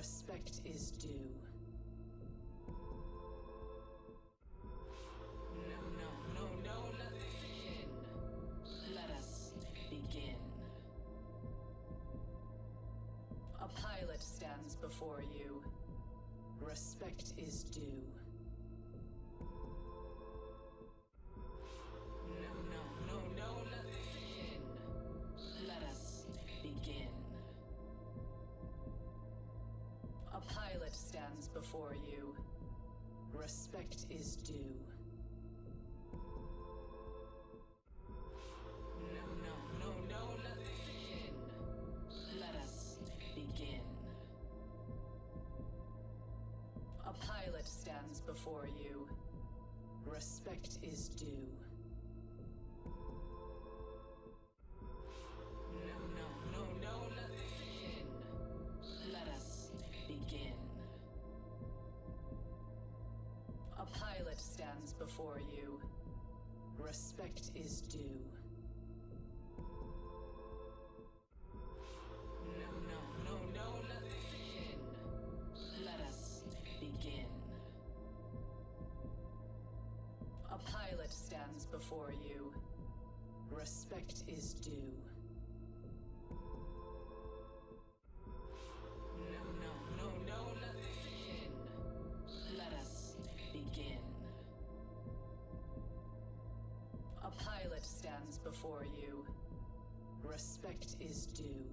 Respect is due. No, not begin. Let us begin. A pilot stands before you. Respect is due. No, not begin. Let us begin. A pilot stands before you. Respect is due. No, not begin. Let us begin. A pilot stands before you. Respect is due. No, not begin. Let us begin. A pilot stands before you. Respect is due. No, not begin. Let us begin. A pilot stands before you. Respect is due. No, not begin. Let us begin. A pilot stands before you. Respect is due.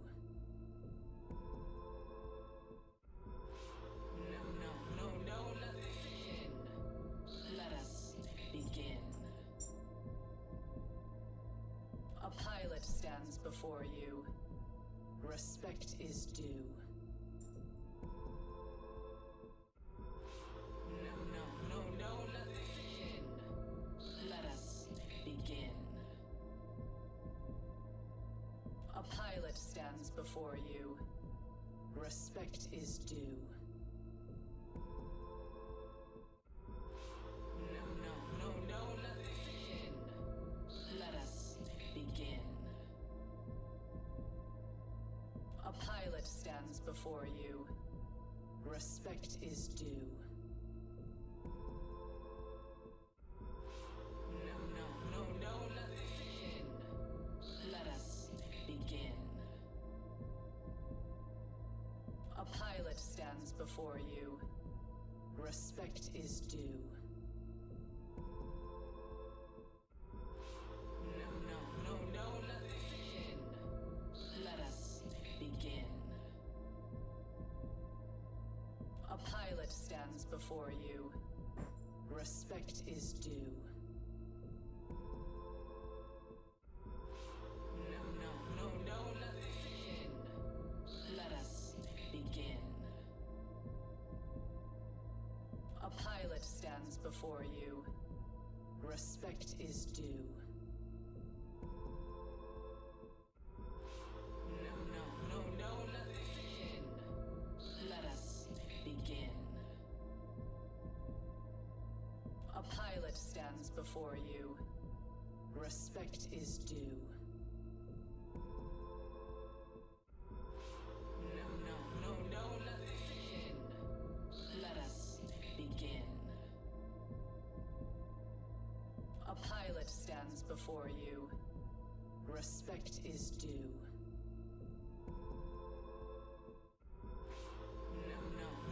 No, not begin. Let us begin. A pilot stands before you. Respect is due. No, not begin. Let us begin. A pilot stands before you. Respect is due. No, not begin. Let us begin. A pilot stands before you. Respect is due. No, not begin. Let us begin. A pilot stands before you. Respect is due. No, not begin. Let us begin. A pilot stands before you. Respect is due. No, not begin. Let us begin. A pilot stands before you. Respect is due. No, not begin. Let us begin. A pilot stands before you. Respect is due. No, not begin. Let us begin. A pilot stands before you. Respect is due.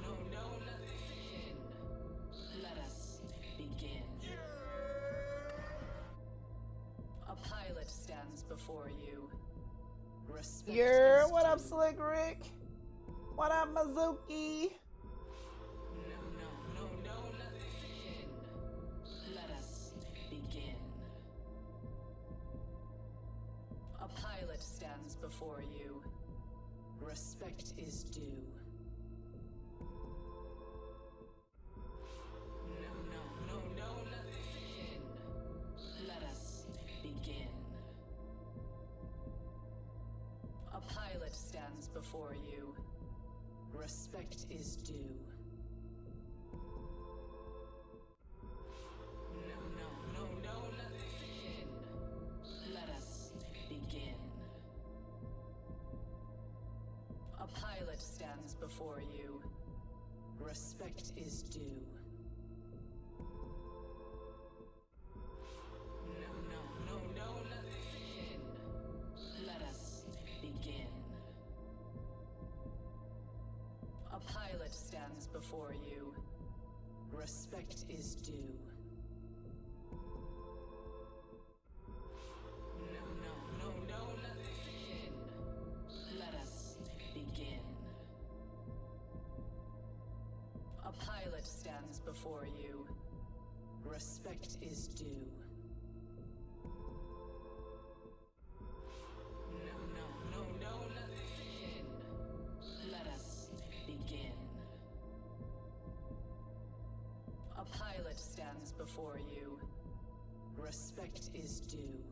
No, not begin. Let us begin. A pilot stands before you. Respect is What up, due. Slick Rick? What up, Mizuki? No, not begin. Let us begin. A pilot stands before you. Respect is due. No, not begin. Let us begin. A pilot stands before you. Respect is due. No, not begin. Let us begin. A pilot pilot stands before you. Respect is due. No, let us begin. Let us begin. A pilot stands before you. Respect is due. No, let us begin. Let us begin. A pilot stands before you. Respect is due. No, let us begin. Let us begin. A pilot stands before you. Respect is due.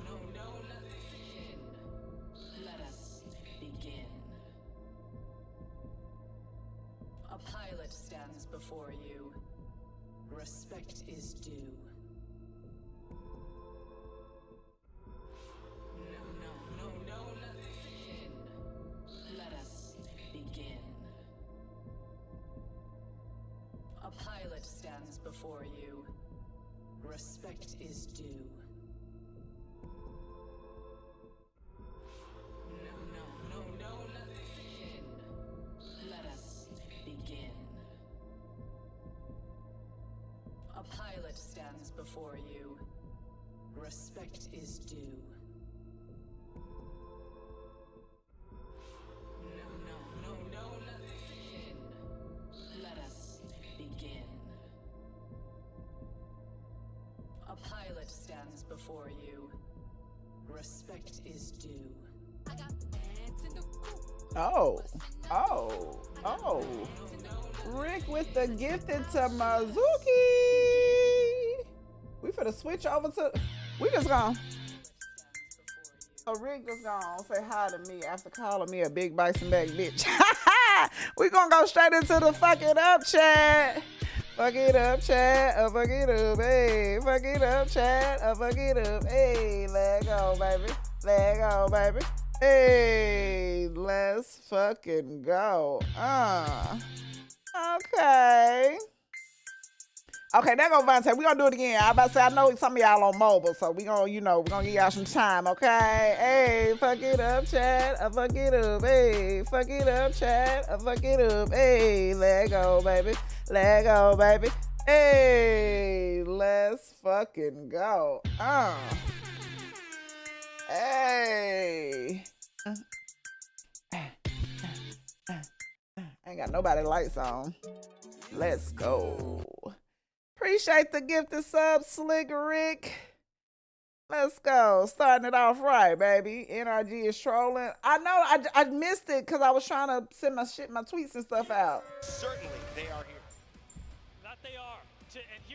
No, let us begin. Let us begin. A pilot stands before you. Respect is due. No, let us begin. Let us begin. A pilot stands before you. Respect is due. No, let us begin. Let us begin. A pilot stands before you. Respect is due. No, let us begin. Let us begin. A pilot stands before you. Respect is due. Oh. Rick with the gifted to Mizuki. We finna switch over to. We just gonna. So Rick just gonna say hi to me after calling me a big bison back bitch. We gonna go straight into the fuck it up chat. Fuck it up chat. Fuck it up, hey. Fuck it up chat. Fuck it up, hey. Let go, baby. Let go, baby. Hey, let's fucking go. Okay. Okay, there go Vontae. We gonna do it again. I about to say, I know some of y'all on mobile, so we gonna, we gonna give y'all some time, okay? Hey, fuck it up, chat. Fuck it up, hey. Fuck it up, chat. Fuck it up, hey. Let go, baby. Let go, baby. Hey, let's fucking go. Hey. Ain't got nobody lights on. Let's go. Appreciate the gifted sub, Slick Rick. Let's go. Starting it off right, baby. NRG is trolling. I know I missed it because I was trying to send my tweets and stuff out. Certainly they are here. That they are.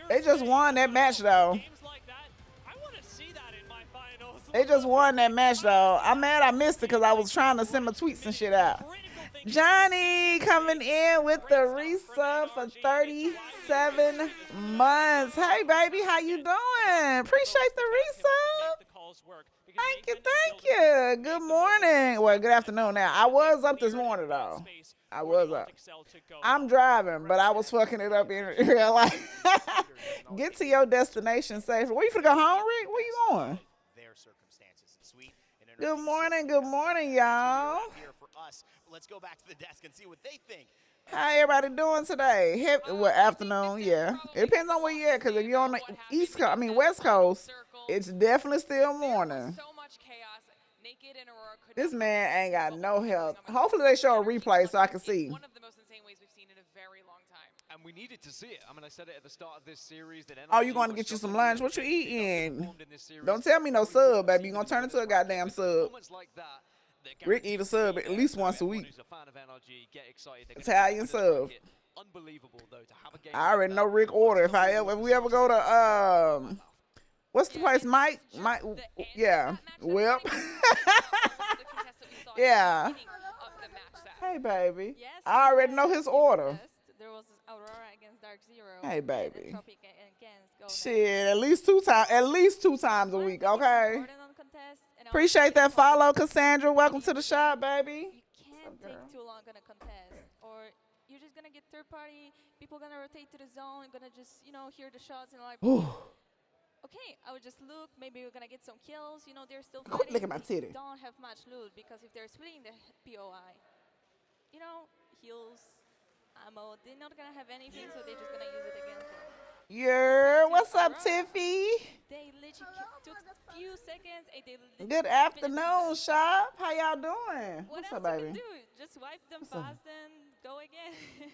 They just won that match though. They just won that match though. I'm mad I missed it because I was trying to send my tweets and shit out. Johnny coming in with the resub for 37 months. Hey baby, how you doing? Appreciate the resub. Thank you. Good morning. Well, good afternoon now. I was up this morning though. I was up. I'm driving, but I was fucking it up in real life. Get to your destination safely. Where you finna go home, Rick? Where you going? Good morning, y'all. Let's go back to the desk and see what they think. How everybody doing today? Well, afternoon, yeah. It depends on where you're at, because if you're on the West Coast, it's definitely still morning. This man ain't got no help. Hopefully they show a replay so I can see. One of the most insane ways we've seen in a very long time. And we needed to see it. I mean, I said it at the start of this series. That oh, you going to get you some lunch? What you eating? Don't tell me no sub, baby. You going to turn into a goddamn sub. Rick eat a sub at least once a week. Italian sub. I already know Rick order. If we ever go to what's the place? Mike, yeah, Whip. Yeah. Hey baby. I already know his order. There was Aurora against Dark Zero. Hey baby. Shit, at least two times a week, okay? Appreciate that follow, Cassandra. Welcome to the shop, baby. You can't take too long on a contest, or you're just gonna get third party. People gonna rotate to the zone, gonna just hear the shots and like. Ooh. Okay, I would just look. Maybe we're gonna get some kills. They're still Quick fighting. look at my titty. They don't have much loot because if they're splitting the POI, heals, ammo, they're not gonna have anything, so they're just gonna use it against them. Yeah, what's up, Tiffy? They literally took a few seconds and they literally Good afternoon, shop. How y'all doing? What What's else up, you baby? can do? Just wipe them fast and go again.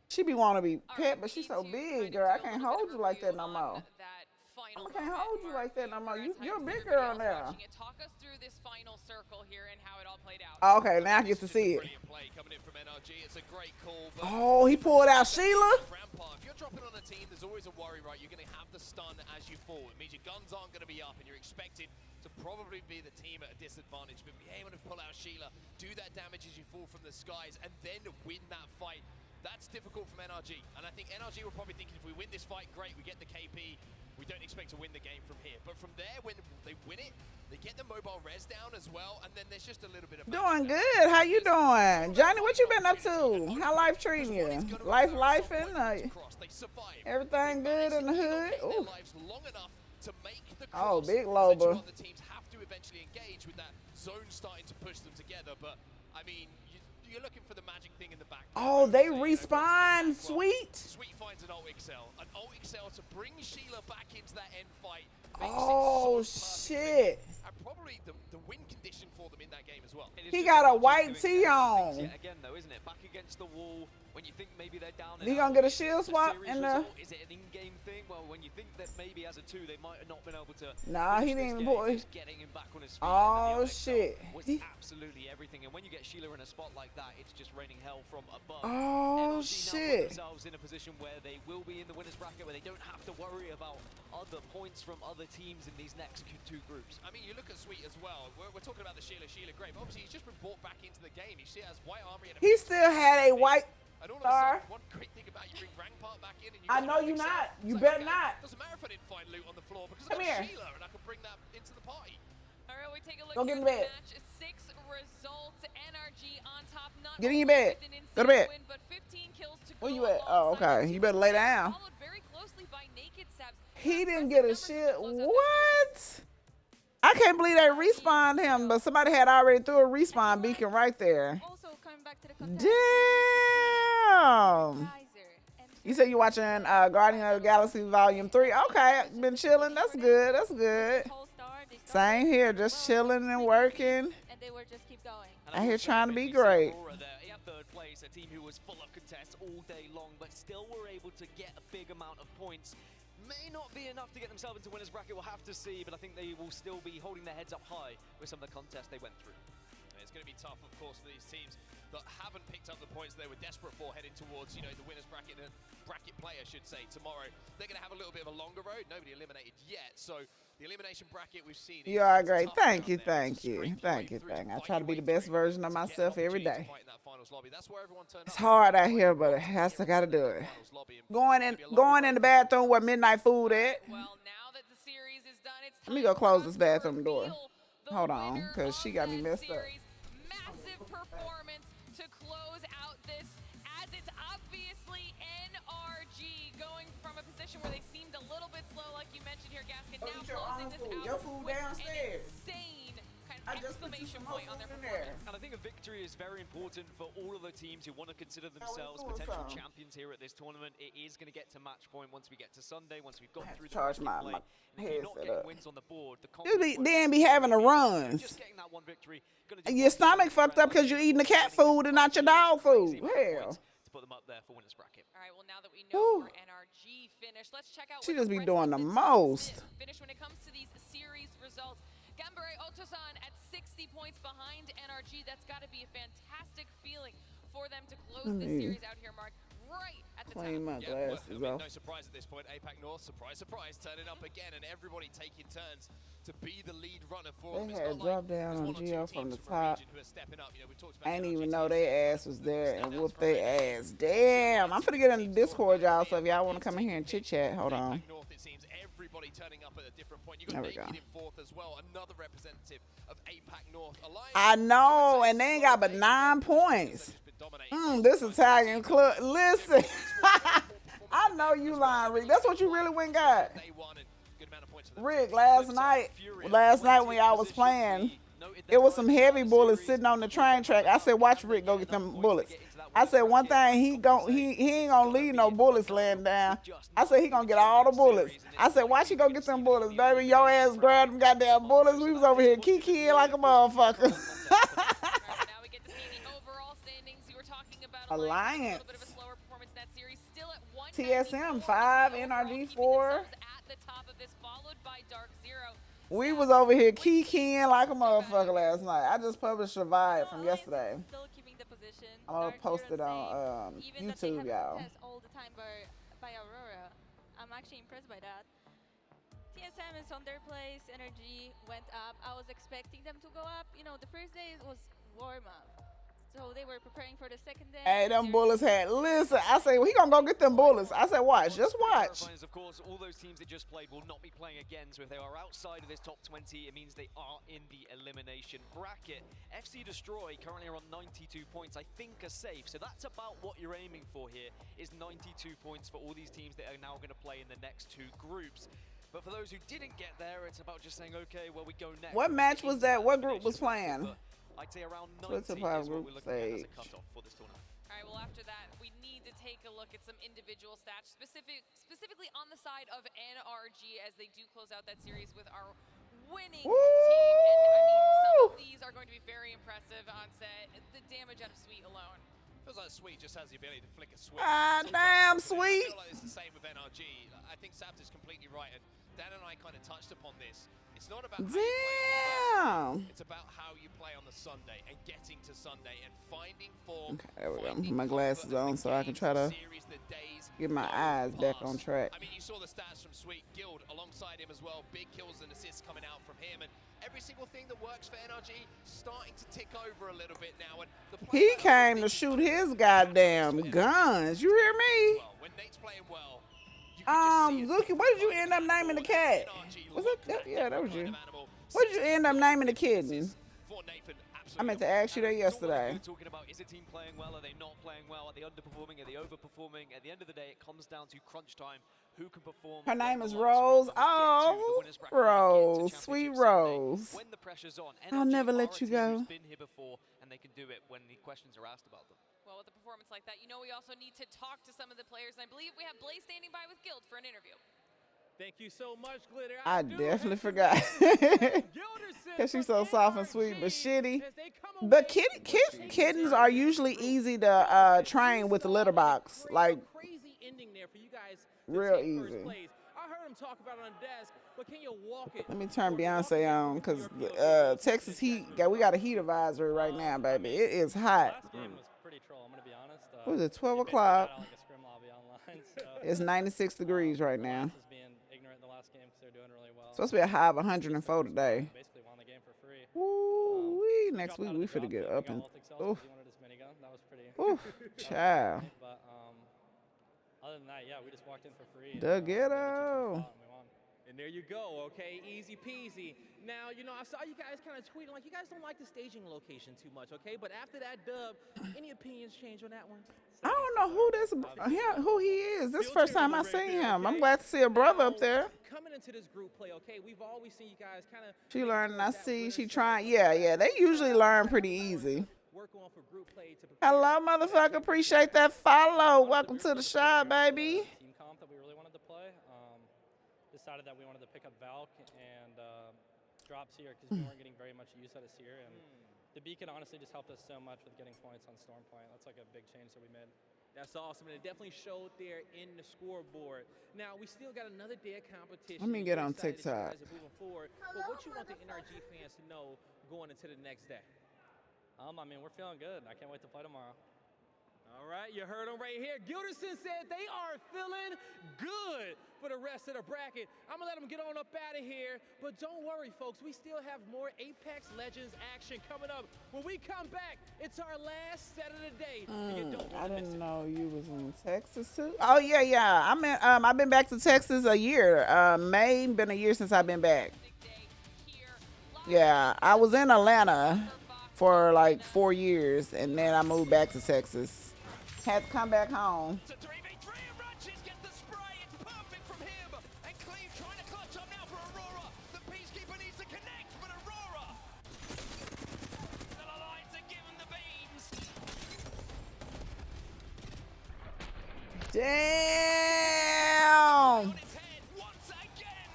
She be wanting to be All pet, right, but she's we so need to big, kind of girl. do I a can't little bit hold of you like that review no on more. that final I can't moment, hold you Mark. like that no more. Congrats, You're a how big did girl everybody now. else watching it? Talk us through this final circle here and how it all played out. Okay, now I get to see it. Brilliant play coming in from NRG. It's a great call. But Oh, he pulled out Sheila. Rampart, if you're dropping on a team, there's always a worry, right? You're going to have the stun as you fall. It means your guns aren't going to be up, and you're expected to probably be the team at a disadvantage. But be able to pull out Sheila, do that damage as you fall from the skies, and then win that fight. That's difficult from NRG. And I think NRG were probably thinking, if we win this fight, great, we get the KP. We don't expect to win the game from here. But from there, when they win it, they get the mobile res down as well, and then there's just a little bit of... Doing good. How you doing? Johnny, what you been up to? How life treating you? Life and everything good in the hood? Ooh. Oh, big Loba. The teams have to eventually engage with that zone starting to push them together, but I mean, you're looking for the magic thing in the back. Oh, they respawn. Sweet. Sweet finds an ult Excel. An ult Excel to bring Sheila back into that end fight. Oh, shit. And probably the win condition for them in that game as well. He got a white tee on. Again, though, isn't it? Back against the wall. When you think maybe they're down. He gonna get a shield swap in the... Is it an in-game thing? Well, when you think that maybe as a 2 they might have not been able to... Nah, he didn't... Just getting him back on his feet. Oh, shit. Was absolutely everything. And when you get Sheila in a spot like that, it's just raining hell from above. Oh, NLG shit. now put themselves in a position where they will be in the winner's bracket, where they don't have to worry about other points from other teams in these next 2 groups. I mean, you look at Sweet as well. We're talking about the Sheila great. Obviously, he's just been brought back into the game. He still has white armor. He still had a white... And all of Star. a sudden, one great thing about you bring Rampart back in, and you I got know an you Excel. not. You It's better okay, not. Doesn't matter if I didn't find loot on the floor because Come I got here. Sheila and I can bring that into the party. All right, we take a look Go get here in at the bed. match. 6 results. NRG on top. Not Get in your only bed. with an Go to insane bed. win, but 15 kills to Where go you at? Oh, alongside okay. the You two better lay players, down. followed very closely by Naked Sabs. He didn't Impressive get a numbers to shit. close out this series. What? I can't believe they respawned him, but somebody had already threw a respawn beacon right there. Also coming back to the contest. Damn. Kaiser and You said you watching Guardian of the Galaxy Volume 3. Okay, been chilling. That's good. That's good. Polestar, they Same started here, just chilling and working. and they were just keep going. Out here trying to be great. In third place, a team who was full of contests all day long, but still were able to get a big amount of points. May not be enough to get themselves into winner's bracket, we'll have to see, but I think they will still be holding their heads up high with some of the contests they went through. It's going to be tough, of course, for these teams that haven't picked up the points they were desperate for heading towards, the winner's bracket and bracket play, I should say, tomorrow. They're going to have a little bit of a longer road. Nobody eliminated yet, so the elimination bracket we've seen. You are great. Thank you, thank you, thank you, thank you. I try to be the best version of myself every day. It's hard out here, but it has to gotta do it. Going in the bathroom where midnight food at. Well, now that the series is done, it's Let me time go close for this us to bathroom door. reveal the Hold on, winner because she got me of messed that up. series. Massive performance to close out this, as it's obviously NRG going from a position where they seemed a little bit slow, like you mentioned here, Gaskin, now closing this out Your food with downstairs. an insane kind I of just put you exclamation some more point on their food in there. performance. And I think a victory is very important for all of the teams who want to consider themselves doing potential some. champions here at this tournament. It is going to get to match point once we get to Sunday, once we've got I have through to charge the my bracket play. And if you're not headset getting up. wins on the board, the You be, confidence then won't be having the be there. runs. Just getting that one victory, gonna do Your wonders stomach for fucked up because you're NRG. eating the cat food and not your dog food. Crazy amount of Hell. points to put them up there for winners bracket. All right, well, now that we know Whew. where NRG finished, let's check out She where just be the rest doing of the teams most. finished when it comes to these series results. Gambare Otosan at 60 points behind NRG. That's got to be a fantastic feeling for them to close this series out here, Mark. Right at the Clean top. my Yeah, well, glasses I mean, off. no surprise at this point. APAC North, surprise, surprise, turning up again, and everybody taking turns to be the lead runner for them. They It's had not like dropped down there's on one or two Geo teams from the from a top. region who are stepping up. You know, we talked about I didn't the even LGT know their team, ass was the there and standouts whooped from their APAC. ass. Damn, I'm finna get in the Discord, y'all. So if y'all want to come in here and chit chat, hold on. APAC North, it seems everybody turning up at a different point. You There got we go. Naked in fourth as well, another representative of APAC North. Alliance, I know, would say and they ain't got but slow 9 pace, just because points. they've just been dominating This most of the Italian season. club. Listen, I know you lying, Rick. That's what you really went got. Day one and good amount of points for them. Rick, last night when y'all was playing, it was some heavy bullets sitting on the train track. I said, watch Rick go get them bullets. I said, one thing, he ain't gonna leave no bullets laying down. I said, he gonna get all the bullets. I said, watch he go get them bullets, baby. Your ass grabbed them goddamn bullets. We was over here kikiing like a motherfucker. Now we get to see the overall standings. You were talking about Alliance. a little bit of a slower performance in that series. Still at 194. TSM 5, NRG 4. At the top of this, followed by Dark Zero. We was over here kikiing like a motherfucker last night. I just published a vibe from yesterday. Still keeping the position. I'm gonna Dark post it Zero on same, even that they YouTube, have y'all. contest all the time by Aurora. I'm actually impressed by that. TSM is on their place. Energy went up. I was expecting them to go up. You know, the first day was warm up, so they were preparing for the second day. Hey, them bullets had. Listen, I say, well, he gonna go get them bullets. I said, watch, just watch. Of course, all those teams that just played will not be playing again, so if they are outside of this top 20, it means they are in the elimination bracket. FC Destroy currently are on 92 points, I think are safe, so that's about what you're aiming for here, is 92 points for all these teams that are now going to play in the next two groups. But for those who didn't get there, it's about just saying, okay, well, we go next. What match was that? What group was playing? I'd say around 90 Twitter is Pop what group we're looking at as a stage. cutoff for this tournament. All right, well, after that, we need to take a look at some individual stats, specifically on the side of NRG as they do close out that series with our winning team. And I mean, some of these are going to be very impressive on set. The damage out of Sweet alone. Feels like Sweet just has the ability to flick a switch. Ah, Sometimes damn, I Sweet. feel like it's the same with NRG. I think Sabt is completely right, and Dan and I kind of touched upon this. It's not about how you play on the first Damn. day. It's about how you play on the Sunday and getting to Sunday and finding form. Okay, there we go. finding My glasses comfort as on the so I can games, try the to series, the days get my go eyes back past. on track. I mean, you saw the stats from Sweet. Guild alongside him as well. Big kills and assists coming out from him, and every single thing that works for NRG starting to tick over a little bit now. And the He play came to shoot his goddamn guns. You hear me? well, when Nate's playing well, you can just see it. Look, what did you end up naming the cat? Was it? Yeah, that was you. What did you end up naming the kitten? I meant to ask you that yesterday. We're talking about, is a team playing well? Are they not playing well? Are they underperforming? Are they overperforming? At the end of the day, it comes down to crunch time. Who can perform? Her name when is the lights are on, Rose. when we get to the Oh, winners bracket, when we get to Rose, Championship sweet Sunday, Rose. When the pressure's on, I'll NRG never are let a you team go. who's been here before, and they can do it when the questions are asked about them. Well, with a performance like that, you know we also need to talk to some of the players, and I believe we have Blaze standing by with Guild for an interview. Thank you so much, Glitter. I do definitely have forgot. Gilderson Because she's from so soft and sweet, but NRG shitty. as they come But away kittens are usually easy to train with the litter box. Like, crazy ending there for you guys to real take easy. first place. I heard him talk about it on the desk, but can you walk it? let me turn Beyonce on because Texas heat, we got a heat advisory right now, baby. It is hot. Last game was pretty troll, I'm going to be honest. What was it, 12 they basically o'clock? got out like a scrim lobby online, so It's 96 degrees right now. Alliance is being ignorant in the last game because they're doing really well. Supposed to be a high of 104 today. Basically won the game for free. Ooh, next Dropped week out of we the finna drop, get but up we and got Ultic cells oof, 'cause he wanted his minigun. That was pretty. oof, child. But other than that, yeah, we just walked in for free. and, The we had a ghetto. chicken spot and we won. And there you go, okay? Easy peasy. Now, you know, I saw you guys kind of tweeting like you guys don't like the staging location too much, okay? But after that dub, any opinions change on that one? I don't know who he is. This is the first time I seen him. I'm glad to see a brother up there. Coming into this group play, okay? We've always seen you guys kind of. She learning. I see. She trying. Yeah. They usually learn pretty easy. Work on for group play to prepare. Hello, motherfucker. Appreciate that follow. Welcome to the show, baby. Team comp that we really wanted to play. Decided that we wanted to pick up Valk and drop Seer because we weren't getting very much use out of Seer. And the beacon honestly just helped us so much with getting points on Storm Point. That's like a big change that we made. That's awesome, and it definitely showed there in the scoreboard. Now, we still got another day of competition. Let me get on We're excited that TikTok. You guys are moving forward. But what you want the NRG fans to know going into the next day? I mean, we're feeling good. I can't wait to play tomorrow. All right, you heard him right here. Gilderson said they are feeling good for the rest of the bracket. I'm gonna let them get on up out of here, but don't worry, folks. We still have more Apex Legends action coming up. When we come back, it's our last set of the day. And you don't I wanna miss didn't it. know you was in Texas too. Oh yeah. I've been back to Texas a year. May been a year since I've been back. Yeah, I was in Atlanta for like 4 years, and then I moved back to Texas. Had to come back home. It's a 3v3 and Ratchet gets the spray. It's perfect from him. And Cleve trying to clutch up now for Aurora. The Peacekeeper needs to connect, but Aurora. The Alliance are giving the beams. Damn. On its head once again.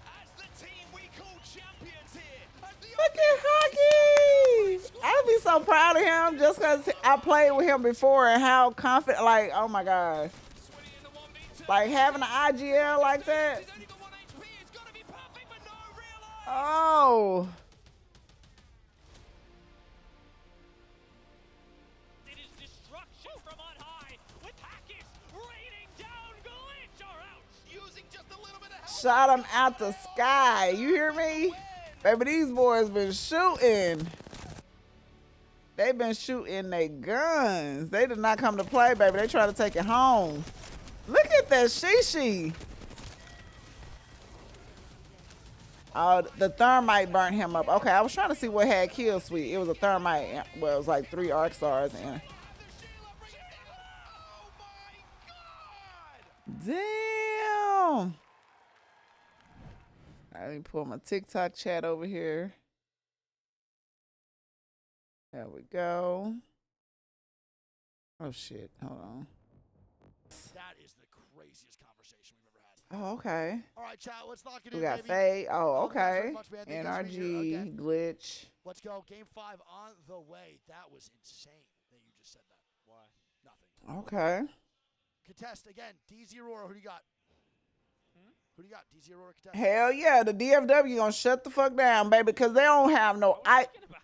As the team we call champions here. As the Look at Hockey. I'd be so proud of him just because I played with him before and how confident, like, oh my God. Swinny in the 1v2. Like having an IGL like that. He's only got 1 HP. It's got to be perfect, but no, realize. Oh. It is destruction from on high with Hackett raining down Glitch are out. Using just a little bit of help. Shot him out the sky. You hear me? Baby, these boys been shooting. They been shooting their guns. They did not come to play, baby. They try to take it home. Look at that Shishi. Oh, the thermite burnt him up. Okay, I was trying to see what had kill sweet. It was a thermite. Well, it was like 3 arc stars in. Damn. Let me pull my TikTok chat over here. There we go. Oh shit, hold on. That is the craziest conversation we've ever had. Oh, okay. All right, chat, let's lock it We in, got baby. Faye. Oh, Thanks very okay. much, man. Thank you guys for being NRG, here. Okay. glitch. Let's go. Game 5 on the way. That was insane that you just said that. Why? Nothing. Okay. Contest again. DZ Aurora, who do you got? Who do you got? DZ Aurora contest. Hell yeah, the DFW gonna shut the fuck down, baby, because they don't have no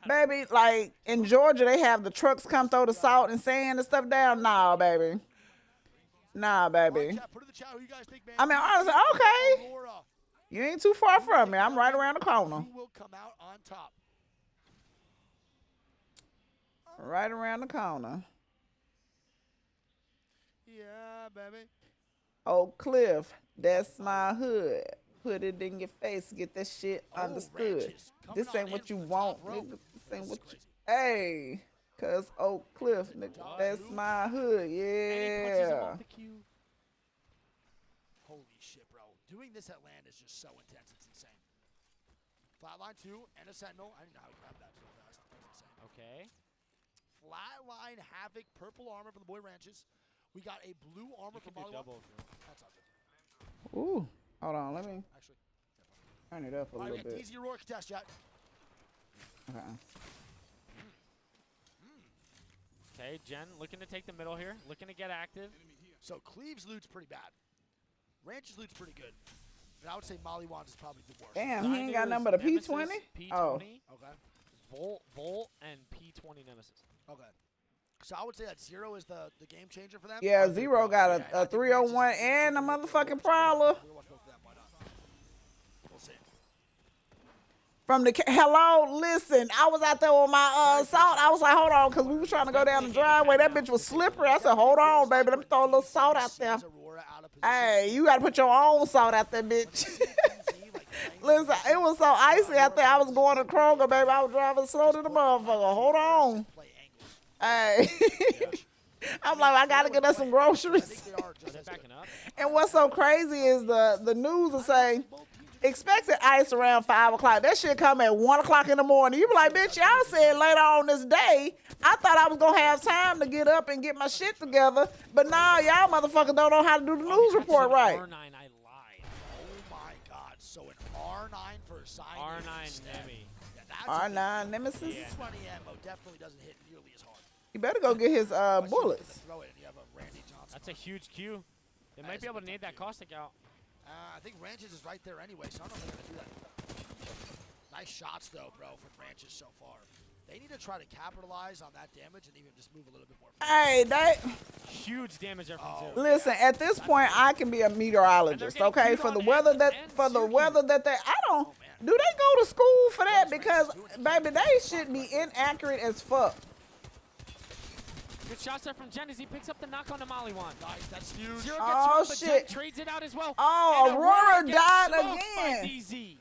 baby, like in Georgia they have the trucks come throw the salt and sand and stuff down. Nah, baby. Nah, All right, baby. chat, put in the chat who you guys think, man. I mean, honestly, okay. Aurora, You ain't too far from me. I'm right around the corner. who will come out on top? Right around the corner. Yeah, baby. Oak Cliff, that's my hood. Put it in your face, get that shit understood. Ranches coming This on ain't in what you from the want, top row. nigga. This ain't This what is you. crazy. Hey, cause Oak Cliff, nigga, that's my hood. Yeah. Holy shit, bro. Doing this at land is just so intense. It's insane. Flatline 2 and a Sentinel. I didn't know how to grab that so fast. That's insane. Okay. Flatline Havoc, purple armor for the boy ranches. We got a blue armor for Molly. That's all good. Ooh, hold on, let me Actually, turn it up a all right, little we got bit. DZ Aurora contest, chat. Okay. Okay, Jen looking to take the middle here, looking to get active. So Cleve's loot's pretty bad. Ranch's loot's pretty good. And I would say Mollywan's is probably the worst. Damn, he ain't got Dino's nothing but a Nemesis, P20. P20, Oh, Okay. Volt, and P20 Nemesis. Okay. So I would say that 0 is the game changer for them. yeah, Zero got a 301 and a motherfucking Prowler. We'll watch both of them. Why not? We'll see. From the hello, listen, I was out there with my salt. I was like, hold on, because we was trying to go down the driveway. That bitch was slippery. I said, hold on, baby, let me throw a little salt out there. Aurora out of position. Hey, you gotta put your own salt out there, bitch. Listen, it was so icy out there. I was going to Kroger, baby. I was driving slow to the motherfucker. Hold on. Play angles. Hey. I'm like, I gotta get us some I groceries. think they are just as good. Backing up. And what's so crazy is the news will say, expected ice around 5 o'clock. That shit come at 1 o'clock in the morning. You be like, bitch, y'all said later on this day. I thought I was gonna have time to get up and get my shit together. But now y'all motherfuckers don't know how to do the news report right. R9, I lied. Oh my God. So an R9 for Zion. R9 Nemi. Yeah, that's a R9 Nemesis. big 20 ammo definitely doesn't hit nearly as hard. You better go get his bullets. Throw it and you have a Randy Johnson. That's a huge Q. They might be able to need that caustic out. I think Ranches is right there anyway, so I don't know if they're going to do that. Nice shots, though, bro, from Ranches so far. They need to try to capitalize on that damage and even just move a little bit more. Hey, that. Huge damage there from Zoo. Listen, at this point, I can be a meteorologist, okay? For the weather that, they, I don't. Do they go to school for that? Because, baby, they should be inaccurate as fuck. Good shots there from Jen as he picks up the knock on the Molly one. Nice, that's huge. Zero gets Oh, one, but shit. Jen trades it out as well. Oh, And Aurora gets died smoked again. by DZ.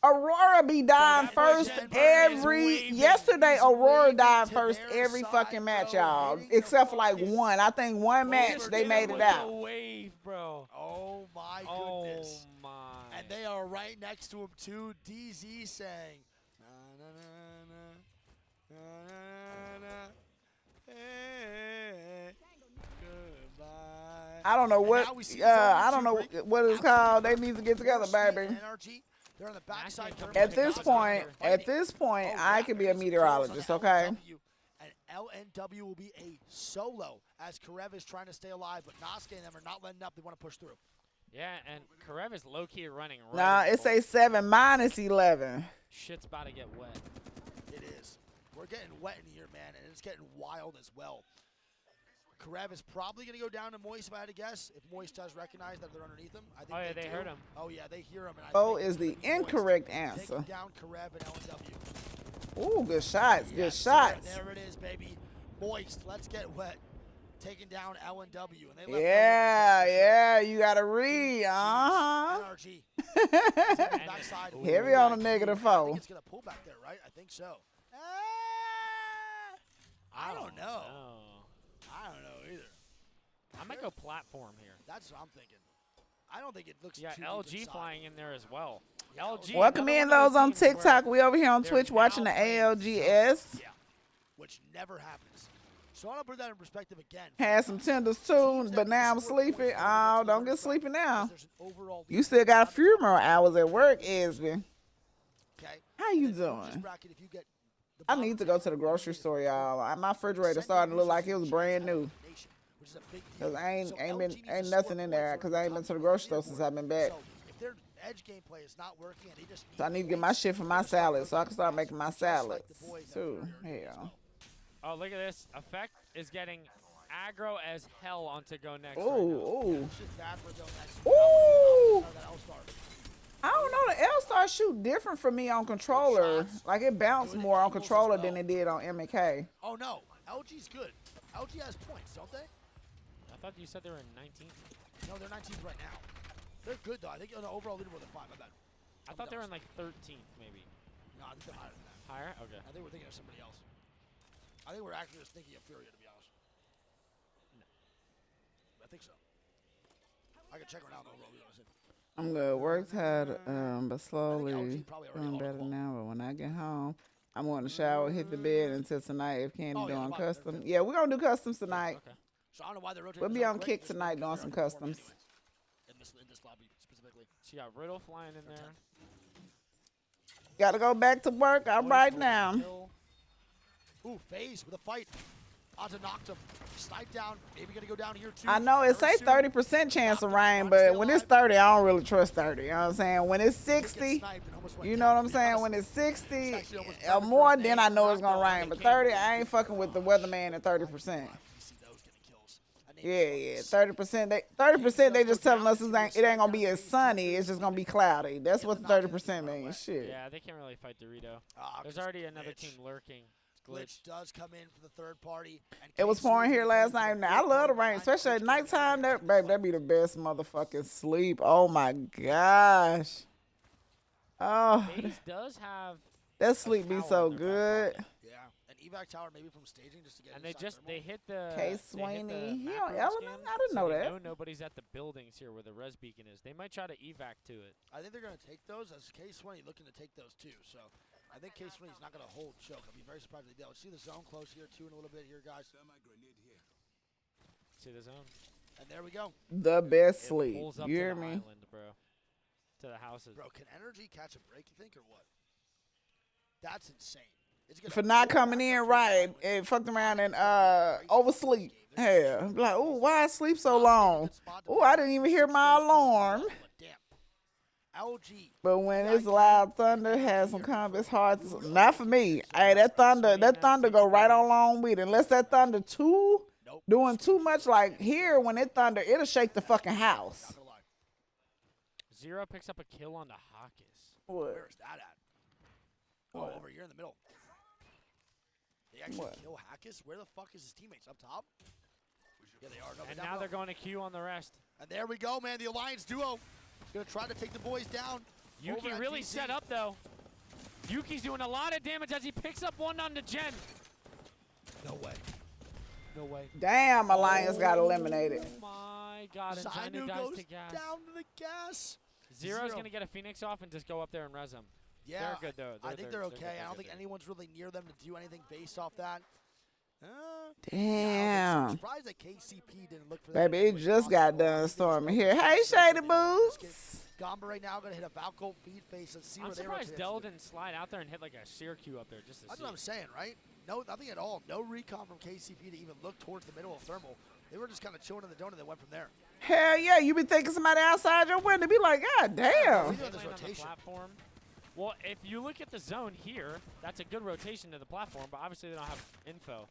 Aurora be dying first every. Yesterday, Aurora died first every fucking match, y'all. Except for like one. I think one match they made it out. Wave, bro. Oh my goodness. Oh my. And they are right next to him too. DZ saying, na na na na na na na. Hey, goodbye. I don't know what. I don't know what it's called. They need to get together, baby. NRG, they're on the backside. At this point, I could be a meteorologist, okay? And LNW will be a solo as Karev is trying to stay alive, but Noske and them are not letting up. They want to push through. Yeah, and Karev is low-key running right. Nah, it's a 7 minus 11. Shit's about to get wet. It is. We're getting wet in here, man, and it's getting wild as well. Karev is probably going to go down to Moist, if I had to guess. If Moist does recognize that they're underneath him. I think Oh, yeah, they heard him. Oh, yeah, they hear him. And Oh, is the incorrect answer. taking down Karev and LNW. Ooh, good shots, good Yes, sir, shots. there it is, baby. Moist, let's get wet. Taking down LNW. And they Yeah, you got to read. Uh-huh. NRG. Backside. Heavy on a negative I four. think it's going to pull back there, right? I think so. I don't know. I don't know either. I might go platform here. That's what I'm thinking. I don't think it looks Yeah, too LG deep inside. flying in there as well. LG. Welcome in another one of those on teams where TikTok. We over here on they're Twitch watching the now playing ALGS. Yeah, which never happens. So I want to put that in perspective again. Had some tenders too, but now I'm sleepy. Oh, don't get sleepy now. There's an overall You still got a few more hours at work, Esby. okay. How you And then in this doing? bracket, if you get the I bottom need to 10, go to the grocery store, y'all. My refrigerator starting to look like it was brand new. which is a big deal. Cause I So ain't LG been needs to ain't score nothing in points there. on Cause the I ain't top been to the of grocery store leaderboard. since I've been back. So if their edge gameplay is not working and they just So I need to get my points, shit for my they're gonna start salad, so I can start working making my fast, just like salads the boys too. that are here as Hell. well. Oh, look at this. Effect is getting aggro as hell on to go next. Ooh, right now. ooh. It's just bad for Joe next. Ooh. That All-Star. I don't know. The L-Star shoot different for me on controller. Like it bounced more on controller than it did on M&K. Oh no, LG's good. LG has points, don't they? I thought you said they were in 19th. No, they're 19th right now. They're good though. I think on the overall leaderboard they're 5. My bad. I thought they were in like 13th, maybe. No, I think they're higher than that. Higher? Okay. I think we're thinking of somebody else. I think we're actually just thinking of Furia, to be honest. No. I think so. I can check right now on the overall leaderboard. I'm good. Work's hard, but slowly LG probably already doing all better involved. now. But when I get home, I'm going to shower, hit the bed until tonight. If Candy Oh, yeah, doing they're custom, fine. yeah, we're gonna do customs tonight. Okay. So I don't know why they're rotating. We'll be so on quick, Kick just tonight because doing they're some already customs. anyways. In this lobby specifically. So you got Riddle flying in there. Got to go back to work. I'm right now. Ooh, FaZe with a fight. Onto knocked him. Snipe down. Maybe gonna go down here too. I know it say Very soon. 30% chance of rain, but when it's 30, I don't really trust 30. You know what I'm saying? When it's Get 60, sniped and almost went you know down, what to I'm be saying? honest. When it's 60 actually almost or perfect more, for his then name. I know it's gonna Knocked rain. off But the 30, king. I ain't fucking with the weatherman at 30%. You see those getting kills. I named Yeah, FaZe. 30%. 30%. They just telling us it ain't gonna be as sunny. It's just gonna be cloudy. That's what the 30% means. Shit. Yeah, they can't really fight Dorito. Ah, There's 'cause already another Glitch. team lurking. It's Glitch Glitch. does come in for the third party. And It was K-Swing pouring here last coming night. for Now, the I fourth love the party rain, behind especially at Glitch. nighttime. That, babe, that'd be the best motherfucking sleep. Oh my gosh. Oh, FaZe does have, that sleep be tower so in their back good. pocket. Yeah, an evac tower maybe from staging just to get. And they inside just thermal. hit the K. they hit the Sweeney. He macro on Element? scan, I didn't so know they that. know nobody's at the buildings here where the res beacon is. They might try to evac to it. I think they're gonna take those. As K-Sweeney looking to take those too. So I think K-Sweeney's not gonna hold choke. I'll be very surprised if they do. See the zone close here too in a little bit here, guys. See the zone? And there we go. The best It sleep. pulls up You to hear the me? island, bro. To the houses. Bro, can Energy catch a break, you think, or what? That's insane. It's gonna For not pull coming back in up to right the island. and fucked around and oversleep. Hell, be like, ooh, why I sleep so long? Ooh, I didn't even hear my alarm. Damn. LG. But when it's loud thunder, has some comp, it's hard to, not for me. Hey, that thunder go right on along with it. Unless that thunder doing too much, like here, when it thunder, it'll shake the fucking house. Zero picks up a kill on the Hawkes. Where is that at? Oh, over here in the middle. They actually kill Hawkes? Where the fuck is his teammates? Up top? Yeah, they are. No, And now they're going to Q on the rest. And there we go, man. The Alliance duo. Gonna try to take the boys down. Yuki really set up, though. Yuki's doing a lot of damage as he picks up one on the Gen. No way. No way. Damn, Alliance got eliminated. Oh my God. And Zainu Zainu goes dies to gas. down to the gas. Zero's going to get a Phoenix off and just go up there and res him. Yeah, they're good, though. I think they're okay. I don't think anyone's really near them to do anything based off that. Damn. I'm surprised that KCP didn't look for that. Baby, it just got done storming here. Hey, Shady Boots. Gamba right now gonna hit a Valco feed face and see where they rotate. I'm surprised Dell didn't slide out there and hit like a Sear Q up there just to That's see. what I'm saying, right? No, nothing at all. No recon from KCP to even look towards the middle of thermal. They were just kind of chilling in the donut and went from there. Hell yeah, you be thinking somebody outside your window, be like, God damn. This rotation. Platform. Well, if you look at the zone here, that's a good rotation to the platform, but obviously they don't have info.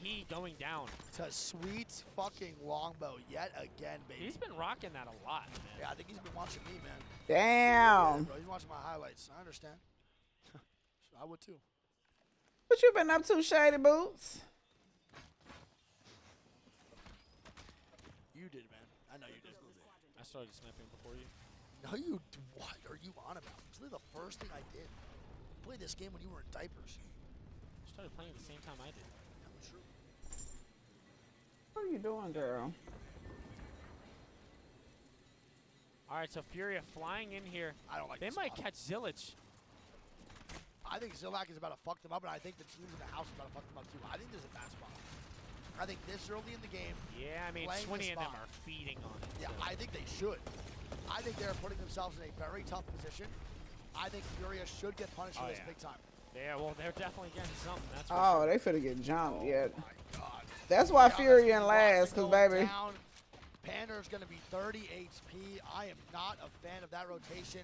He going down. To sweet fucking longbow yet again, baby. He's been rocking that a lot, man. Yeah, I think he's been watching me, man. Damn. Yeah, bro, he's watching my highlights. I understand. I would too. What you been up to, Shady Boots? You did, man. I know you did. I started snapping before you. No, you. What are you on about? It's literally the first thing I did. I played this game when you were in diapers. I started playing at the same time I did. That was true. What are you doing, girl? All right, so Furia flying in here. I don't like They this might spot. catch Zillich. I think Zilak is about to fuck them up, and I think the teams in the house is about to fuck them up too. I think this is a bad spot. I think this early in the game. Yeah, I mean, Swinny and them are feeding on it. Yeah, I think they should. I think they're putting themselves in a very tough position. I think Furia should get punished for this big time. Yeah, well, they're definitely getting something. That's Oh, they finna get jumped yet. My God. That's why Yeah, Fury that's in gonna be last, Watson because, going baby. down. Pander's going to be 30 HP. I am not a fan of that rotation.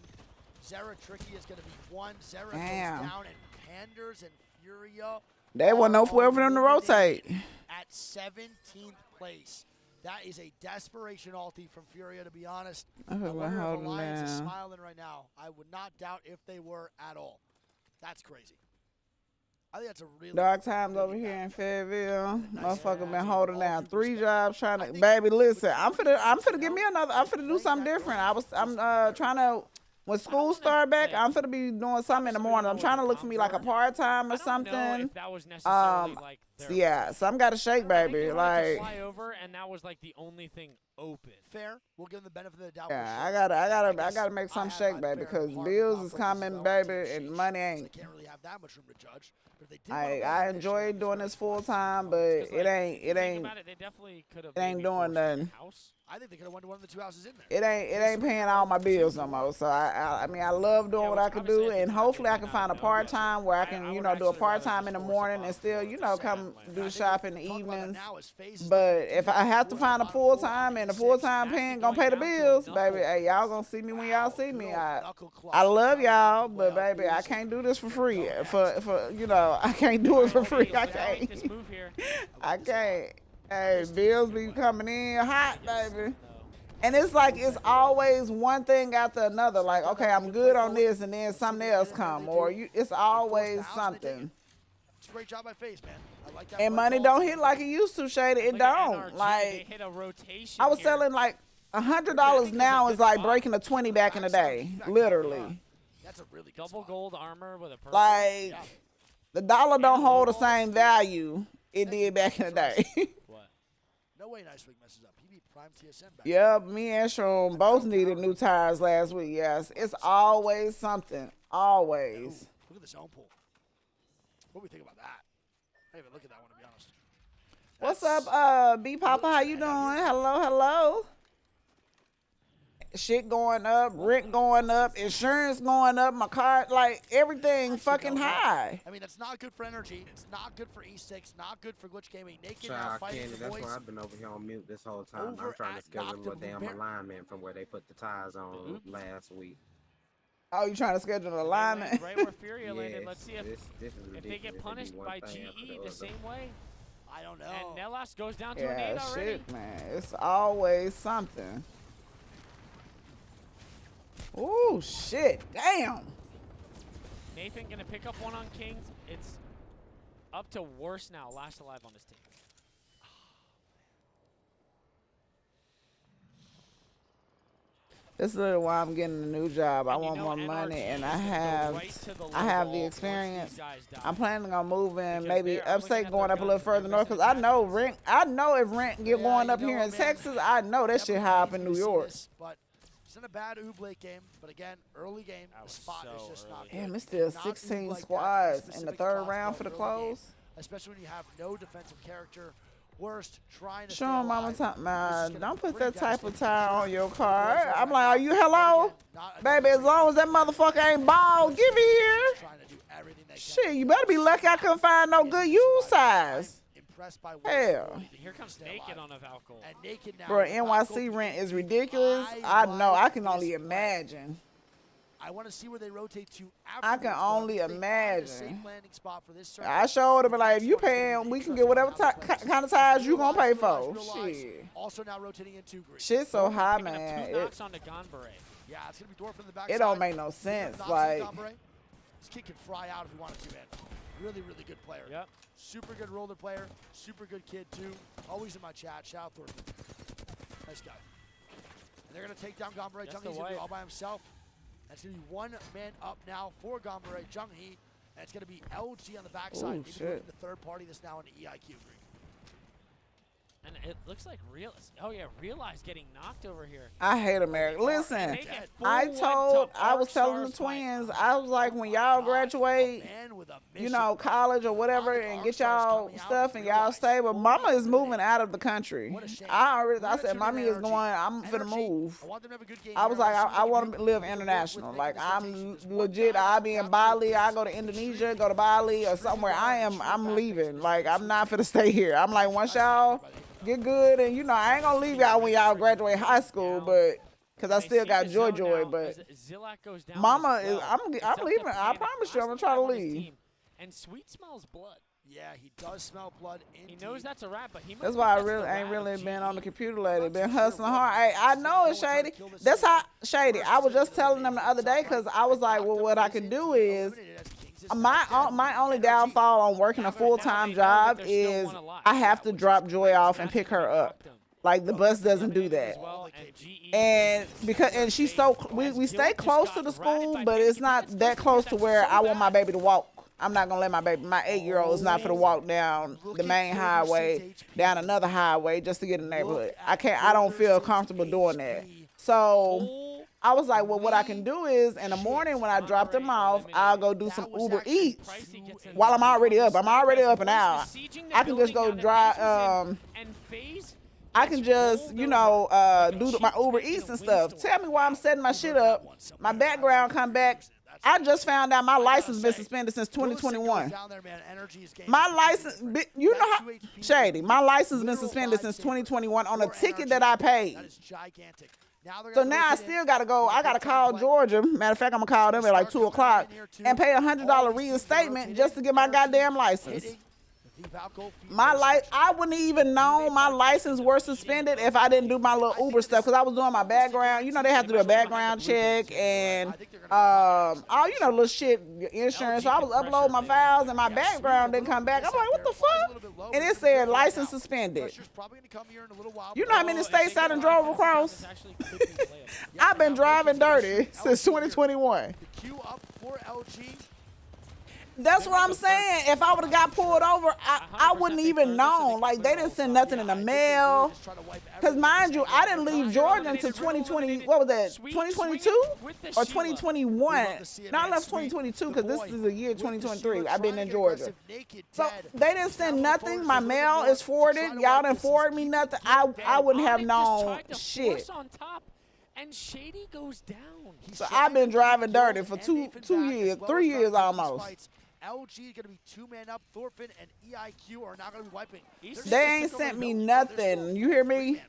Zera Tricky is going to be 1. Zera goes down, and Panders and Furia. They wasn't nowhere for them to rotate. At 17th place. That is a desperation ulti from Furia, to be honest. I wonder if Alliance is smiling right now. I would not doubt if they were at all. That's crazy. I think that's a really Dark times over here in Fayetteville. Motherfucker been holding down 3 jobs trying to. Baby, listen, I'm finna give me another. I'm finna do something different. I'm trying to. When school start back, I'm finna be doing something in the morning. I'm trying to look for me like a part time or something. I don't know if that was necessarily like their some gotta shake, baby. Like fly over, and that was like the only thing open. fair. We'll give them the benefit of the doubt. yeah, I gotta make some shake, baby, because bills is coming, baby, and money ain't. I can't really have that much room to judge. But if they did I enjoy doing this full time, but it ain't Think about it, they definitely could have. it ain't doing nothing. I think they could have went to one of the 2 houses in there. It ain't paying all my bills no more. So I mean I love doing what I can do, and hopefully I can find a part time where I can do a part time in the morning and still come do the shop in the evenings. But if I have to find a full time and the full time paying gonna pay the bills, baby, hey, y'all gonna see me when y'all see me. I love y'all, but baby, I can't do this for free. I can't do it for free. I can't. I can't. Hey, bills be coming in hot, baby. And it's like it's always one thing after another. Like, okay, I'm good on this, and then something else come, or it's always something. It's a great job by FaZe, man. I like that. And money don't hit like it used to, Shady. It don't. Like, hit a rotation I was selling like $100 now is like breaking a 20 back in the day, literally. That's a really good double spot. gold armor with a purple. Like, the dollar don't hold the same value it did back in the day. What? No way Nice Week messes up. He beat Prime TSM back. Yep, me and Shroom both needed new tires last week. Yes, it's always something. Always. Look at the zone pool. What do we think about that? I didn't even look at that one, to be honest. What's up, B Papa? How you doing? Hello. Shit going up, rent going up, insurance going up, my car, like everything fucking high. I mean, that's not good for energy. It's not good for E6. Not good for Glitch Gaming. Naked now Child fighting Candy, the that's boys. why I've been over here on mute this whole time. Over I'm trying to at schedule a Nocturne damn Bear. alignment from where they put the tires on last week. Oh, you trying to schedule an alignment? Right where Furia landed. Yes, Let's see if this is they ridiculous. get punished by GE the same way. I don't know. And Nellas goes down to an 8 Yeah, already. shit, man. It's always something. Ooh, shit. Damn. Nathan gonna pick up one on Kings. It's up to worse now. Last alive on his team. This is literally why I'm getting a new job. I And you want know more NRG money, and is I gonna go have right to the I have low the ball experience. once these guys die. I'm planning on moving, Because maybe I'm looking upstate, at going their up a little guns and further their north, because missing I know attachments. rent. I know if rent get going you up know here what, in man? Texas, I know that shit Definitely high up needs in to New see York. this, but it's not a bad Oobleak game. But again, early game, That the was spot is so just not early. good. Damn, it's You still cannot 16 Oob like that squads in the specific third spots round for the throughout the early game, close. especially when you have no defensive character. Worst, trying to Show stay him, mama, alive. time, This is man. gonna Don't be put pretty that type of devastating. tire on your car. Sure, I'm right like, now. are you But hello? again, not another Baby, as great long as that game. motherfucker ain't bald, give it here. Just trying to do everything they can Shit, to you better be lucky I couldn't find no get good to U survive. size. I'm impressed by what Hell. Florida did Here to comes stay Naked alive. on a Valkyrie. And Naked now. Bro, with NYC Valkyrie rent is being ridiculous. I I know. I like can only this play. imagine. I want to see where they rotate to I can afterwards, but only if they find a safe imagine. landing spot for this circuit, I showed him, the like, if next you one is gonna be paying, we can interesting get whatever on how they play this. kind of tires you gonna pay Realize, for. realize. Shit. Also now rotating into green. Shit so high, Picking up man. 2 knocks onto Gonberet. Yeah, it's gonna be Dwarf in the back. It don't make no sense. Like, This kid can fry out if he wanted to, man. Really, really good player. Yep. Super good roller player. Super good kid too. Always in my chat. Shout out Thornton. Nice guy. And they're gonna take down Gonberet. That's Jung the Hee's gonna do it white. all by himself. That's gonna be one man up now for Gonberet. Jung Hee. And it's gonna be LG on the backside. Ooh, Maybe shit. looking to third party this now into EIQ green. And it looks like Realize getting knocked over here. I hate America. Listen, And they get I full told, one-top I was telling the Arc Stars twins, fight. I was like, when y'all graduate, Man with a you mission. know, college or whatever, and get y'all stuff and y'all stay. But mama is moving out of the country. I said, mommy is going, I'm finna move. I want them to have a good game I was here. like, Let's see I what want they to live can work with, international. making Like, this I'm rotation. Just one legit, guy I'll be in after Bali, I this. go to Indonesia, go to Bali or somewhere. I'm leaving. Like, I'm not finna stay here. I'm like, once y'all get good, and you know, I ain't gonna leave y'all when y'all graduate high school, but because I They still see got the joy, zone now but as Zilak goes down mama as is, well. It's up I'm to leaving. I Panic. promise you, I'm gonna Last try to alive on his leave. team. And Sweet smells blood. Yeah, he does smell blood. He Indeed. knows that's a rat, but he might That's think why I that's really the ain't rat really of been GE. on the computer lately. Been hustling hard. Hey, I know it's shady. That's how shady. I was just telling them the other day because I was like, well, what I can do is my only downfall on working a full-time job is I have to drop Joy off and pick her up. Like the bus doesn't do that. And because she's so we stay close to the school, but it's not that close to where I want my baby to walk. I'm not gonna let my 8-year-old is not for to walk down the main highway, down another highway just to get in the neighborhood. I don't feel comfortable doing that. So I was like, well, what I can do is in the morning when I drop them off, I'll go do some Uber Eats while I'm already up. I'm already up and out. I can just go drive. I can just, you know, do my Uber Eats and stuff. Tell me why I'm setting my shit up. My background come back. I just found out my license been suspended since 2021. My license, you know how, shady, my license been suspended since 2021 on a ticket that I paid. So now I still got to go. I got to call Georgia. Matter of fact, I'm going to call them at like 2 o'clock and pay $100 reinstatement just to get my goddamn license. I wouldn't even know my license were suspended if I didn't do my little Uber stuff because I was doing my background. You know, they have to do a background check and all, you know, little shit, insurance. So I was uploading my files and my background didn't come back. I'm like, what the fuck? And it said license suspended. You know how many states I done drove across? I've been driving dirty since 2021. That's what I'm saying. If I would have got pulled over, I wouldn't even known. Like, they didn't send nothing in the mail. Because, mind you, I didn't leave Georgia until 2020. What was that, 2022 or 2021? No, I left 2022 because this is the year 2023. I've been in Georgia. So, they didn't send nothing. My mail is forwarded. Y'all didn't forward me nothing. I wouldn't have known shit. And Shady goes down. So, I've been driving dirty for 2 years, 3 years almost. LG is going to be 2-man up. Thorfinn and EIQ are not going to be wiping. They ain't sent me nothing. You hear me?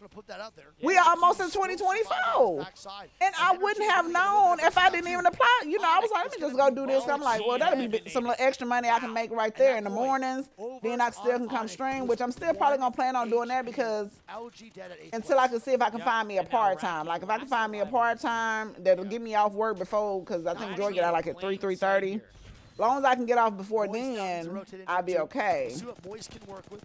going to put that out there. We almost in 2024. And I wouldn't have known if I didn't even apply. You know, I was like, let me just go do this. I'm like, well, that'll be some little extra money I can make right there in the mornings. Then I still can come stream, which I'm still probably going to plan on doing that because until I can see if I can find me a part-time. Like, if I can find me a part-time that'll get me off work before, because I think Joy get out like at 3:30. As long as I can get off before then, I'll be okay. See what boys can work with.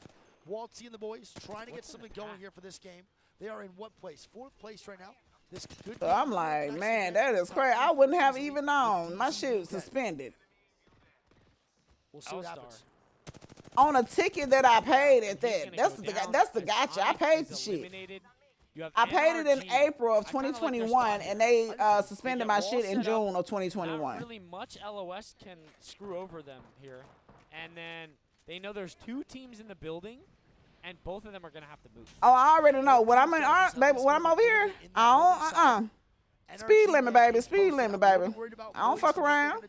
Waltzy and the boys trying to get something going here for this game. They are in what place? 4th place right now. This good So I'm like, man, that is crazy. I wouldn't have even known. My shit was suspended. We'll see what happens. On a ticket that I paid at that. That's the gotcha. I paid the shit. I paid it in April of 2021, and they suspended my shit in June of 2021. Not really much LOS can screw over them here. And then they know there's 2 teams in the building, and both of them are going to have to move. Oh, I already know. When I'm baby, when I'm over here, I don't, speed limit, baby. Speed limit, baby. I don't fuck around.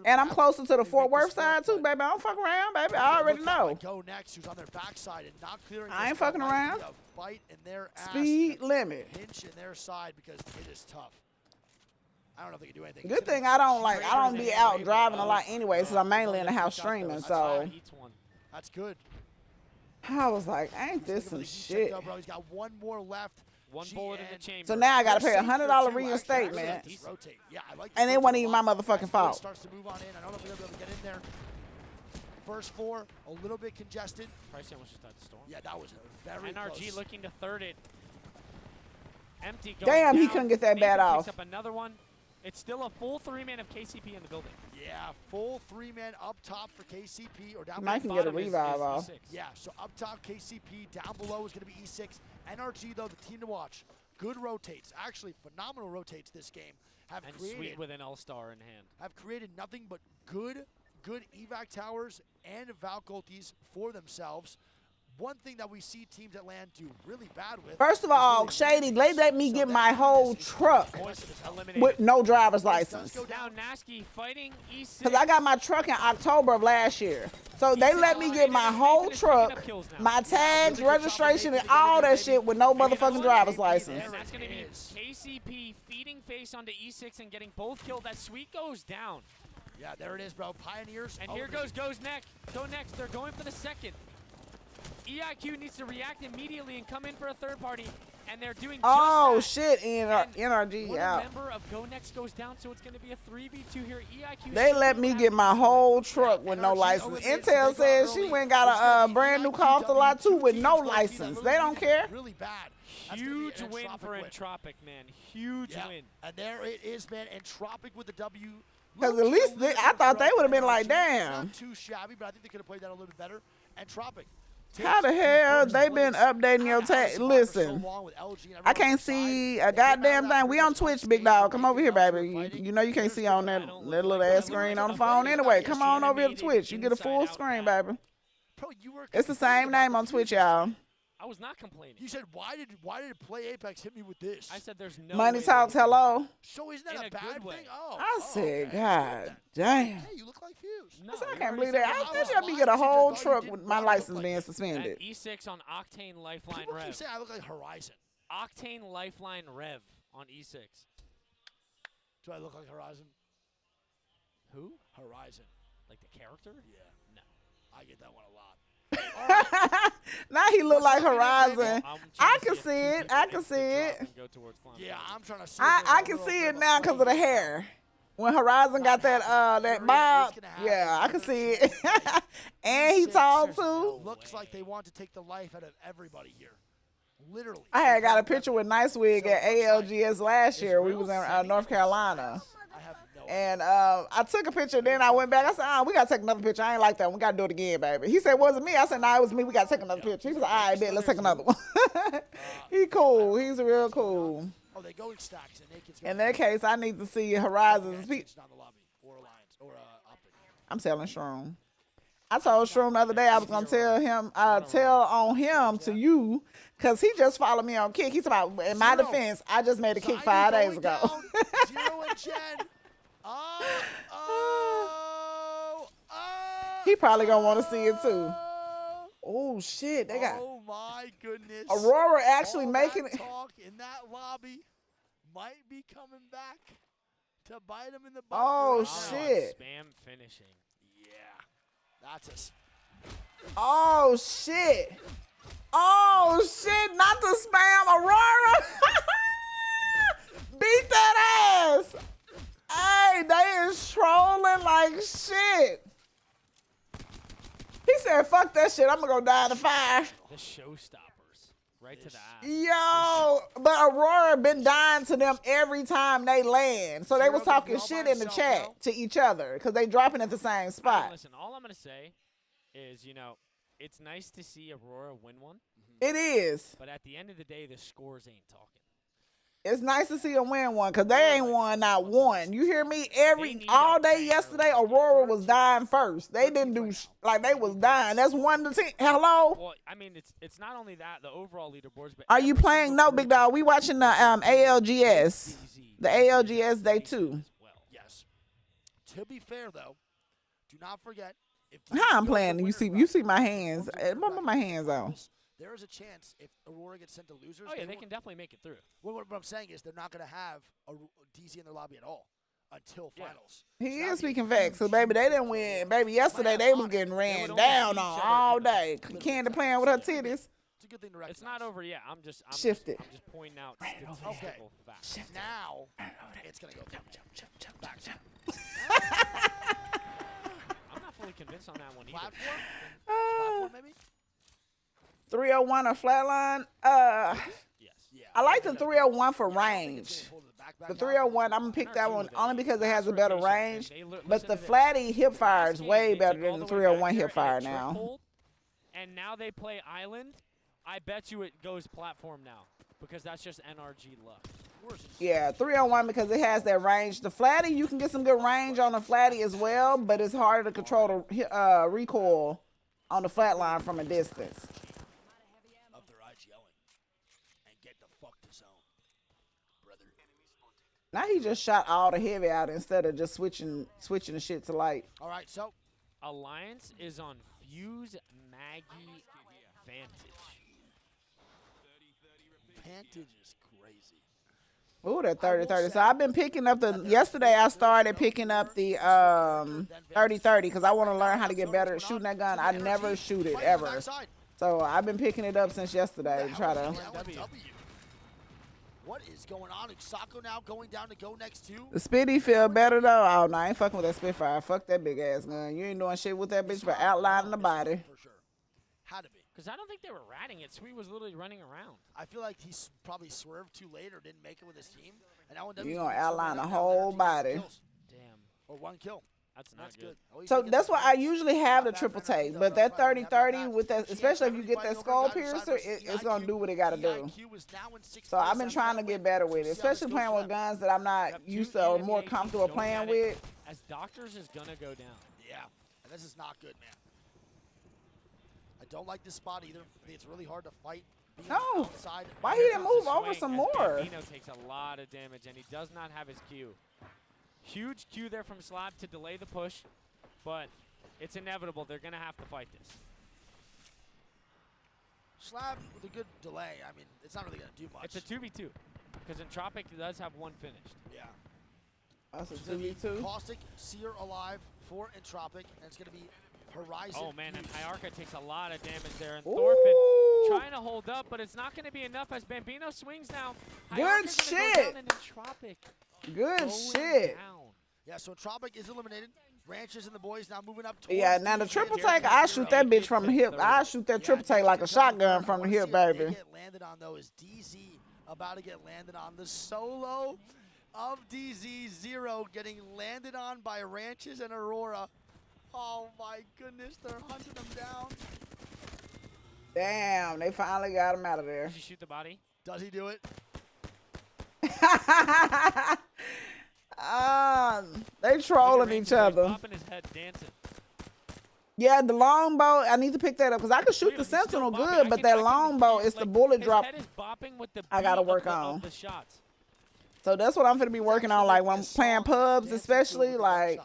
And I'm closer to the Fort Worth side, too, baby. I don't fuck around, baby. I already know. Go next, who's on their backside and not clearing. I ain't fucking around. Bite in their ass. Speed limit. Pinch in their side because it is tough. I don't know if they can do anything. Good thing I don't be out driving a lot anyway, so I'm mainly in the house streaming, so. That's good. I was like, ain't this some shit? He's got one more left. One bullet in the chamber. So now I got to pay $100 reinstatement. Yeah, I like and it wasn't even my motherfucking fault. Starts to move on in. I don't know if we're going to be able to get in there. First 4, a little bit congested. Price almost just started to storm. Yeah, that was very NRG close. looking to third it. Empty. Damn, down. he couldn't get that bad off. Picks up another one. It's still a full 3-man of KCP in the building. Yeah, full 3-man up top for KCP or down below. Mike can get a revive off. Yeah, so up top KCP, down below is going to be E6. NRG, though, the team to watch. Good rotates. Actually, phenomenal rotates this game. Sweet with an all-star in hand. Have created nothing but good evac towers and Valk ultis for themselves. One thing that we see teams that land do really bad with. First of all, Shady, they let me get my whole truck with no driver's license. Now Nasky fighting E6. Because I got my truck in October of last year. So they let me get my whole truck, my tags, registration, and all that shit with no motherfucking driver's license. And that's going to be KCP feeding face onto E6 and getting both killed. That Sweet goes down. Yeah, there it is, bro. Pioneers. And here goes next. Go next. They're going for the second. EIQ needs to react immediately and come in for a third party, and they're doing just that. Shit, NRG One out. member of Go Next goes down, so it's going to be a 3v2 here. EIQ. They let me get my whole truck with no license. Intel says she went and got a brand new car off the lot too with no license. They don't care. Really bad. Huge win for Entropic, man. Huge win. And there it is, man. Entropic with the W. Because at least I thought they would have been like, damn. Not too shabby, but I think they could have played that a little bit better. Entropic. How the hell they been updating your tag? Listen, I can't see a goddamn thing. We on Twitch, big dog. Come over here, baby. You know you can't see on that little ass screen on the phone anyway. Come on over here to Twitch. You get a full screen, baby. It's the same name on Twitch, y'all. I was not complaining. You said, why did Play Apex hit me with this? I said there's no Money Talks, hello. So isn't that a bad thing? Oh. I said, God damn. Hey, you look like Fuse. No, I can't believe that. I think let me get a whole truck with my license being suspended. And E6 on Octane Lifeline People Rev. keep saying I look like Horizon. Octane Lifeline Rev on E6. Do I look like Horizon? Who? Horizon. Like the character? Yeah. No. I get that one a lot. Now he look like Horizon. I can see it. I can see it. Yeah, I'm trying to see I can see it now because of the hair. When Horizon got that bob, yeah, I can see it. And he tall too. Looks like they want to take the life out of everybody here. Literally. I had got a picture with Nice Wig at ALGS last year. We was in North Carolina. And I took a picture, then I went back. I said, we got to take another picture. I ain't like that one. We got to do it again, baby. He said, was it me? I said, no, it was me. We got to take another picture. He was like, all right, bet, let's take another one. He cool. He's real cool. Oh, they go in stacks. In that case, I need to see Horizon's people. I'm telling Shroom. I told Shroom the other day I was going to tell him, tell on him to you, because he just followed me on Kick. He's about, in my defense, I just made a Kick 5 days ago. Zero and Jen. He probably gonna want to see it too. Oh shit, they got. Oh my goodness. Aurora actually All making that it. talk in that lobby might be coming back to bite him in the butt. Oh right now. shit. Spam finishing. Yeah. That's a. Oh shit. Oh shit, not the spam, Aurora. Beat that ass. Hey, they is trolling like shit. He said, fuck that shit, I'm gonna go die in the fire. The showstoppers. Right to the ass. Yo, but Aurora been dying to them every time they land. So they was talking shit in the chat to each other because they dropping at the same spot. Listen, all I'm going to say is, you know, it's nice to see Aurora win one. It is. But at the end of the day, the scores ain't talking. It's nice to see them win one because they ain't won not one. You hear me? All day yesterday, Aurora was dying first. They didn't do like they was dying. That's 1-10. Hello. Well, I mean, it's not only that the overall leaderboards, but Are you playing? No, big dog. We watching the ALGS, the ALGS day 2. Yes. To be fair though, do not forget if How I'm playing? You see my hands. What my hands on? There is a chance if Aurora gets sent to losers. Oh yeah, they can definitely make it through. What I'm saying is they're not going to have a DZ in their lobby at all until finals. He is speaking facts. So baby, they didn't win. Baby, yesterday they was getting ran down on all day. Candy playing with her titties. It's a good thing to recognize. It's not over yet. I'm just Shifted. I'm just pointing out statistical facts. Now it's going to go back. I'm not fully convinced on that one either. Platform maybe? 301 or flatline. Yes. I like the 301 for range. The 301, I'm gonna pick that one only because it has a better range. But the flatty hip fire is way better than the 301 hip fire now. And now they play island. I bet you it goes platform now because that's just NRG luck. Yeah, 301 because it has that range. The flatty, you can get some good range on the flatty as well, but it's harder to control the recoil on the flatline from a distance. Now he just shot all the heavy out instead of just switching the shit to light. All right, so Alliance is on Fuse Maggie Vantage. Vantage is crazy. Ooh, that 30-30. So I've been picking up yesterday I started picking up the 30-30 because I want to learn how to get better at shooting that gun. I never shoot it ever. So I've been picking it up since yesterday to try to. What is going on? Sako now going down to go next to. The Spitty feel better though. Oh no, I ain't fucking with that Spitfire. Fuck that big ass gun. You ain't doing shit with that bitch but outlining the body. For sure. Had to be. Because I don't think they were ratting it. Sweet was literally running around. I feel like he probably swerved too late or didn't make it with his team. And now you gonna outline the whole body. Damn. Or one kill. That's not good. So that's why I usually have the triple take, but that 30-30 with that, especially if you get that skull piercer, it's gonna do what it gotta do. So I've been trying to get better with it, especially playing with guns that I'm not used to or more comfortable playing with. As Doctors is gonna go down. Yeah, and this is not good, man. I don't like this spot either. I think it's really hard to fight. No, why he didn't move over some more? Bambino takes a lot of damage and he does not have his Q. Huge Q there from Slab to delay the push, but it's inevitable. They're going to have to fight this. Slab with a good delay. I mean, it's not really going to do much. It's a 2v2 because Entropic does have one finished. Yeah. That's a 2v2. Caustic, Seer alive for Entropic, and it's going to be Horizon. Oh, man, and Hughes. Hyarka takes a lot of damage there. And Thorfinn trying to hold up, but it's not going to be enough as Bambino swings now. Good shit. Good shit. Yeah, so Entropic is eliminated. Ranches and the boys now moving up towards. Yeah, now the triple take, I shoot that bitch from the hip. I shoot that triple take like a shotgun from the hip, baby. Get landed on though is DZ about to get landed on. The solo of DZ 0 getting landed on by Ranches and Aurora. Oh my goodness, they're hunting them down. Damn, they finally got him out of there. Did you shoot the body? Does he do it? They trolling each other. Popping his head, dancing. Yeah, the longbow, I need to pick that up because I could shoot the Sentinel good, but that longbow, it's the bullet drop I got to work on. The shots. So that's what I'm going to be working on, like when I'm playing pubs especially, like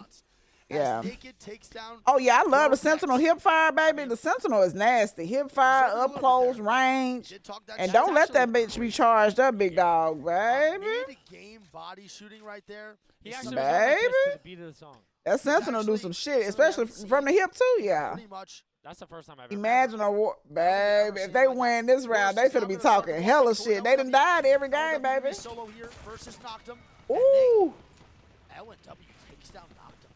Yeah. As Naked takes down. Oh yeah, I love the Girls Sentinel next. hip fire, baby. The Sentinel is nasty. Hip fire, There's up nothing close, wrong with range. Did talk that And shit. don't let that bitch be charged up, big dog, baby. Mid-game body shooting right there. He is actually something was on the kiss Baby. to the beat of the song. That Sentinel do some shit, especially from the hip too, yeah. Pretty much. That's the first time I've ever Imagine a war, baby. If they win this round, they finna be talking hella shit. They done died every game, baby. Solo here versus Noctum. Ooh. LNW takes down Noctum.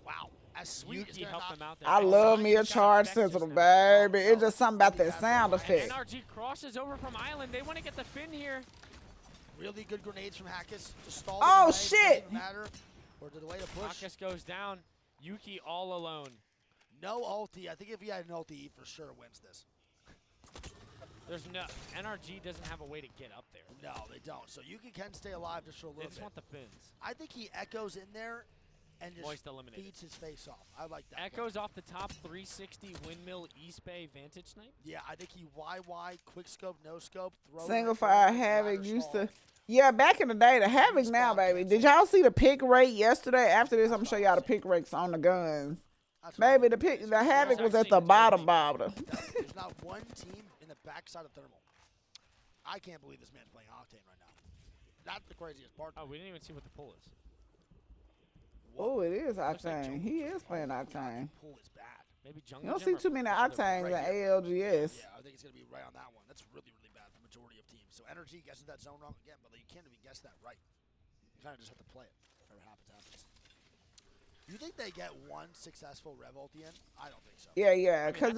Wow. As sweet as Yuki they're helped not. them out there. I love me a charge Sentinel, baby. It's just something about that sound effect. NRG crosses over from Island. They want to get the fin here. Really good grenades from Hackus to stall. Oh, the delay. shit. Doesn't matter. Or to the way to push. Marcus goes down. Yuki all alone. No ulti. I think if he had an ulti, he for sure wins this. There's no NRG doesn't have a way to get up there. No, they don't. So Yuki can stay alive just for a They little just bit. want the fins. I think he echoes in there and just Moist eliminated. feeds his face off. I like that. Echoes off the top 360 windmill East Bay vantage snipe. Yeah, I think he YY, quick scope, no scope, throw. Single fire Havoc used to. Yeah, back in the day, the Havoc now, baby. Did y'all see the pick rate yesterday? After this, I'm gonna show y'all the pick rates on the guns. Baby, the Havoc was at the bottom. There's not one team in the backside of Thermal. I can't believe this man's playing Octane right now. That's the craziest part. Oh, we didn't even see what the pull is. Oh, it is Octane. He is playing Octane. Pull is bad. Maybe You don't see too many Octanes in ALGS. Yeah, I think it's gonna be right on that one. That's really, really bad for majority of teams. So Energy guesses that zone wrong again, but you can't even guess that right. You kind of just have to play it. Whatever happens, happens. You think they get one successful Rev ulti in? I don't think so. Yeah, because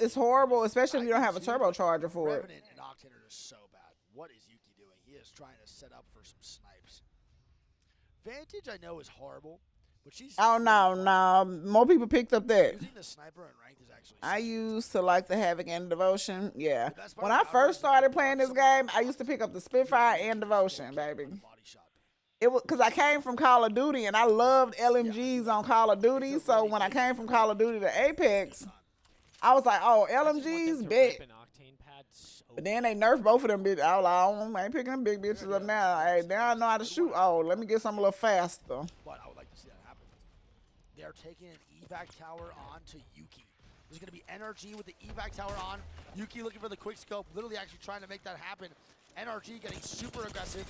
it's horrible, especially if you don't have a turbocharger for it. Revenant and Octane are just so bad. What is Yuki doing? He is trying to set up for some snipes. Vantage, I know, is horrible, but she's. Oh no, more people picked up that. Using the sniper in ranked is actually. I used to like the Havoc and Devotion. Yeah, best part when I about first it started playing this game, I used to pick up the Spitfire and Devotion, baby. Body shot. It was because I came from Call of Duty and I loved LMGs on Call of Duty. So when I came from Call of Duty to Apex, I was like, oh, LMGs, big. But then they nerfed both of them bitches. I ain't picking them big bitches up now. Hey, now I know how to shoot. Oh, let me get some a little faster. But I would like to see that happen. They're taking an evac tower on to Yuki. There's going to be NRG with the evac tower on. Yuki looking for the quick scope, literally actually trying to make that happen. NRG getting super aggressive.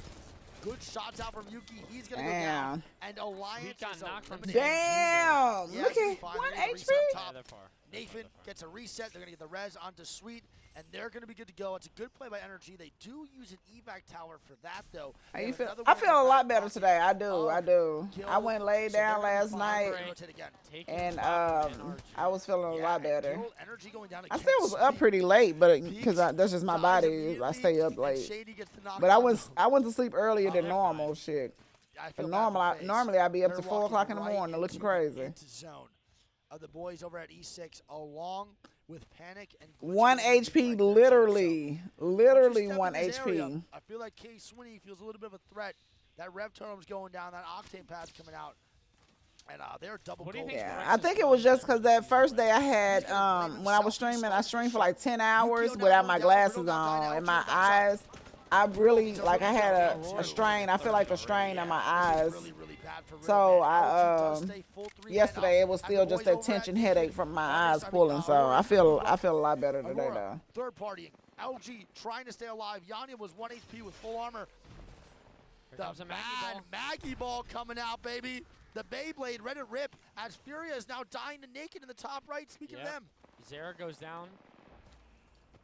Good shots out from Yuki. He's going to go down. And Alliance got is knocked from eliminated. Damn! Yeah, Look at fine. 1 They're gonna HP. reset top. Yeah, they're far. Nathan gets a reset. They're going to get the res onto Sweet, and they're going to be good to go. It's a good play by NRG. They do use an evac tower for that, though. How you They have feel? another I one in feel the a lot back better pocket. today. I do. I went and laid So they're down gonna be last fine. night, They're gonna rotate again. and I was feeling a lot better. Energy going down I against still was up Sweet. pretty late, but because Peaks, that's just my dies body. I immediately, stay up and late. Shady gets the But I knockdown. went to sleep earlier than they're normal. Shit. I But feel bad for FaZe. normally I'd be up They're to 4 walking o'clock in the right morning looking into- crazy. into zone of the boys over at E6, along with Panic and Glitch 1 going in HP, right there, too. literally So, once you step 1 in this area, HP. I feel like K Swinney feels a little bit of a threat. That rev term's going down, that octane pad's coming out, and they're double What do you gold. think Yeah, I think it was just because that first day I had, when I was streaming, I streamed for like 10 hours without my glasses on, and my eyes, I really, like I had a strain. I feel like a strain on my eyes. Really, really bad for So Red. LG does stay full 3 yesterday it was and still the just boys that over at tension Naked, headache from my eyes I mean, pulling. So Aurora, I feel a lot better today Aurora, though. third partying. LG trying to stay alive. Yanya was 1 HP with full armor. The comes a Maggie bad ball. Maggie ball coming out, baby. The Beyblade, ready to rip, as Furia is now dying to Naked in the top right. Speaking of Yep. them, Zera goes down.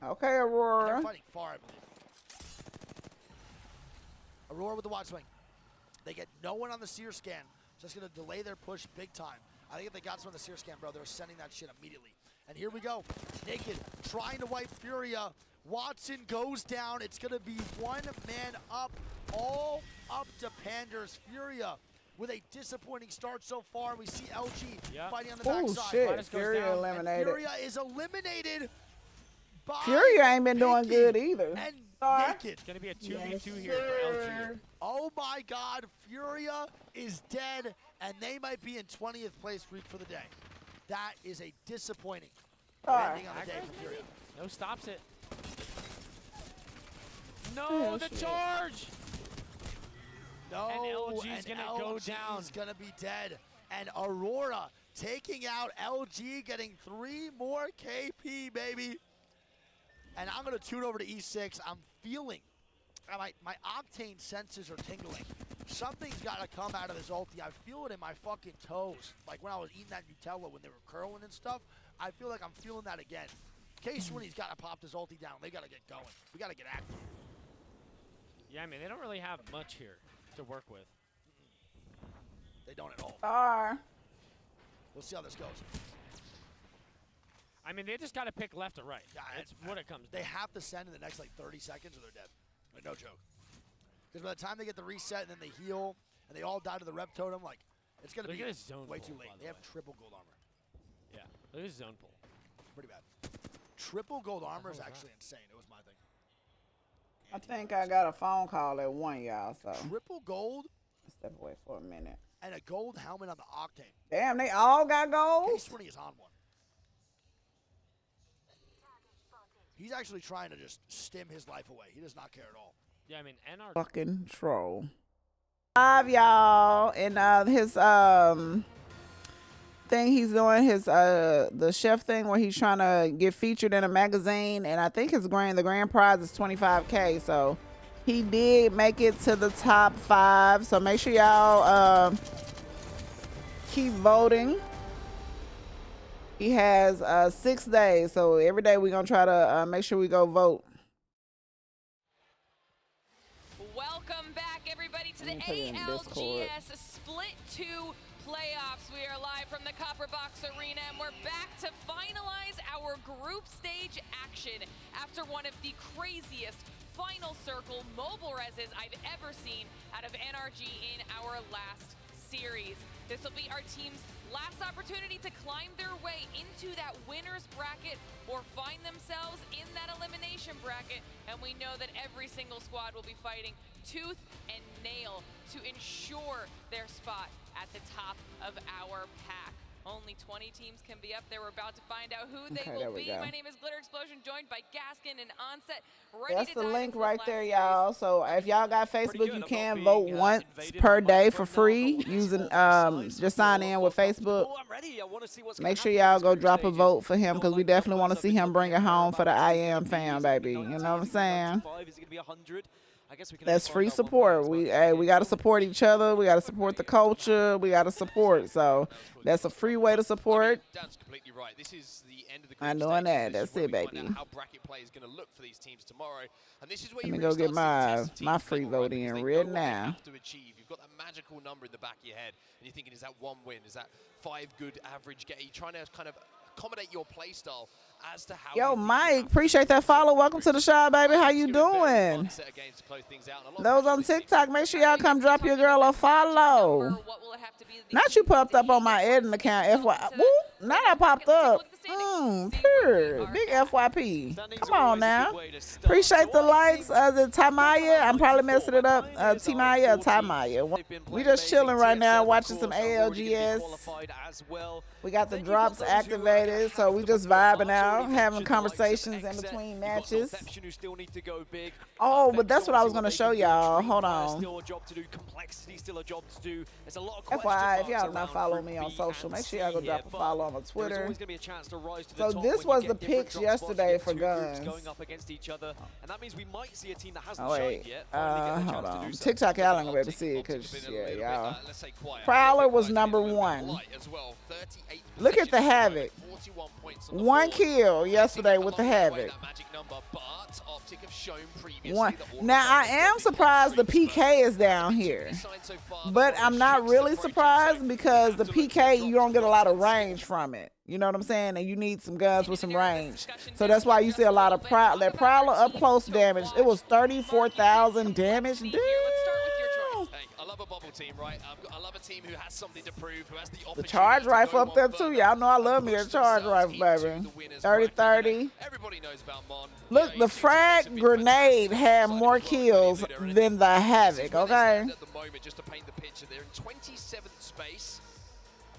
Okay, they're Aurora. fighting far, I believe. Aurora with the watch swing. They get no one on the seer scan. Just going to delay their push big time. I think if they got someone on the seer scan, bro, they're sending that shit immediately. And here we go. Naked trying to wipe Furia. Watson goes down. It's going to be 1 man up, all up to Panders. Furia with a disappointing start so far. We see LG Yep. fighting on the Oh backside. shit, Midas goes Furia down, and eliminated. Furia is eliminated by Furia ain't been doing Pinky good either. and Sorry. Naked. It's going to be a 2v2 here for LG. Oh my God, Furia is dead, and they might be in 20th place week for the day. That is a disappointing ending on the day for Furia. No stops it. No, the charge! No, And LG is going to go down. He's going to be dead. And Aurora taking out LG, getting 3 more KP, baby. And I'm going to tune over to E6. I'm feeling, my Octane senses are tingling. Something's got to come out of this ulti. I feel it in my fucking toes. Like when I was eating that Nutella when they were curling and stuff. I feel like I'm feeling that again. K-Swinny's got to pop this ulti down. They got to get going. We got to get active. Yeah, I mean, they don't really have much here to work with. They don't at all. We'll see how this goes. I mean, they just got to pick left or right. Yeah, that's what it comes to. They have to send in the next, like, 30 seconds or they're dead. Like, no joke. Because by the time they get the reset and then they heal and they all die to the rep totem, like, it's going to be way too late. They have triple gold armor. Yeah, look at his zone pull. Pretty bad. Triple gold armor is actually insane. It was my thing. I think I got a phone call at 1, y'all, so. Triple gold? Step away for a minute. And a gold helmet on the Octane. Damn, they all got gold? K-Swinny is on one. He's actually trying to just stim his life away. He does not care at all. Yeah, I mean, NR. Fucking troll. Live, y'all, and his thing he's doing, his the chef thing where he's trying to get featured in a magazine, and I think the grand prize is $25K. So he did make it to the top 5. So make sure y'all keep voting. He has 6 days, so every day we're gonna try to make sure we go vote. Welcome back, everybody, to the ALGS Split 2 playoffs. We are live from the Copper Box Arena, and we're back to finalize our group stage action after one of the craziest final circle mobile reses I've ever seen out of NRG in our last series. This will be our team's last opportunity to climb their way into that winner's bracket or find themselves in that elimination bracket. And we know that every single squad will be fighting tooth and nail to ensure their spot at the top of our pack. Only 20 teams can be up there. We're about to find out who they will be. My name is Glitter Explosion, joined by Gaskin and Onset. That's the link right there, y'all. So if y'all got Facebook, you can vote once per day for free using just sign in with Facebook. Make sure y'all go drop a vote for him because we definitely want to see him bring it home for the IM fam, baby. You know what I'm saying? That's free support. We got to support each other. We got to support the culture. We got to support. So that's a free way to support. Dan's completely right. This is the end of the I'm doing that. That's it, baby. How bracket play is going to look for these teams tomorrow. And this is where Let me go get my free vote in right now. You've got that magical number in the back of your head, and you're thinking, is that 1 win? Is that 5 good average get? You're trying to kind of accommodate your play style as to how. Yo, Mike, appreciate that follow. Welcome to the show, baby. How you doing? Those on TikTok, make sure y'all come drop your girl a follow. Not you popped up on my Eden account. FY. Woo, now I popped up. Pure. Big FYP. Come on now. Appreciate the likes. The Tamaya. I'm probably messing it up. Timaya or Tamaya. We just chilling right now, watching some ALGS. We got the drops activated, so we just vibing out, having conversations in between matches. Oh, but that's what I was going to show y'all. Hold on. FYI, if y'all not following me on social, make sure y'all go drop a follow on Twitter. So this was the picks yesterday for guns. Oh wait, hold on. TikTok, y'all ain't gonna be able to see it because yeah, y'all. Prowler was #1. Look at the Havoc. 1 kill yesterday with the Havoc. Now I am surprised the PK is down here, but I'm not really surprised because the PK, you don't get a lot of range from it. You know what I'm saying? And you need some guns with some range. So that's why you see a lot of that Prowler up close damage. It was 34,000 damage. Damn. I love a bubble team, right? I love a team who has something to prove, who has the charge rifle up there too. Y'all know I love me a charge rifle, baby. 30-30. Everybody knows about Mon. Look, the frag grenade had more kills than the Havoc, okay? At the moment, just to paint the picture, they're in 27th space.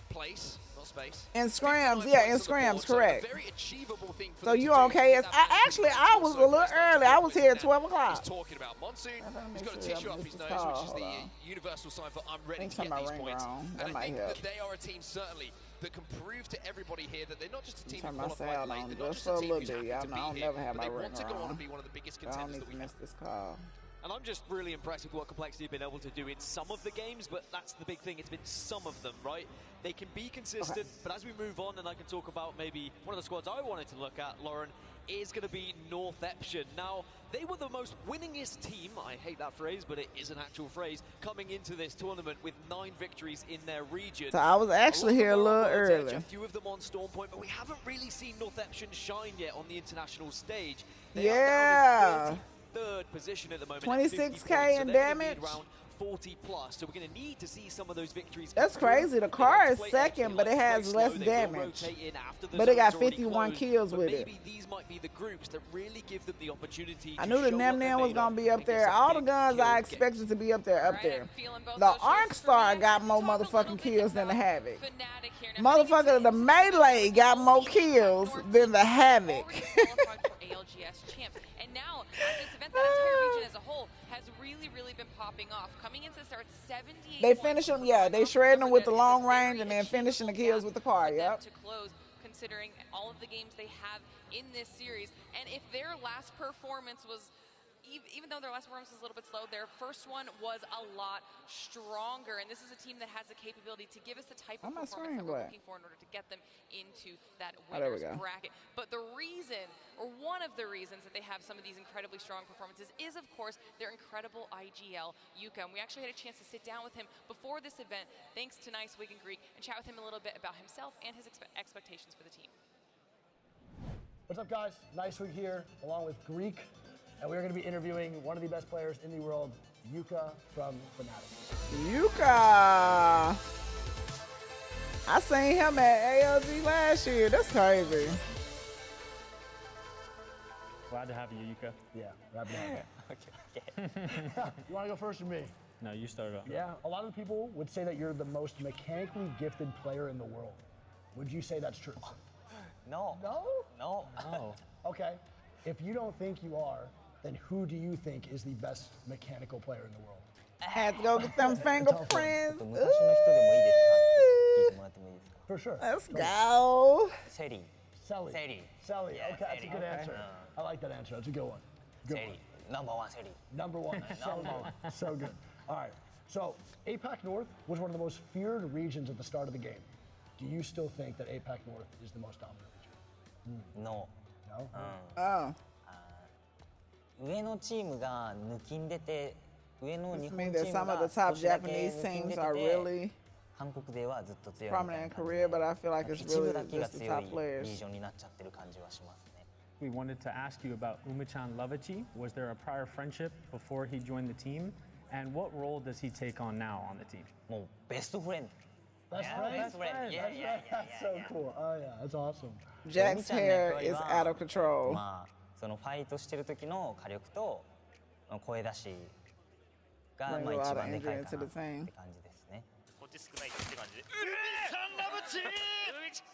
place, not space. In 59 scrims, yeah, in points on the board, scrims, so a correct. very achievable thing for So them you to do. okay? Get that back Actually, into I the was so a little close, early. I was here at 12 He's o'clock. talking about Monsoon. He's got a make tissue sure up I his missed nose, this call. which is Hold the on. universal sign for I'm ready Think to get somebody these ring points. wrong. That And I might think help. that they are a team certainly that can prove to everybody here that they're not just a team who Turn my qualified sound late. on They're not just just a a team little who's bit. happy Y'all to know be I'll here, never have but my they ring want to go on on. and be one of the biggest I don't contenders need that to we miss have. this call. And I'm just really impressed with what Complexity have been able to do in some of the games, but that's the big thing. It's been some of them, right? They can be consistent, but as we move on, and I can talk about maybe one of the squads I wanted to look at, Lauren, is going to be Northeption. Now, they were the most winningest team, I hate that phrase, but it is an actual phrase, coming into this tournament with 9 victories in their region. So I was actually here a little early. A few of them on Storm Point, but we haven't really seen Northeption shine yet on the international stage. They Yeah. are down in 33rd position at the moment. 26K in damage. Around 40 plus, so we're going to need to see some of those victories. That's crazy. The car is second, but it has less damage. But it got 51 kills with it. Maybe these might be the groups that really give them the opportunity. I knew the Nam Nam was gonna be up there. All the guns I expected to be up there, The Arc Star got more motherfucking kills than the Havoc. Motherfucker, the Melee got more kills than the Havoc. ALGS champ. And now, at this event, that entire region as a whole has really been popping off. Coming into the start, 78. They finish them, yeah. They shred them with the long range and then finishing the kills with the car, yep. To close, considering all of the games they have in this series. And if their last performance was, even though their last performance was a little bit slow, their first one was a lot stronger. And this is a team that has the capability to give us the type of performance that we're looking for in order to get them into that winner's bracket. But the reason, or one of the reasons that they have some of these incredibly strong performances is, of course, their incredible IGL, Yuka. And we actually had a chance to sit down with him before this event, thanks to Nice Wig and Greek, and chat with him a little bit about himself and his expectations for the team. What's up, guys? Nice Wig here, along with Greek. And we're going to be interviewing one of the best players in the world, Yuka from Fnatic. Yuka! I seen him at ALG last year. That's crazy. Glad to have you, Yuka. Yeah, glad to have you. Okay. You want to go first or me? No, you start off. Yeah, a lot of people would say that you're the most mechanically gifted player in the world. Would you say that's true? No. No? No. No. Okay. If you don't think you are, then who do you think is the best mechanical player in the world? Had to go get them fingerprints. For sure. Let's go. Seri. Selly. Seri. Selly. Yeah, okay, that's a good Seri. answer. I like that answer. That's a good one. Good Seri. Number one Seri. Number one. So good. So good. All right. So APAC North was one of the most feared regions at the start of the game. Do you still think that APAC North is the most dominant region? No. No? Oh. 上のチームが抜きんでて、上の日 This 本 means チ that ー some ム of が the top 少しだけ Japanese 抜きんで teams て are really 韓国勢はずっと強いみたい prominent な in 感じ Korea, but I feel like で it's 一 really 部だけが just the 強 top いリ players. ージョンになっちゃってる感じはしますね。 We wanted to ask you about Umachan Lovachi. Was there a prior friendship before he joined the team? And what role does he take on now on the team? もうベストフレンド。 Best Yeah, friend? best friend. Yeah, yeah, yeah, That's so cool. Oh, yeah. That's awesome. Jack's hair is out of control. まあそのファイトしてる時の火力と声出しが Bring まあ a 一 lot of 番でか injury い into かな the って team. 感じですね。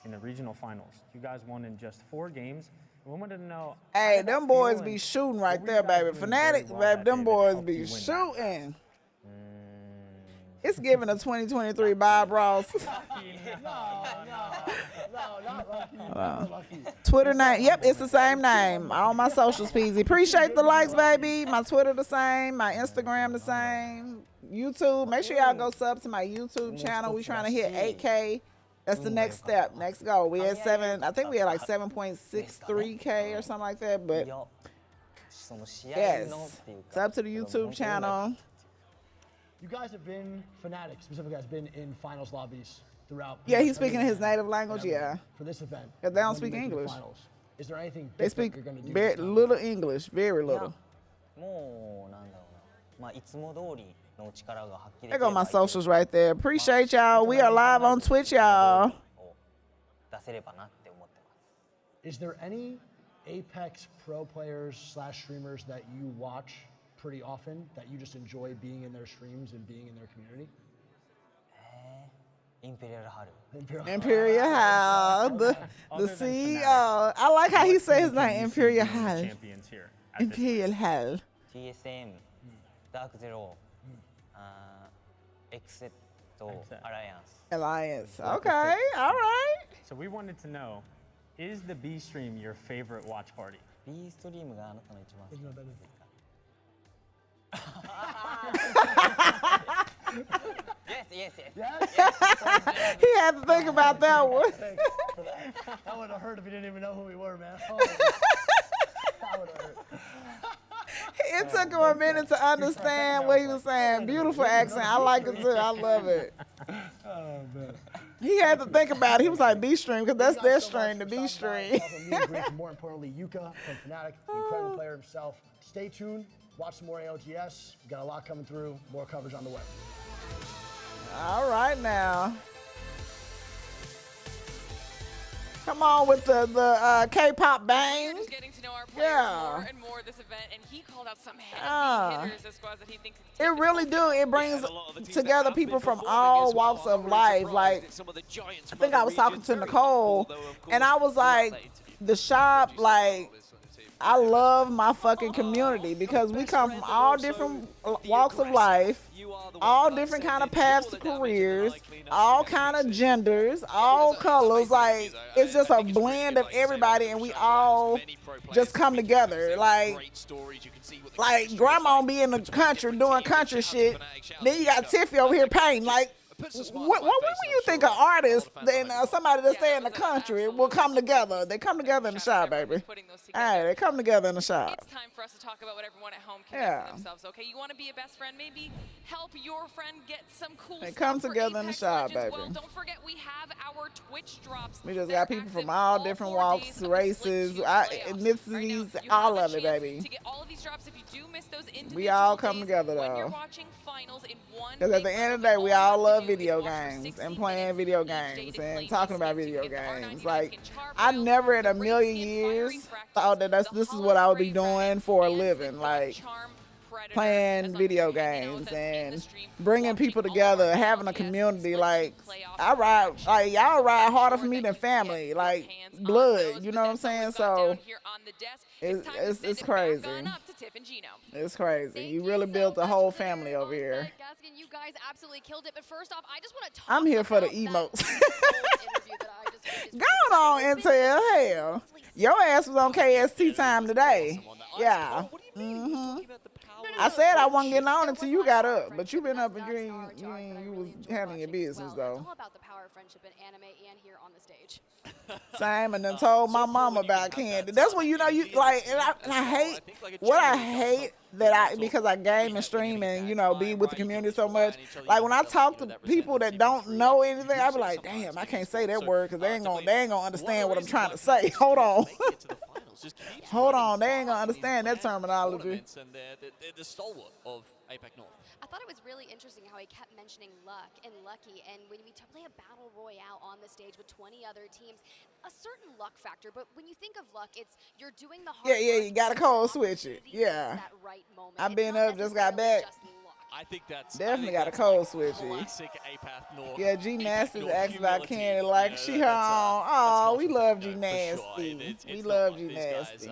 In the regional finals, you guys won in just 4 games. We wanted to know. Hey, them boys be shooting right there, baby. Fanatics, baby, them boys be shooting. It's giving a 2023 Bob Ross. Twitter name, yep, it's the same name. All my socials, Peasy. Appreciate the likes, baby. My Twitter the same, my Instagram the same. YouTube, make sure y'all go sub to my YouTube channel. We trying to hit 8K. That's the next step, next goal. We had I think we had like 7.63K or something like that, but yes, sub to the YouTube channel. You guys have been, Fnatic specifically has been in finals lobbies throughout. Yeah, he's speaking in his native language, yeah. For this event. Because they don't when you speak make it to English. finals, is there anything They different speak you're going to do? very little English, very little. もうなんだろうな、まあいつも通りの力が発揮でき There れば go my socials right there. Appreciate y'all. We are live on Twitch, y'all. 出せればなって思ってます。 Is there any Apex Pro players / streamers that you watch pretty often that you just enjoy being in their streams and being in their community? Imperial Haru. Imperial Hal, the Other than CEO. I like how he What says team his can name, you see Imperial being the Hal. champions here at this Imperial Hal. TSM、ダークゼロ、エクセット、アライアンス。 Alliance. Okay, all right. So we wanted to know, is the B stream your favorite watch party? B ストリームがあなたの一番好きですか Yes. He had to think about that one. That would have hurt if you didn't even know who we were, man. Oh, that would have hurt. It took him a minute to understand what he was saying. Beautiful accent. I like it too. I love it. Oh, man. He had to think about it. He was like B stream because that's their stream, the B stream. More importantly, Yuka from Fnatic, incredible player himself. Stay tuned. Watch some more ALGS. We've got a lot coming through. More coverage on the way. All right now. Come on with the K-pop bang. We're just getting to know our players more and more this event, and he called out some heavy hitters as squads that he thinks. It really do. It brings together people from all walks of life. Like, I think I was talking to Nicole, and I was like, the shop, like, I love my fucking community because we come from all different walks of life, all different kind of paths to careers, all kind of genders, all colors. Like, it's just a blend of everybody, and we all just come together. Like grandma be in the country doing country shit. Then you got Tiffy over here painting. Like, what when you think an artist and somebody that's stay in the country will come together? They come together in the shop, baby. Hey, they come together in the shop. It's time for us to talk about what everyone at home can do for themselves. Okay, you want to be a best friend? Maybe help your friend get some cool stuff. They come for together in the Apex shop, Legends. baby. Well, don't forget we have our Twitch drops. We just got people from all different walks, races, ethnicities, all of it, baby. To get all of these drops, if you do miss those We all come together when you're though. watching finals in one. Because at the end of the day, we all love video games and playing video games and talking about video games. Like, I never in a million years thought that this is what I would be doing for a living. Like, playing video games and bringing people together, having a community. Like, y'all ride harder for me than family, like blood. You know what I'm saying? So it's crazy. It's crazy. You really built a whole family over here. Gaskin, you guys absolutely killed it. But first off, I just want to talk I'm here for the emotes. Going on, Intel. Hell, your ass was on KST time today. Yeah. I said I wasn't getting on until you got up, but you been up and you was handling your business though. It's all about the power of friendship in anime and here on the stage. Same, and then told my mom about Candy. That's when you know you like, and I hate what I hate that because I game and stream and be with the community so much. Like when I talk to people that don't know anything, I be like, damn, I can't say that word because they ain't gonna understand what I'm trying to say. Hold on. Hold on, they ain't gonna understand that terminology. The stalwart of APAC North. I thought it was really interesting how he kept mentioning luck and lucky, and when we play a battle royale on the stage with 20 other teams, a certain luck factor. But when you think of luck, it's you're doing the hard you gotta code switch it. Yeah, I've been up, just got back. I think that's definitely got a code switch it. Classic APAC North. Yeah, G Nasty's asked about Candy like she her own. Oh, we love G Nasty. We love G Nasty.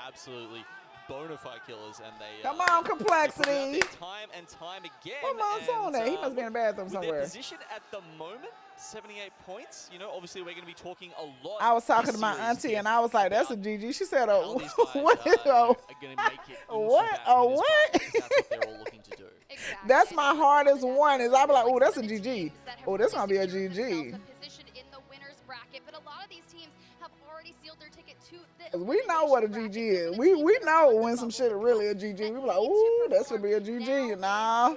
Absolutely bona fide killers, and they come on, Complexity. Time and time again. What month's on there? He must be in the bathroom somewhere. Their position at the moment, 78 points. Obviously we're going to be talking a lot. I was talking to my auntie, and I was like, "That's a GG." She said, "Oh, what? What? Oh, what?" That's what they're all looking to do. Exactly. That's my hardest one. Is I be like, "Oh, that's a GG. Oh, this gonna be a GG." Position in the winners bracket, but a lot of these teams have already sealed their ticket to the. We know what a GG is. We know when some shit is really a GG. We be like, "Ooh, that's gonna be a GG." Nah.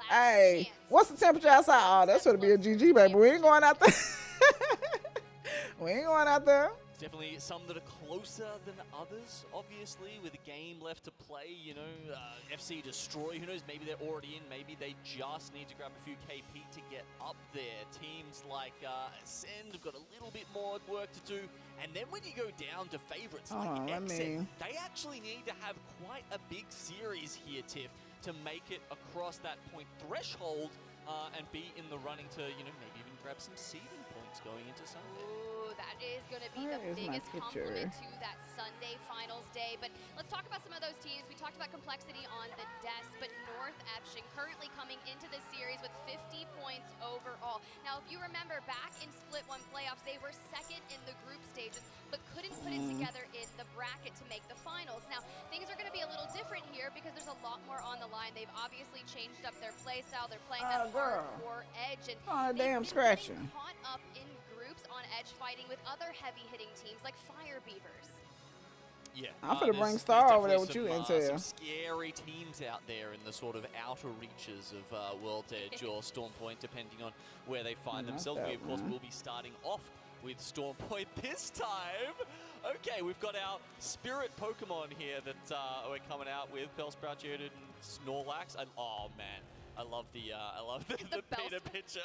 Hey, what's the temperature outside? Oh, that's gonna be a GG, baby. We ain't going out there. We ain't going out there. Definitely some that are closer than others, obviously, with a game left to play. FC Destroy, who knows, maybe they're already in, maybe they just need to grab a few KP to get up there. Teams like Ascend have got a little bit more work to do. And then when you go down to favorites like Exit, they actually need to have quite a big series here, Tiff, to make it across that point threshold and be in the running to, maybe even grab some seeding points going into Sunday. Ooh, that is going to be the biggest compliment to that Sunday finals day. But let's talk about some of those teams. We talked about complexity on the desk, but North Epshing currently coming into this series with 50 points overall. Now, if you remember back in Split 1 playoffs, they were second in the group stages, but couldn't put it together in the bracket to make the finals. Now, things are going to be a little different here because there's a lot more on the line. They've obviously changed up their play style. They're playing that hardcore edge, and damn scratching. Caught up in groups on edge fighting with other heavy-hitting teams like Fire Beavers. Yeah, I'm gonna bring Star over there with you, Intel. Some scary teams out there in the sort of outer reaches of World's Edge or Storm Point, depending on where they find themselves. We, of course, will be starting off with Storm Point this time. Okay, we've got our spirit Pokemon here that we're coming out with. Bellsprout, Geodude, and Snorlax. And oh man, I love the Peter picture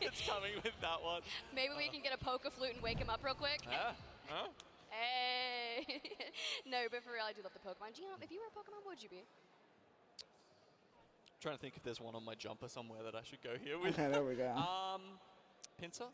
that's coming with that one. Maybe we can get a Poke-Flute and wake him up real quick. Hey. No, but for real, I do love the Pokemon. Gino, if you were a Pokemon, what would you be? Trying to think if there's one on my jumper somewhere that I should go here with. Okay, there we go. Okay. Pinsir?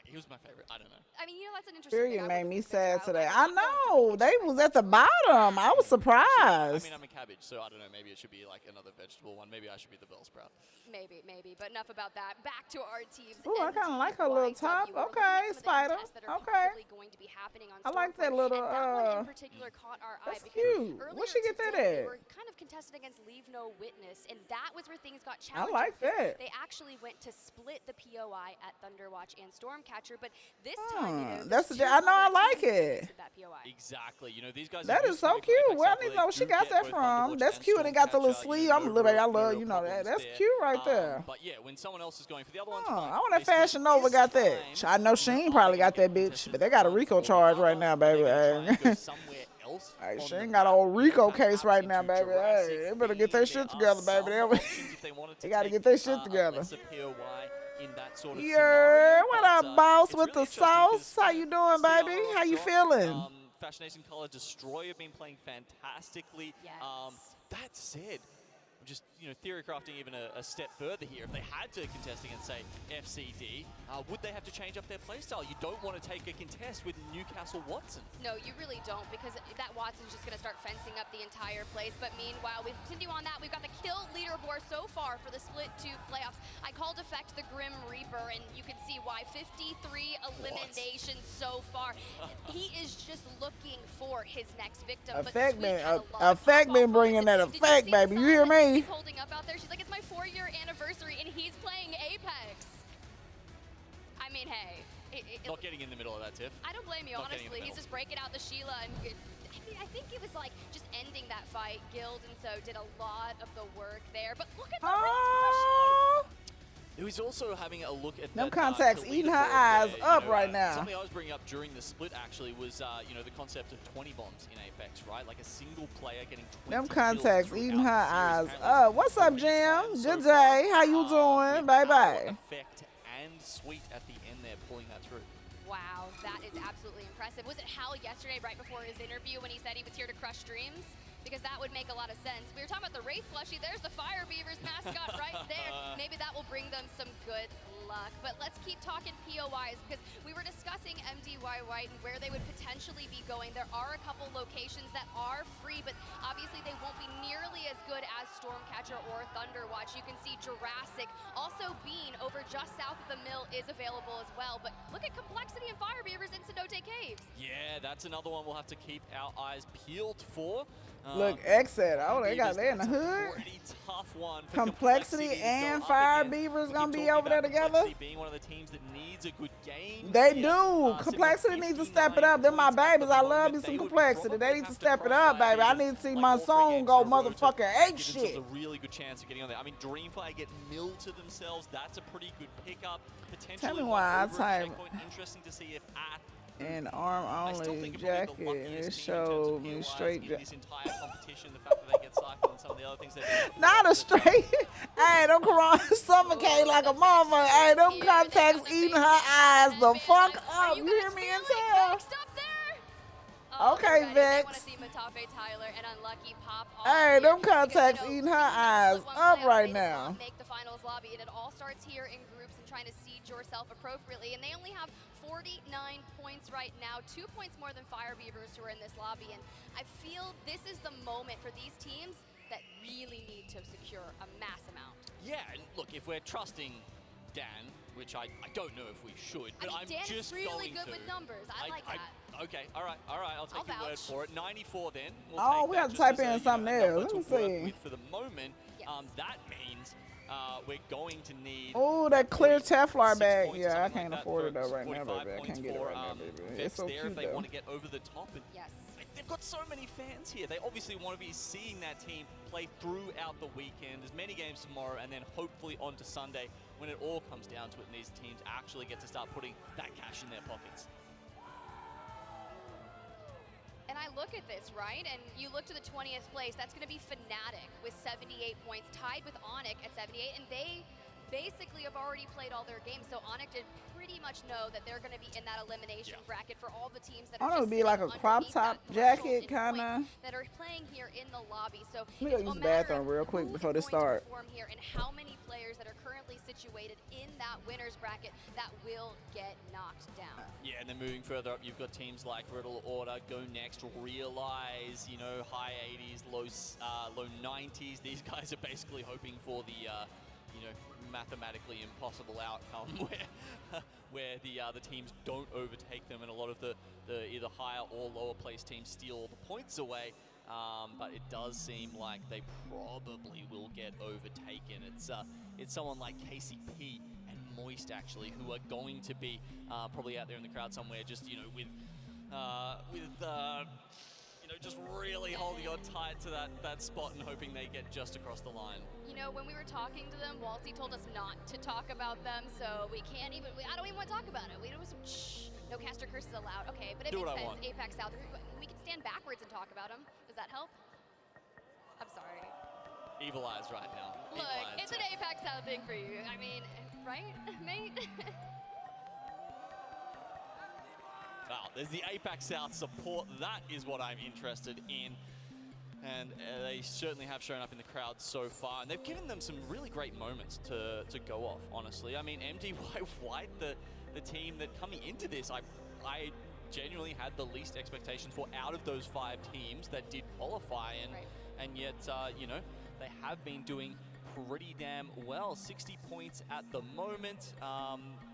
He was my favorite. I don't know. I mean, you know, that's an interesting Period thing. made me sad today. I know. They was at the bottom. I was surprised. I mean, I'm a cabbage, so I don't know. Maybe it should be like another vegetable one. Maybe I should be the Bellsprout. Maybe. But enough about that. Back to our teams. Ooh, I kind of like her little top. Okay, Spider. Okay. Going to be happening on I like that little, that one in particular caught our eye. That's cute. Where'd she get that at? They were kind of contested against Leave No Witness, and that was where things got challenging. I like that. They actually went to split the POI at Thunderwatch and Stormcatcher, but this time, you know, that's I know I like it. Exactly. You know, these guys. That is so cute. Well, I didn't know where she got that from. That's cute. And they got the little sleeve. I'm a little baby. I love, you know, that. That's cute right there. But yeah, when someone else is going for the other ones, I want that Fashion Nova got that. I know Sheen probably got that bitch, but they got a Rico charge right now, baby. Hey, she ain't got an old Rico case right now, baby. Hey, they better get their shit together, baby. They got to get their shit together. Yeah, what up, boss with the sauce? How you doing, baby? How you feeling? Fascination Color Destroyer been playing fantastically. That said, just, you know, theory crafting even a step further here. If they had to contest against, say, FCD, would they have to change up their playstyle? You don't want to take a contest with Newcastle Watson. No, you really don't, because that Watson's just going to start fencing up the entire place. But meanwhile, we continue on that. We've got the kill leaderboard so far for the Split 2 playoffs. I called effect the Grim Reaper, and you can see why. 53 eliminations so far. He is just looking for his next victim. Effect been bringing that effect, baby. You hear me? He's holding up out there. She's like, it's my 4-year anniversary, and he's playing Apex. I mean, hey. Not getting in the middle of that, Tiff. I don't blame you, honestly. He's just breaking out the Sheila. And I mean, I think it was like just ending that fight. Guild and so did a lot of the work there. But look at the Who's also having a look at them contacts eating her eyes up right now. Something I was bringing up during the split actually was, you know, the concept of 20 bombs in Apex, right? Like a single player getting 20 them contacts eating her eyes up. What's up, Jim? Good day. How you doing? Bye-bye. Effect and Sweet at the end there, pulling that through. Wow, that is absolutely impressive. Was it Hal yesterday, right before his interview, when he said he was here to crush dreams? Because that would make a lot of sense. We were talking about the Wraith plushie. There's the Fire Beavers mascot right there. Maybe that will bring them some good luck. But let's keep talking POIs, because we were discussing MDY White and where they would potentially be going. There are a couple locations that are free, but obviously they won't be nearly as good as Stormcatcher or Thunderwatch. You can see Jurassic. Also Bean over just south of the mill is available as well. But look at Complexity and Fire Beavers in Cenote Caves. Yeah, that's another one we'll have to keep our eyes peeled for. Look, Exit. Oh, they got that in the hood. Pretty tough one. Complexity and Fire Beavers gonna be over there together. Being one of the teams that needs a good game. They do. Complexity needs to step it up. They're my babies. I love me some Complexity. They need to step it up, baby. I need to see my song go motherfucking ape shit. A really good chance of getting on there. I mean, Dreamfire get milled to themselves. That's a pretty good pickup. Potentially. Tell me why I type. Interesting to see if at an arm-only jacket, and it showed me straight. This entire competition, the fact that they get cycled and some of the other things they do. Not a straight. Hey, them Corona suffocate like a motherfucker. Hey, them contacts eating her eyes the fuck up. You hear me, Intel? Okay, I want Vex. to see Matafe, Tyler, and Unlucky pop off. Hey, them contacts because, eating her eyes up right now. Make the finals lobby, and it all starts here in groups and trying to seed yourself appropriately. And they only have 49 points right now, 2 points more than Fire Beavers who are in this lobby. And I feel this is the moment for these teams that really need to secure a mass amount. Yeah, and look, if we're trusting Dan, which I don't know if we should, but I mean, Dan's just really going good to. with numbers. I like that. Okay, all right, I'll take your word for it. 94 then. We'll Oh, take we that have to just type as a, in something else. number Let to me work see. with for the moment. That means we're going to need. Oh, that clear 46 Teflon bag. points or Yeah, I something can't like that afford it for though right now, 45 baby. I points can't get it for, right now, baby. Vex It's so there cute if they though. want to get over the top. And yes. They've got so many fans here. They obviously want to be seeing that team play throughout the weekend. There's many games tomorrow, and then hopefully on to Sunday when it all comes down to it and these teams actually get to start putting that cash in their pockets. And I look at this, right? And you look to the 20th place, that's going to be Fnatic with 78 points, tied with Onyx at 78, and they basically have already played all their games, so Onyx did pretty much know that they're going to be in that elimination bracket for all the teams that I are don't know, just it'd be like a sitting crop underneath top that threshold jacket, in kind of. points that are playing here in the lobby. So Let me it's go use a the matter bathroom of real quick who before is this going to start. perform here and how many players that are currently situated in that winner's bracket that will get knocked down. Yeah, and then moving further up, you've got teams like Riddle Order, Go Next, Realize, you know, high 80s, low 90s. These guys are basically hoping for the, you know, mathematically impossible outcome where the teams don't overtake them, and a lot of the either higher or lower place teams steal all the points away. But it does seem like they probably will get overtaken. It's someone like KCP and Moist actually who are going to be probably out there in the crowd somewhere, just with you know, just really holding on tight to that spot and hoping they get just across the line. You know, when we were talking to them, Walty told us not to talk about them, so we can't even. I don't even want to talk about it. We do some shh. No caster curses allowed. Okay, but it Do makes what I sense. want. Apex South. We can stand backwards and talk about them. Does that help? I'm sorry. Evil eyes right now. Look, it's an Apex South thing for you. I mean, right, mate? Wow, there's the Apex South support. That is what I'm interested in. And they certainly have shown up in the crowd so far. And they've given them some really great moments to go off, honestly. I mean, MDY White, the team that coming into this, I genuinely had the least expectations for out of those 5 teams that did qualify. And yet, you know, they have been doing pretty damn well. 60 points at the moment.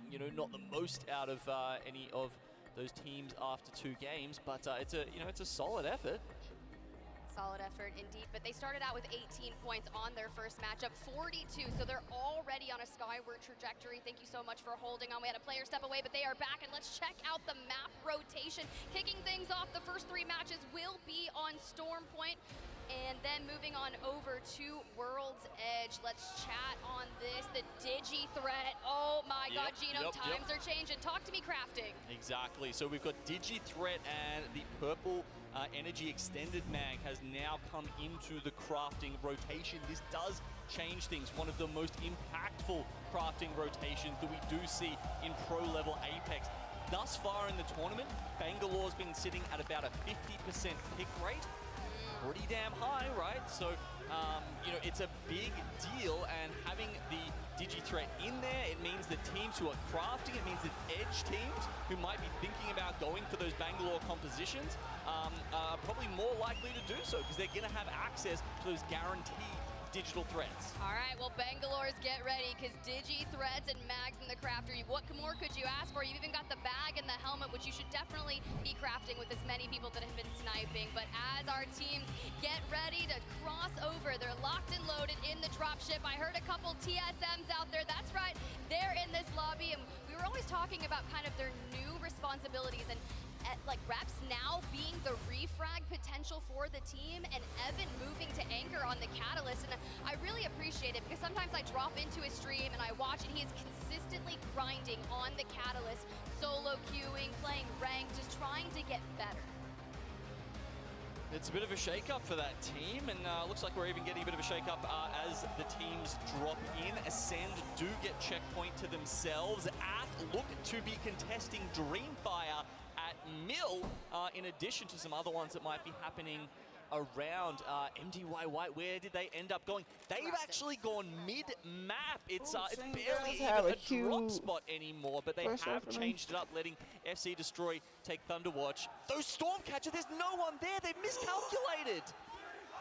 You know, not the most out of any of those teams after 2 games, but it's a solid effort. Solid effort indeed, but they started out with 18 points on their first matchup, 42, so they're already on a skyward trajectory. Thank you so much for holding on. We had a player step away, but they are back, and let's check out the map rotation. Kicking things off, the first 3 matches will be on Storm Point, and then moving on over to World's Edge. Let's chat on this, the Digi threat. Oh my God, Gino, times are changing. Talk to me, crafting. Exactly, so we've got Digi threat, and the purple energy extended mag has now come into the crafting rotation. This does change things. One of the most impactful crafting rotations that we do see in pro level Apex. Thus far in the tournament, Bangalore's been sitting at about a 50% pick rate. Pretty damn high, right? So, you know, it's a big deal, and having the Digi threat in there, it means that teams who are crafting, it means that edge teams who might be thinking about going for those Bangalore compositions are probably more likely to do so because they're going to have access to those guaranteed digital threats. All right, well, Bangalore's get ready because Digi threats and mags in the crafter. What more could you ask for? You've even got the bag and the helmet, which you should definitely be crafting with as many people that have been sniping. But as our teams get ready to cross over, they're locked and loaded in the dropship. I heard a couple TSMs out there. That's right, they're in this lobby, and we were always talking about kind of their new responsibilities and like Reps now being the refrag potential for the team, and Evan moving to anchor on the Catalyst. And I really appreciate it because sometimes I drop into his stream and I watch, and he is consistently grinding on the Catalyst, solo queuing, playing ranked, just trying to get better. It's a bit of a shake-up for that team, and looks like we're even getting a bit of a shake-up as the teams drop in. Ascend do get checkpaint to themselves. Ath look to be contesting Dreamfire at Mill, in addition to some other ones that might be happening around. MDY White, where did they end up going? They've actually gone mid-map. It's barely even a drop spot anymore, but they have changed it up, letting FC Destroy take Thunderwatch. Those Stormcatcher, there's no one there. They've miscalculated.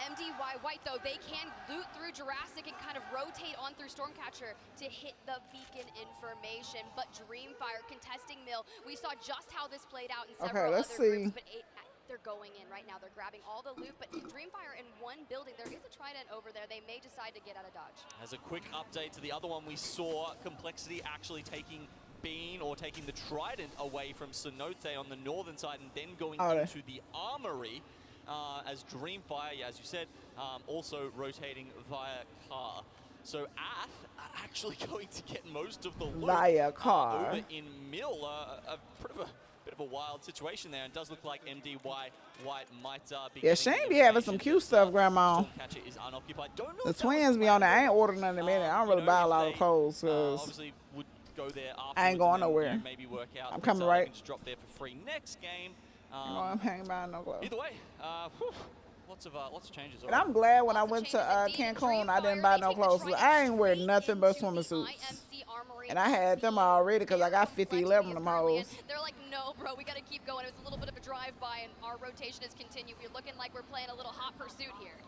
MDY White, though, they can loot through Jurassic and kind of rotate on through Stormcatcher to hit the beacon information. But Dreamfire contesting Mill. We saw just how this played out in several other groups, but they're going in right now. They're grabbing all the loot, but Dreamfire in one building. There is a Trident over there. They may decide to get out of dodge. As a quick update to the other one, we saw Complexity actually taking Bean or taking the Trident away from Cenote on the northern side and then going into the Armory. As Dreamfire, as you said, also rotating via car. So Ath are actually going to get most of the loot via car over in Mill. A bit of a wild situation there, and does look like MDY White might be. Yeah, Shane be having some cute stuff, Grandma. Stormcatcher is unoccupied. Don't know the twins be on there. I ain't ordering none in a minute. I don't really buy a lot of clothes because obviously would go there I ain't going nowhere. Maybe work out. I'm coming right. Just drop there for free next game. I'm hanging by no clothes. Either way, lots of changes. And I'm glad when I went to Cancun, I didn't buy no clothes. I ain't wearing nothing but swimming suits. And I had them already because I got 11 of them hoes. They're like, no, bro, we got to keep going. It was a little bit of a drive-by, and our rotation has continued. We're looking like we're playing a little hot pursuit here.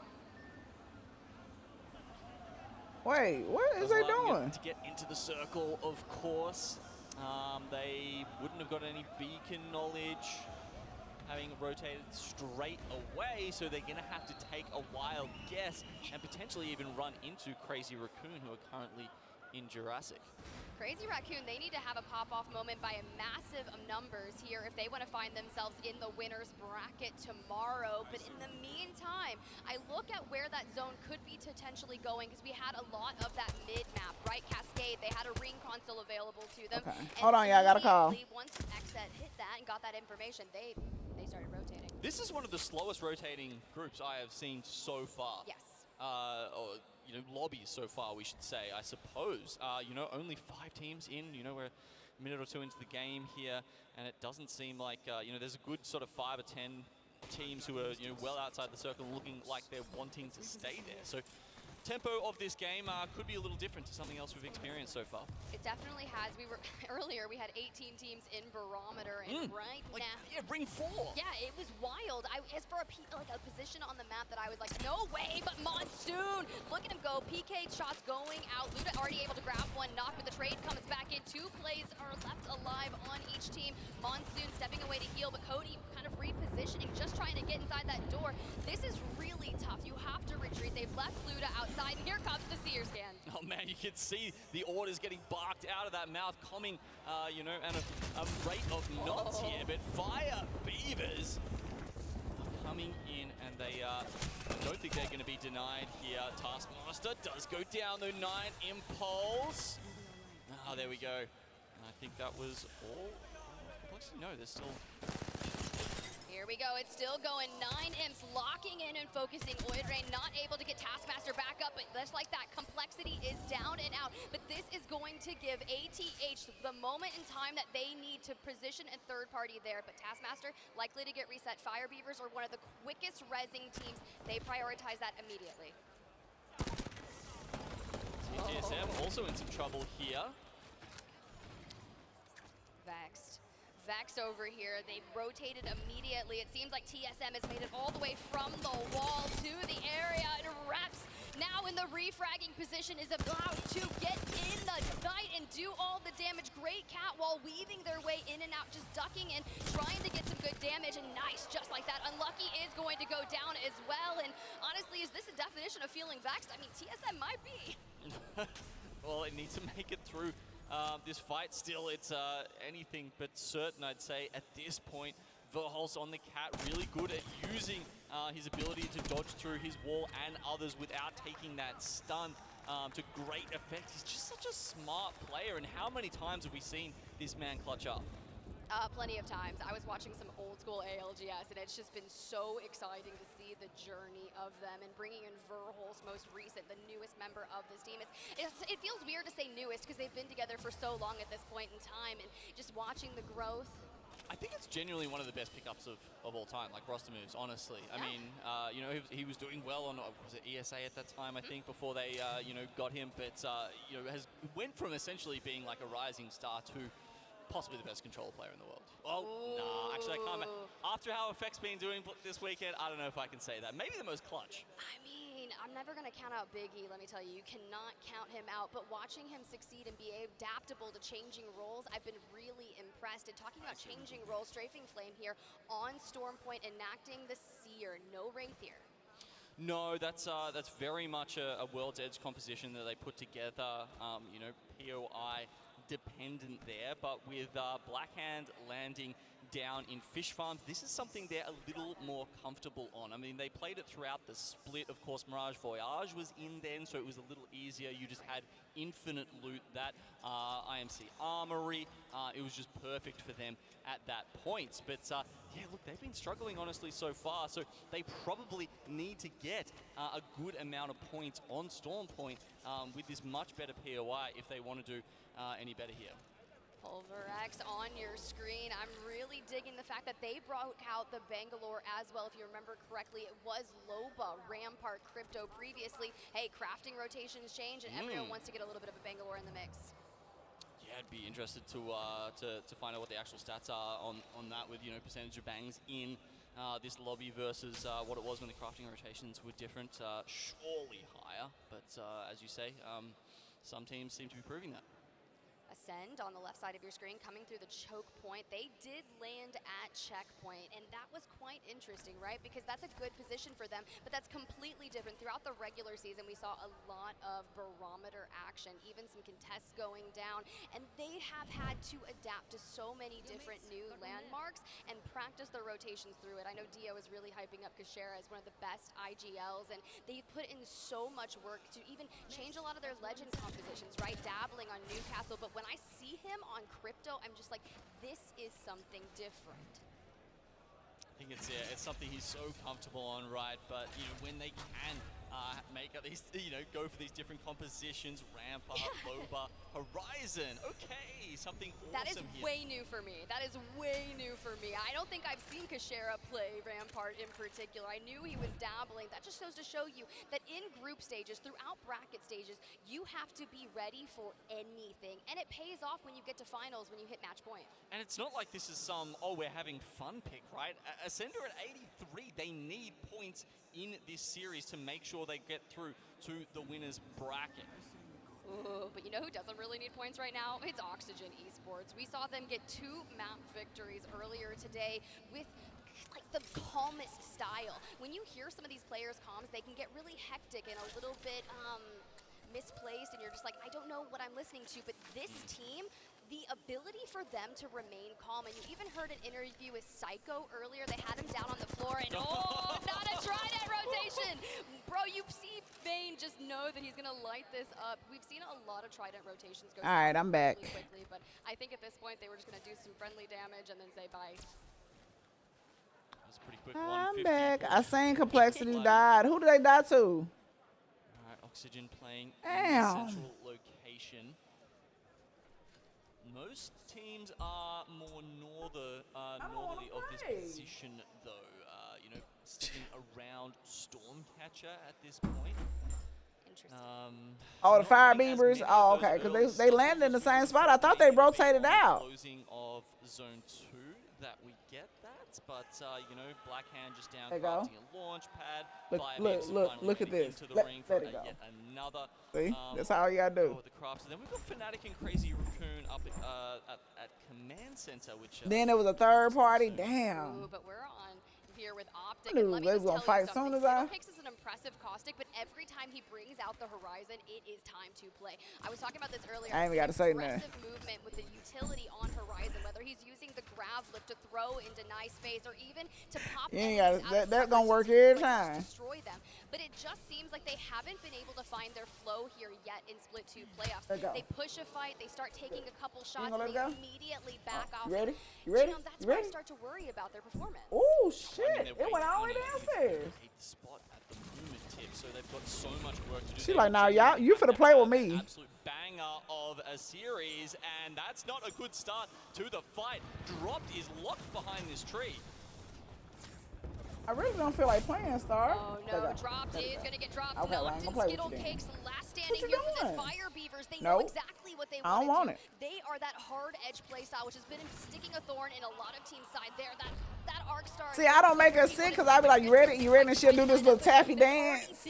Wait, what is they doing? To get into the circle, of course. They wouldn't have got any beacon knowledge, having rotated straight away, so they're going to have to take a wild guess and potentially even run into Crazy Raccoon, who are currently in Jurassic. Crazy Raccoon, they need to have a pop-off moment by a massive numbers here if they want to find themselves in the winner's bracket tomorrow. But in the meantime, I look at where that zone could be potentially going, because we had a lot of that mid-map, right? Cascade, they had a ring console available to them. Okay. Hold on, yeah, I got a call. Once Xset hit that and got that information, they started rotating. This is one of the slowest rotating groups I have seen so far. Yes. Or, you know, lobbies so far, we should say, I suppose. You know, only 5 teams in. You know, we're a minute or two into the game here, and it doesn't seem like, you know, there's a good sort of 5 or 10 teams who are, you know, well outside the circle, looking like they're wanting to stay there. So tempo of this game could be a little different to something else we've experienced so far. It definitely has. We were earlier, we had 18 teams in Barometer, and right now, yeah, bring 4. Yeah, it was wild. As for a position on the map that I was like, no way, but Monsoon, look at him go. PK shots going out. Luda already able to grab one, knock, but the trade comes back in. 2 plays are left alive on each team. Monsoon stepping away to heal, but Cody kind of repositioning, just trying to get inside that door. This is really tough. You have to retreat. They've left Luda outside, and here comes the Seer scan. Oh man, you can see the orders getting barked out of that mouth, coming, you know, and a rate of knots here. But Fire Beavers are coming in, and they don't think they're going to be denied here. Taskmaster does go down though. 9 Impulse. Oh, there we go. I think that was all. Actually, no, there's still. Here we go, it's still going. 9 Imps locking in and focusing. Oidrain not able to get Taskmaster back up, but just like that, Complexity is down and out. But this is going to give ATH the moment in time that they need to position a third party there. But Taskmaster likely to get reset. Fire Beavers are one of the quickest rezzing teams. They prioritize that immediately. TSM also in some trouble here. Vex over here, they rotated immediately. It seems like TSM has made it all the way from the wall to the area, and Reps now in the refragging position is about to get in the fight and do all the damage. Great catwall weaving their way in and out, just ducking in, trying to get some good damage, and nice, just like that. Unlucky is going to go down as well, and honestly, is this a definition of feeling vexed? I mean, TSM might be. Well, it needs to make it through this fight still. It's anything but certain, I'd say, at this point. Verholz on the cat, really good at using his ability to dodge through his wall and others without taking that stun to great effect. He's just such a smart player, and how many times have we seen this man clutch up? Plenty of times. I was watching some old school ALGS, and it's just been so exciting to see the journey of them, and bringing in Verholz, most recent, the newest member of this team. It feels weird to say newest because they've been together for so long at this point in time, and just watching the growth. I think it's genuinely one of the best pickups of all time, like roster moves, honestly. I mean, you know, he was doing well on, was it ESA at that time, I think, before they, you know, got him. But, you know, went from essentially being like a rising star to possibly the best controller player in the world. Oh, nah, actually I can't. After how Effect's been doing this weekend, I don't know if I can say that. Maybe the most clutch. I mean, I'm never going to count out Big E, let me tell you. You cannot count him out. But watching him succeed and be adaptable to changing roles, I've been really impressed. And talking about changing roles, Strafing Flame here on Storm Point, enacting the Seer. No Wraith here. No, that's very much a World's Edge composition that they put together. You know, POI dependent there, but with Blackhand landing down in Fish Farms, this is something they're a little more comfortable on. I mean, they played it throughout the split. Of course, Mirage Voyage was in then, so it was a little easier. You just had infinite loot. That IMC Armory, it was just perfect for them at that point. But yeah, look, they've been struggling, honestly, so far, so they probably need to get a good amount of points on Storm Point with this much better POI if they want to do any better here. Pulverex on your screen. I'm really digging the fact that they brought out the Bangalore as well. If you remember correctly, it was Loba, Rampart, Crypto previously. Hey, crafting rotations change, and everyone wants to get a little bit of a Bangalore in the mix. Yeah, I'd be interested to find out what the actual stats are on that, with, you know, percentage of bangs in this lobby versus what it was when the crafting rotations were different. Surely higher, but as you say, some teams seem to be proving that. Ascend on the left side of your screen, coming through the choke point. They did land at checkpoint, and that was quite interesting, right? Because that's a good position for them, but that's completely different. Throughout the regular season, we saw a lot of barometer action, even some contests going down, and they have had to adapt to so many different new landmarks and practice their rotations through it. I know Dio is really hyping up Kashera as one of the best IGLs, and they've put in so much work to even change a lot of their legend compositions, right? Dabbling on Newcastle, but when I see him on Crypto, I'm just like, this is something different. I think it's something he's so comfortable on, right? But, you know, when they can make up these, you know, go for these different compositions, Rampart, Loba, Horizon, okay, something awesome. That is here. way new for me. That is way new for me. I don't think I've seen Kashera play Rampart in particular. I knew he was dabbling. That just goes to show you that in group stages, throughout bracket stages, you have to be ready for anything. And it pays off when you get to finals, when you hit match point. And it's not like this is some, oh, we're having fun pick, right? Ascender at 83, they need points in this series to make sure they get through to the winner's bracket. Ooh, but you know who doesn't really need points right now? It's Oxygen Esports. We saw them get 2 map victories earlier today with like the calmest style. When you hear some of these players' comms, they can get really hectic and a little bit misplaced, and you're just like, I don't know what I'm listening to. But this team, the ability for them to remain calm, and you even heard an interview with Psycho earlier. They had him down on the floor, and oh, not a Trident rotation. Bro, you see Vayne just know that he's gonna light this up. We've seen a lot of Trident rotations go all right, I'm back. really quickly, but I think at this point they were just gonna do some friendly damage and then say bye. That's pretty quick. I'm back. I seen Complexity died. Who did they die to? All right, Oxygen playing in Damn. the central location. Most teams are more northerly of this position, though. You know, sticking around Stormcatcher at this point. Interesting. Oh, the Fire Beavers? Oh, okay, because they landed in the same spot. I thought they rotated out. Closing of Zone 2 that we get that, but you know, Blackhand just down There you go. crafting a launch pad. Look at this. Into the Let ring for it go. yet another. See, that's all you gotta do. With the crafts. Then we've got Fnatic and Crazy Raccoon up at Command Center, which. Then there was a third party. Damn. Ooh, but we're on here with Optic. I knew And let me they just was tell gonna you fight soon something. as I- Pix is an impressive caustic, but every time he brings out the Horizon, it is time to play. I was talking about this earlier. I ain't even gotta say nothing. Aggressive movement with the utility on Horizon, whether he's using the grav lift to throw into nice space or even to pop. You ain't enemies gotta- out of that cover gonna to work do every like just time. Destroy them. but it just seems like they haven't been able to find their flow here yet in Split 2 playoffs. Let go. They push a fight, they start taking a couple shots, gonna let and it they go? immediately back off. You ready? You ready? That's You where ready? I start to worry about their performance. Oh shit! It went all the way downstairs. Spot at the moment, Tip, so they've got so much work to do. She like, nah, y'all, you finna play with me. Absolute banger of a series, and that's not a good start to the fight. Dropped is locked behind this tree. I really don't feel like playing, Star. Oh no, Dropped is gonna get dropped. Okay, well, I'm Melton gonna play with Skittle you then. Cakes last standing you here for doing? this Fire Beavers. They know Nope. exactly what they I don't want want to do. it. They are that hard edge play style, which has been sticking a thorn in a lot of teams' side there. That arc star. See, I don't make her sick because I be like, you ready? You ready? And she'll do this little tappy dance.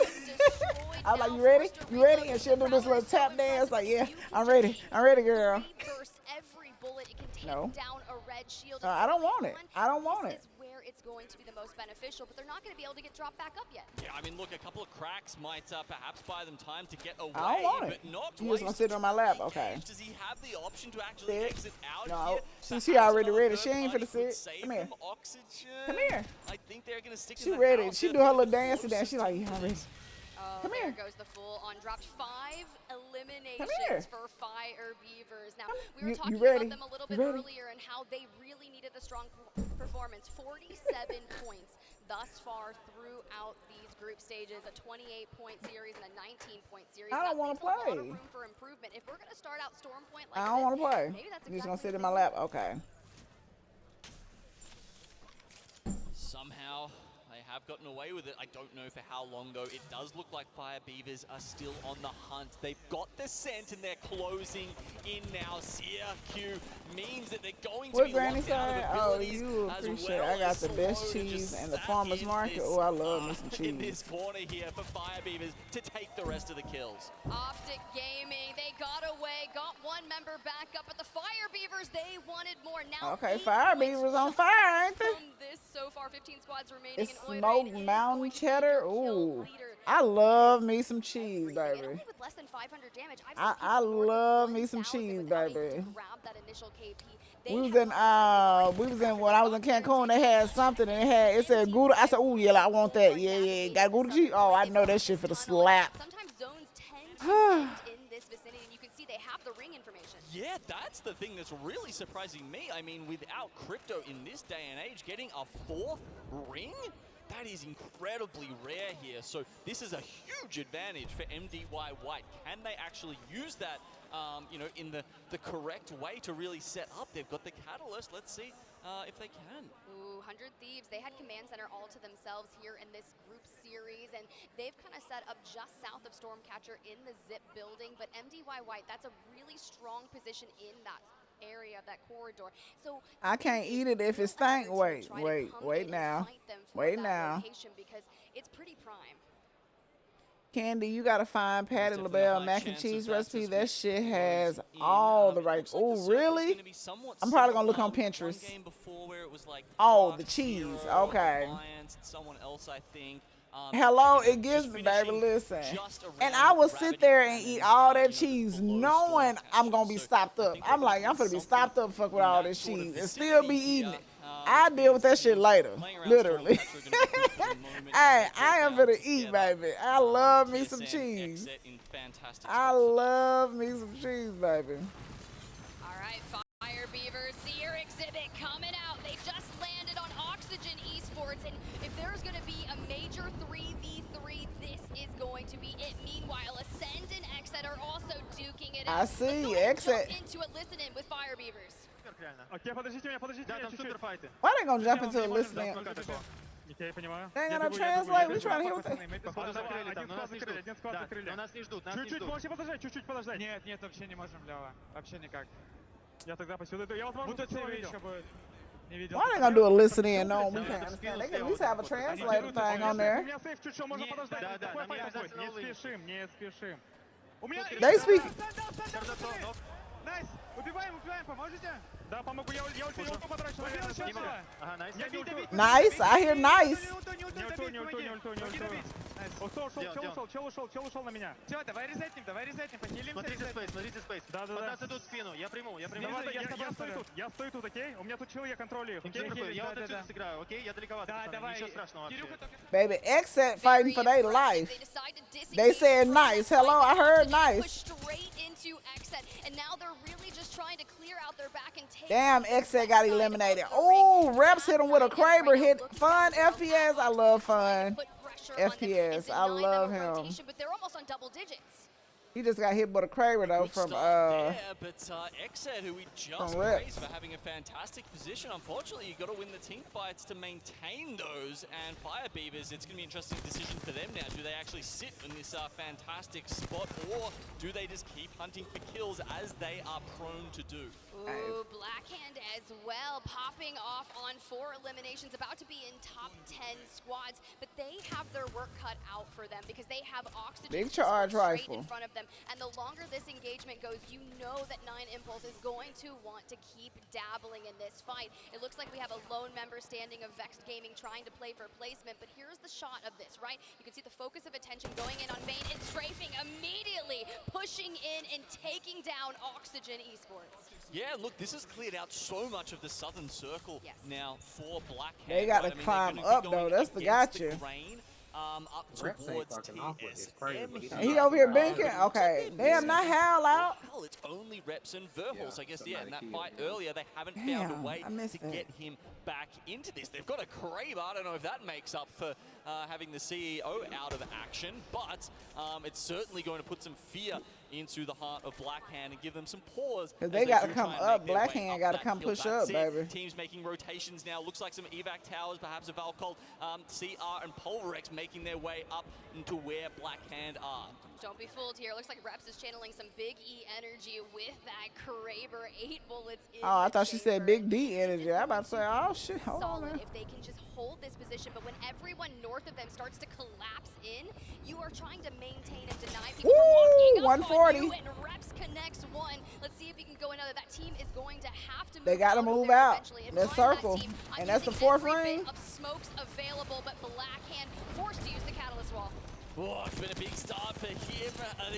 I was like, you ready? You ready? And she'll do this little tap dance. Like, yeah, I'm ready. I'm ready, girl. Burst every bullet. It can take No. down a red shield. I don't want it. I don't want it. This is where it's going to be the most beneficial, but they're not going to be able to get dropped back up yet. Yeah, I mean, look, a couple of cracks might perhaps buy them time to get away. I don't want it. But not You just gonna sit on my lap? Okay. Does he have the option to actually Sit. exit out No, here? she already ready. She ain't finna sit. Save Come here. them oxygen. Come here. I think they're gonna stick She in the ready. house She and do her little force dancey dance. She like, yeah, I'm ready. Oh, Come there here. goes the full on dropped. 5 here. eliminations for Fire Beavers. Now, we were You talking ready? about them a little You bit ready? earlier and how they really needed a strong performance. 47 points thus far throughout these group stages. A 28-point series and a 19-point series. I don't want to play. A lot of room for improvement. If we're going to start out Storm Point like I don't want to play. maybe that's You just exactly gonna sit in my lap? Okay. Somehow they have gotten away with it. I don't know for how long though. It does look like Fire Beavers are still on the hunt. They've got the scent and they're closing in now. CRQ means that they're going to What be Granny locked out said? of Oh, abilities you as appreciate it. well I got as the best Slow cheese just and the sat farmer's in market. this, Oh, I love me some in this cheese. corner here for Fire Beavers to take the rest of the kills. Optic Gaming, they got away, got one member back up, but the Fire Beavers, they wanted more. Now, Okay, 8 Fire points Beavers on just fire, ain't they? from this so far, 15 squads remaining. It's and smoked Oiread is mountain going to be cheddar. your kill Ooh, leader. I love me some cheese, And baby. only with less than 500 damage, I've I seen people north of love me some 1,000 cheese, without able to baby. grab that initial KP. They We was have in not decided when I was in Cancun. They had something and it said Gouda. I said, ooh yeah, I want that. Yeah, got Gouda cheese. Oh, I know that shit for the slap. Sometimes zones tend to end in this vicinity, and you can see they have the ring information. Yeah, that's the thing that's really surprising me. I mean, without crypto in this day and age, getting a 4th ring? That is incredibly rare here. So this is a huge advantage for MDY White. Can they actually use that, you know, in the correct way to really set up? They've got the catalyst. Let's see if they can. Ooh, 100 Thieves. They had Command Center all to themselves here in this group series, and they've kind of set up just south of Stormcatcher in the Zip building. But MDY White, that's a really strong position in that area of that corridor. So I can't eat it if it stank. Wait now. Wait now. Because it's pretty prime. Candy, you gotta find Patty LaBelle mac and cheese recipe. That shit has all the right. Oh, really? I'm probably gonna look on Pinterest. Oh, the cheese. Okay. Someone else, I think. Hello, it gives me, baby. Listen, and I will sit there and eat all that cheese, knowing I'm gonna be stopped up. I'm like, I'm gonna be stopped up, fuck with all this cheese, and still be eating it. I deal with that shit later, literally. Hey, I am gonna eat, baby. I love me some cheese. I love me some cheese, baby. All right, Fire Beavers, Seer exhibit coming out. They just landed on Oxygen Esports, and if there's going to be a major 3v3, this is going to be it. Meanwhile, Ascend and Exet are also duking it out. I see, Let's go ahead Exet. and jump into it, listen in with Fire Beavers. Окей, подождите меня чуть-чуть. Why they gonna jump into a listening? Я понимаю. They ain't gonna translate. We trying to hear what they. Один склад закрыли. Но нас не ждут, Чуть-чуть, можете подождать, чуть-чуть подождать. Нет, вообще не можем, Лева. Вообще никак. Я тогда посюда. Я вот могу тут еще бы не видел. Why they gonna do a listen in? No, we can't understand. They can at least have a translator thing on there. У меня сейф чуть-чуть, можно подождать. Не спешим. They speak. Найс! Убиваем, поможете? Да, помогу, я ульту потрачу. Nice. I hear nice. Чел ушел на меня. Все, давай резать ним, похилим. Смотрите спейс. Да. Под нас идут в спину, я приму. Я стою тут, окей? У меня тут чел, я контролю их. Я вот отсюда сыграю, окей? Я далековато, пацаны, ничего страшного вообще. Baby, Exit fighting for their life. They said nice. Hello, I heard nice. Damn, Exit got eliminated. Oh, Reps hit him with a Kraber. Hit Fun FPS. I love Fun FPS. I love him. But they're almost on double digits. He just got hit with a Kraber though from Exet, who we just from praised for having a fantastic position. Unfortunately, you got to win the team fights to maintain those. And Fire Beavers, it's going to be an interesting decision for them now. Do they actually sit in this fantastic spot, or do they just keep hunting for kills as they are prone to do? Ooh, Blackhand as well, popping off on 4 eliminations, about to be in top 10 squads, but they have their work cut out for them because they have Oxygen big charge straight rifle in front of them. And the longer this engagement goes, you know that 9 Impulse is going to want to keep dabbling in this fight. It looks like we have a lone member standing of Vexed Gaming trying to play for placement, but here's the shot of this, right? You can see the focus of attention going in on Vayne and strafing immediately, pushing in and taking down Oxygen Esports. Yeah, look, this has cleared out so much of the southern circle now for Blackhand. They got to climb up though. That's the gotcha. Up towards TSM. He over here binking? Okay. Damn, not Howl out. Well, it's only Reps and Verhals. I guess, in that fight earlier, they haven't found a way to get him back into this. They've got a Kraber. I don't know if that makes up for having the CEO out of action, but it's certainly going to put some fear into the heart of Blackhand and give them some pause. Because they got to come up. Blackhand got to come push up, baby. Teams making rotations now. Looks like some evac towers, perhaps a Valcolt, CR, and Pulverex making their way up into where Blackhand are. Don't be fooled here. Looks like Reps is channeling some Big E energy with that Kraber. 8 bullets in I thought she said Big D energy. I'm about to say, oh shit, hold on, man. If they can just hold this position, but when everyone north of them starts to collapse in, you are trying to maintain and deny people from walking up 140. on you, and Reps connects one. Let's see if he can go another. That team is going to have to move They got to move out. That circle. And that's the 4th ring. Of smokes available, but Blackhand forced to use the catalyst wall. Oh, it's been a big start for him.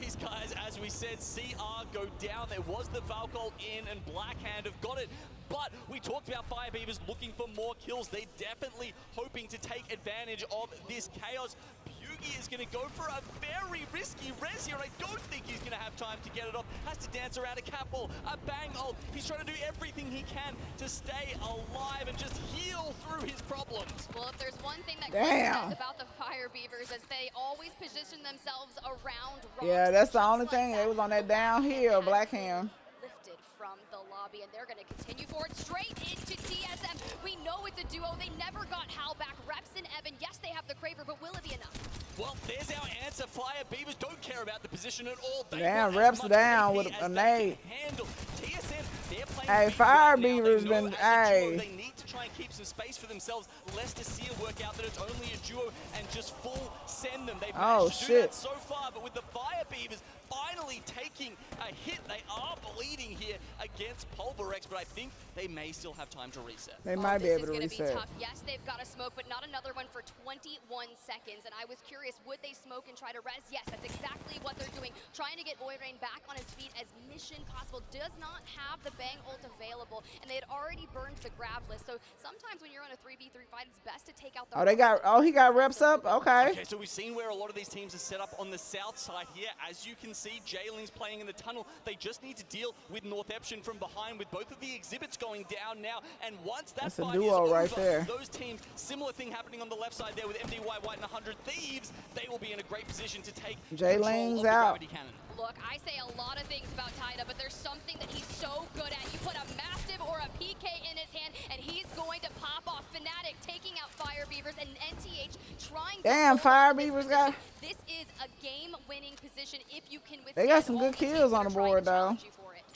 These guys, as we said, CR go down. There was the Valcolt in, and Blackhand have got it. But we talked about Fire Beavers looking for more kills. They're definitely hoping to take advantage of this chaos. Pugi is going to go for a very risky res here. I don't think he's going to have time to get it off. Has to dance around a catwall, a bang ult. He's trying to do everything he can to stay alive and just heal through his problems. Well, if there's one thing that says about the Fire Beavers is they always position themselves around rocks. Yeah, that's the only thing. They was on that downhill, Blackhand. Lifted from the lobby, and they're going to continue forward straight into TSM. We know it's a duo. They never got Hal back. Reps and Evan, yes, they have the Kraber, but will it be enough? Well, there's our answer. Fire Beavers don't care about the position at all. They damn, Reps down with a nade. Hey, Fire Beavers been, hey. They need to try and keep some space for themselves. Lest to see it work out that it's only a duo and just full send them. They've managed to do that so far, but with the Fire Beavers finally taking a hit, they are bleeding here against Pulverex, but I think they may still have time to reset. They might be able to reset. This is going to be tough. Yes, they've got a smoke, but not another one for 21 seconds. And I was curious, would they smoke and try to res? Yes, that's exactly what they're doing. Trying to get Oirain back on his feet as mission possible. Does not have the bang ult available, and they had already burned the grab list. So sometimes when you're on a 3v3 fight, it's best to take out the he got Reps up? Okay. Okay, so we've seen where a lot of these teams are set up on the south side here. As you can see, Jayling's playing in the tunnel. They just need to deal with North Eption from behind with both of the exhibits going down now. And once that fight is over, those teams, similar thing happening on the left side there with MDY White and 100 Thieves, they will be in a great position to take Jayling's out. Look, I say a lot of things about Tida, but there's something that he's so good at. You put a Mastiff or a PK in his hand, and he's going to pop off. Fnatic taking out Fire Beavers, and NTH trying to... Damn, Fire Beavers got... This is a game-winning position if you can withstand. They got some good kills on the board, though.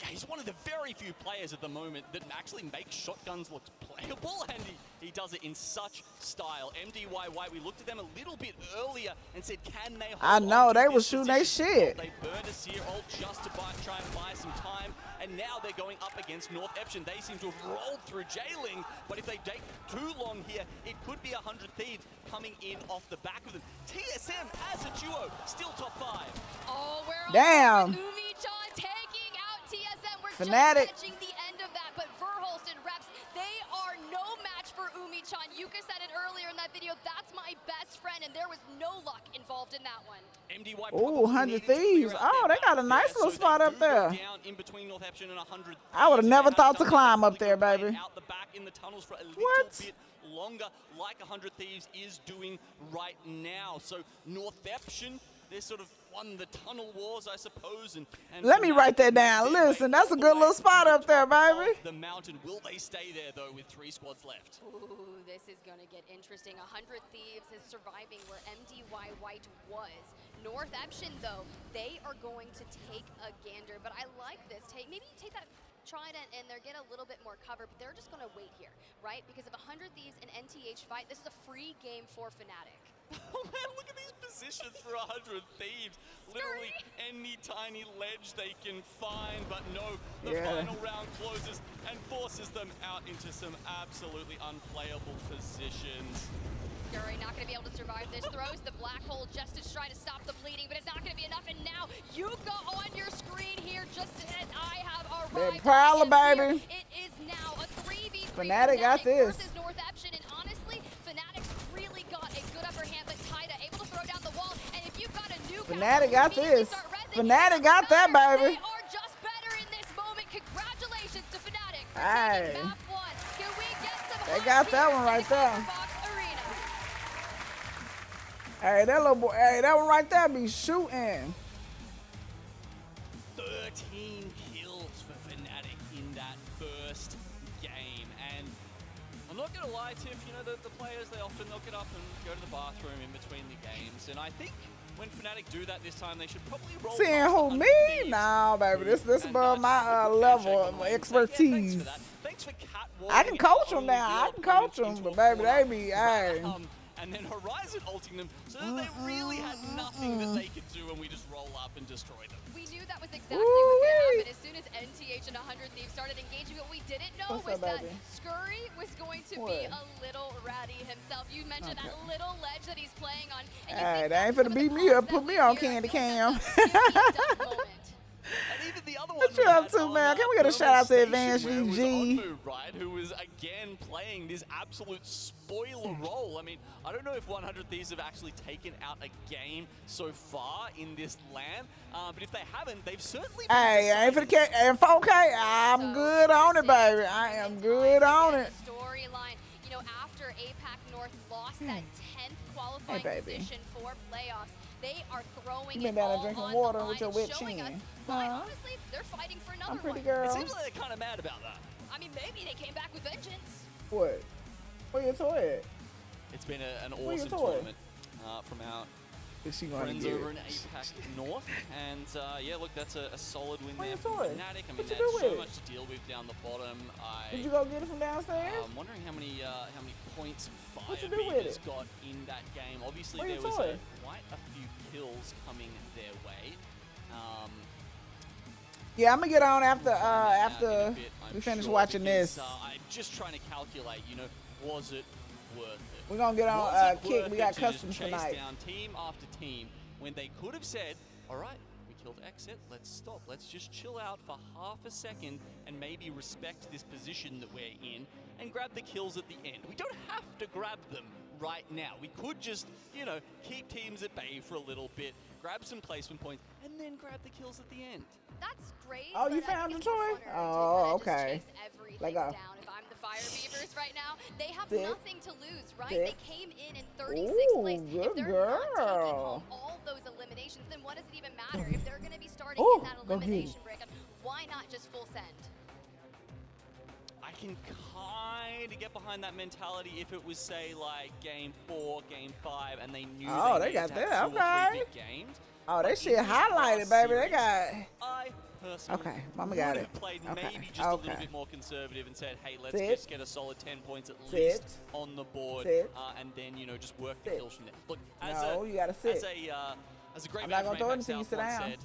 Yeah, he's one of the very very few players at the moment that actually make shotguns look playable, and he does it in such style. MDY White, we looked at them a little bit earlier and said, can they hold I know, on to they this was shooting their position? shit. They burned a Seer ult just to try and buy some time, and now they're going up against North Epson. They seem to have rolled through Jailing, but if they take too long here, it could be 100 Thieves coming in off the back of them. TSM as a duo, still top 5. Oh, we're damn. Umi-chan taking out TSM. We're Fnatic. just catching the end of that, but Verholst and Reps, they are no match for Umi-chan. Yuka said it earlier in that video, that's my best friend, and there was no luck involved in that one. MDY Ooh, 100 Thieves. Oh, they got a nice little spot up there. Down in between North Epson and 100 I would have Thieves. never They thought to had climb done up there, playing baby. out the back in the tunnels for a little What? bit longer, like 100 Thieves is doing right now. So North Epson, they sort of won the tunnel wars, I suppose. And Let me write that down. Listen, that's a good little spot up there, baby. The mountain, will they stay there though with 3 squads left? Ooh, this is gonna get interesting. 100 Thieves is surviving where MDY White was. North Epson, though, they are going to take a gander, but I like this. Maybe you take that Trident and they're get a little bit more cover, but they're just gonna wait here, right? Because if 100 Thieves and NTH fight, this is a free game for Fnatic. Oh man, look at these positions for 100 Thieves. Literally any tiny ledge they can find, but no, the final round closes and forces them out into some absolutely unplayable positions. Scurry not going to be able to survive this. Throws the black hole just to try to stop the bleeding, but it's not going to be enough. And now Yuka on your screen here, just as I have arrived. That Prowler, baby. It is now a 3v3 Fnatic got this. versus North Epson, and honestly, Fnatic's really got a good upper hand, but Taida able to throw down the wall. And if you've got a new Fnatic got this. Fnatic got that, baby. They are just better in this moment. Congratulations to Fnatic for Aye. taking map 1. Can we get some They got that one right there. Hey, that little boy, hey, that one right there be shooting. 13 kills for Fnatic in that first game. And I'm not going to lie, Tiff, you know, the players, they often knock it up and go to the bathroom in between the games. And I think when Fnatic do that this time, they should probably roll. Seeing who, me? Nah, baby, this above my level of expertise. Thanks for I can coach them now. I can coach them, but baby, they be, hey. And then Horizon ulting them, so that they really had nothing that they could do, and we just roll up and destroy them. We knew that was exactly what was going to happen as soon as NTH and 100 Thieves started engaging. What we didn't know was that Scurry was going to be a little ratty himself. You mentioned that little ledge that he's playing on. Hey, they ain't finna beat me up. Put me on Candy Cam. And even the other one What you up to, man? Can we get a shout out to Advanced UG? Right, who was again playing this absolute spoiler role. I mean, I don't know if 100 Thieves have actually taken out a game so far in this LAN, but if they haven't, they've certainly been Hey, I ain't finna catch, and 4K, I'm good on it, baby. I am good on it. Storyline, you know, after APAC North lost that 10th qualifying position for playoffs, they are throwing You been it down there all drinking on water the with line, your wet showing us chin. why, honestly, they're fighting for another I'm pretty one. girl. It seems like they're kind of mad about that. I mean, maybe they came back with vengeance. What? Where your toy at? It's been an Where your awesome toy? tournament from our Is she gonna friends get over it? in APAC North, and yeah, look, that's a solid win Where there your for toy? Fnatic. I mean, What you they had do so with it? much to deal with down the bottom. Did you go get it from downstairs? I'm wondering how many points What Fire you do with Beavers it? got in that game. Obviously, Where there your was toy? quite a few kills coming their way. Yeah, I'm gonna get on after in a bit, we I'm finish sure, watching because, this. I'm just trying to calculate, you know, was it worth it? We're gonna get on Was it Kick. worth We it got to just customs chase tonight. down team after team when they could have said, all right, we killed Exit, let's stop. Let's just chill out for half a second and maybe respect this position that we're in and grab the kills at the end. We don't have to grab them right now. We could just, you know, keep teams at bay for a little bit, grab some placement points, and then grab the kills at the end. That's great. Oh, you but I found think the it's more toy? funner to Oh, kinda okay. Just chase everything Let go. down. If I'm the Fire Beavers right now, they have Sick. nothing to lose, right? Sick. They came in 36th Ooh, place. good If they're not taking girl. home all those eliminations, then what does it even matter? If they're going to be starting Ooh, in that go get it. elimination breakup, why not just full send? I can kind of get behind that mentality if it was, say, like Game 4, Game 5, and they knew Oh, they they got needed to that, have 2 or 3 okay. big games. Oh, that But shit in this highlighted, last baby. They series, got. I personally Okay, Mama would got have it. played Okay. maybe just a little Okay. bit more conservative and said, hey, let's Sit. just get a solid 10 points at Sit. least on the board, Sit. and then, you know, just work the Sit. kills from there. Look, as No, you gotta sit. as a great I'm man not from gonna throw it Apex until you South sit once down. said,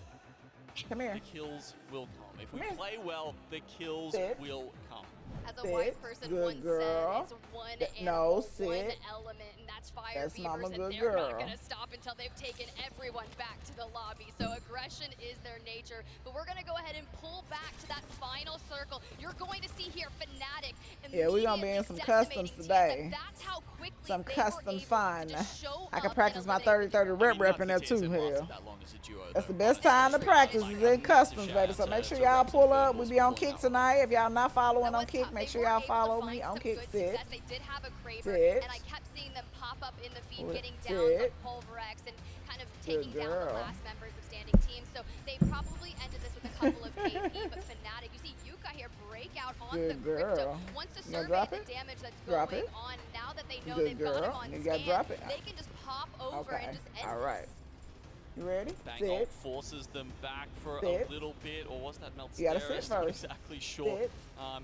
Come here. the kills will come. If we Come here. play well, the kills Sit. will come. As a Sit. wise person Good once girl. said, it's one No, animal, sit. one element, and that's fire That's beavers, Mama and good they're not girl. going to stop until they've taken everyone back to the lobby. So aggression is their nature, but we're going to go ahead and pull back to that final circle. You're going to see here Fnatic. Yeah, we're gonna be in some customs today. That's how quickly Some they custom were able fun. to just show I can up practice and my eliminate 30-30 rep in there too. Hell, That long as a duo, that's the though. best time to practice is in customs, baby. So make sure y'all pull up. We be on Kick tonight. If y'all not following on Kick, make sure y'all follow me on Kick. Sit. They did have a Kraber, Sit. and I kept seeing them pop up in the feed, Sit. getting down to Sit. Pulverex and kind of Good taking down the girl. last members of standing teams. So they probably ended this with a couple of KP, but Fnatic, you see Yuka here break out on Good the crypto. girl. Wants to You gonna survey drop the it? damage that's Drop going it. on. Now that they know Good they've got him girl. on You gotta scan, drop it. they can just pop over Okay. and just end All right. You ready? Bang Sit. ult forces them back for Sit. a little bit, or was that Meltstera? You gotta sit Not first. exactly sure. Sit.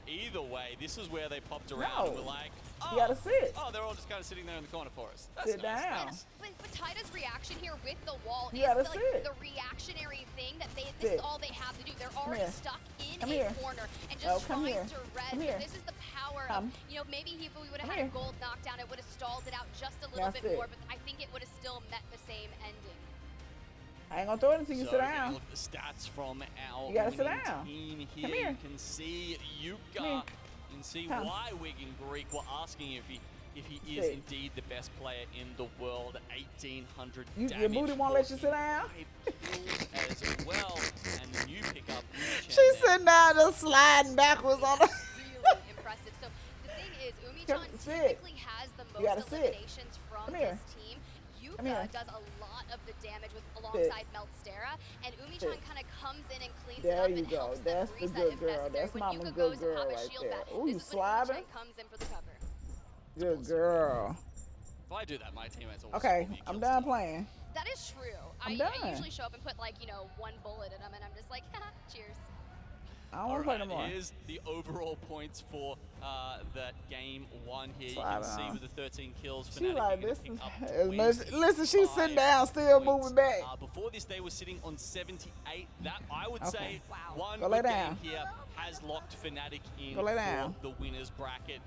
Either way, this is where they popped around No. and we're like, oh, You gotta sit. oh, they're all just kind of sitting there in the corner for us. That's Sit nice. down. Nice. But Tyda's reaction here with the wall You is gotta like sit. the reactionary thing that this Sit. is all they have to do. They're already here. stuck in Come a here. corner and Oh, just come trying here. to res. Come here. This is the power Come. of, you know, maybe if we would have Come had here. a gold knockdown, it would have stalled it out just a little That's bit it. more, but I think it would have still met the same ending. I ain't gonna throw it until you So sit if you down. look at the stats from our You gotta sit winning down. team here. Come here. You can see Yuka. Come here. You can see Come. why Wigan Greek were asking if he is Sit. indeed the best player in the world. 1,800 Your damage. booty won't let you sit down. 45 kills as well, and then you pick up Unichan She's there. sitting down just sliding backwards on the. Really impressive. So the thing is, Come- Umi-chan sit. typically has the You gotta most sit. eliminations from Come here. this team. Come here. Yuka does a lot of the damage with alongside Meltstera, and Umi-chan Sit. kind of comes in and cleans it There up you and go. helps them That's the reset good if girl. necessary. That's When Mama Yuka good goes to girl have a right shield there. back, Ooh, you this is when Umi-chan slobbing? comes in for the cover. Good girl. If I do that, my teammates will Okay, will be I'm kills done too. playing. That is true. I'm I done. usually show up and put like, you know, one bullet in them, and I'm just like, haha, cheers. I don't want to play no Alright, more. here's the overall points for that game one here. You Slide can see on. with the 13 kills, She Fnatic like are gonna this. pick up As much, listen, she's 25 sitting down, still points. moving back. Before this, they were sitting on 78. That, I would Okay. say, one Go lay good game down. here has locked Fnatic in Go lay for down. the winners bracket.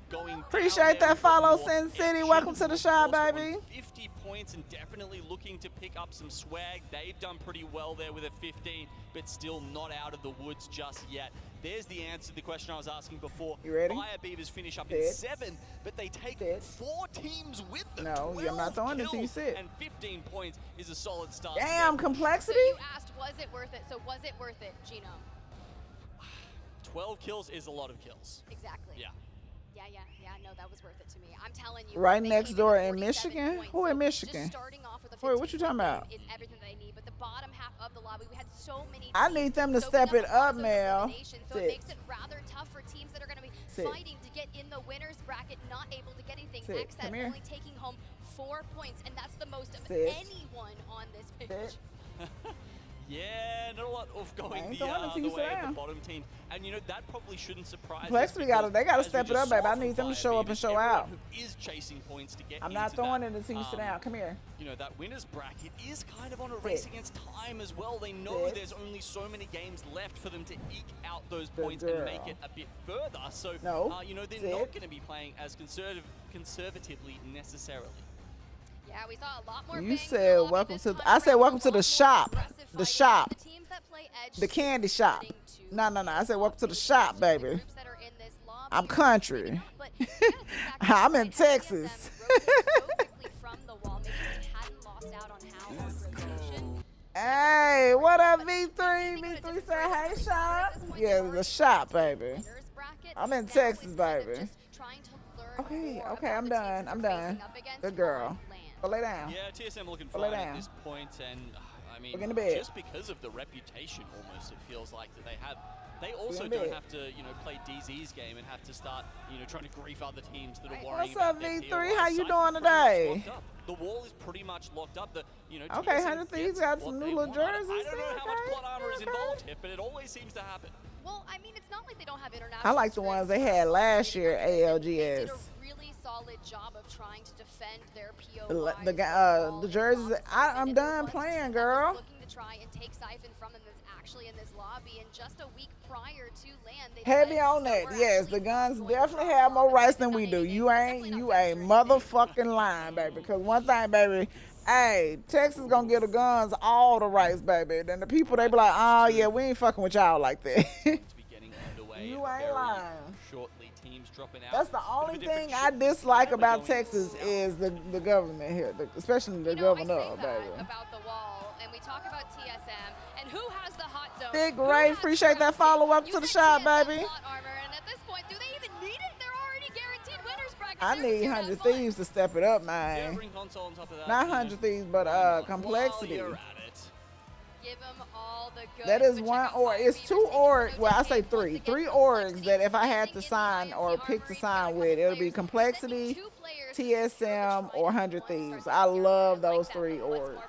Going Appreciate down there that with follow, more Sin City. action, Welcome to the of shop, course, on baby. 50 points and definitely looking to pick up some swag. They've done pretty well there with a 15, but still not out of the woods just yet. There's the answer to the question I was asking before. You ready? Fire Beavers finish up in Sit. 7, but they take Sit. 4 teams with them. No, I'm not 12 throwing it till you kills sit. And 15 points is a solid start. Damn, there. complexity. So you asked, was it worth it? So was it worth it, Gino? 12 kills is a lot of kills. Exactly. Yeah. Yeah, no, that was worth it to me. I'm telling you. Right they next came door with in 47 Michigan? points, Who in so Michigan? Just starting off with a Wait, what you 15 talking about? Is everything that I need, but the bottom half of the lobby, we had so many. I teams need them to soaking step it a lot up, of those Mel. eliminations, So Sit. it makes it rather tough for teams that are going to be Sit. fighting to get in the winners bracket, not able to get anything. Sit. XZ Come here. only taking home 4 points, and that's the most of Sit. anyone on this pitch. Sit. Yeah, not a lot of going ain't the throwing it till the you way sit of the down. bottom team. And you know, that probably shouldn't surprise us. Complexity because they gotta as we step it just up, baby. saw I from need them to Fire show up and Beavers, show everyone out. who is chasing points to get I'm not into throwing that, it until you sit down. Come here. You know, that winners bracket is kind of on a race Sit. against time as well. They know Sit. there's only so many games left for them to eke out those Good points and girl. make it a bit further. So, No. you know, they're Sit. not going to be playing as conservatively necessarily. Yeah, we saw a lot more You bangs said in the lobby welcome this to. time I said around, welcome a to the lot more shop. aggressive The fighting. shop. The teams that play Edge The candy shop. getting to No. I said welcome to the shop, baby. groups that are in this lobby. I'm country. But yeah, the fact that I'm in right, TSM Texas. rotated so quickly from the wall, maybe they hadn't lost out on how on rotation. Hey, what up, V3? V3 say, hey, shop. Yeah, the shop, baby. Winners bracket. I'm in Now Texas, it's kind of baby. just trying to learn Okay, more okay, about I'm the done. teams I'm they're done. facing up against Good girl. on land. Go lay down. Yeah, TSM looking Lay fine at down. this point, and I mean, Look in the bed. just because of the reputation, almost it feels like that they have. They also don't have to, you know, play DZ's game and have to start, you know, trying to grief other teams that are worrying What's up, about their V3? POI. How you Cypher's doing pretty much today? locked up. The wall is pretty much locked up. The, you know, Okay, TSM 100 Thieves gets got what some they new little want. jerseys. I don't know how much plot armor is okay. involved here, but it always seems to happen. Well, I mean, it's not like they don't have international. I like the ones they had last year, They ALGS. did a really solid job of trying to defend their POI. The jerseys, I'm done playing, girl. Looking to try and take Siphon from them that's actually in this lobby, and just a week prior to land, they Heavy on that, yes. The guns definitely have more rights than we do. You ain't motherfucking lying, baby. Because one thing, baby, hey, Texas gonna give the guns all the rights, baby. Then the people, they be like, oh yeah, we ain't fucking with y'all like that. You ain't lying. Shortly, teams dropping out. That's the only thing I dislike about Texas is the government here, especially the governor, baby. About the wall, and we talk about TSM and who has the hot zone. Big Ray, appreciate that follow up to the shot, baby. Plot armor, and at this point, do they even need it? They're already guaranteed winners bracket. I need 100 Thieves to step it up, man. Not 100 Thieves, but complexity. Give them all the good. That is one or it's two or well, I say three orgs that if I had to sign or pick to sign with, it'll be Complexity, TSM, or 100 Thieves. I love those three orgs.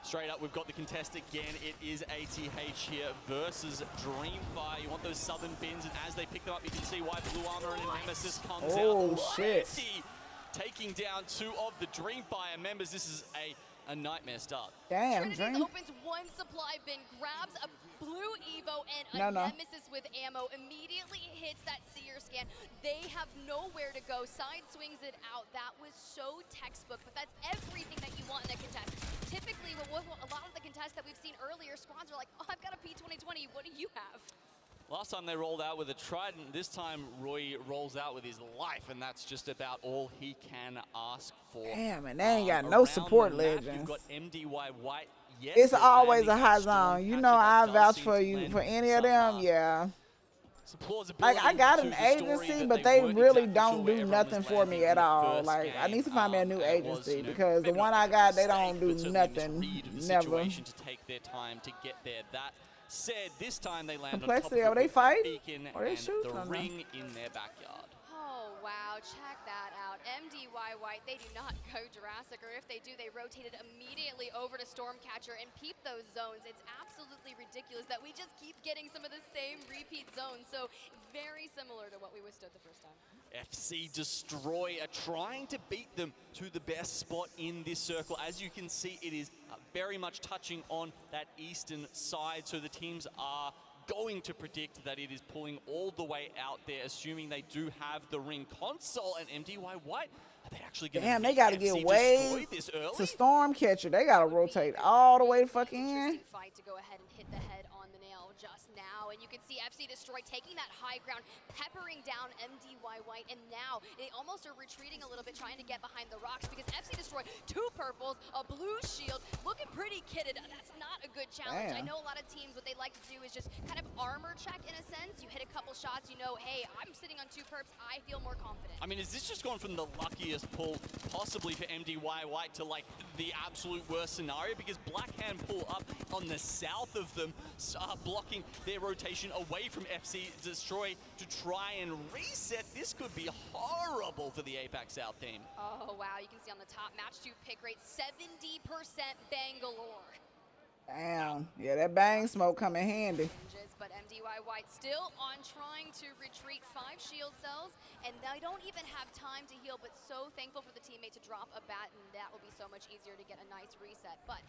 Straight up, we've got the contest again. It is ATH here versus Dreamfire. You want those southern bins, and as they pick them up, you can see why Blue Armor and Nemesis comes out. Oh, shit. Taking down two of the Dreamfire members. This is a nightmare start. Damn, Trinity opens one supply bin, grabs a blue Evo and a Nemesis with ammo, immediately hits that seer scan. They have nowhere to go, side swings it out. That was so textbook, but that's everything that you want in a contest. Typically, with a lot of the contests that we've seen earlier, squads are like, oh, I've got a P2020, what do you have? Last time they rolled out with a Trident, this time Roy rolls out with his life, and that's just about all he can ask for. Damn, and they ain't got no support legends. You've got MDY White. It's always a high zone. You know I vouch for you for any of them, yeah. Like I got an agency, but they really don't do nothing for me at all. Like I need to find me a new agency because the one I got, they don't do nothing. Never. To take their time to get there. That said, this time they land Complexity, on top are they of fighting? Beacon Or they and shooting the on ring in their backyard. Oh, wow, check that out. MDY White, they do not go Jurassic, or if they do, they rotate it immediately over to Stormcatcher and peep those zones. It's absolutely ridiculous that we just keep getting some of the same repeat zones, so very similar to what we withstood the first time. FC Destroyer trying to beat them to the best spot in this circle. As you can see, it is very much touching on that eastern side, so the teams are going to predict that it is pulling all the way out there, assuming they do have the ring console. And MDY White, are they actually going to Damn, they got to get way to Stormcatcher. They got to rotate all the way the fuck in. Fight to go ahead and hit the head on the nail just now, and you can see FC Destroy taking that high ground, peppering down MDY White, and now they almost are retreating a little bit, trying to get behind the rocks because FC Destroy, two purples, a blue shield, looking pretty kitted. That's not a good challenge. Damn. I know a lot of teams, what they like to do is just kind of armor check in a sense. You hit a couple shots, you know, hey, I'm sitting on two perps, I feel more confident. I mean, is this just gone from the luckiest pull possibly for MDY White to like the absolute worst scenario? Because Black Hand pull up on the south of them, blocking their rotation away from FC Destroy to try and reset. This could be horrible for the APAC South team. Oh, wow, you can see on the top, match 2 pick rate, 70% Bangalore. Damn, yeah, that bang smoke come in handy. But MDY White still on trying to retreat 5 shield cells, and they don't even have time to heal, but so thankful for the teammate to drop a bat, and that will be so much easier to get a nice reset. But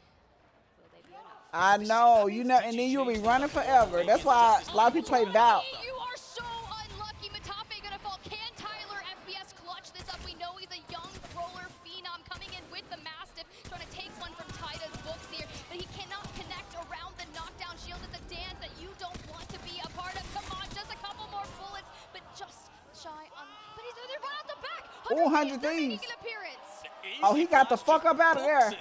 will they be enough? I know, you know, and then you'll be running forever. That's why a lot of people play Valk. You are so unlucky. Matape gonna fall. Can Tyler FBS clutch this up? We know he's a young roller phenom coming in with the Mastiff, trying to take one from Tyda's books here, but he cannot connect around the knockdown shield. It's a dance that you don't want to be a part of. Come on, just a couple more bullets, but just shy on. But he's there, right out the back. 100 Thieves. Appearance. Oh, he got the fuck up out of there.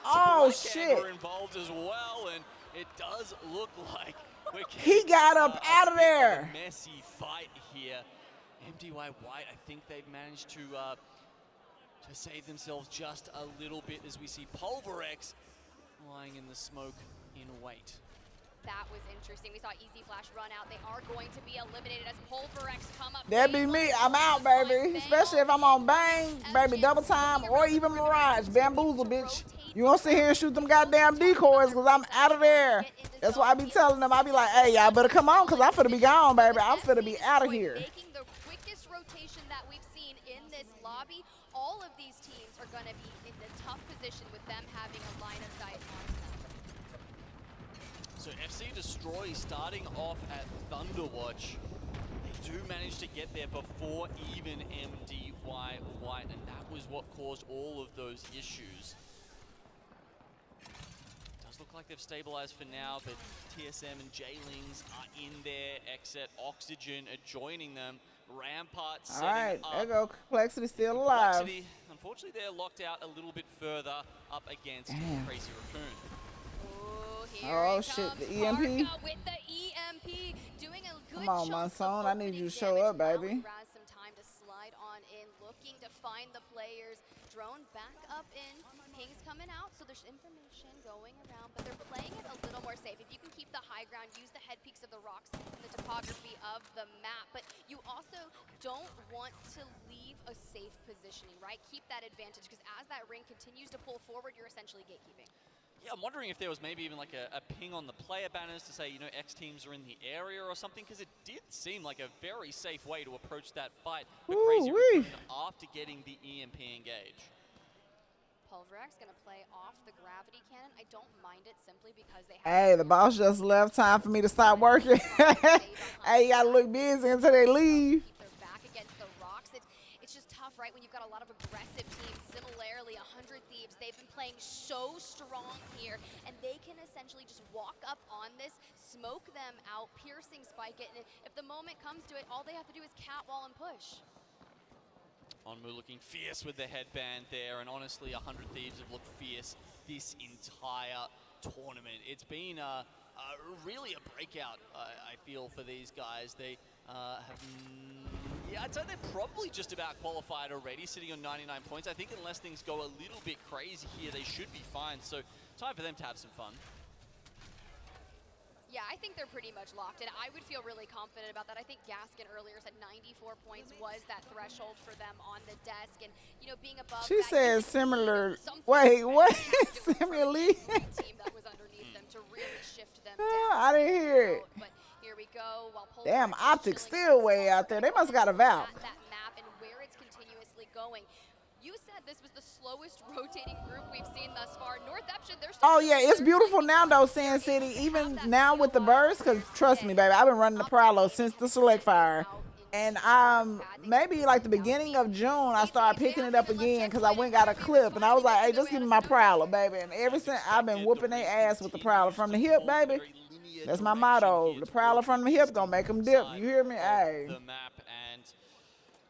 Oh, shit. Involved as well, and it does look like he got up out of there. A messy fight here. MDY White, I think they've managed to save themselves just a little bit as we see Pulverex lying in the smoke in wait. That was interesting. We saw Easy Flash run out. They are going to be eliminated as Pulverex come up. That be me. I'm out, baby. Especially if I'm on Bang, baby, double time, or even Mirage. Bamboozle, bitch. You won't sit here and shoot them goddamn decoys because I'm out of there. That's why I be telling them. I be like, hey, y'all better come on because I'm finna be gone, baby. I'm finna be out of here. Making the quickest rotation that we've seen in this lobby. All of these teams are going to be in a tough position with them having a line of sight on them. So FC Destroy starting off at Thunderwatch. They do manage to get there before even MDY White, and that was what caused all of those issues. Does look like they've stabilized for now, but TSM and J-Lings are in there. Exit Oxygen are joining them. Rampart setting All right, up. there go. Complexity still alive. Complexity, unfortunately, they're locked out a little bit further up against Crazy Raccoon. Oh shit, the EMP. With the EMP doing a good Come on, Monsoon. I need you to show up, baby. Raz some time to slide on in, looking to find the players. Drone back up in. Ping's coming out, so there's information going around, but they're playing it a little more safe. If you can keep the high ground, use the head peaks of the rocks and the topography of the map, but you also don't want to leave a safe positioning, right? Keep that advantage, because as that ring continues to pull forward, you're essentially gatekeeping. Yeah, I'm wondering if there was maybe even like a ping on the player banners to say, you know, X teams are in the area or something, because it did seem like a very safe way to approach that fight. But Crazy Raccoon after getting the EMP engage. Pulverex gonna play off the gravity cannon. I don't mind it simply because they have. Hey, the boss just left. Time for me to stop working. Hey, you gotta look busy until they leave. Keep their back against the rocks. It's just tough, right? When you've got a lot of aggressive teams. Similarly, 100 Thieves, they've been playing so strong here, and they can essentially just walk up on this, smoke them out, piercing spike it, and if the moment comes to it, all they have to do is catwall and push. Onmu looking fierce with the headband there, and honestly, 100 Thieves have looked fierce this entire tournament. It's been really a breakout, I feel, for these guys. They have... Yeah, I'd say they're probably just about qualified already, sitting on 99 points. I think unless things go a little bit crazy here, they should be fine. So, time for them to have some fun. Yeah, I think they're pretty much locked in. I would feel really confident about that. I think Gaskin earlier said 94 points was that threshold for them on the desk. And, you know, being above She that, said similar. Wait, what? Similarly? team that was underneath them to really shift them I didn't hear it. But here we go. While Damn, Optic's still way out there. They must have got a Valk. that map and where it's continuously going. You said this was the slowest rotating group we've seen thus far. North Eption, they're still... Oh, yeah, it's beautiful now, though, Sand City. Even now with the burst, because trust me, baby, I've been running the Prowler since the Select Fire. And maybe like the beginning of June, I started picking it up again because I went and got a clip. And I was like, hey, just give me my Prowler, baby. And ever since, I've been whooping their ass with the Prowler from the hip, baby. That's my motto. The Prowler from the hip gonna make them dip. You hear me? Hey. The map, and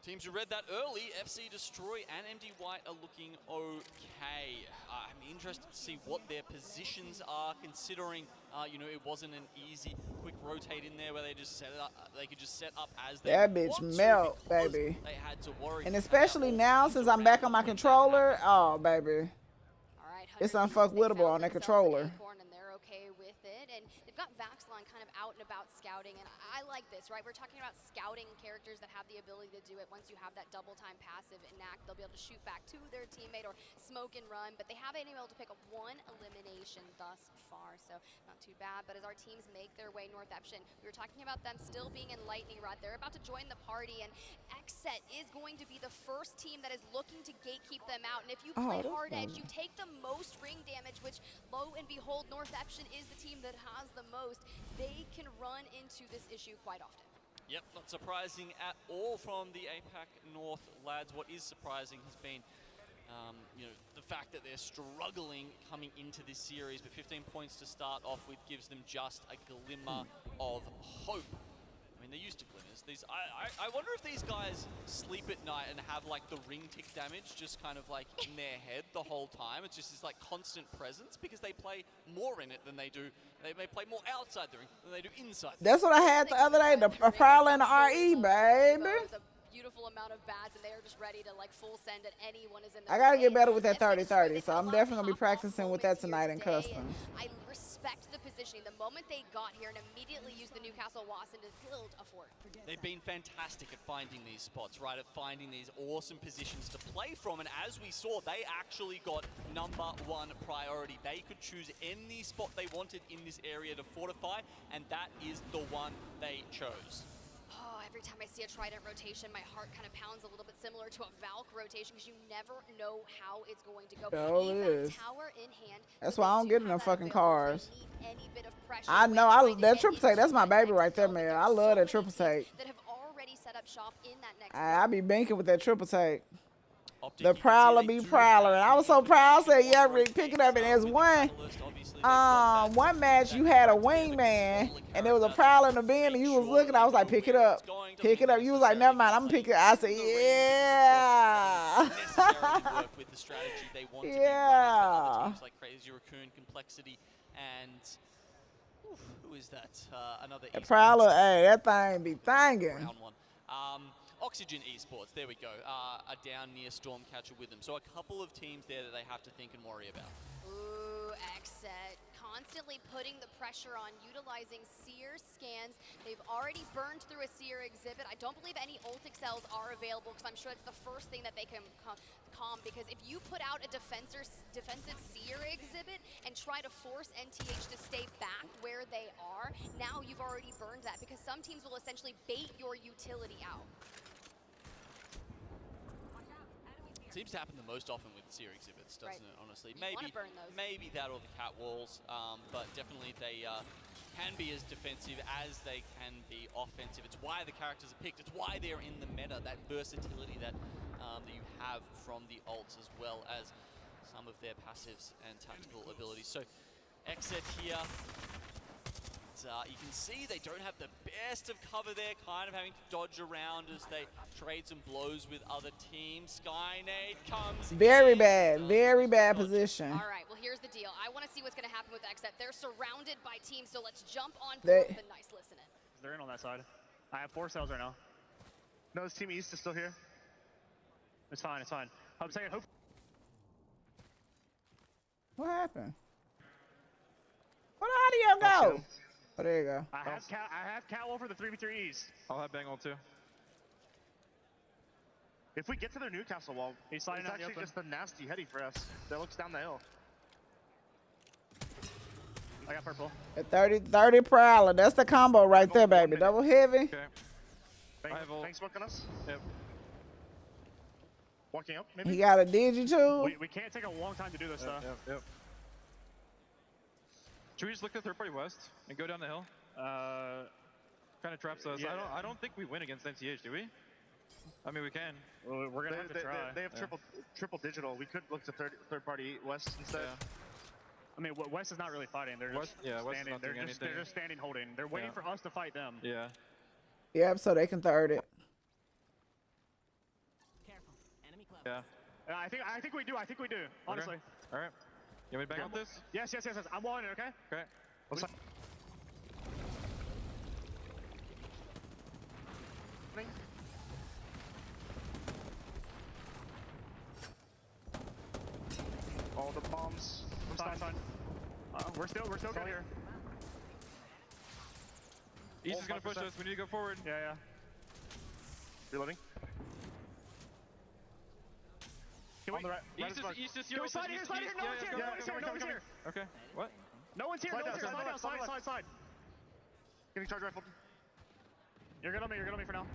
teams who read that early, FC Destroy and MD White are looking okay. I'm interested to see what their positions are, considering you know, it wasn't an easy quick rotate in there where they just set it up. They could just set up as they that bitch want melt, to, baby. They had to worry. And especially now since I'm back on my controller, oh baby, it's unfuckwittable on that controller. And they've got Vaxlon kind of out and about scouting, and I like this, right? We're talking about scouting characters that have the ability to do it. Once you have that double time passive enact, they'll be able to shoot back to their teammate or smoke and run, but they haven't been able to pick up one elimination thus far, so not too bad. But as our teams make their way North Eption, we were talking about them still being in Lightning Rod. They're about to join the party, and XSET is going to be the first team that is looking to gatekeep them out. And if you play hard edge, you take the most ring damage, which lo and behold, North Eption is the team that has the most. They can run into this issue quite often. Yep, not surprising at all from the APAC North lads. What is surprising has been you know, the fact that they're struggling coming into this series, but 15 points to start off with gives them just a glimmer of hope. I mean, they're used to glimmers. I wonder if these guys sleep at night and have like the ring tick damage just kind of like in their head the whole time. It's just this like constant presence because they play more in it than they do. They may play more outside the ring than they do inside. That's what I had the other day, the Prowler and the RE, baby. beautiful amount of bats, and they are just ready to like full send at anyone is in I their gotta way. get better with that FC 30-30, Detroit, so I'm definitely gonna be practicing with that tonight in customs. I respect the positioning. The moment they got here and immediately used the Newcastle Watson to build a fort. They've been fantastic at finding these spots, right? At finding these awesome positions to play from. And as we saw, they actually got #1 priority. They could choose any spot they wanted in this area to fortify, and that is the one they chose. Oh, every time I see a Trident rotation, my heart kind of pounds a little bit similar to a Valk rotation because you never know how it's going to go. Oh, it is. Tower in hand, That's so why I they don't do get in have them that fucking ability cars. to meet any bit of pressure I when know. trying to That get triple take, into that's my that baby next right there, zone. man. There I are love so that triple many take. teams that have already set up shop in that next I be banking with that triple take. Optic, The prowler be prowler, and I was so proud. I said, "Yeah, Rick, pick it up." And there's one match you had a wingman, and there was a prowler in the bin, and you was looking. I was like, "Pick it up, pick it up." You was like, "Never mind, I'm gonna pick it." I said, "Yeah." necessarily work with the strategy they want to be running. But other teams like Crazy Raccoon, Complexity, and who is that? Another The prowler, hey, that thing be thangin'. round one. Oxygen Esports, there we go, are down near Stormcatcher with them. So a couple of teams there that they have to think and worry about. Ooh, Xset constantly putting the pressure on, utilizing seer scans. They've already burned through a seer exhibit. I don't believe any ult cells are available because I'm sure it's the first thing that they can calm, because if you put out a defensive seer exhibit and try to force NTH to stay back where they are, now you've already burned that, because some teams will essentially bait your utility out. Seems to happen the most often with seer exhibits, doesn't it, honestly? Maybe that or the cat walls, but definitely they can be as defensive as they can be offensive. It's why the characters are picked. It's why they're in the meta, that versatility that you have from the ults, as well as some of their passives and tactical abilities. So Xset here, you can see they don't have the best of cover there, kind of having to dodge around as they trade some blows with other teams. Skynade comes Very bad position. All right, well, here's the deal. I want to see what's going to happen with Xset. They're surrounded by teams, so let's jump on board with a nice listening. They're in on that side. I have 4 cells right now. No, this team East is still here. It's fine, it's fine. I'm saying, hope. What happened? Well, how do you go? Oh, there you go. I have Catwall for the 3v3 East. I'll have Bangle too. If we get to their Newcastle wall, it's actually just a nasty heady for us. That looks down the hill. I got purple. A 30 prowler. That's the combo right there, baby. Double heavy. Okay. Thanks smoking us. Yep. Walking up, maybe? He got a digi too. We can't take a long time to do this stuff. Yep. Should we just look at third party west and go down the hill? Kind of traps us. Yeah. I don't think we win against NTH, do we? I mean, we can. Well, we're gonna have to try. They have triple digital. We could look to third party west instead. Yeah. I mean, West is not really fighting. They're just standing. They're just standing, holding. They're waiting for us to fight them. Yeah. Yep. So they can third it. Yeah. I think we do. Honestly. All right. You want me to back up this? Yes. I'm walling it. Okay. Okay. Let's all the bombs. Fine. We're still good here. East is gonna push us. We need to go forward. Yeah. Reloading. Can we? On the right. East is here. Can we slide here? No one's here. Okay. What? No one's here. Slide. Getting charge rifled. You're good on me for now.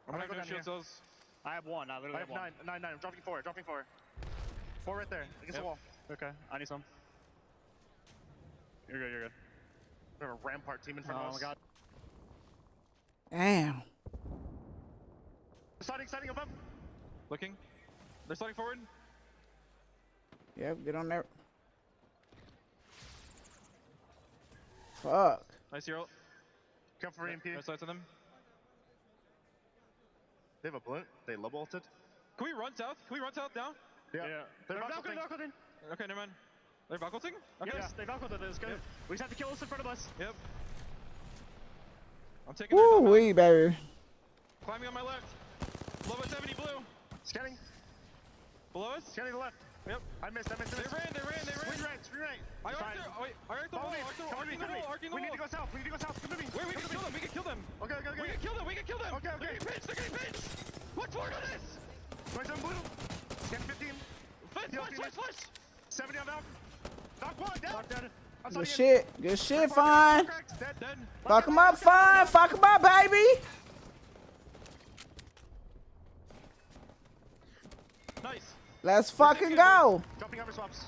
I'm gonna go shield cells. I have 1. I literally have 1. 9. I'm dropping 4. 4 right there against the wall. Okay. I need some. You're good. We have a Rampart team in front of us. Oh my god. Damn. Sliding above. Looking. They're sliding forward. Yep, get on there. Fuck. Nice hero. Come for EMP. No sights on them. They have a blunt. They low bolted. Can we run south? Now? Yeah. They're Valkyrie. Okay, never mind. They're Valkyrie? Okay. Yes, they Valkyrie. Let's go. Yep. We just have to kill us in front of us. Yep. I'm taking Woo wee, baby. Climbing on my left. Below us, 70 blue. Scanning. Below us? Scanning the left. Yep. I missed. They ran. Screen right. I arced the wall. Arcing the wall. We need to go south. Come to me. Wait, we can kill them. Okay. We can kill them. Okay. They're getting pinched. Let's work on this. 27 blue. Scan 15. Flash. 70 on Valk. Knock 1 down. Good shit, fine. Fuck him up, fine. Fuck him up, baby. Nice. Let's fucking go. Jumping over swaps.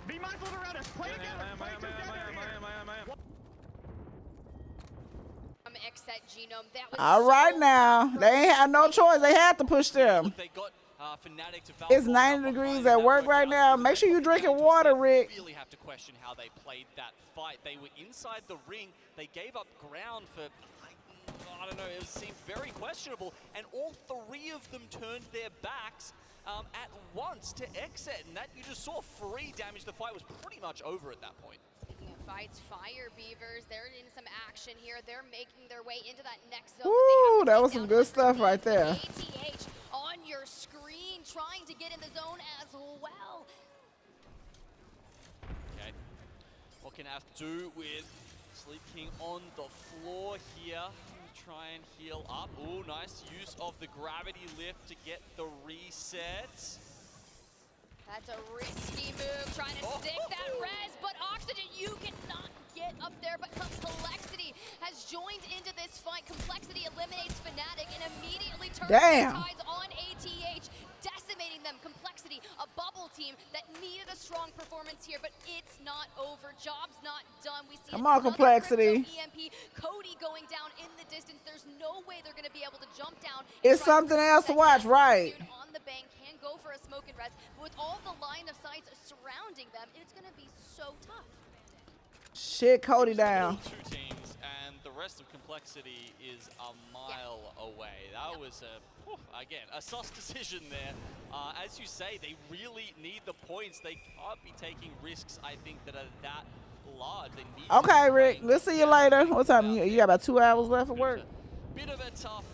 Be mindful of the router. Play together. Xset Genome. That was All right now. They ain't had no choice. They had to push them. They got Fnatic to It's 90 degrees at work right now. Make sure you're drinking water, Rick. Really have to question how they played that fight. They were inside the ring. They gave up ground for, I don't know, it seemed very questionable. And all 3 of them turned their backs at once to Xset. And that you just saw free damage. The fight was pretty much over at that point. Speaking of fights, Fire Beavers, they're in some action here. They're making their way into that next zone. Ooh, that was some good stuff right there. ATH on your screen, trying to get in the zone as well. Okay, what can Af do with Sleep King on the floor here? Try and heal up. Ooh, nice use of the gravity lift to get the reset. That's a risky move, trying to stick that res, but Oxygen, you cannot get up there, but Complexity has joined into this fight. Complexity eliminates Fnatic and immediately turns the tides on ATH, decimating them. Complexity, a bubble team that needed a strong performance here, but it's not over. Job's not done. We see Come on, Complexity. EMP, Cody going down in the distance. There's no way they're going to be able to jump down. It's something else to watch, right? On the bank, can go for a smoke and res, but with all the line of sights surrounding them, it's going to be so tough. Shit, Cody down. 2 teams, and the rest of Complexity is a mile away. That was again a sus decision there. As you say, they really need the points. They can't be taking risks, I think, that are that large. They need Okay, Rick. Let's see you later. What time? You got about 2 hours left of work. Bit of a tough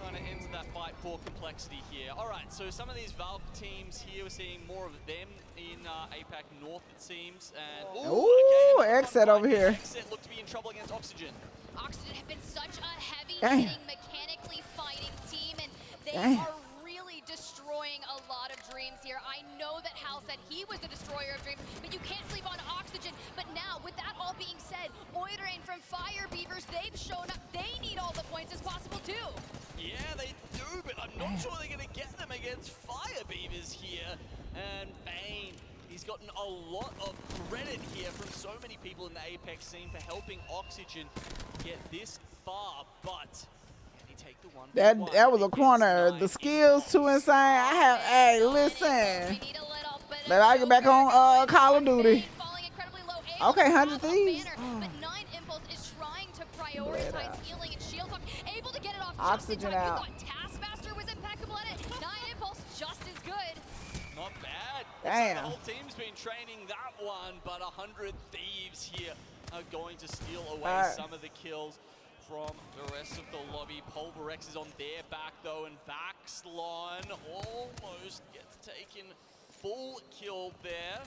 trying to enter that fight for Complexity here. All right, so some of these Valve teams here, we're seeing more of them in APAC North, it seems. And ooh, Xset over here. Xset looked to be in trouble against Oxygen. Oxygen have been such a heavy-hitting, mechanically fighting team, and they are really destroying a lot of dreams here. I know that Hal said he was the destroyer of dreams, but you can't sleep on Oxygen. But now, with that all being said, Oidrain from Fire Beavers, they've shown up. They need all the points as possible, too. Yeah, they do, but I'm not sure they're going to get them against Fire Beavers here. And Bane, he's gotten a lot of credit here from so many people in the Apex scene for helping Oxygen get this far, but can he take the one? That was a corner. The skills too insane. Hey, listen. Let I get back on Call of Duty. Okay, 100 Thieves. But 9 Impulse is trying to prioritize healing and shield hook, able to get it off Oxygen out. We thought Taskmaster was impeccable at it. 9 Impulse just as good. Not bad. Damn. The whole team's been training that one, but 100 Thieves here are going to steal away some of the kills from the rest of the lobby. Pulverex is on their back though, and Vaxlon almost gets taken full kill there.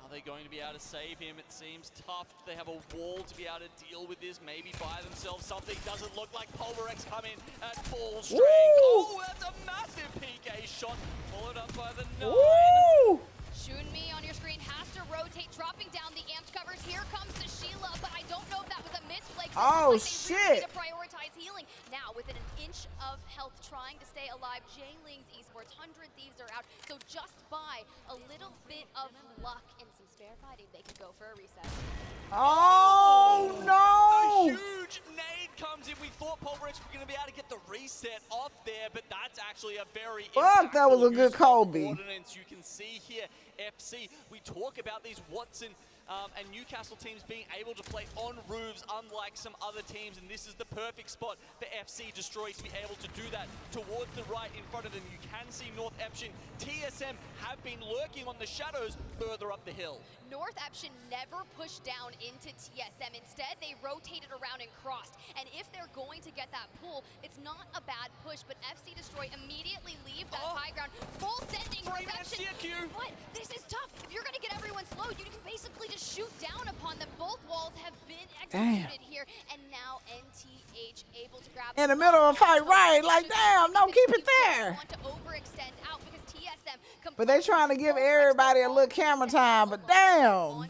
Are they going to be able to save him? It seems tough. They have a wall to be able to deal with this, maybe by themselves. Something doesn't look like Pulverex come in at full strength. Woo! Oh, that's a massive PK shot, followed up by the 9. Woo! Shunmi on your screen has to rotate, dropping down the amped covers. Here comes the Sheila, but I don't know if that was a misplay. Oh, like shit. Really need to prioritize healing. Now, within an inch of health, trying to stay alive, J-Lings Esports, 100 Thieves are out. So just by a little bit of luck and some spare fighting, they could go for a reset. Oh, no. A huge nade comes in. We thought Pulverex were going to be able to get the reset off there, but that's actually a very Fuck, that was a good Kobe. ordinance you can see here. FC. We talk about these Watson and Newcastle teams being able to play on roofs unlike some other teams, and this is the perfect spot for FC Destroy to be able to do that towards the right in front of them. You can see North Eption, TSM have been lurking on the shadows further up the hill. North Eption never pushed down into TSM. Instead, they rotated around and crossed. And if they're going to get that pull, it's not a bad push, but FC Destroy immediately leave that high ground. Full sending North Eption. But this is tough. If you're going to get everyone slowed, you can basically just shoot down upon them. Both walls have been executed here. And now NTH able to grab in the middle of a fight, right? Like, damn, no, keep it there. Want to overextend out because TSM But they trying to give everybody a little camera time, but damn.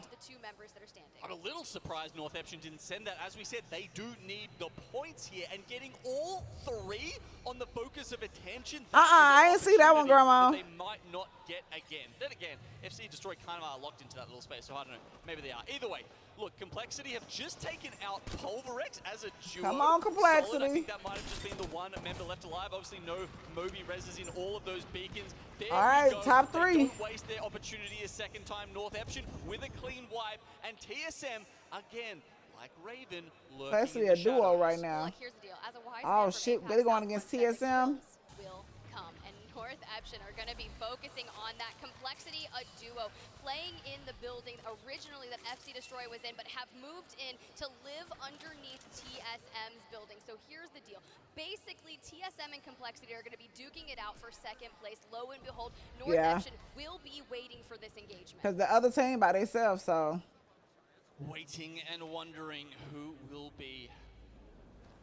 I'm a little surprised North Eption didn't send that. As we said, they do need the points here, and getting all three on the focus of attention. I didn't see that one, Grandma. They might not get again. Then again, FC Destroy kind of are locked into that little space, so I don't know. Maybe they are. Either way, look, Complexity have just taken out Pulverex as a duo. Come on, Complexity. Solid. I think that might have just been the one member left alive. Obviously, no Moby reses in all of those beacons. There all right, top three. They don't waste their opportunity a second time. North Eption with a clean wipe, and TSM again, like Raven, lurking That's in a the duo shadows. right now. Look, here's the deal. As a wise Oh shit, they're going against TSM. will come, and North Eption are going to be focusing on that Complexity, a duo playing in the building originally that FC Destroy was in, but have moved in to live underneath TSM's building. So here's the deal. Basically, TSM and Complexity are going to be duking it out for second place. Lo and behold, North Eption will be waiting for this engagement. Because the other team by themselves, so. Waiting and wondering who will be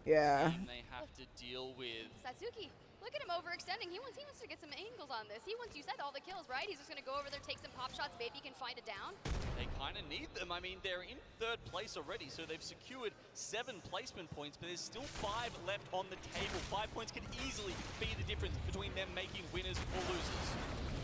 the team they have to deal with. Satsuki, look at him overextending. He wants to get some angles on this. He wants, you said, all the kills, right? He's just going to go over there, take some pop shots, maybe he can find a down. They kind of need them. I mean, they're in third place already, so they've secured 7 placement points, but there's still 5 left on the table. 5 points can easily be the difference between them making winners or losers.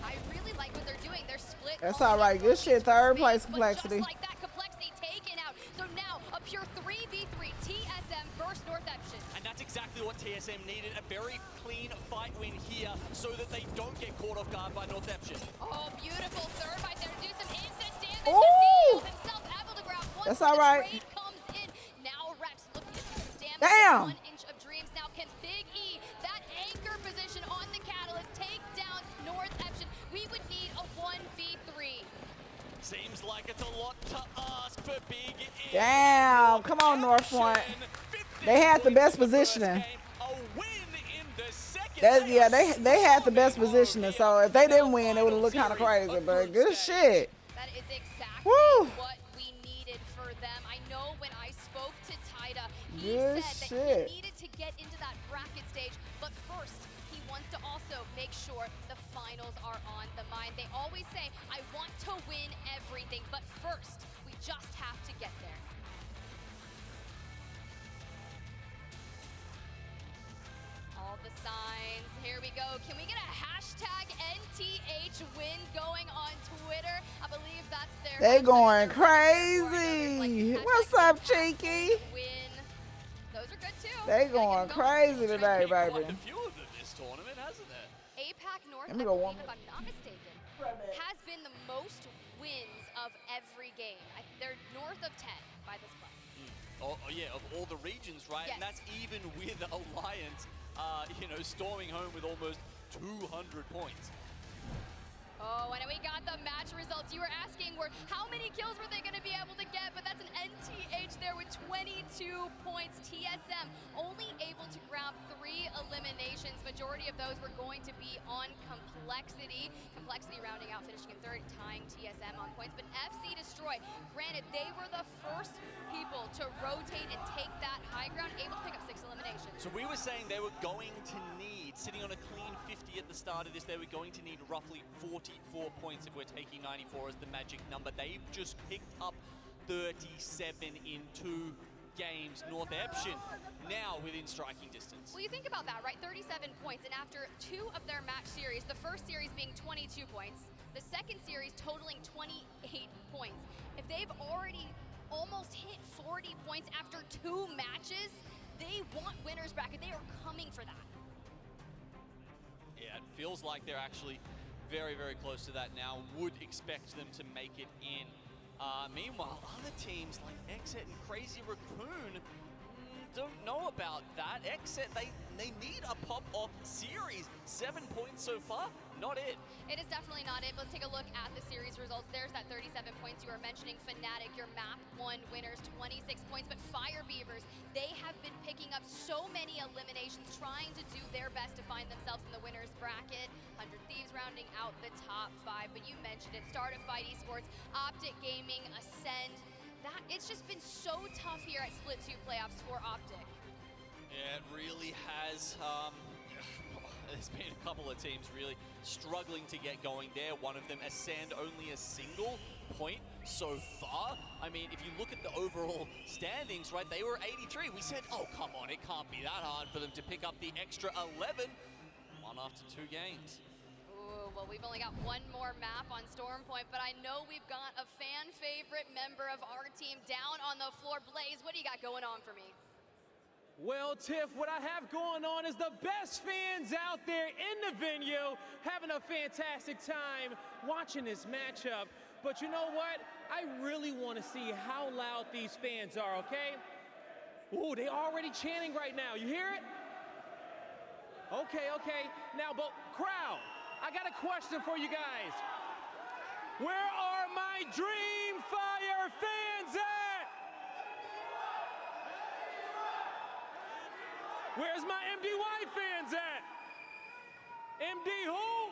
I really like what they're doing. They're split. That's all right. Good shit. Third place, Complexity. Just like that, Complexity taken out. So now a pure 3v3 TSM versus North Eption. And that's exactly what TSM needed. A very clean fight win here so that they don't get caught off guard by North Eption. Oh, beautiful third fight there. Do some instant damage. Ooh! Himself able to grab one. That's all right. Trade comes in. Now Rex looking at some damage. Damn! 1 inch of dreams. Now can Big E, that anchor position on the Catalyst, take down North Eption? We would need a 1v3. Seems like it's a lot to ask for Big E. Damn, come on, North Point. They had the best positioning. They had the best positioning. So if they didn't win, it would have looked kind of crazy. But good shit. That is exactly Woo. what we needed for them. I know when I spoke to Taida, he Good said shit. that he needed to get into that bracket stage, but first he wants to also make sure the finals are on the mind. They always say, I want to win everything, but first we just have to get there. All the signs, here we go. Can we get a hashtag NTH win going on Twitter? I believe that's their They going crazy. What's up, Cheeky? win. Those are good too. They going crazy today, baby. Quite a few of them this tournament, hasn't it? APAC North, Let me I go believe, one if I'm not mistaken, has been the most wins of every game. They're north of 10 by this point. Oh, yeah, of all the regions, right? Yes. And that's even with Alliance, you know, storming home with almost 200 points. Oh, and we got the match results. You were asking how many kills were they going to be able to get, but that's an NTH there with 22 points. TSM only able to grab 3 eliminations. Majority of those were going to be on Complexity. Complexity rounding out, finishing in third, tying TSM on points. But FC Destroy, granted, they were the first people to rotate and take that high ground, able to pick up 6 eliminations. So we were saying they were going to need, sitting on a clean 50 at the start of this, they were going to need roughly 44 points if we're taking 94 as the magic number. They've just picked up 37 in 2 games. North Eption now within striking distance. Well, you think about that, right? 37 points, and after 2 of their match series, the first series being 22 points, the second series totaling 28 points. If they've already almost hit 40 points after 2 matches, they want winners bracket. They are coming for that. Yeah, it feels like they're actually very, very close to that now. Would expect them to make it in. Meanwhile, other teams like Exit and Crazy Raccoon don't know about that. Exit, they need a pop-off series. 7 points so far, not it. It is definitely not it. Let's take a look at the series results. There's that 37 points you were mentioning. Fnatic, your map 1 winners, 26 points. But Fire Beavers, they have been picking up so many eliminations, trying to do their best to find themselves in the winner's bracket. 100 Thieves rounding out the top 5. But you mentioned it, Start of Fight Esports, Optic Gaming, Ascend. It's just been so tough here at Split 2 playoffs for Optic. Yeah, it really has. There's been a couple of teams really struggling to get going there. One of them, Ascend, only a single point so far. I mean, if you look at the overall standings, right, they were 83. We said, oh, come on, it can't be that hard for them to pick up the extra 11. One after 2 games. Well, we've only got one more map on Storm Point, but I know we've got a fan favorite member of our team down on the floor. Blaze, what do you got going on for me? Well, Tiff, what I have going on is the best fans out there in the venue having a fantastic time watching this matchup. But you know what? I really want to see how loud these fans are, okay? Ooh, they already chanting right now. You hear it? Okay. Now, but crowd, I got a question for you guys. Where are my Dream Fire fans at? Where's my MDY fans at? MD who?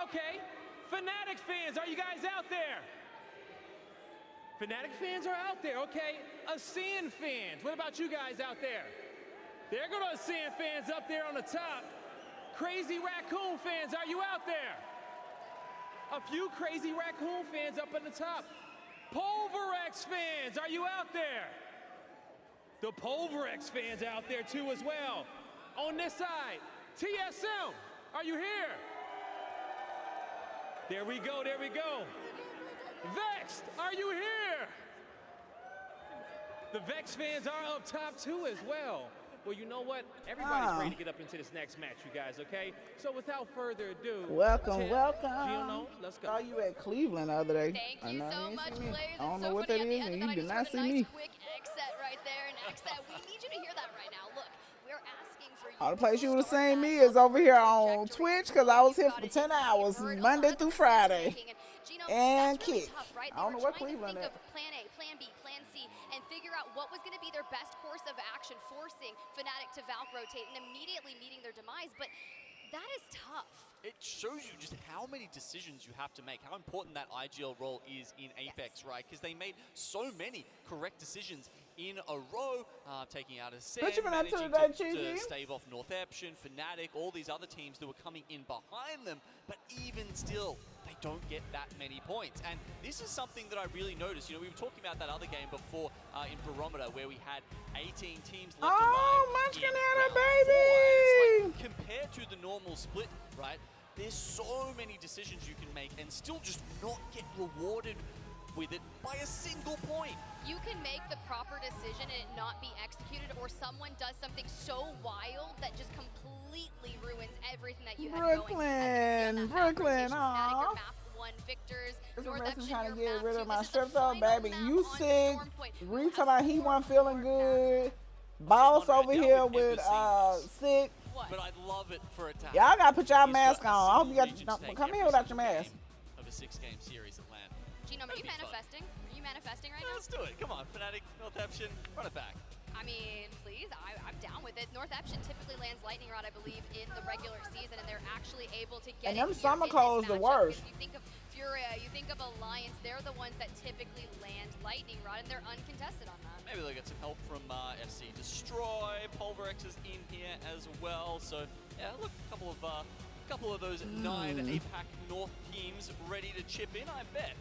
Okay. Fnatic fans, are you guys out there? Fnatic fans are out there, okay. Ascend fans, what about you guys out there? There go the Ascend fans up there on the top. Crazy Raccoon fans, are you out there? A few Crazy Raccoon fans up on the top. Pulverex fans, are you out there? The Pulverex fans out there too as well. On this side, TSM, are you here? There we go. Vexed, are you here? The Vex fans are up top too as well. Well, you know what? Everybody's ready to get up into this next match, you guys, okay? So without further ado, welcome. Gino, let's go. Saw you at Cleveland the other day. Thank you so much, Blaze. I don't know what that is, and you did not see me. Quick exit right there, and exit. We need you to hear that right now. Look, we're asking for you. All the place you would have seen me is over here on Twitch because I was here for 10 hours, Monday through Friday. And kick. Right? I don't know what Cleveland is. Plan A, Plan B, Plan C, and figure out what was going to be their best course of action, forcing Fnatic to Valk rotate and immediately meeting their demise. But that is tough. It shows you just how many decisions you have to make, how important that IGL role is in Apex, right? Because they made so many correct decisions in a row, taking out Ascend, managing to stave off North Eption, Fnatic, all these other teams that were coming in behind them, but even still, they don't get that many points. And this is something that I really noticed. You know, we were talking about that other game before in Barometer where we had 18 teams left alive. Oh, Munchkin had a baby! Like, compared to the normal split, right, there's so many decisions you can make and still just not get rewarded with it by a single point. You can make the proper decision and it not be executed, or someone does something so wild that just completely ruins everything that you had going. Brooklyn, aw. This is trying to get rid of my strip though, baby. You sick. Reed talking about he wasn't feeling good. Boss over here with sick. But I'd love it for a time. Y'all gotta put y'all mask on. I hope you got. Come here without your mask. Of a 6-game series at LAN. Gino, are you manifesting? Are you manifesting right now? Let's do it. Come on, Fnatic, North Eption, run it back. I mean, please, I'm down with it. North Eption typically lands Lightning Rod, I believe, in the regular season, and they're actually able to get it. And them summer codes the worst. You think of Furia, you think of Alliance, they're the ones that typically land Lightning Rod, and they're uncontested on that. Maybe they'll get some help from FC Destroy. Pulverex is in here as well. So, yeah, look, a couple of those 9 APAC North teams ready to chip in, I bet.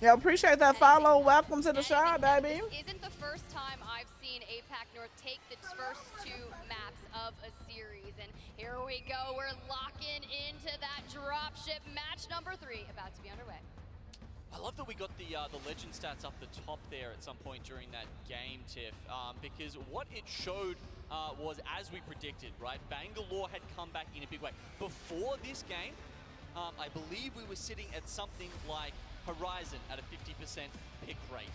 Yeah, appreciate that follow. Welcome to the show, baby. This isn't the first time I've seen APAC North take the first 2 maps of a series. And here we go. We're locking into that dropship match number 3 about to be underway. I love that we got the legend stats up the top there at some point during that game, Tiff, because what it showed was as we predicted, right? Bangalore had come back in a big way. Before this game, I believe we were sitting at something like Horizon at a 50% pick rate.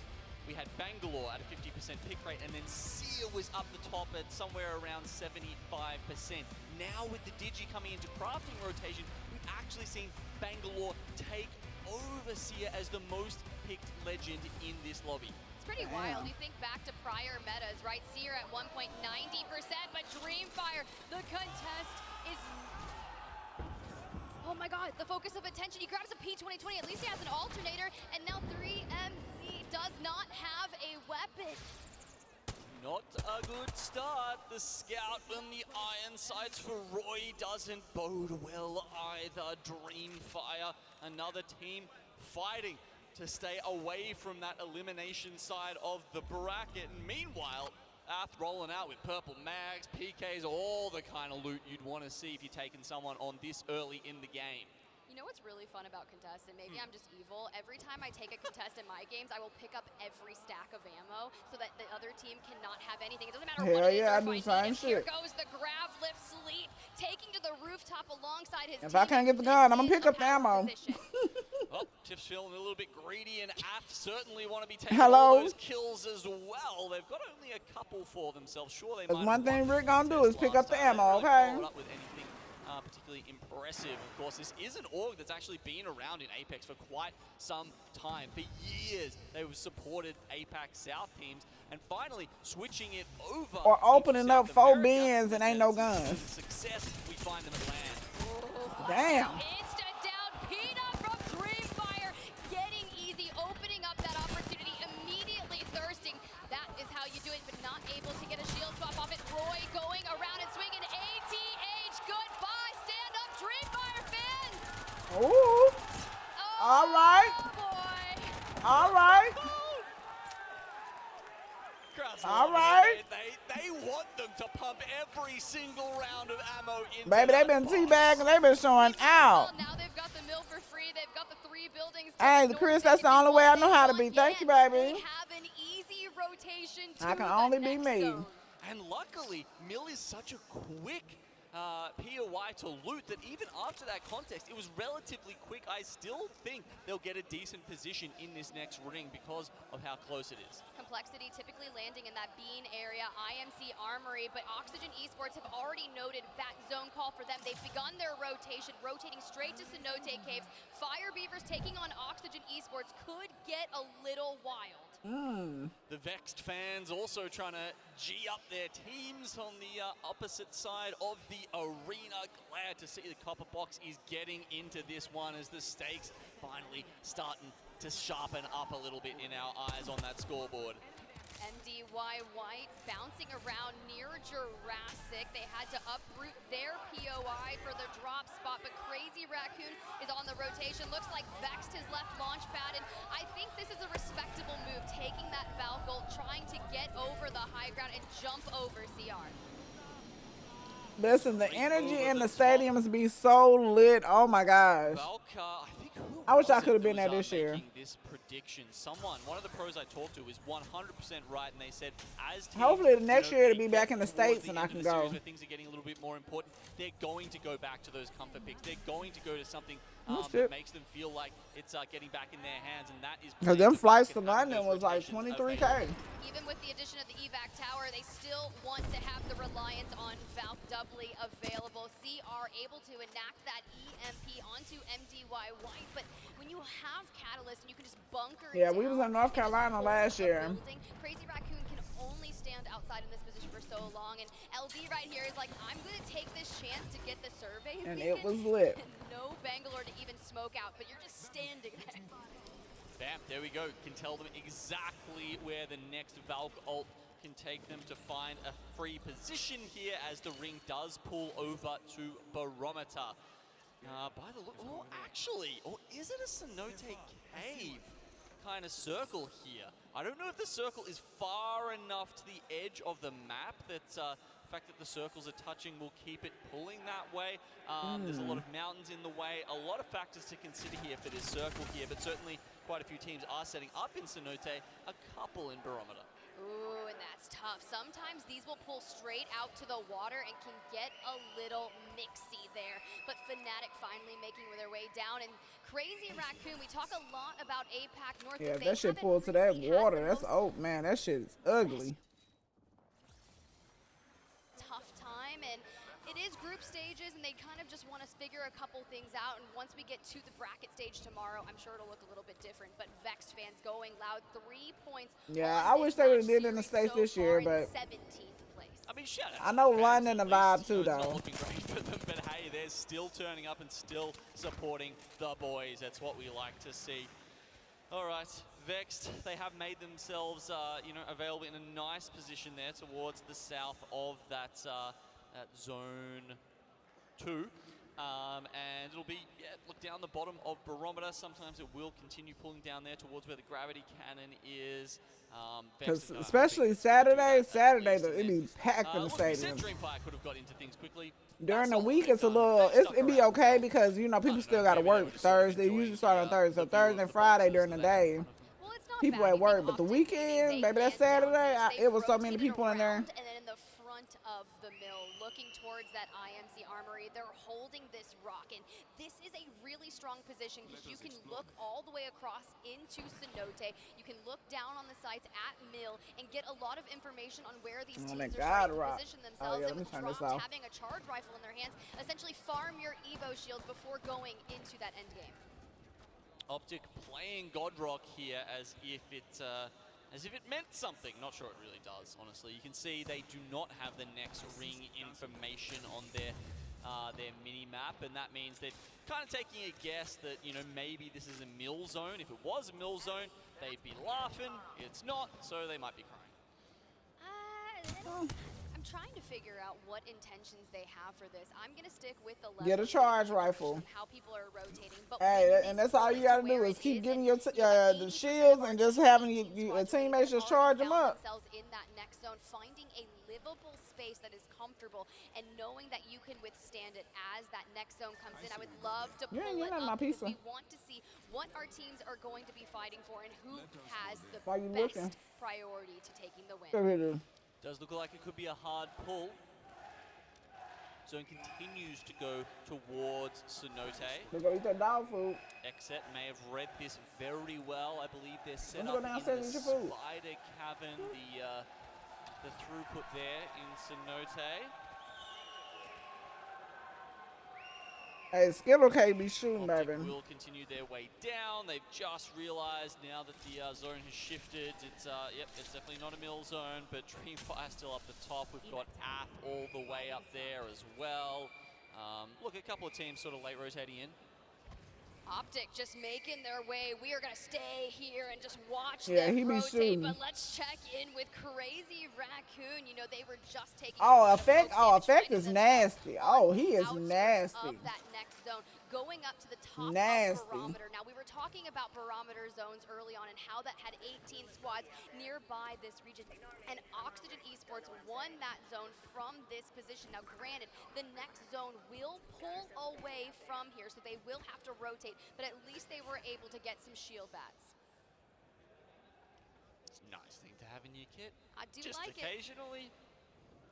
We had Bangalore at a 50% pick rate, and then Seer was up the top at somewhere around 75%. Now with the Digi coming into crafting rotation, we've actually seen Bangalore take over Seer as the most picked legend in this lobby. It's pretty wild. You think back to prior metas, right? Seer at 1.90%, but Dreamfire, the contest is... Oh my god, the focus of attention. He grabs a P2020. At least he has an alternator, and now 3MC does not have a weapon. Not a good start. The scout on the iron sights for Roy doesn't bode well either. Dreamfire, another team fighting to stay away from that elimination side of the bracket. And meanwhile, Ath rolling out with purple mags, PKs, all the kind of loot you'd want to see if you're taking someone on this early in the game. You know what's really fun about contest, and maybe I'm just evil, every time I take a contest in my games, I will pick up every stack of ammo so that the other team cannot have anything. It doesn't matter what it is or if I need it. Here goes the grab lift sleep, taking to the rooftop alongside his If I can't get the gun, I'm gonna pick up the ammo. Well, Tiff's feeling a little bit greedy, and Ath certainly want to be taking all those kills as well. They've got only a couple for themselves. Sure, they might. One thing Rick gonna do is pick up the ammo, okay? Up with anything particularly impressive. Of course, this is an org that's actually been around in Apex for quite some time. For years, they have supported Apex South teams, and finally switching it over. Or opening up 4 bins and ain't no guns. Success, we find them at land. Damn. Instant down, Peanut from Dreamfire, getting easy, opening up that opportunity, immediately thirsting. That is how you do it, but not able to get a shield swap off it. Roy going around and swinging. ATH, goodbye. Stand up, Dreamfire fans. Ooh. All right. Boy. All right. All right. They want them to pump every single round of ammo into Baby, they've been teabagging. They've been showing out. Now they've got the mill for free. They've got the 3 buildings. Hey, Chris, that's the only way I know how to be. Thank you, baby. They have an easy rotation to I can only be me. zone. And luckily, Mill is such a quick POI to loot that even after that context, it was relatively quick. I still think they'll get a decent position in this next ring because of how close it is. Complexity typically landing in that bean area, IMC Armory, but Oxygen Esports have already noted that zone call for them. They've begun their rotation, rotating straight to Cenote Caves. Fire Beavers taking on Oxygen Esports could get a little wild. The Vexed fans also trying to G up their teams on the opposite side of the arena. Glad to see the Copper Box is getting into this one as the stakes finally starting to sharpen up a little bit in our eyes on that scoreboard. MDY White bouncing around near Jurassic. They had to uproot their POI for the drop spot, but Crazy Raccoon is on the rotation. Looks like Vexed has left launch pad, and I think this is a respectable move, taking that Valkyl, trying to get over the high ground and jump over CR. Listen, the energy in the stadiums be so lit. Oh my gosh. I wish I could have been there this year. This prediction, one of the pros I talked to is 100% right, and they said as teams, hopefully the next year to be back in the States and I can go. Where things are getting a little bit more important, they're going to go back to those comfort picks. They're going to go to something that makes them feel like it's getting back in their hands, and that is because them flights to London was like 23K. Even with the addition of the evac tower, they still want to have the reliance on Valk doubly available. CR able to enact that EMP onto MDY White, but when you have Catalyst and you can just bunker Yeah, we was in North Carolina last year. Crazy Raccoon can only stand outside in this position for so long, and LD right here is like, I'm going to take this chance to get the survey. And it was lit. And no Bangalore to even smoke out, but you're just standing there. Bam, there we go. Can tell them exactly where the next Valk ult can take them to find a free position here as the ring does pull over to Barometer. By the look, or is it a Cenote Cave kind of circle here? I don't know if the circle is far enough to the edge of the map that the fact that the circles are touching will keep it pulling that way. There's a lot of mountains in the way, a lot of factors to consider here for this circle here, but certainly quite a few teams are setting up in Cenote, a couple in Barometer. Ooh, and that's tough. Sometimes these will pull straight out to the water and can get a little mixy there. But Fnatic finally making their way down. And Crazy Raccoon, we talk a lot about APAC North. Yeah, if that shit pulled to that water, that's man, that shit is ugly. Tough time, and it is group stages, and they kind of just want to figure a couple things out. And once we get to the bracket stage tomorrow, I'm sure it'll look a little bit different. But Vexed fans going loud, 3 points. Yeah, I wish they would have did it in the States this year, but 17th place. I mean, shout out I to know the fans London at the vibe least. too, It's not though. looking great for them, but hey, they're still turning up and still supporting the boys. That's what we like to see. All right, Vexed, they have made themselves, available in a nice position there towards the south of that zone 2. And it'll be, look down the bottom of Barometer. Sometimes it will continue pulling down there towards where the gravity cannon is. Because especially Saturday, it'd be packed in the look, we said stadium. Dreamfire could have got into things quickly. During the week, it's a little, it'd be okay because, people still got to work Thursday. Usually start on Thursday. So Thursday and Friday during the day, people at work. But the weekend, maybe that Saturday, it was so many people in there. And then in the front of the mill, looking towards that IMC armory, they're holding this rock. And this is a really strong position because you can look all the way across into Cenote. You can look down on the sites at mill and get a lot of information on where these teams are trying to position themselves. And with Drops having a charge rifle in their hands, essentially farm your Evo shields before going into that end game. Optic playing Godrock here as if it meant something. Not sure it really does, honestly. You can see they do not have the next ring information on their mini-map, and that means they're kind of taking a guess that, maybe this is a mill zone. If it was a mill zone, they'd be laughing. It's not, so they might be crying. I'm trying to figure out what intentions they have for this. I'm going to stick with the level. Get a charge rifle. How people are rotating. But hey, and that's all you got to do is keep giving your the shields and just having your teammates just charge them up. In that next zone, finding a livable space that is comfortable and knowing that you can withstand it as that next zone comes in. I would love to pull it up because we want to see what our teams are going to be fighting for and who has the best priority to taking the win. Does look like it could be a hard pull. Zone continues to go towards Cenote. They're going to eat that dog food. Exet may have read this very well. I believe they're set Go up in downstairs the and eat your food. spider cavern, the throughput there in Cenote. Hey, Skittle can't be shooting, baby. Will continue their way down. They've just realized now that the zone has shifted. It's it's definitely not a mill zone, but Dreamfire still up the top. We've got Ath all the way up there as well. Look, a couple of teams sort of late rotating in. Optic just making their way. We are going to stay here and just watch Yeah, them he be rotate. shooting. But let's check in with Crazy Raccoon. They were just taking. Effect is nasty. Oh, he is nasty. Of that next zone, going up to the top Nasty. of Barometer. Now, we were talking about Barometer zones early on and how that had 18 squads nearby this region. And Oxygen Esports won that zone from this position. Now, granted, the next zone will pull away from here, so they will have to rotate, but at least they were able to get some shield bats. It's a nice thing to have in your kit. I do just like occasionally.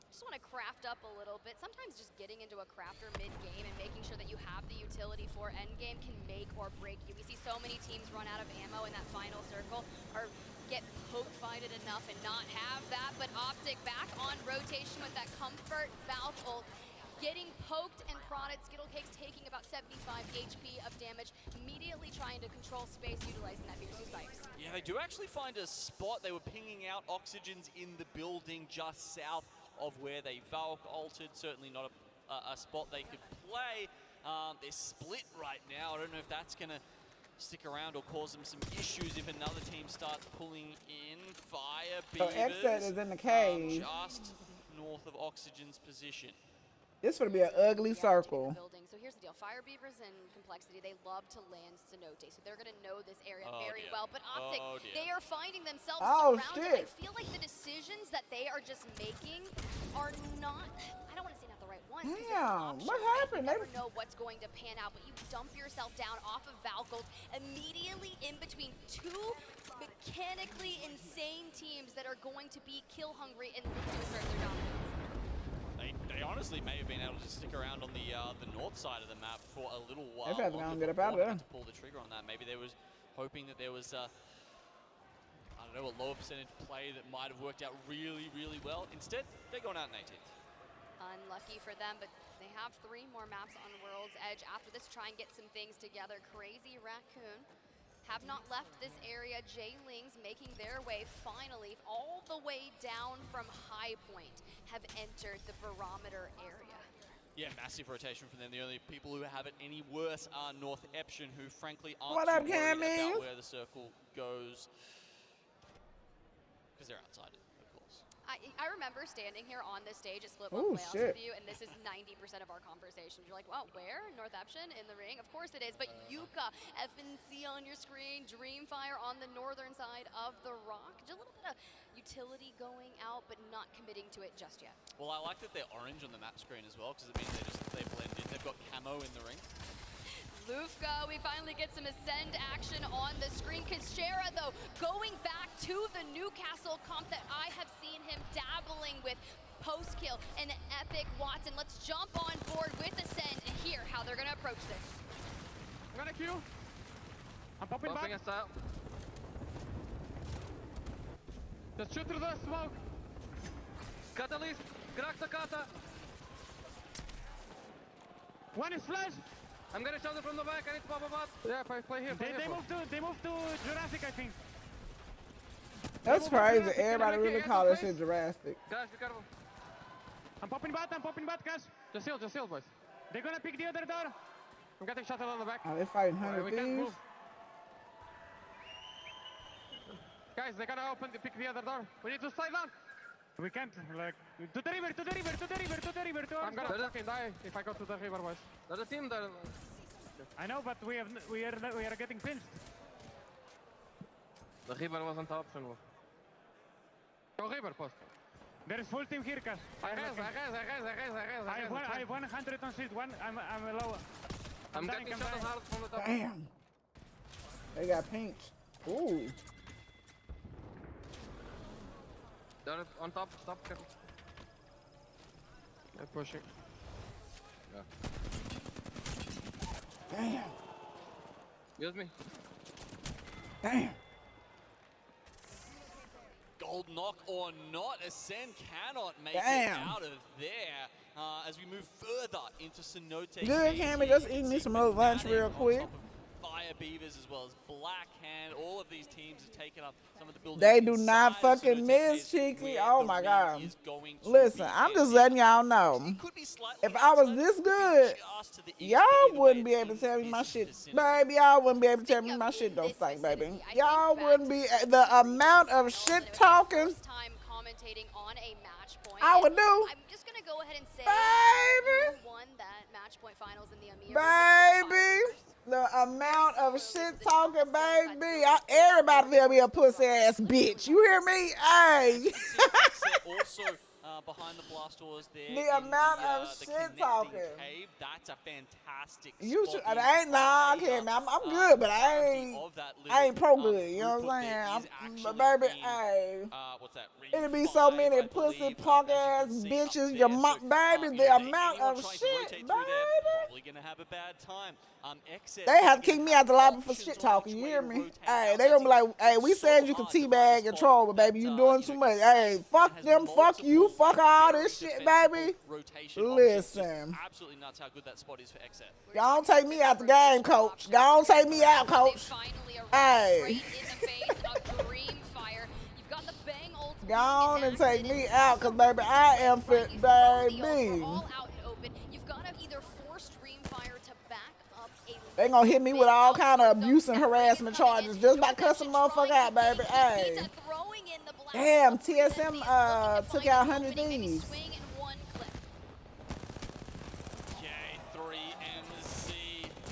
Just want to craft up a little bit. Sometimes just getting into a crafter mid-game and making sure that you have the utility for endgame can make or break you. We see so many teams run out of ammo in that final circle or get poke-fighted enough and not have that, but Optic back on rotation with that comfort Valve ult. Getting poked and prodded, Skittlecake's taking about 75 HP of damage, immediately trying to control space, utilizing that piercing spikes. Yeah, they do actually find a spot. They were pinging out Oxygens in the building just south of where they Valk altered. Certainly not a spot they could play. They're split right now. I don't know if that's going to stick around or cause them some issues if another team starts pulling in. Fire Beavers. So Exet is in the cave. Just north of Oxygen's position. This would be an ugly circle. So here's the deal. Fire Beavers and Complexity, they love to land Cenote, so they're going to know this area very well. But Optic, they are finding themselves surrounded. I feel like the decisions that they are just making are not, I don't want to say not the right ones. Damn, what happened? You never know what's going to pan out, but you dump yourself down off of Valgold immediately in between two mechanically insane teams that are going to be kill hungry and look to assert their dominance. They honestly may have been able to stick around on the north side of the map for a little while. They've had to go and get up out of there. To pull the trigger on that. Maybe they was hoping that there was I don't know, a lower percentage play that might have worked out really, really well. Instead, they're going out in 18th. Unlucky for them, but they have 3 more maps on World's Edge after this. Try and get some things together. Crazy Raccoon have not left this area. J-Lings making their way finally all the way down from High Point have entered the barometer area. Yeah, massive rotation from them. The only people who have it any worse are North Eption, who frankly aren't What up, too worried Cammy? about where the circle goes. Because they're outside it, of course. I remember standing here on this stage at Split Ooh, One Playoffs shit. with you, and this is 90% of our conversations. You're like, wow, where? North Eption in the ring? Of course it is, but Yuka, FNC on your screen, Dreamfire on the northern side of the rock. Just a little bit of utility going out, but not committing to it just yet. Well, I like that they're orange on the map screen as well, because it means they blend in. They've got camo in the ring. Lufka, we finally get some Ascend action on the screen. Kashera, though, going back to the Newcastle comp that I have seen him dabbling with post-kill and epic Watson. Let's jump on board with Ascend and hear how they're going to approach this. I'm gonna queue. I'm popping back. Us out. Just shoot through the smoke. Catalyst. Crack the kata. One is flash. I'm gonna shot it from the back. I need to pop a bot. Yeah, play here. They moved to Jurassic, I think. That's crazy. Everybody really call that shit Jurassic. Guys, be careful. I'm popping bot, guys. Just heal, boys. They're gonna pick the other door. I'm getting shot on the back. Oh, they're fighting 100 We can't thieves. move. Guys, they're gonna pick the other door. We need to slide down. We can't, like, to the river. I'm gonna fucking die if I go to the river, boys. There's a team there. I know, but we are getting pinched. The river wasn't the option. Go river, post. There is full team here, Cash. I have 100 on shield. I'm low. I'm getting shot hard from the top. Damn. They got pinched. Ooh. They're on top, stop, careful. They're pushing. Yeah. Damn. Use me. Damn. Gold knock or not, Ascend cannot make it Damn. out of there as we move further into Cenote. Good, Cammy. Just eating me some more lunch real quick. Fire Beavers as well as Black Hand. All of these teams have taken up some of the buildings. They do not fucking miss, Cheeky. Oh my God. Listen, I'm just letting y'all know. If I was this good, y'all wouldn't be able to tell me my shit. Baby, y'all wouldn't be able to tell me my shit don't stink, baby. Y'all wouldn't be, the amount of shit talking I would do. I'm just going to go ahead and say baby, who won that match point finals in the Amir. Baby. The amount of shit talking, baby. Everybody will be a pussy ass bitch. You hear me? Hey. Also, behind the blast doors there. The amount of shit talking. Cave, that's a fantastic You spot. should. I ain't. Nah, I can't. I'm good, but I ain't pro good. You know what I'm saying? But baby, hey. What's that? It'll be so many pussy punk ass bitches. Your mom, baby. The amount of shit, baby. Probably gonna have a bad time. They have to kick me out the lobby for shit talking. You hear me? Hey, they gonna be like, hey, we said you could teabag and troll, but baby, you doing too much. Hey, fuck them, fuck you, fuck all this shit, baby. Listen. Absolutely nuts how good that spot is for XF. Y'all don't take me out the game, coach. Y'all don't take me out, coach. Hey. Go on and take me out, cause baby, I am fit, baby. They gonna hit me with all kind of abuse and harassment charges just by cussing motherfucker out, baby. Hey. Damn, TSM took out 100 thieves. J3MC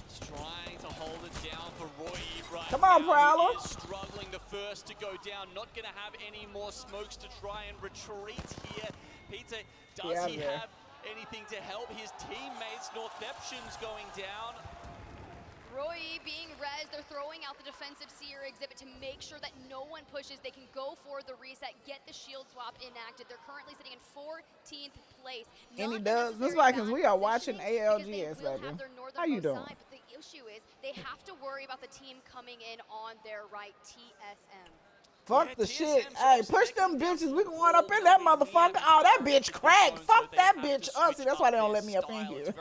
is trying to hold it down for Roy right Come on, now. Prowler. He is struggling the first to go down. Not gonna have any more smokes to try and retreat here. Peter, does he have anything to help his teammates? North Eption's going down. Roy being rezzed. They're throwing out the defensive seer exhibit to make sure that no one pushes. They can go for the reset, get the shield swap enacted. They're currently sitting in 14th place. And he does. Miss Watkins, we are watching ALGS, baby. How you doing? Side, but the issue is they have to worry about the team coming in on their right, TSM. Fuck the shit. Hey, push them bitches. We going up in that motherfucker. Oh, that bitch cracked. Fuck that bitch up. See, that's why they don't let me up in here.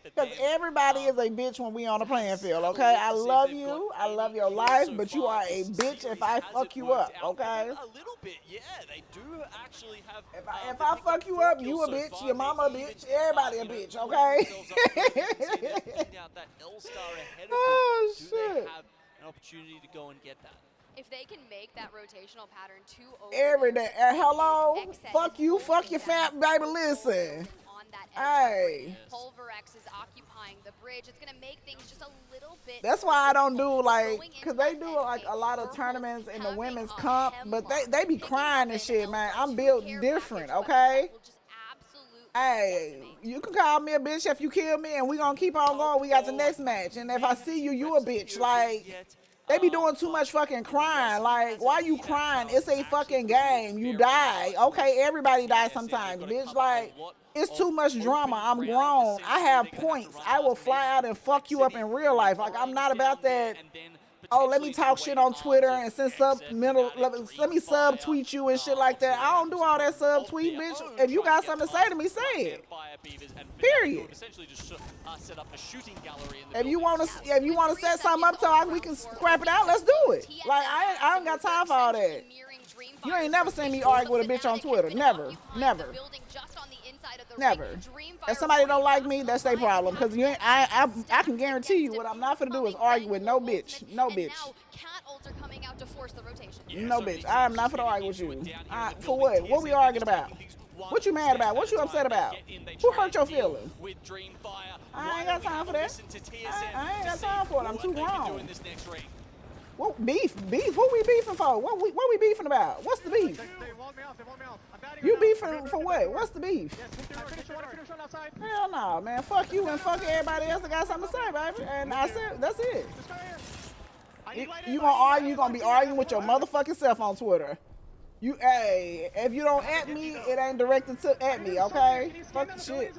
Because everybody is a bitch when we on the playing field, okay? I love you. I love your life, but you are a bitch if I fuck you up, okay? A little bit, yeah. They do actually have. If I fuck you up, you a bitch, your mama a bitch, everybody a bitch, okay? Oh, shit. Do they have an opportunity to go and get that? If they can make that rotational pattern too open. Every day. Hello? Fuck you, fuck your fat baby, listen. Hey. Pulverex is occupying the bridge. It's going to make things just a little bit. That's why I don't do like, because they do like a lot of tournaments in the women's comp, but they be crying and shit, man. I'm built different, okay? Hey, you can call me a bitch if you kill me, and we gonna keep on going. We got the next match, and if I see you, you a bitch. Like, they be doing too much fucking crying. Like, why you crying? It's a fucking game. You die. Okay, everybody dies sometimes, bitch. Like, it's too much drama. I'm grown. I have points. I will fly out and fuck you up in real life. Like, I'm not about that. Oh, let me talk shit on Twitter and send let me subtweet you and shit like that. I don't do all that subtweet, bitch. If you got something to say to me, say it. Period. If you want to set something up so we can scrap it out, let's do it. Like, I don't got time for all that. You ain't never seen me argue with a bitch on Twitter. Never. Never. Never. If somebody don't like me, that's their problem. Because I can guarantee you what I'm not gonna do is argue with no bitch. No bitch. No bitch. I am not gonna argue with you. For what? What we arguing about? What you mad about? What you upset about? Who hurt your feelings? I ain't got time for that. I ain't got time for it. I'm too grown. What beef? Beef? What we beefing for? What we beefing about? What's the beef? You beefing for what? What's the beef? Hell no, man. Fuck you and fuck everybody else that got something to say, baby. And I said, that's it. You gonna argue? You gonna be arguing with your motherfucking self on Twitter. Hey, if you don't at me, it ain't directed at me, okay? Fuck the shit.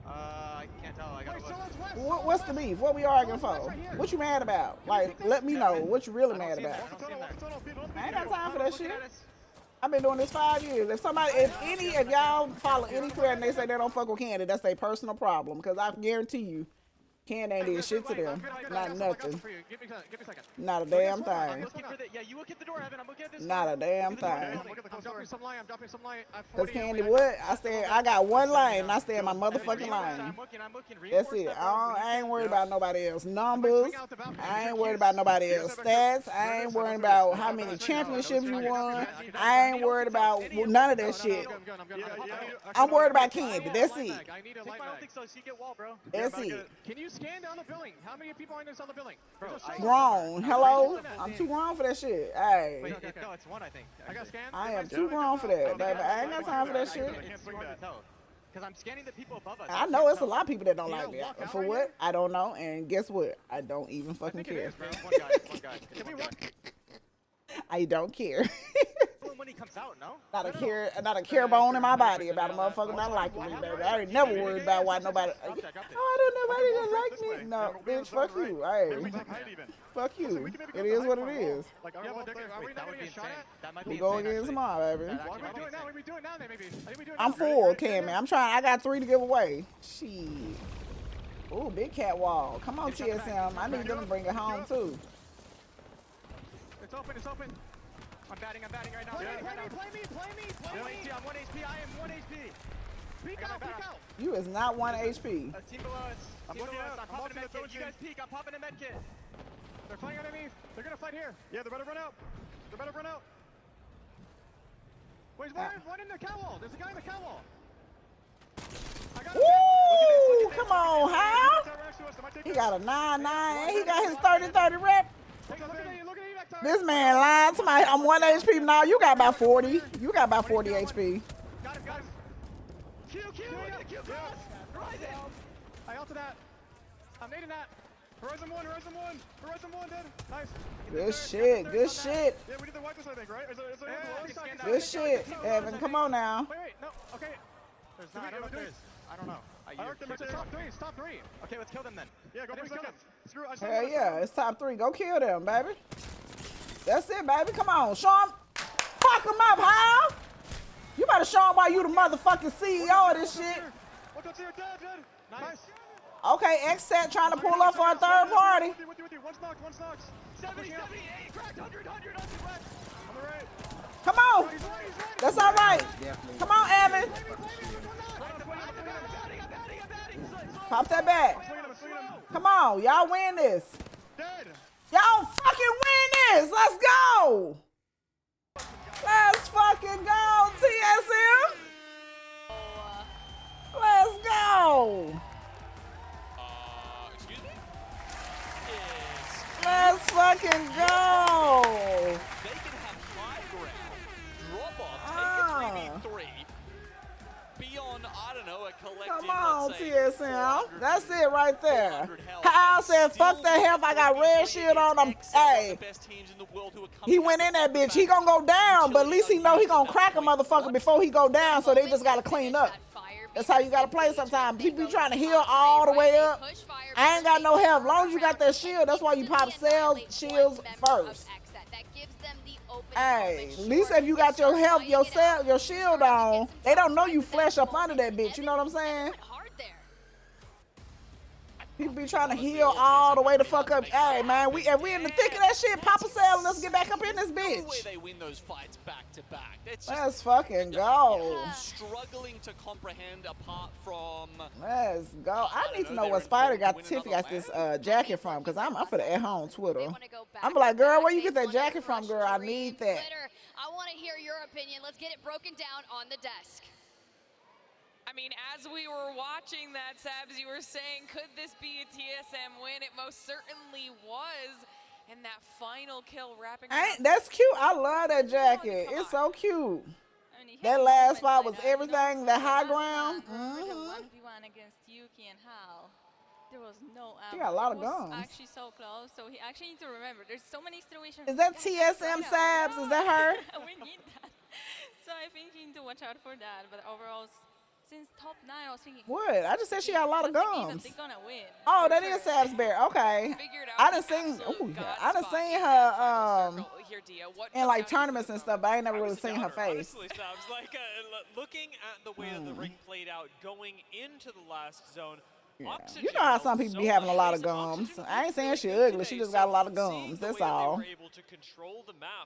I can't tell. I gotta look. What's the beef? What we arguing for? What you mad about? Like, let me know what you really mad about. I ain't got time for that shit. I've been doing this 5 years. If y'all follow any player and they say they don't fuck with Candy, that's their personal problem. Because I guarantee you, Candy ain't did shit to them. Not nothing. Not a damn thing. Not a damn thing. I'm dropping some light. Because Candy, what? I got one lane and I stay in my motherfucking lane. That's it. I ain't worried about nobody else numbers. I ain't worried about nobody else stats. I ain't worried about how many championships you won. I ain't worried about none of that shit. I'm worried about Candy. That's it. That's it. Can you scan down the building? How many people are on the building? Grown. Hello? I'm too grown for that shit. Hey. Wait, no, it's one, I think. I got scanned? I am too grown for that, baby. I ain't got time for that shit. Because I'm scanning the people above us. I know it's a lot of people that don't like me. For what? I don't know. And guess what? I don't even fucking care. One guy. Can we walk? I don't care. When he comes out, no? Not a care bone in my body about a motherfucker not liking me, baby. I ain't never worried about why nobody. Oh, I don't know why they didn't like me. No, bitch, fuck you. Hey, fuck you. It is what it is. We go again tomorrow, baby. I'm full, Cammy. I'm trying. I got 3 to give away. Shit. Ooh, big cat wall. Come on, TSM. I need them to bring it home too. It's open. I'm batting right now. Play me. I'm 1 HP. I am 1 HP. Peek out. You is not 1 HP. Team below us. I'm popping a med kit. You guys peek. I'm popping a med kit. They're fighting underneath. They're gonna fight here. Yeah, they better run out. Wait, one in the cow wall. There's a guy in the cow wall. Woo! Come on, huh? He got a 9-9. He got his 30-30 rep. This man lying to me. I'm 1 HP now. You got about 40. You got about 40 HP. Got him. Q. I ulted that. I'm nading that. Horizon 1, Horizon 1. Horizon 1, dead. Nice. Good shit, good shit. Yeah, we did the white this, I think, right? Good shit, Evan. Come on now. Wait, no, okay. There's not, I don't know if there is. I don't know. I marked them. It's top 3, it's top 3. Okay, let's kill them then. Yeah, go for second. Screw it. Hell yeah, it's top 3. Go kill them, baby. That's it, baby. Come on, show them. Fuck them up, Hal. You better show them why you the motherfucking CEO of this shit. Look up here, dead. Nice. Okay, X-Set trying to pull up for a third party. With you. One's knocked. 70, 78, cracked, 100 left. On the right. Come on. That's all right. Come on, Evan. Pop that back. Come on, y'all win this. Y'all fucking win this. Let's go. Let's fucking go, TSM. Let's go. Excuse me? Let's fucking go. They can have high ground, drop off, take a 3v3, be on, I don't know, a collective, Come on, let's say, TSM. That's it right there. Kyle said, fuck the health. I got red shield on him. Hey. He went in that bitch. He gonna go down, but at least he know he gonna crack a motherfucker before he go down, so they just gotta clean up. That's how you gotta play sometimes. People be trying to heal all the way up. I ain't got no health. As long as you got that shield, that's why you pop shields first. Hey, at least if you got your health, your shield on, they don't know you flesh up under that bitch. You know what I'm saying? People be trying to heal all the way the fuck up. Hey, man, if we in the thick of that shit, pop a cell and let's get back up in this bitch. They win those fights back to back. Let's fucking go. Struggling to comprehend apart from. Let's go. I need to know what Spider got Tiffy got this jacket from, because I'm for the at home Twitter. I'm like, girl, where you get that jacket from, girl? I need that. I want to hear your opinion. Let's get it broken down on the desk. I mean, as we were watching that, Sabs, you were saying, could this be a TSM win? It most certainly was. And that final kill wrapping around. That's cute. I love that jacket. It's so cute. That last spot was everything, the high ground. The 1v1 against Yuki and Hal. There was no He got a lot of It was guns. actually so close, so he actually needs to remember. There's so many situations. Is that TSM Sabs? Is that her? We need that. So I think you need to watch out for that. But overall, since top 9, I was thinking. What? I just said she got a lot of guns. They're gonna win. Oh, that is Sabs Bear. Okay. I done seen. I done seen her in like tournaments and stuff, but I ain't never really seen her face. Honestly, Sabs, like looking at the way that the ring played out going into the last zone. Yeah. You know how some people be having a lot of gums. I ain't saying she ugly. She just got a lot of gums. That's all.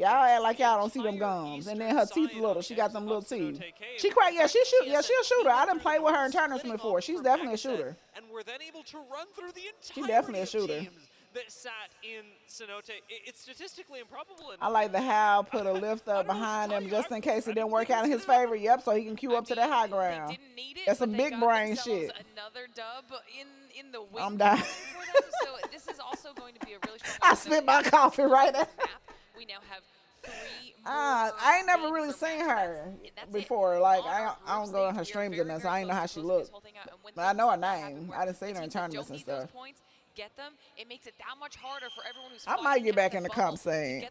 Y'all act like y'all don't see them gums. And then her teeth little. She got them little teeth. She quite. Yeah, she shoot. Yeah, she a shooter. I done played with her in tournaments before. She's definitely a shooter. And we're then able to run through the She definitely a shooter. that sat in Cenote. It's statistically improbable. I like the how put a lift up behind him just in case it didn't work out in his favor. Yep, so he can queue up to that high ground. That's some big brain shit. Another dub in the win. I'm dying. So this is also going to be a really strong. I spit my coffee right there. We now have 3 I ain't never really seen her before. Like I don't go on her streams and that, so I ain't know how she looked. But I know her name. I done seen her in tournaments and stuff. Get them, it makes it that much harder for everyone who's I might get back in the comp scene.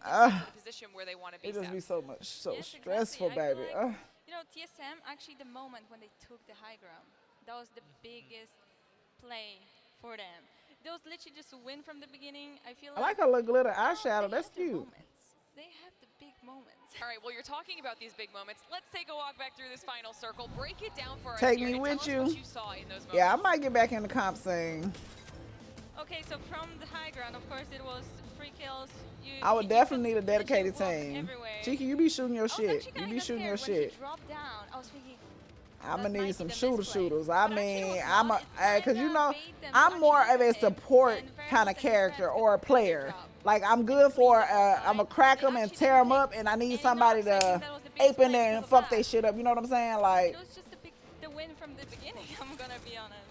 Position where they want to be. It just be so much, Yes, stressful, exactly. baby. You know, TSM, actually the moment when they took the high ground, that was the biggest play for them. They was literally just a win from the beginning. I feel I like her little glitter eyeshadow. That's cute. They have the big moments. All right, well, you're talking about these big moments. Let's take a walk back through this final circle. Break it down for us. Take here me and with tell us you. what you saw in those moments. Yeah, I might get back in the comp scene. Okay, so from the high ground, of course, it was 3 kills. I would definitely need a dedicated team. Cheeky, you be shooting your shit. You be shooting your shit. Dropped down, I was thinking, I'm gonna need some shooters. I mean, cause you know, I'm more of a support kind of character or a player. Like I'm good for, I'ma crack them and tear them up, and I need somebody to ape in there and fuck they shit up. You know what I'm saying? Like. It was just the win from the beginning. I'm gonna be honest.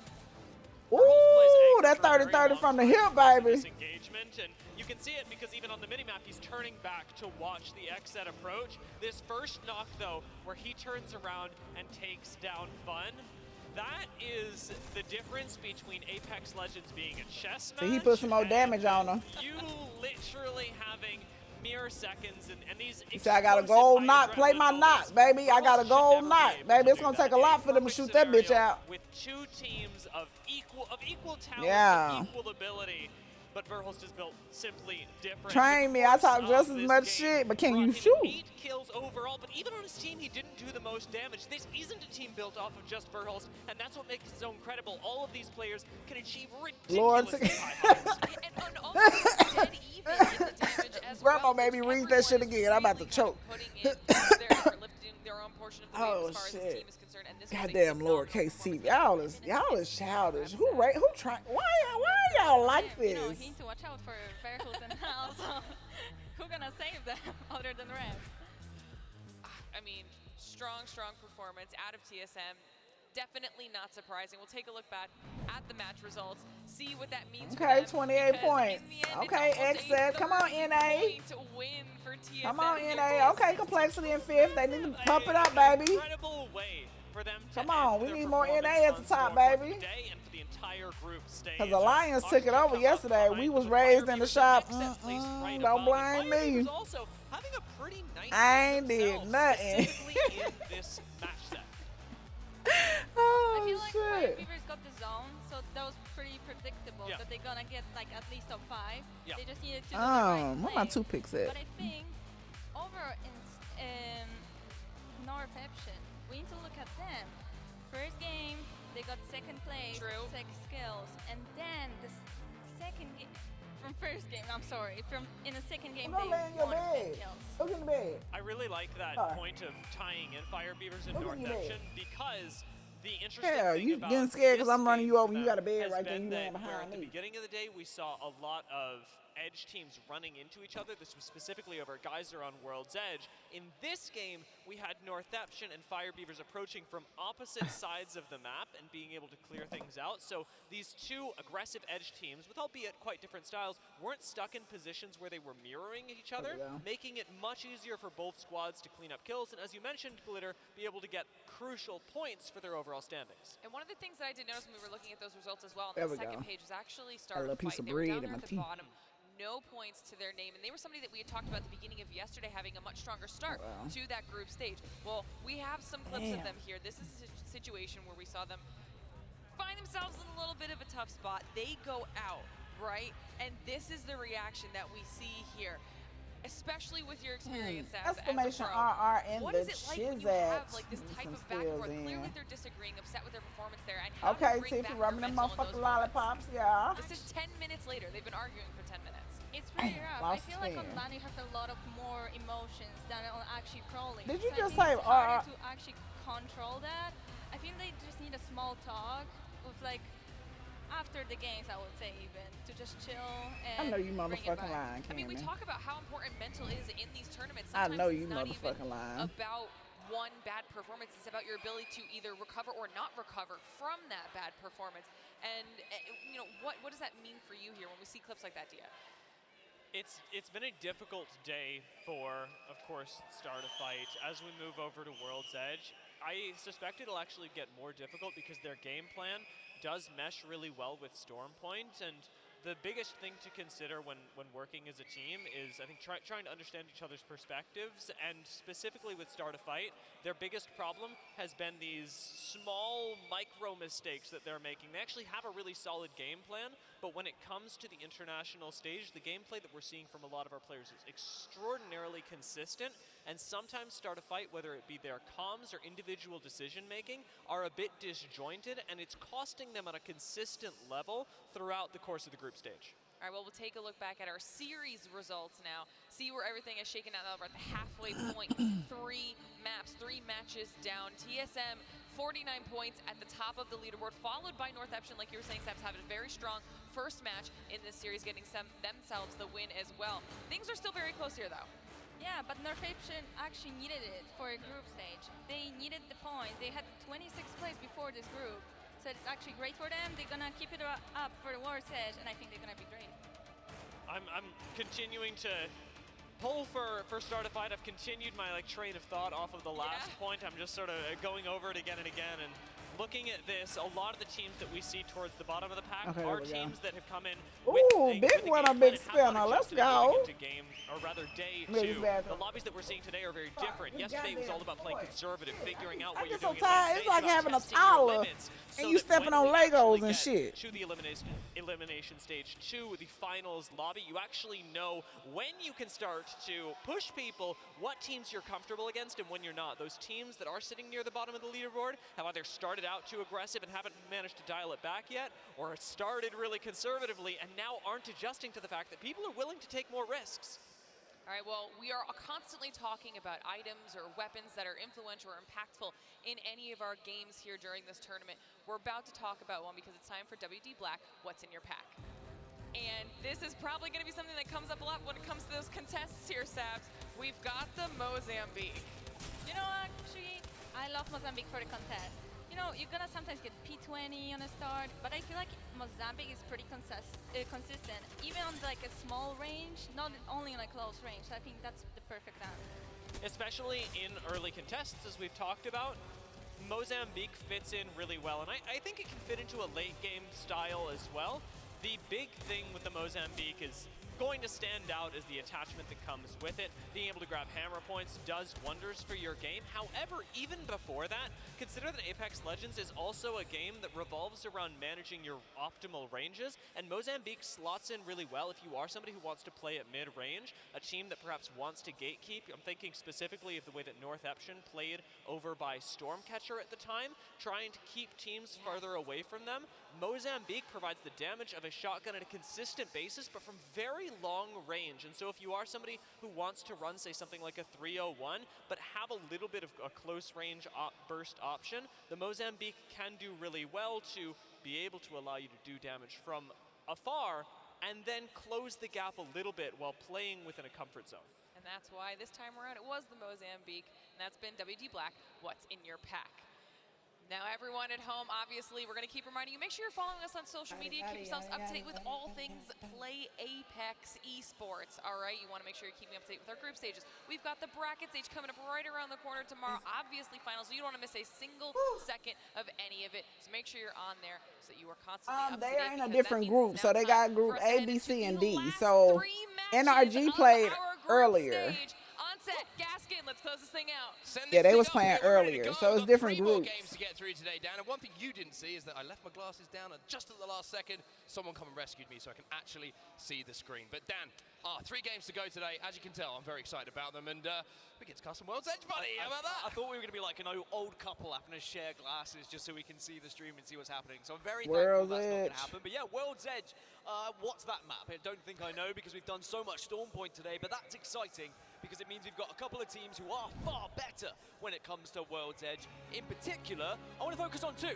Ooh, that 30-30 from the hip, baby. Engagement, and you can see it because even on the minimap, he's turning back to watch the X-Set approach. This first knock, though, where he turns around and takes down Fun, that is the difference between Apex Legends being a chess match. See, he put some more damage on him. You literally having mere seconds and these. He said, I got a gold knot. Play my knot, baby. I got a gold knot, baby. It's gonna take a lot for them to shoot that bitch out. With two teams of equal talent, Yeah. and equal ability, but Verhulst is built simply different. Train me. I talk just as much shit, but can you shoot? 8 kills overall, but even on his team, he didn't do the most damage. This isn't a team built off of just Verhulst, and that's what makes it so incredible. All of these players can achieve ridiculously high heights. Grandma made me read that shit again. I'm about to choke. Oh shit! Goddamn lowercase t. Y'all is childish. Who trying? Why y'all like this? You know, he needs to watch out for Verhulst and Hal. So who gonna save them other than Revs? I mean, strong performance out of TSM. Definitely not surprising. We'll take a look back at the match results, see what that means. Okay, for them, 28 points. Okay, XZ. Come on, NA. Win for TSM. Come on, NA. Okay, complexity in 5th. They need to pump it up, baby. Incredible way for them to Come on, we need more NA at the top, baby. Because Alliance took it over yesterday. We was raised in the shop. Don't blame me. I ain't did nothing. I feel like Fire Beavers got the zone, so that was pretty predictable that they're gonna get like at least top 5. They just needed to do the right Where play. my 2 picks at? But I think over in Northampton, we need to look at them. First game, they got second place, 6 skills, and then the second game from first game. I'm sorry, in the second game they won 10 kills. Look in the bed. I really like that point of tying in Fire Beavers and Northampton because the interesting thing you about getting scared because this I'm running game you over for and you them got a bed has right there. been You that laying where behind at the me. beginning of the day we saw a lot of Edge teams running into each other. This was specifically over Geyser on World's Edge. In this game, we had Northampton and Fire Beavers approaching from opposite sides of the map and being able to clear things out. So these two aggressive Edge teams, with albeit quite different styles, weren't stuck in positions where they were mirroring each other, making it much easier for both squads to clean up kills. And as you mentioned, Glitter, be able to get crucial points for their overall standings. And one of the things that I did notice when we were looking at those results as well on There the we second go. page was actually A Start little a piece Fight. of They were bread down in there my at the teeth. bottom. No points to their name, and they were somebody that we had talked about at the beginning of yesterday having a much stronger start to that group stage. Well, we have some clips of them here. This is a situation where we saw them find themselves in a little bit of a tough spot. They go out, right? And this is the reaction that we see here, especially with your experience as a Exclamation pro. RR in What the is it like when you have like this type some of back and forth? steals Clearly in. they're disagreeing, upset with their performance there. And how Okay, to bring Tiffy, back rubbing their them mental in motherfucking those moments. lollipops, yeah. This is 10 minutes later. They've been arguing for 10 minutes. It's pretty rough. I lost feel like on spin. LAN you have a lot of more emotions than on actually crawling. Did you So I just think say it's harder RR? to actually control that? I think they just need a small talk with like after the games, I would say, even to just chill and I know you bring it motherfucking back. lying, I mean, we Cameron. talk about how important mental is in these tournaments. I Sometimes know it's you not even motherfucking lying. about one bad performance. It's about your ability to either recover or not recover from that bad performance. And you know, what does that mean for you here when we see clips like that, Dia? It's been a difficult day for, of course, Start a Fight. As we move over to World's Edge, I suspect it'll actually get more difficult because their game plan does mesh really well with Stormpoint, and the biggest thing to consider when working as a team is, I think, trying to understand each other's perspectives, and specifically with Start a Fight, their biggest problem has been these small micro mistakes that they're making. They actually have a really solid game plan, but when it comes to the international stage, the gameplay that we're seeing from a lot of our players is extraordinarily consistent, and sometimes Start a Fight, whether it be their comms or individual decision making, are a bit disjointed, and it's costing them on a consistent level throughout the course of the group stage. All right, well, we'll take a look back at our series results now, see where everything is shaken out. We're at the halfway point. 3 maps, 3 matches down. TSM, 49 points at the top of the leaderboard, followed by Northampton, like you were saying, Saps, having a very strong first match in this series, getting themselves the win as well. Things are still very close here, though. Yeah, but Northampton actually needed it for a group stage. They needed the point. They had 26th place before this group. So it's actually great for them. They're gonna keep it up for the World's Edge, and I think they're gonna be great. I'm continuing to pull for Start a Fight. I've continued my train of thought off of the last point. I'm just sort of going over it again and again, and looking at this, a lot of the teams that we see towards the bottom of the pack Okay, are here we go. teams that have come in Ooh, big one, a big spinner. Let's go. game, or rather day Maybe 2. bad. The lobbies that we're seeing today are very different. Yesterday was all about playing conservative, figuring out I what you're get so doing. tired. It's like having a testing your toddler limits and so you that stepping when on we Legos actually and get shit. to the elimination stage 2, the finals lobby, you actually know when you can start to push people, what teams you're comfortable against and when you're not. Those teams that are sitting near the bottom of the leaderboard have either started out too aggressive and haven't managed to dial it back yet, or started really conservatively and now aren't adjusting to the fact that people are willing to take more risks. All right, well, we are constantly talking about items or weapons that are influential or impactful in any of our games here during this tournament. We're about to talk about one because it's time for WD Black, What's in Your Pack? And this is probably going to be something that comes up a lot when it comes to those contests here, Sabs. We've got the Mozambique. You know, actually, I love Mozambique for the contest. You know, you're gonna sometimes get P20 on a start, but I feel like Mozambique is pretty consistent, even on like a small range, not only on a close range. So I think that's the perfect answer. Especially in early contests, as we've talked about, Mozambique fits in really well, and I think it can fit into a late game style as well. The big thing with the Mozambique is going to stand out is the attachment that comes with it. Being able to grab hammer points does wonders for your game. However, even before that, consider that Apex Legends is also a game that revolves around managing your optimal ranges, and Mozambique slots in really well if you are somebody who wants to play at mid-range, a team that perhaps wants to gatekeep. I'm thinking specifically of the way that North Eption played over by Stormcatcher at the time, trying to keep teams farther away from them. Mozambique provides the damage of a shotgun on a consistent basis, but from very long range. And so if you are somebody who wants to run, say, something like a 301, but have a little bit of a close range burst option, the Mozambique can do really well to be able to allow you to do damage from afar and then close the gap a little bit while playing within a comfort zone. And that's why this time around it was the Mozambique, and that's been WD Black, What's in Your Pack? Now, everyone at home, obviously, we're going to keep reminding you, make sure you're following us on social media. Keep yourselves up to date with all things Play Apex Esports, all right? You want to make sure you're keeping up to date with our group stages. We've got the bracket stage coming up right around the corner tomorrow. Obviously, finals, so you don't want to miss a single second of any of it. So make sure you're on there so that you are constantly up to date. They are in a different group, so they got group A, B, C, and D. So NRG played earlier. Gaskin, let's close this thing out. Yeah, they was playing earlier, so it's different groups. Games to get through today, Dan. And one thing you didn't see is that I left my glasses down, and just at the last second, someone come and rescued me so I can actually see the screen. But Dan, 3 games to go today. As you can tell, I'm very excited about them, and we get to cast some World's Edge, buddy. How about that? I thought we were going to be like an old couple having to share glasses just so we can see the stream and see what's happening. So I'm very thankful that's not going to happen. But yeah, World's Edge. What's that map? I don't think I know because we've done so much Storm Point today, but that's exciting because it means we've got a couple of teams who are far better when it comes to World's Edge. In particular, I want to focus on 2.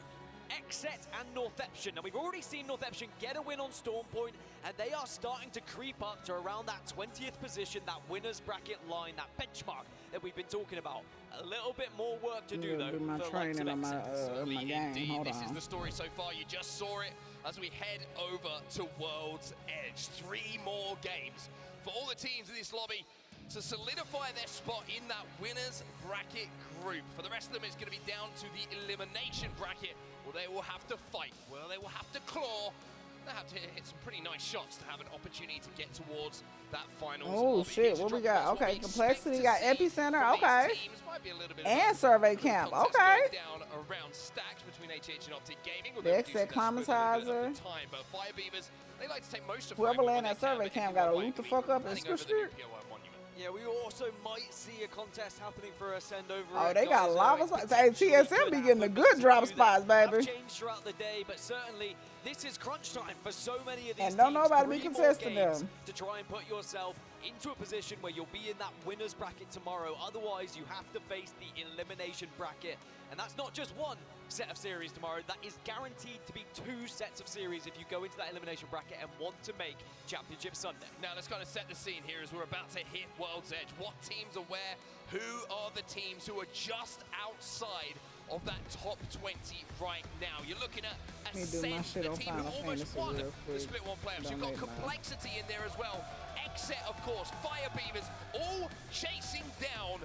Exet and North Eption. Now, we've already seen North Eption get a win on Storm Point, and they are starting to creep up to around that 20th position, that winner's bracket line, that benchmark that we've been talking about. A little bit more work to do, though. Do my training on my game. Hold This is on. the story so far. You just saw it as we head over to World's Edge. 3 more games for all the teams in this lobby to solidify their spot in that winner's bracket group. For the rest of them, it's going to be down to the elimination bracket, where they will have to fight, where they will have to claw. They have to hit some pretty nice shots to have an opportunity to get towards that finals. Oh shit, what we got? Okay, complexity, got epicenter, okay. And survey camp, okay. Down around stacks between ATH and Optic Gaming. The exit climatizer. But Fire Beavers, they like to take most of Whoever land that survey camp got to loot the fuck up and squish it. Yeah, we also might see a contest happening for a send over. Oh, they got lava spots. Hey, TSM be getting the good drop spots, baby. Have changed throughout the day, but certainly this is crunch time for so many of these and don't teams. nobody be contesting them. To try and put yourself into a position where you'll be in that winner's bracket tomorrow. Otherwise, you have to face the elimination bracket. And that's not just one set of series tomorrow. That is guaranteed to be 2 sets of series if you go into that elimination bracket and want to make Championship Sunday. Now, let's kind of set the scene here as we're about to hit World's Edge. What teams are where? Who are the teams who are just outside of that top 20 right now? You're looking at Ascent, the team who almost won the Split 1 playoffs. You've got Complexity in there as well. Exet, of course, Fire Beavers, all chasing down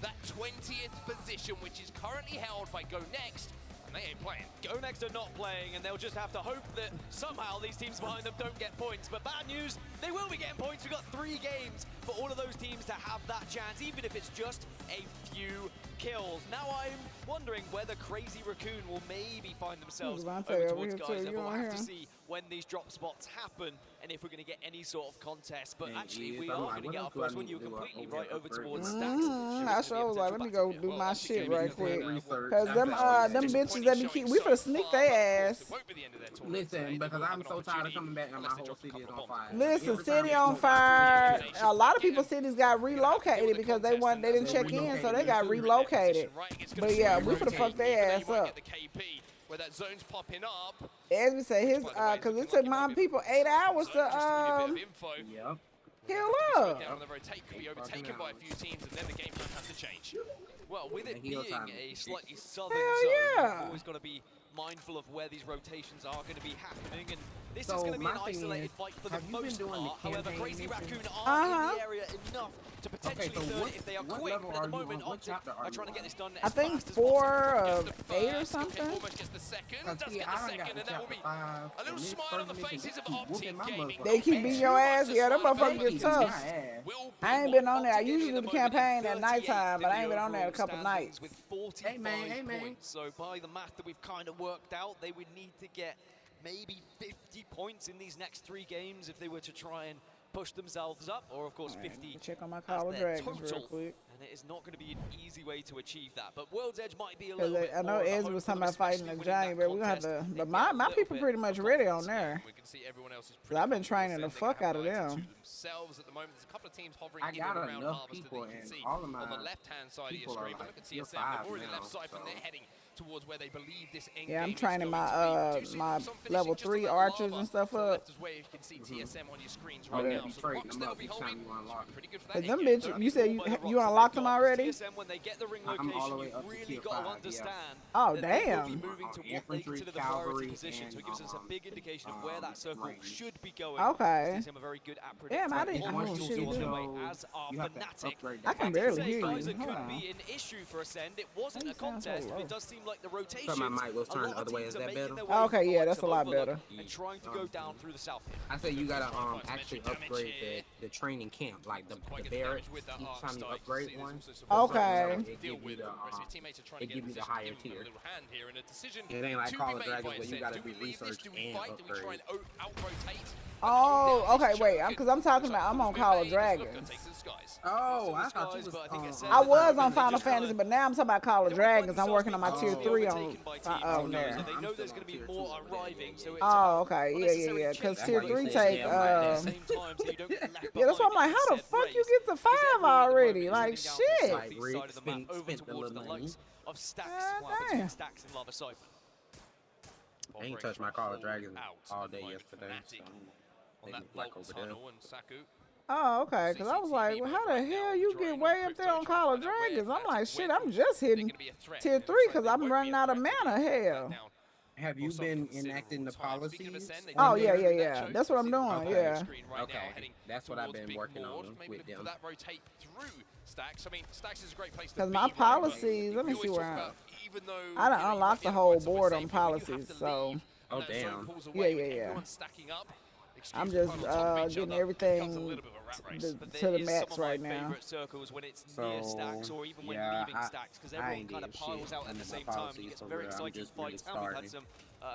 that 20th position, which is currently held by Go Next and and they ain't playing. Go Next are not playing, and they'll just have to hope that somehow these teams behind them don't get points. But bad news, they will be getting points. We've got 3 games for all of those teams to have that chance, even if it's just a few kills. Now I'm wondering whether Crazy Raccoon will maybe find themselves over towards Guys. We'll have to see when these drop spots happen and if we're going to get any sort of contest. But actually, we are going to get our first one. You were completely right over towards Stacks. I sure was like, let me go do my shit right quick. Because them bitches that be keep, we finna sneak their ass. Listen, because I'm so tired of coming back and my whole city is on fire. Listen, city on fire. A lot of people's cities got relocated because they didn't check in, so they got relocated. But yeah, we finna fuck their ass up. Where that zone's popping up. As we say, his because it took my people 8 hours to heal up. Down on the rotate could be overtaken by a few teams, and then the game plan has to change. Well, with it being a slightly southern yeah. zone, you've always got to be mindful of where these rotations are going to be happening, and this is going to be an isolated fight for the most part. However, Crazy Raccoon are in the area enough to potentially third if they are quick, but at the moment, Optic are trying to get this done I think 4 of 8 or something. Almost gets the second, does get the second, and that will be a little smile on the faces of Optic Gaming. They keep beating your ass. Yeah, them motherfuckers get tough. I ain't been on there. I usually do the campaign at nighttime, but I ain't been on there in a couple nights. With 45 points, so by the math that we've kind of worked out, they would need to get maybe 50 points in these next 3 games if they were to try and push themselves up, or of course 50 check on my as Call of their Dragons total, real quick. and it is not going to be an easy way to achieve that. But World's Edge might be a little bit I know more of a Ez hope was for them, talking about fighting the giant, but we gonna have to. But my people pretty much ready on there. We can see everyone else is I've been training the fuck out of them. themselves at the moment. There's a couple of teams hovering I in got and around enough Harvester people, that you can and see all of my on the left-hand side of your people are screen. But like look at tier TSM, they're 5 already now, left side from so. there, heading towards where they believe this end Yeah, I'm game is training going my to be. my Some finishing level just a 3 little archers lava and stuff to the up. left is where you can see TSM on your screens right now. So the box they'll be holding pretty good for that. Them bitches, you said you unlocked them already? TSM, when they get the ring I'm all the location, way you've up to really tier got to 5, understand Oh, that they will damn. be moving to what they Infantry, consider the priority cavalry, position. So it gives us a big indication of where that circle range. should be going. Okay. TSM are very good at Damn, I predicting didn't. what Oh, will shit, go on the dude. way, as are You have to Fnatic. upgrade I that. can barely Say hear guys, you. it Hold could on. be an issue for Ascend. It wasn't a That sounds so contest, but low. it does seem like the rotation. So my mic was turned the other way. Is that better? Okay, yeah, that's a lot better. And trying to go down through the south here. I said you gotta actually upgrade the training camp, like the barracks. Each time you upgrade one, Okay. it gives you the higher tier. It ain't like Call of Dragons where you gotta do research and upgrade. Oh, okay, wait. Because I'm talking about I'm on Call of Dragons. Oh, I thought you was. I was on Final Fantasy, but now I'm talking about Call of Dragons. I'm working on my tier 3 on there. They know there's going to be more arriving, so it's Oh, okay, yeah. Because tier 3 take yeah, that's why I'm like, how the fuck you get to 5 already? Like shit. Like Rick spent the little money. Of Stacks, damn. Stacks and Lava Cypher. I ain't touched my Call of Dragons all day yesterday. So on that like Vault over there. tunnel, and Saku Oh, okay. Because I was like, well, how the hell you get way up there on Call of Dragons? I'm like, shit, I'm just hitting tier 3 because I'm running out of mana. Hell. Have you been enacting the policies? Oh, yeah. That's what I'm doing, yeah. Okay, that's what I've been working on with them. that rotate through Stacks. I mean, Stacks is a great place to Because be. my policies, let me see where I done unlocked the whole board on policies, so. Oh, damn. Yeah. I'm just getting everything to the max right now. Circles when it's near Stacks or even when leaving Stacks, because everyone kind of piles out at the same time. You get some very exciting fights, and we've had some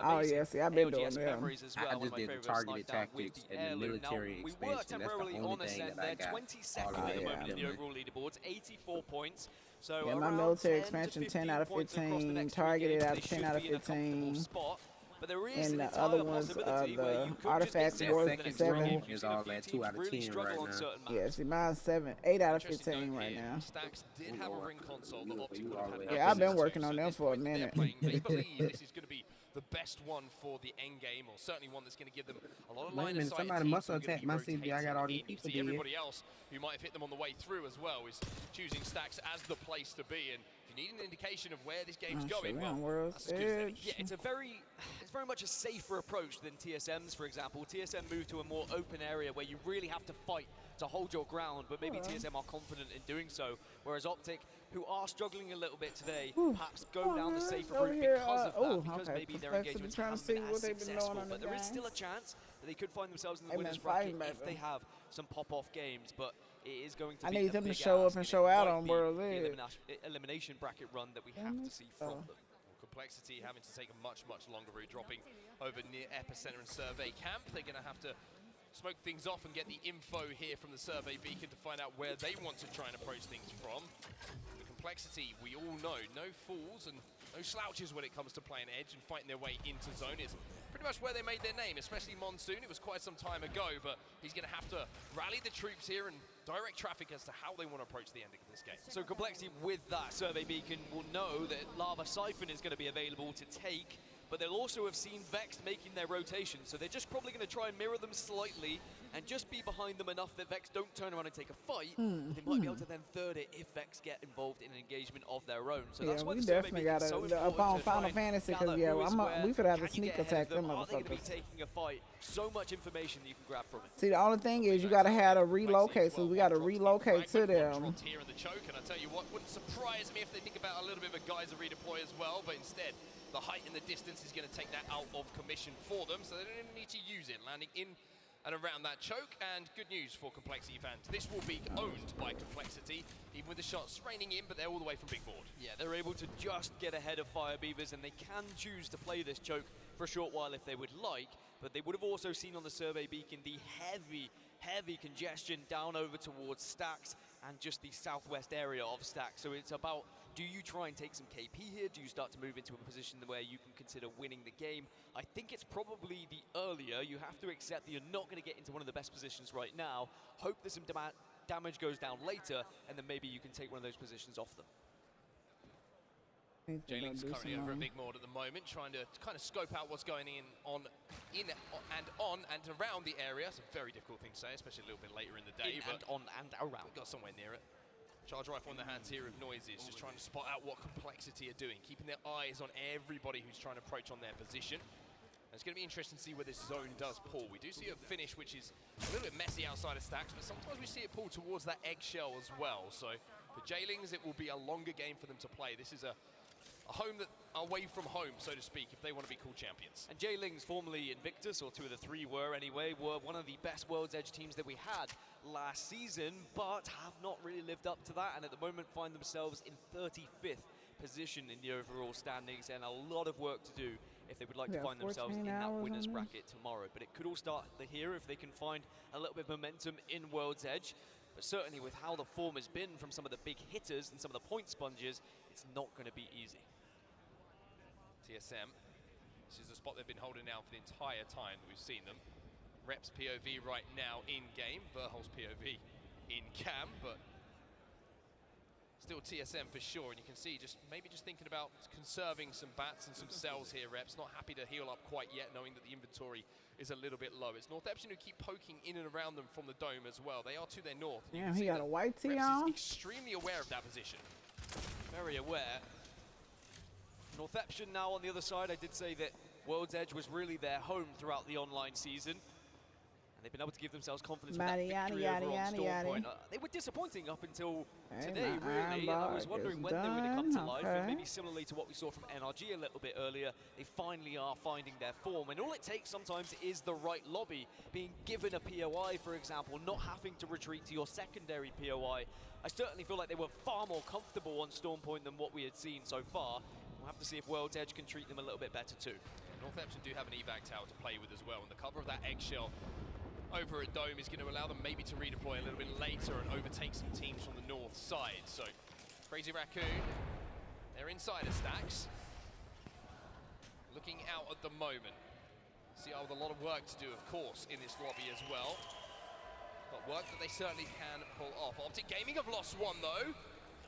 Oh yeah, see, I've been doing ALGS them. memories as well. I One of just my did the favorites, targeted like that with tactics the and the heirloom. Now, military we were expansion. That's the temporarily only on thing Ascend. that I They're got. 22nd all the at way the up moment in the there. overall leaderboards, 84 points. So Yeah, my around military 10 to expansion, 10 15 out of points across the 15, next three targeted games, out they of 10 should out of be in a comfortable 15. spot. But there is And an the other entire ones, possibility where the you could artifacts just worth accept the next 7. game. Is all that 2 out of Really 10 struggle right on now. certain maps. Yeah, see, mine's 8 out of 15 right now. Stacks did have a ring console that Optic would have had. Yeah, I've been working on them for a minute. They believe this is going to be the best one for the end game, or certainly one that's going to give them a lot of line of sight. Somebody teams must who are have gonna attacked be my city. I got all these rotating people in. dead. Everybody else who might have hit them on the way through as well is choosing Stacks as the place to be. And if you need an indication of where this game's going, well, that's as good as any. Yeah, it's very much a safer approach than TSM's, for example. TSM moved to a more open area where you really have to fight to hold your ground, but maybe TSM are confident in doing so, whereas Optic who are struggling a little bit today, Whew. perhaps go down the safer over route here, because of that, because okay, maybe their Perplexity engagements trying to haven't see been as what they've been doing successful. on But the there is games. still a chance that they could find themselves in the They've been winners bracket fighting, if they baby. have some pop-off games. But it is going to I be need a them to big show ask, up and it show out might on be World's the Edge. elimination bracket run that we have to see from them. Complexity having to take a much longer route, dropping over near Epicenter and Survey Camp. They're going to have to smoke things off and get the info here from the Survey Beacon to find out where they want to try and approach things from. The Complexity, we all know, no fools and no slouches when it comes to playing edge and fighting their way into zone. Is pretty much where they made their name, especially Monsoon. It was quite some time ago, but he's going to have to rally the troops here and direct traffic as to how they want to approach the ending of this game. So Complexity with that Survey Beacon will know that Lava Siphon is going to be available to take, but they'll also have seen Vex making their rotation, so they're just probably going to try and mirror them slightly and just be behind them enough that Vex don't turn around and take a fight. They might be able to then third it if Vex get involved in an engagement of their own. So that's why we the Survey definitely Beacon got is so to up important on to try Final and Fantasy gather because who is where, we could have to can you sneak get ahead attack of them Are they going to be motherfuckers. taking a fight? So much information that you can grab from it. See, the only thing is you got to have to relocate, so we got to relocate to them. Here in the choke, and I tell you what, wouldn't surprise me if they think about a little bit of a geyser redeploy as well, but instead, the height and the distance is going to take that out of commission for them, so they don't even need to use it. Landing in and around that choke, and good news for Complexity fans. This will be owned by Complexity, even with the shots raining in, but they're all the way from big board. Yeah, they're able to just get ahead of Fire Beavers, and they can choose to play this choke for a short while if they would like, but they would have also seen on the Survey Beacon the heavy congestion down over towards Stacks and just the southwest area of Stacks. So it's about, do you try and take some KP here? Do you start to move into a position where you can consider winning the game? I think it's probably the earlier. You have to accept that you're not going to get into one of the best positions right now. Hope that some damage goes down later, and then maybe you can take one of those positions off them. J-Link's currently over at Big Mord at the moment, trying to kind of scope out what's going in and around the area. It's a very difficult thing to say, especially a little bit later in the day. And on and around. Got somewhere near it. Charge rifle in the hands here of Noises, just trying to spot out what Complexity are doing, keeping their eyes on everybody who's trying to approach on their position. And it's going to be interesting to see where this zone does pull. We do see a finish which is a little bit messy outside of Stacks, but sometimes we see it pull towards that eggshell as well. So for J-Lings, it will be a longer game for them to play. This is a home that away from home, so to speak, if they want to be cool champions. And J-Lings, formerly Invictus, or 2 of the 3 were anyway, were one of the best World's Edge teams that we had last season, but have not really lived up to that, and at the moment find themselves in 35th position in the overall standings, and a lot of work to do if they would like to find themselves in that winners bracket tomorrow. But it could all start here if they can find a little bit of momentum in World's Edge. But certainly with how the form has been from some of the big hitters and some of the point sponges, it's not going to be easy. TSM, this is the spot they've been holding down for the entire time that we've seen them. Reps POV right now in game, Verhol's POV in cam, but still TSM for sure. And you can see maybe just thinking about conserving some bats and some cells here. Reps not happy to heal up quite yet, knowing that the inventory is a little bit low. It's North Epson who keep poking in and around them from the dome as well. They are to their north. Yeah, he got a white tee on. Reps is extremely aware of that position. Very aware. Northeption now on the other side. I did say that World's Edge was really their home throughout the online season. And they've been able to give themselves confidence with that victory over on Stormpoint. They were disappointing up until today, really. And I was wondering when they were going to come to life. And maybe similarly to what we saw from NRG a little bit earlier, they finally are finding their form. And all it takes sometimes is the right lobby. Being given a POI, for example, not having to retreat to your secondary POI. I certainly feel like they were far more comfortable on Stormpoint than what we had seen so far. We'll have to see if World's Edge can treat them a little bit better too. North Epson do have an evac tower to play with as well, and the cover of that eggshell over at Dome is going to allow them maybe to redeploy a little bit later and overtake some teams from the north side. So, Crazy Raccoon, they're inside of Stacks. Looking out at the moment. CR with a lot of work to do, of course, in this lobby as well. But work that they certainly can pull off. Optic Gaming have lost one though.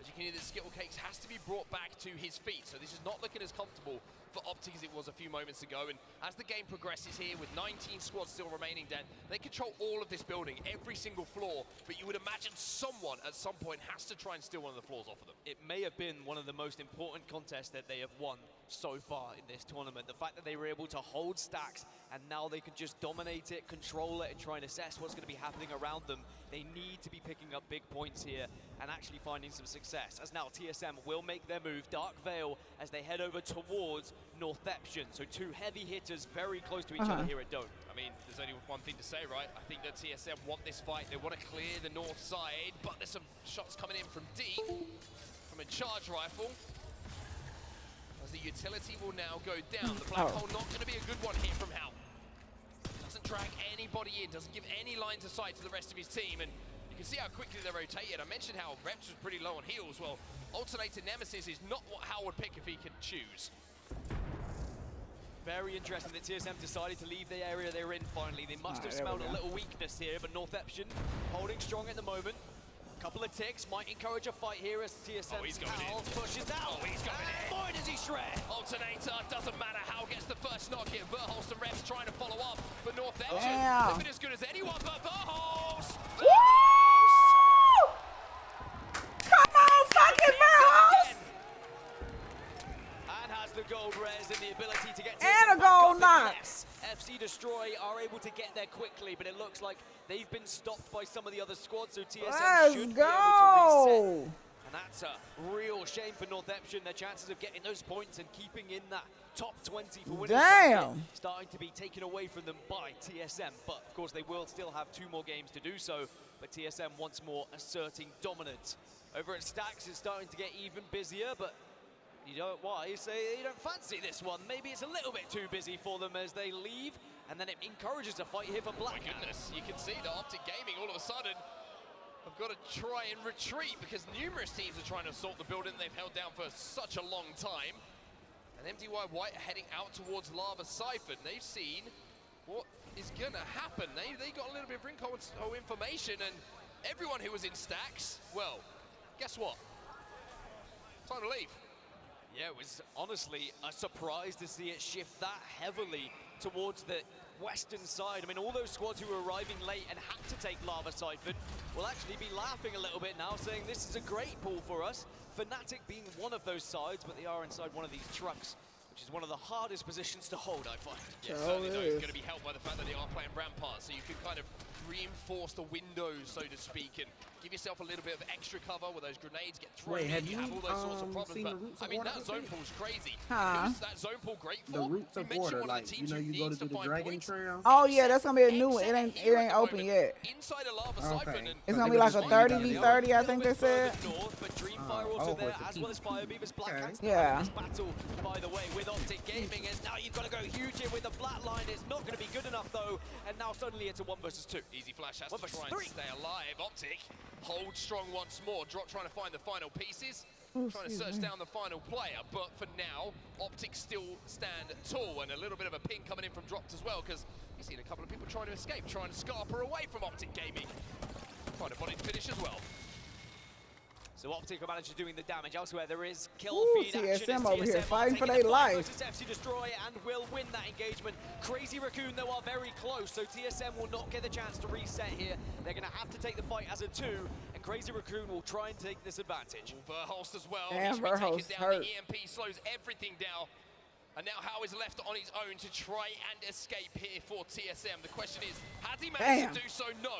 As you can hear, the Skittle Cakes has to be brought back to his feet. So this is not looking as comfortable for Optic as it was a few moments ago. And as the game progresses here, with 19 squads still remaining, Dan, they control all of this building, every single floor. But you would imagine someone at some point has to try and steal one of the floors off of them. It may have been one of the most important contests that they have won so far in this tournament. The fact that they were able to hold stacks and now they can just dominate it, control it, and try and assess what's going to be happening around them. They need to be picking up big points here and actually finding some success. As now TSM will make their move, Dark Veil, as they head over towards Northeption. So two heavy hitters very close to each other here at Dome. I mean, there's only one thing to say, right? I think that TSM want this fight. They want to clear the north side, but there's some shots coming in from deep, from a charge rifle. As the utility will now go down. The black hole not going to be a good one here from Hal. Doesn't drag anybody in, doesn't give any lines of sight to the rest of his team, and you can see how quickly they're rotated. I mentioned how Reps was pretty low on heals. Well, Alternator Nemesis is not what Hal would pick if he could choose. Very interesting that TSM decided to leave the area they're in finally. They must have smelled a little weakness here, but Northeption holding strong at the moment. Couple of ticks might encourage a fight here as TSM pushes out. Oh, he's going in. Boy, does he shred! Alternator, doesn't matter how gets the first knock here. Verholst and Reps trying to follow up, but Northeption looking as good as anyone, but Verholst! Come on, fucking Verholst! And has the gold res and the ability to get and a gold knock. FC Destroy are able to get there quickly, but it looks like they've been stopped by some of the other squads, so TSM should be able to reset. And that's a real shame for Northeption. Their chances of getting those points and keeping in that top 20 for winners starting to be taken away from them by TSM. But of course they will still have 2 more games to do so, but TSM once more asserting dominance. Over at Stacks it's starting to get even busier, but you don't say you don't fancy this one. Maybe it's a little bit too busy for them as they leave, and then it encourages a fight here for Black. My goodness, you can see that Optic Gaming all of a sudden have got to try and retreat because numerous teams are trying to assault the building they've held down for such a long time. And MDY White are heading out towards Lava Siphon. They've seen what is going to happen. They got a little bit of Rinko information, and everyone who was in Stacks, well, guess what? Time to leave. Yeah, it was honestly a surprise to see it shift that heavily towards the western side. I mean, all those squads who were arriving late and had to take Lava Siphon will actually be laughing a little bit now, saying this is a great pull for us. Fnatic being one of those sides, but they are inside one of these trucks, which is one of the hardest positions to hold, I find. Yeah, certainly though, it's going to be helped by the fact that they are playing Rampart, so you can kind of reinforce the windows, so to speak, and give yourself a little bit of extra cover where those grenades get thrown in. You have all those sorts of problems, but I mean, that zone pool's crazy. Who's that zone pool great for? The Roots of Order, like, you know, you go to do the Dragon Trail. Oh yeah, that's gonna be a new one. It ain't open yet. Inside a Lava Siphon, and it's gonna be like a 30v30, I think they said. But Dreamfire also there, as well as Firebeaver's Black Hands. Yeah. This battle, by the way, with Optic Gaming, and now you've got to go huge here with the flatline. It's not going to be good enough though, and now suddenly it's a 1 versus 2. Easy Flash has to try and stay alive. Optic hold strong once more. Drop trying to find the final pieces. Trying to search down the final player, but for now, Optic still stand tall, and a little bit of a ping coming in from Dropped as well, because you've seen a couple of people trying to escape, trying to scarper away from Optic Gaming. Trying to body finish as well. So Optic are managing doing the damage elsewhere. There is kill feed action. TSM over here fighting for their life. FC Destroy and will win that engagement. Crazy Raccoon though are very close, so TSM will not get the chance to reset here. They're going to have to take the fight as a 2, and Crazy Raccoon will try and take this advantage. Verholst as well. Damn, Verholst hurt. The EMP slows everything down. And now Hao is left on his own to try and escape here for TSM. The question is, has he managed to do so? No.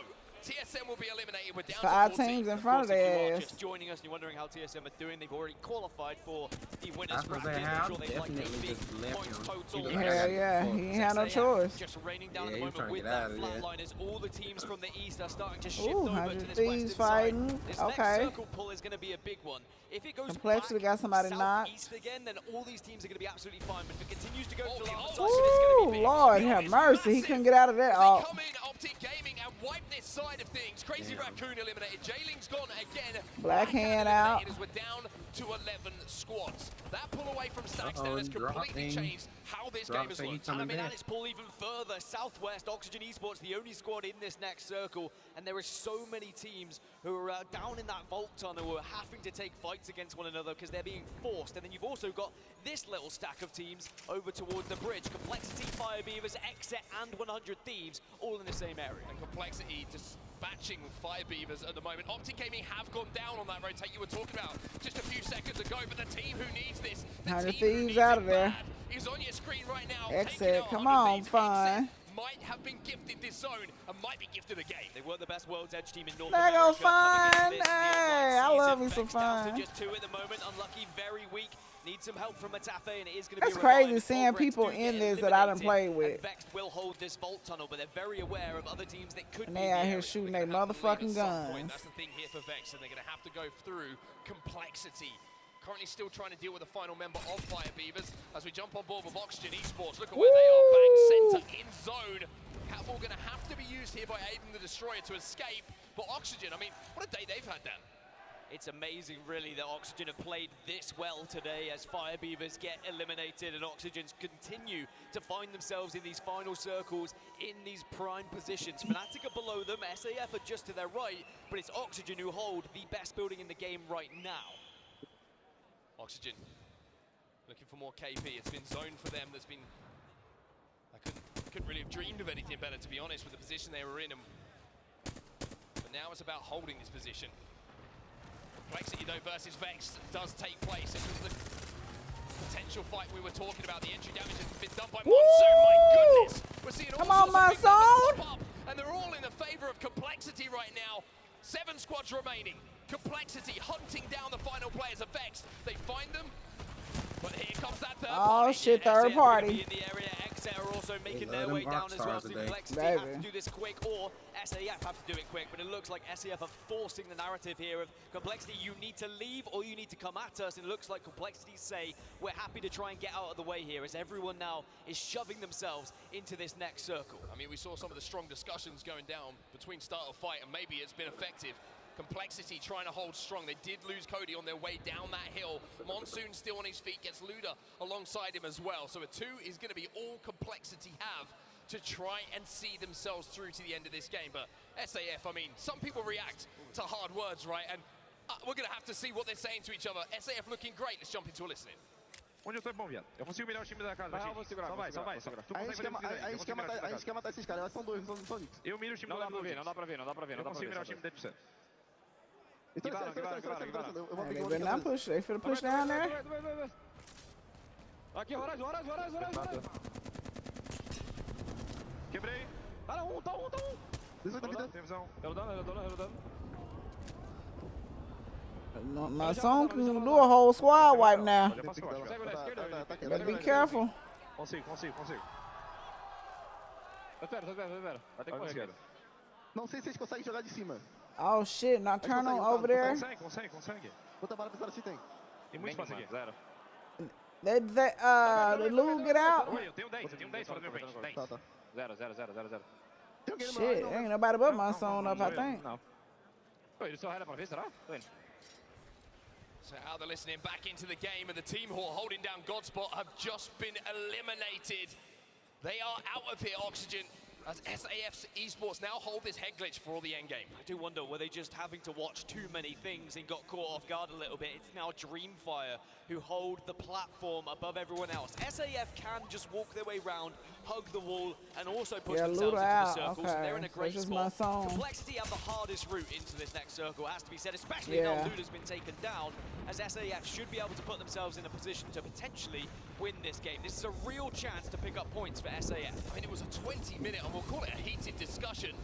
TSM will be eliminated. We're down 5 to 14. teams in front of their ass. Just joining us and you're wondering how TSM are doing. They've already qualified for the winners bracket. I'm sure they'd like 80 points total. Hell yeah, he ain't had no choice. Just raining down at the moment with that flatliners. All the teams from the east are starting to shift over to this western side. This next circle pull is going to be a big one. If it goes Complexity got somebody knocked. Southeast again, then all these teams are going to be absolutely fine. But if it continues to go to the other side, it's going to be big. Lord have mercy, he couldn't get out of that. They come in, Optic Gaming, and wipe this side of things. Crazy Raccoon eliminated. Jailing's gone again. Black Hand out. We're down to 11 squads. That pull away from Stacks now has completely changed how this game has looked. And I mean, let's pull even further. Southwest, Oxygen Esports, the only squad in this next circle. And there are so many teams who are down in that vault tunnel who are having to take fights against one another because they're being forced. And then you've also got this little stack of teams over towards the bridge. Complexity, Firebeavers, Exit, and 100 Thieves all in the same area. And Complexity just dispatching Fire Beavers at the moment. Optic Gaming have gone down on that rotate you were talking about just a few seconds ago, but the team who needs this, the thieves out of there. is on your screen right now. Exit, come on, fun. Might have been gifted this zone and might be gifted a game. They were the best World's Edge team in North There goes America. Fun. Hey, I love me some Down Fun. to just 2 at the moment. Unlucky, very weak. Needs some help from Matafe, and it is going to be That's crazy seeing people in this that I done played with. Vex will hold this vault tunnel, but they're very aware of other teams that could And be they in out the here area. shooting their motherfucking guns. That's the thing here for Vex, and they're going to have to go through complexity. Currently still trying to deal with the final member of Fire Beavers as we jump on board with Oxygen Esports. Look at where they are, bang center in zone. Catball going to have to be used here by Aiden the Destroyer to escape. But Oxygen, I mean, what a day they've had, Dan. It's amazing, really, that Oxygen have played this well today as Fire Beavers get eliminated and Oxygens continue to find themselves in these final circles in these prime positions. Fnatic are below them, SAF are just to their right, but it's Oxygen who hold the best building in the game right now. Oxygen looking for more KP. It's been zoned for them. That's been, I couldn't really have dreamed of anything better, to be honest, with the position they were in. But now it's about holding this position. Complexity though versus Vex does take place. This was the potential fight we were talking about. The entry damage has been done by Monsoon. My goodness, we're seeing all sorts of big numbers pop up, and they're all in the favor of Complexity right now. 7 squads remaining. Complexity hunting down the final players of Vex. They find them, but here comes that third party. Oh shit, third party. In the area, XR are also making their way down as well. So Complexity have to do this quick, or SAF have to do it quick. But it looks like SAF are forcing the narrative here of Complexity. You need to leave, or you need to come at us. And it looks like Complexity say we're happy to try and get out of the way here, as everyone now is shoving themselves into this next circle. I mean, we saw some of the strong discussions going down between start of fight, and maybe it's been effective. Complexity trying to hold strong. They did lose Cody on their way down that hill. Monsoon still on his feet, gets Luda alongside him as well. So a 2 is going to be all Complexity have to try and see themselves through to the end of this game. But SAF, I mean, some people react to hard words, right? And we're going to have to see what they're saying to each other. SAF looking great. Let's jump into a listening. Onde eu tô bom, viado? Eu consigo mirar o time da casa. Só vai. Tu a gente quer matar esses caras, elas são dois, não são Nix. Eu miro o time do lado do Não dá pra ver. Eu consigo mirar o time deles pra você. Então, eu vou They better not push. They finna push down there. Aqui, Horizon. Quebrei. Tá um. Eu dando. My son can do a whole squad wipe now. Better be careful. Consigo. Espera. Vai ter que correr. Não sei se vocês conseguem jogar de cima. Oh shit, Nocturnal over there. Consegue. Bota a bala pra se tem. Tem muito espaço aqui, 0. The Lou get out. Oi, eu tenho 10 fora do meu range. 10. Tá. 0. Shit, ain't nobody but my son up, I think. Não. Ele só rela pra ver, será? Tô indo. So how they're listening back into the game, and the team who are holding down Godspot have just been eliminated. They are out of here, Oxygen, as SAF's Esports now hold this head glitch for all the end game. I do wonder, were they just having to watch too many things and got caught off guard a little bit? It's now Dreamfire who hold the platform above everyone else. SAF can just walk their way round, hug the wall, and also push themselves into the circle. So they're in a great spot. Complexity have the hardest route into this next circle, has to be said, especially now Luda's been taken down, as SAF should be able to put themselves in a position to potentially win this game. This is a real chance to pick up points for SAF. I mean, it was a 20-minute, and we'll call it a heated discussion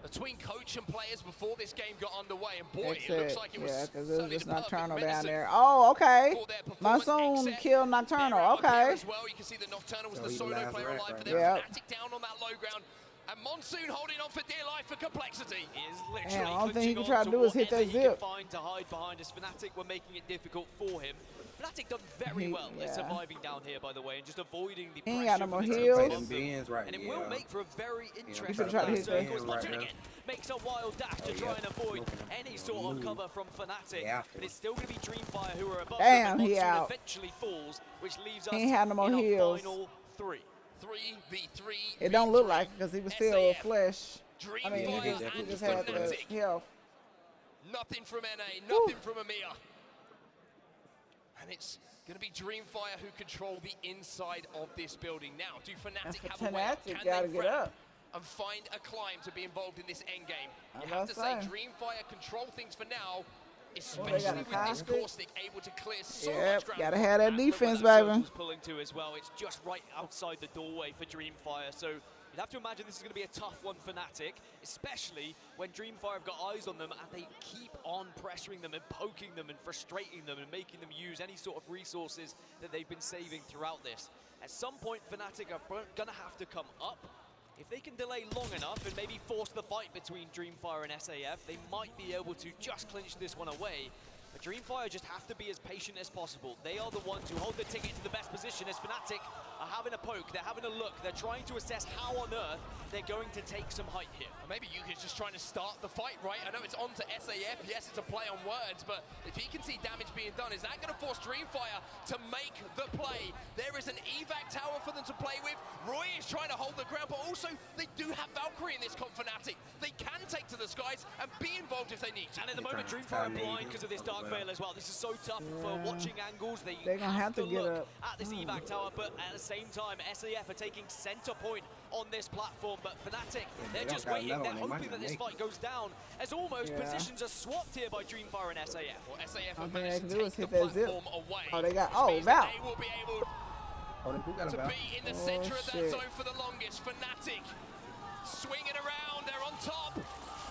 between coach and players before this game got underway, and boy, it looks like it was because it was certainly just the perfect Nocturnal down medicine there. Oh, okay. for their performance. My son killed Nocturnal. Okay. As well, you can see that Nocturnal was the solo player alive for them. Fnatic down on that low ground, and Monsoon holding on for dear life for Complexity. He is literally the only thing he can try to do is hit that zip. Find to hide behind as Fnatic were making it difficult for him. Fnatic done very well at surviving down here, by the way, and just avoiding the pressure. He ain't got no more heals. And it will make for a very interesting circle. Monsoon again makes a wild dash to try and avoid any sort of cover from Fnatic. But it's still going to be Dreamfire who are above them. He out. Eventually falls, which leaves us He ain't had no more in heals. a final 3. 3v3. It don't look like it because he was still flesh. I mean, Dreamfire he just had the health. Nothing from NA, nothing from Amir. And it's going to be Dreamfire who control the inside of this building. Now, do Fnatic have a way up? Can gotta they get frame? up. and find a climb to be involved in this end game. I You have to was say, saying. Dreamfire control things for now, they especially got a with this caustic. Caustic able to clear so Yep, much ground. gotta have that defense, Where that baby. circle's pulling to as well. It's just right outside the doorway for Dreamfire. So you'd have to imagine this is going to be a tough one for Fnatic, especially when Dreamfire have got eyes on them and they keep on pressuring them and poking them and frustrating them and making them use any sort of resources that they've been saving throughout this. At some point, Fnatic are going to have to come up. If they can delay long enough and maybe force the fight between Dreamfire and SAF, they might be able to just clinch this one away. But Dreamfire just have to be as patient as possible. They are the ones who hold the ticket to the best position as Fnatic are having a poke, they're having a look, they're trying to assess how on earth they're going to take some height here. Maybe Yuka's just trying to start the fight, right? I know it's on to SAF, yes, it's a play on words, but if he can see damage being done, is that going to force Dreamfire to make the play? There is an evac tower for them to play with. Roy is trying to hold the ground, but also they do have Valkyrie in this comp Fnatic. They can take to the skies and be involved if they need to. And at the moment, Dreamfire are blind because of this Dark Veil as well. This is so tough for watching angles. They're gonna have to get look up. at this evac tower, but at the same time, SAF are taking center point on this platform. But Fnatic, they're just waiting. They're hoping that this fight goes down, as almost positions are swapped here by Dreamfire and SAF. Well, SAF All have they managed can to do is take hit the that zip. platform away. Oh, they got, which oh, means Val. that they will be able to be in the center of that zone for the longest. Fnatic swinging around, they're on top.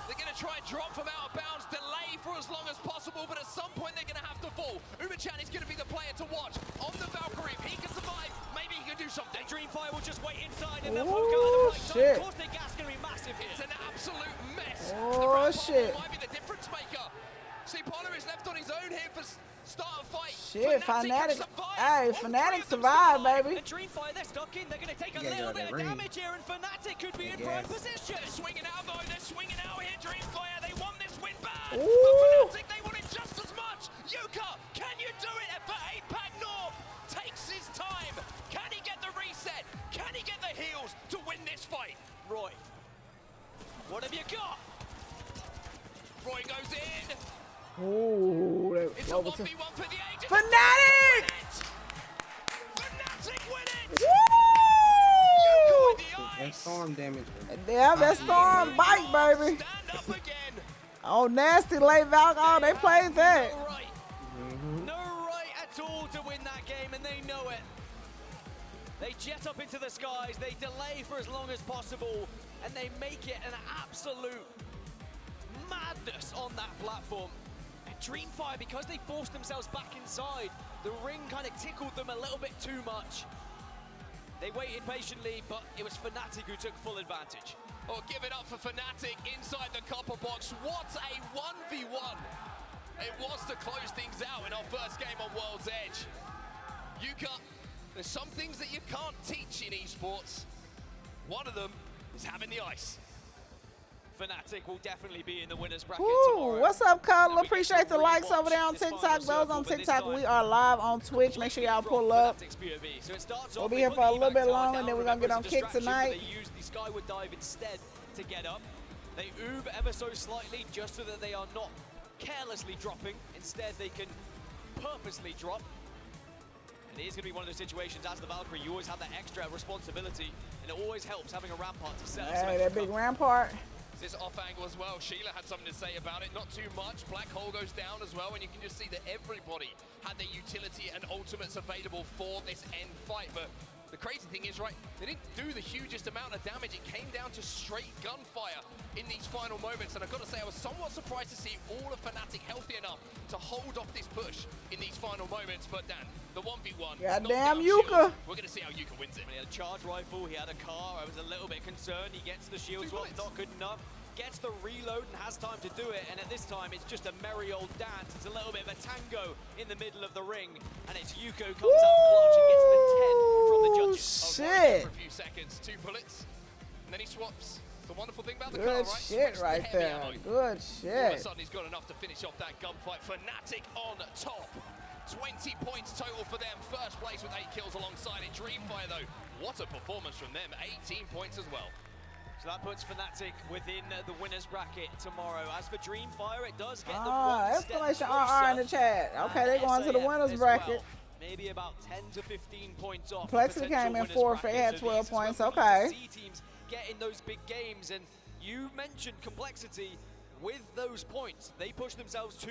They're going to try and drop from out of bounds, delay for as long as possible, but at some point they're going to have to fall. Umachan is going to be the player to watch. On the Valkyrie, if he can survive, maybe he can do something. And Dreamfire will just wait inside and then poke out at the right time. Of course, their gas going to be massive here. It's an absolute mess. Oh, shit. Might be the difference maker. See, Polar is left on his own here for start of fight. Shit, Fnatic. Hey, Fnatic survived, baby. And Dreamfire, they're stuck in. They're going to take a little bit of damage here, and Fnatic could be in prime position. They're swinging out, though. They're swinging out here. Dreamfire, they want this win bad. Ooh. But Fnatic, they want it just as much. Yuka, can you do it for APAC North? Takes his time. Can he get the reset? Can he get the heals to win this fight? Roy, what have you got? Roy goes in. Ooh, It's a 1v1 for the ages. Fnatic! Fnatic win it! Woo! That storm damage. Yeah, that storm bite, baby. Stand up again. Oh, nasty late Valk. Oh, they played that. No right at all to win that game, and they know it. They jet up into the skies, they delay for as long as possible, and they make it an absolute madness on that platform. And Dreamfire, because they forced themselves back inside, the ring kind of tickled them a little bit too much. They waited patiently, but it was Fnatic who took full advantage. Oh, give it up for Fnatic inside the copper box. What a 1v1 it was to close things out in our first game on World's Edge. Yuka, there's some things that you can't teach in esports. One of them is having the ice. Fnatic will definitely be in the winner's bracket Ooh, tomorrow. what's up, Cuddle? Appreciate the likes over there on TikTok. Those on TikTok, we are live on Twitch. Make sure y'all pull up. So it starts We'll off, be they here put for a the little evac bit tower longer, down, and then we're going to get on remember, Kick it's a distraction, tonight. but they use the skyward dive instead to get up. They oob ever so slightly just so that they are not carelessly dropping. Instead, they can purposely drop. And it is going to be one of those situations, as the Valkyrie, you always have that extra responsibility, and it always helps having a rampart to set up some Hey, extra that big cover. rampart. This off angle as well. Sheila had something to say about it. Not too much. Black Hole goes down as well, and you can just see that everybody had their utility and ultimates available for this end fight. But the crazy thing is, right, they didn't do the hugest amount of damage. It came down to straight gunfire in these final moments. And I've got to say, I was somewhat surprised to see all of Fnatic healthy enough to hold off this push in these final moments. But Dan, the 1v1. Goddamn Yuka. We're going to see how Yuka wins it. He had a charge rifle, he had a car. I was a little bit concerned. He gets the shield swap, not good enough. Gets the reload and has time to do it, and at this time it's just a merry old dance. It's a little bit of a tango in the middle of the ring, and it's Yuko comes out clutch and gets the 10 from the judges. Shit. For a few seconds, 2 bullets, and then he swaps. The wonderful thing about the Good car, right? shit Switch right to heavy there. ammo. Good All of a shit. sudden he's got enough to finish off that gunfight. Fnatic on top. 20 points total for them. First place with 8 kills alongside it. Dreamfire though, what a performance from them. 18 points as well. So that puts Fnatic within the winner's bracket tomorrow. As for Dreamfire, it does get them Ah, one step exclamation closer. RR in the chat. Okay, they're going to the SAF winners as bracket. well. Maybe about 10 to 15 points off. Plexi came in 4th. They had 12 points. Okay. C teams get in those big games. And you mentioned complexity. With those points, they push themselves to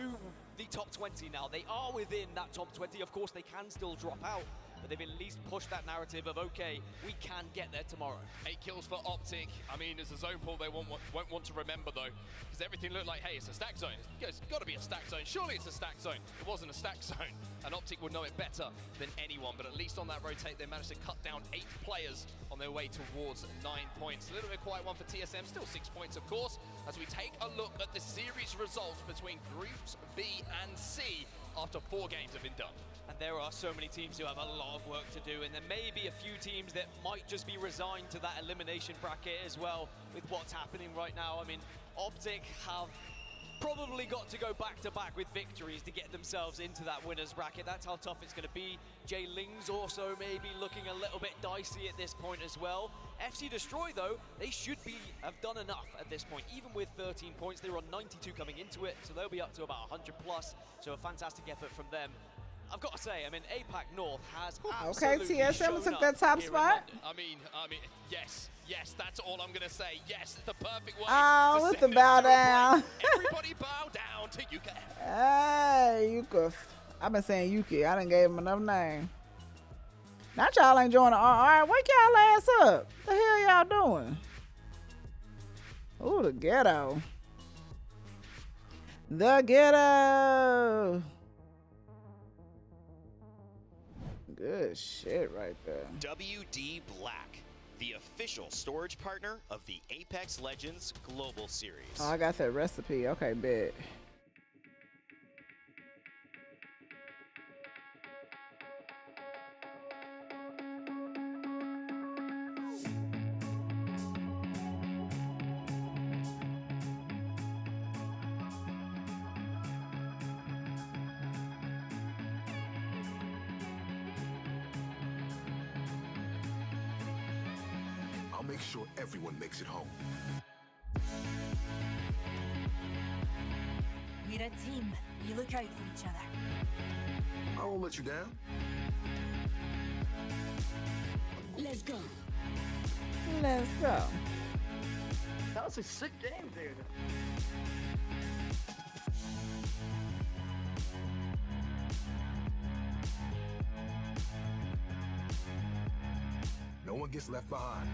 the top 20 now. They are within that top 20. Of course, they can still drop out, but they've at least pushed that narrative of, okay, we can get there tomorrow. 8 kills for Optic. I mean, it's a zone pull they won't want to remember, though, because everything looked like, hey, it's a stack zone. It's got to be a stack zone. Surely it's a stack zone. It wasn't a stack zone, and Optic would know it better than anyone, but at least on that rotate, they managed to cut down 8 players on their way towards 9 points. A little bit quiet one for TSM, still 6 points, of course, as we take a look at the series results between Groups B and C after 4 games have been done. And there are so many teams who have a lot of work to do, and there may be a few teams that might just be resigned to that elimination bracket as well with what's happening right now. I mean, Optic have probably got to go back-to-back with victories to get themselves into that winner's bracket. That's how tough it's going to be. Jay Ling's also maybe looking a little bit dicey at this point as well. FC Destroy, though, they should have done enough at this point. Even with 13 points, they were on 92 coming into it, so they'll be up to about 100 plus. So a fantastic effort from them. I've got to say, I mean, APAC North has absolutely TSM took that top spot. I mean, yes, that's all I'm gonna say. Yes, it's the perfect way. Oh, with the bow down. Everybody bow down to Yuka F. Hey, Yuka. I've been saying Yuki. I done gave him enough name. Not y'all ain't joining. All right, wake y'all ass up. What the hell y'all doing? Ooh, the ghetto. The ghetto. Good shit right there. WD Black, the official storage partner of the Apex Legends Global Series. Oh, I got that recipe. Okay, bet. Make sure everyone makes it home. We're a team. We look out for each other. I won't let you down. Let's go. Let's go. That was a sick game, dude. No one gets left behind.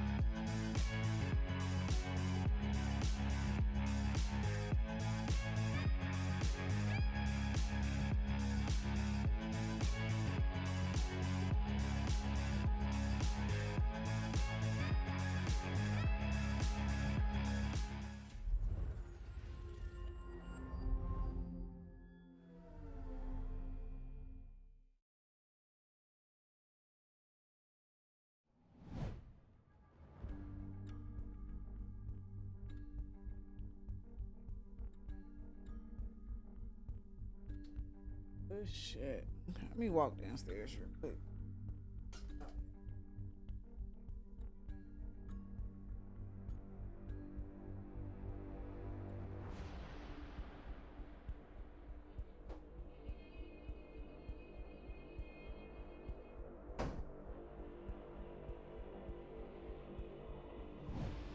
Good shit. Let me walk downstairs real quick.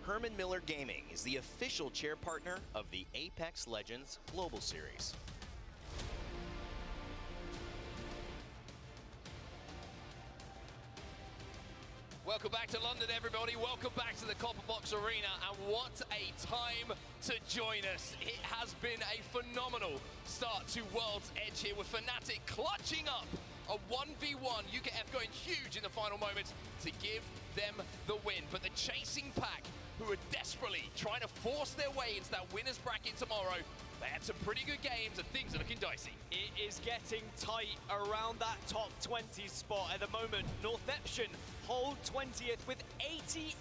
Herman Miller Gaming is the official chair partner of the Apex Legends Global Series. Welcome back to London, everybody. Welcome back to the Copper Box Arena, and what a time to join us. It has been a phenomenal start to World's Edge here, with Fnatic clutching up a 1v1. UKF going huge in the final moments to give them the win. But the chasing pack, who are desperately trying to force their way into that winner's bracket tomorrow, they had some pretty good games and things are looking dicey. It is getting tight around that top 20 spot at the moment. Northeption hold 20th with 88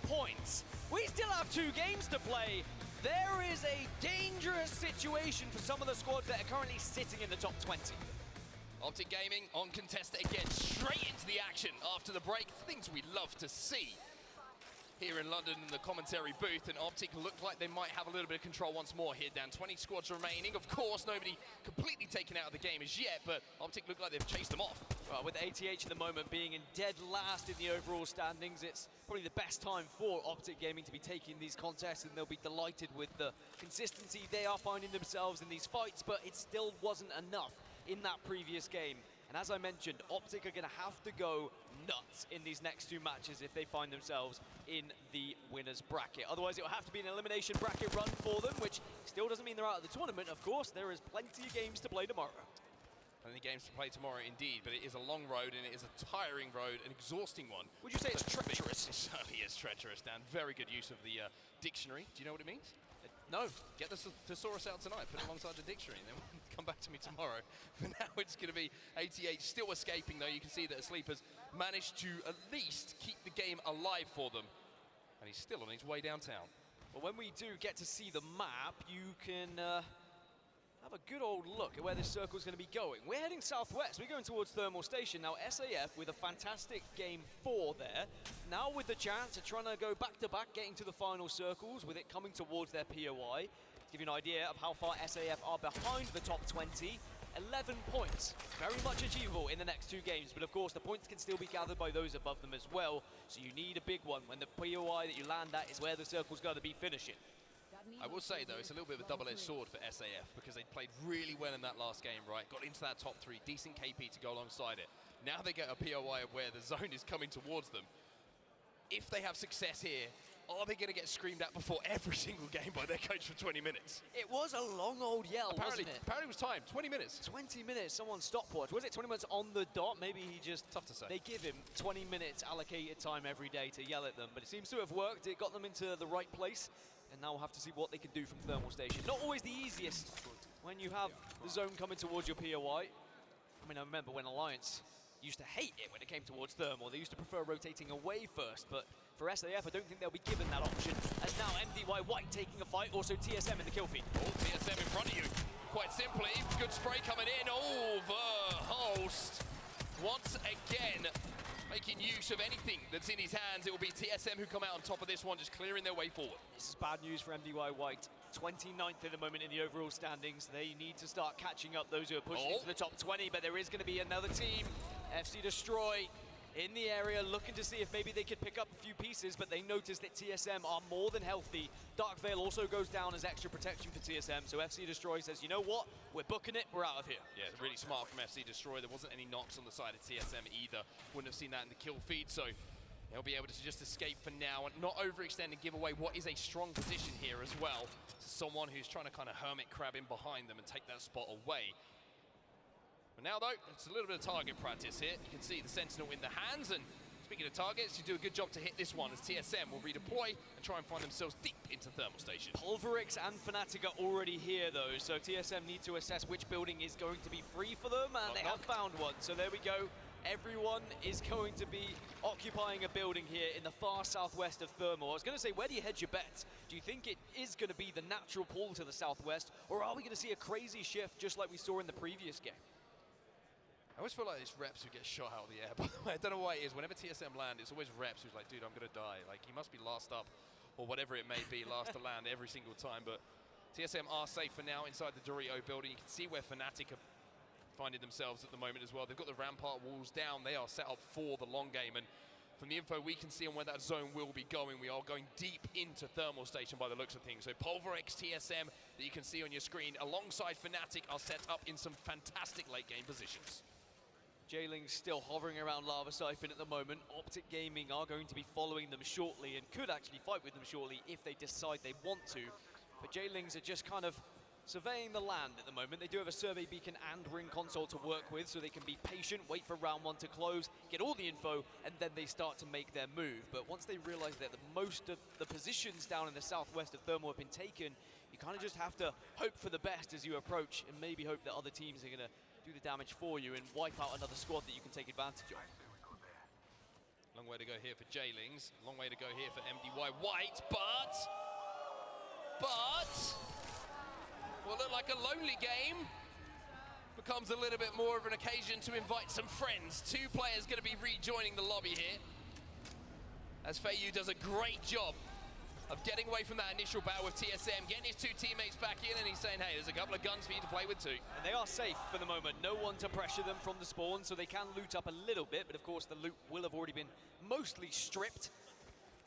points. We still have 2 games to play. There is a dangerous situation for some of the squads that are currently sitting in the top 20. Optic Gaming on contested again, straight into the action after the break. Things we love to see. here in London in the commentary booth, and Optic looked like they might have a little bit of control once more here, Dan. 20 squads remaining. Of course, nobody completely taken out of the game as yet, but Optic look like they've chased them off. Well, with ATH at the moment being in dead last in the overall standings, it's probably the best time for Optic Gaming to be taking these contests, and they'll be delighted with the consistency they are finding themselves in these fights, but it still wasn't enough in that previous game. And as I mentioned, Optic are going to have to go nuts in these next two matches if they find themselves in the winner's bracket. Otherwise, it will have to be an elimination bracket run for them, which still doesn't mean they're out of the tournament. Of course, there is plenty of games to play tomorrow. Plenty of games to play tomorrow indeed, but it is a long road and it is a tiring road, an exhausting one. Would you say it's treacherous? It certainly is treacherous, Dan. Very good use of the dictionary. Do you know what it means? No. Get the thesaurus out tonight, put it alongside the dictionary, and then come back to me tomorrow. For now, it's going to be ATH still escaping, though. You can see that Asleep has managed to at least keep the game alive for them, and he's still on his way downtown. Well, when we do get to see the map, you can have a good old look at where this circle is going to be going. We're heading southwest. We're going towards Thermal Station. Now, SAF with a fantastic game 4 there. Now with the chance of trying to go back-to-back, getting to the final circles, with it coming towards their POI. To give you an idea of how far SAF are behind the top 20, 11 points. Very much achievable in the next two games, but of course the points can still be gathered by those above them as well, so you need a big one when the POI that you land at is where the circle's going to be finishing. I will say, though, it's a little bit of a double-edged sword for SAF because they played really well in that last game, right? Got into that top 3, decent KP to go alongside it. Now they get a POI of where the zone is coming towards them. If they have success here, are they going to get screamed at before every single game by their coach for 20 minutes? It was a long old yell, apparently, wasn't it? Apparently it was timed, 20 minutes. 20 minutes, someone's stopwatch. Was it 20 minutes on the dot? Maybe he just... Tough to say. They give him 20 minutes allocated time every day to yell at them, but it seems to have worked. It got them into the right place, and now we'll have to see what they can do from Thermal Station. Not always the easiest when you have the zone coming towards your POI. I mean, I remember when Alliance used to hate it when it came towards Thermal. They used to prefer rotating away first, but for SAF, I don't think they'll be given that option. As now MDY White taking a fight, also TSM in the kill feed. Oh, TSM in front of you. Quite simply, good spray coming in. Oh, the host once again making use of anything that's in his hands. It will be TSM who come out on top of this one, just clearing their way forward. This is bad news for MDY White. 29th at the moment in the overall standings. They need to start catching up those who are pushing into the top 20, but there is going to be another team. FC Destroy in the area, looking to see if maybe they could pick up a few pieces, but they notice that TSM are more than healthy. Dark Veil also goes down as extra protection for TSM, so FC Destroy says, you know what, we're booking it, we're out of here. Yeah, really smart from FC Destroy. There wasn't any knocks on the side of TSM either. Wouldn't have seen that in the kill feed, so they'll be able to just escape for now and not overextend and give away what is a strong position here as well to someone who's trying to kind of hermit crab in behind them and take that spot away. But now, though, it's a little bit of target practice here. You can see the Sentinel in the hands, and speaking of targets, you do a good job to hit this one as TSM will redeploy and try and find themselves deep into Thermal Station. Pulverix and Fnatic are already here, though, so TSM need to assess which building is going to be free for them, and they have found one. So there we go. Everyone is going to be occupying a building here in the far southwest of Thermal. I was going to say, where do you hedge your bets? Do you think it is going to be the natural pull to the southwest, or are we going to see a crazy shift just like we saw in the previous game? I always feel like it's Reps who get shot out of the air, by the way. I don't know why it is. Whenever TSM land, it's always Reps who's like, dude, I'm going to die. Like, he must be last up, or whatever it may be, last to land every single time. But TSM are safe for now inside the Dorito building. You can see where Fnatic are finding themselves at the moment as well. They've got the rampart walls down. They are set up for the long game. And from the info we can see on where that zone will be going, we are going deep into Thermal Station by the looks of things. So Pulverix, TSM, that you can see on your screen, alongside Fnatic, are set up in some fantastic late game positions. Jailing's still hovering around Lava Siphon at the moment. Optic Gaming are going to be following them shortly and could actually fight with them shortly if they decide they want to. But Jailings are just kind of surveying the land at the moment. They do have a survey beacon and ring console to work with, so they can be patient, wait for round one to close, get all the info, and then they start to make their move. But once they realize that most of the positions down in the southwest of Thermal have been taken, you kind of just have to hope for the best as you approach and maybe hope that other teams are going to do the damage for you and wipe out another squad that you can take advantage of. Long way to go here for Jailings, long way to go here for MDY White, but will look like a lonely game. Becomes a little bit more of an occasion to invite some friends. Two players going to be rejoining the lobby here. as Feiyu does a great job of getting away from that initial battle with TSM, getting his two teammates back in, and he's saying, hey, there's a couple of guns for you to play with too. And they are safe for the moment. No one to pressure them from the spawn, so they can loot up a little bit, but of course the loot will have already been mostly stripped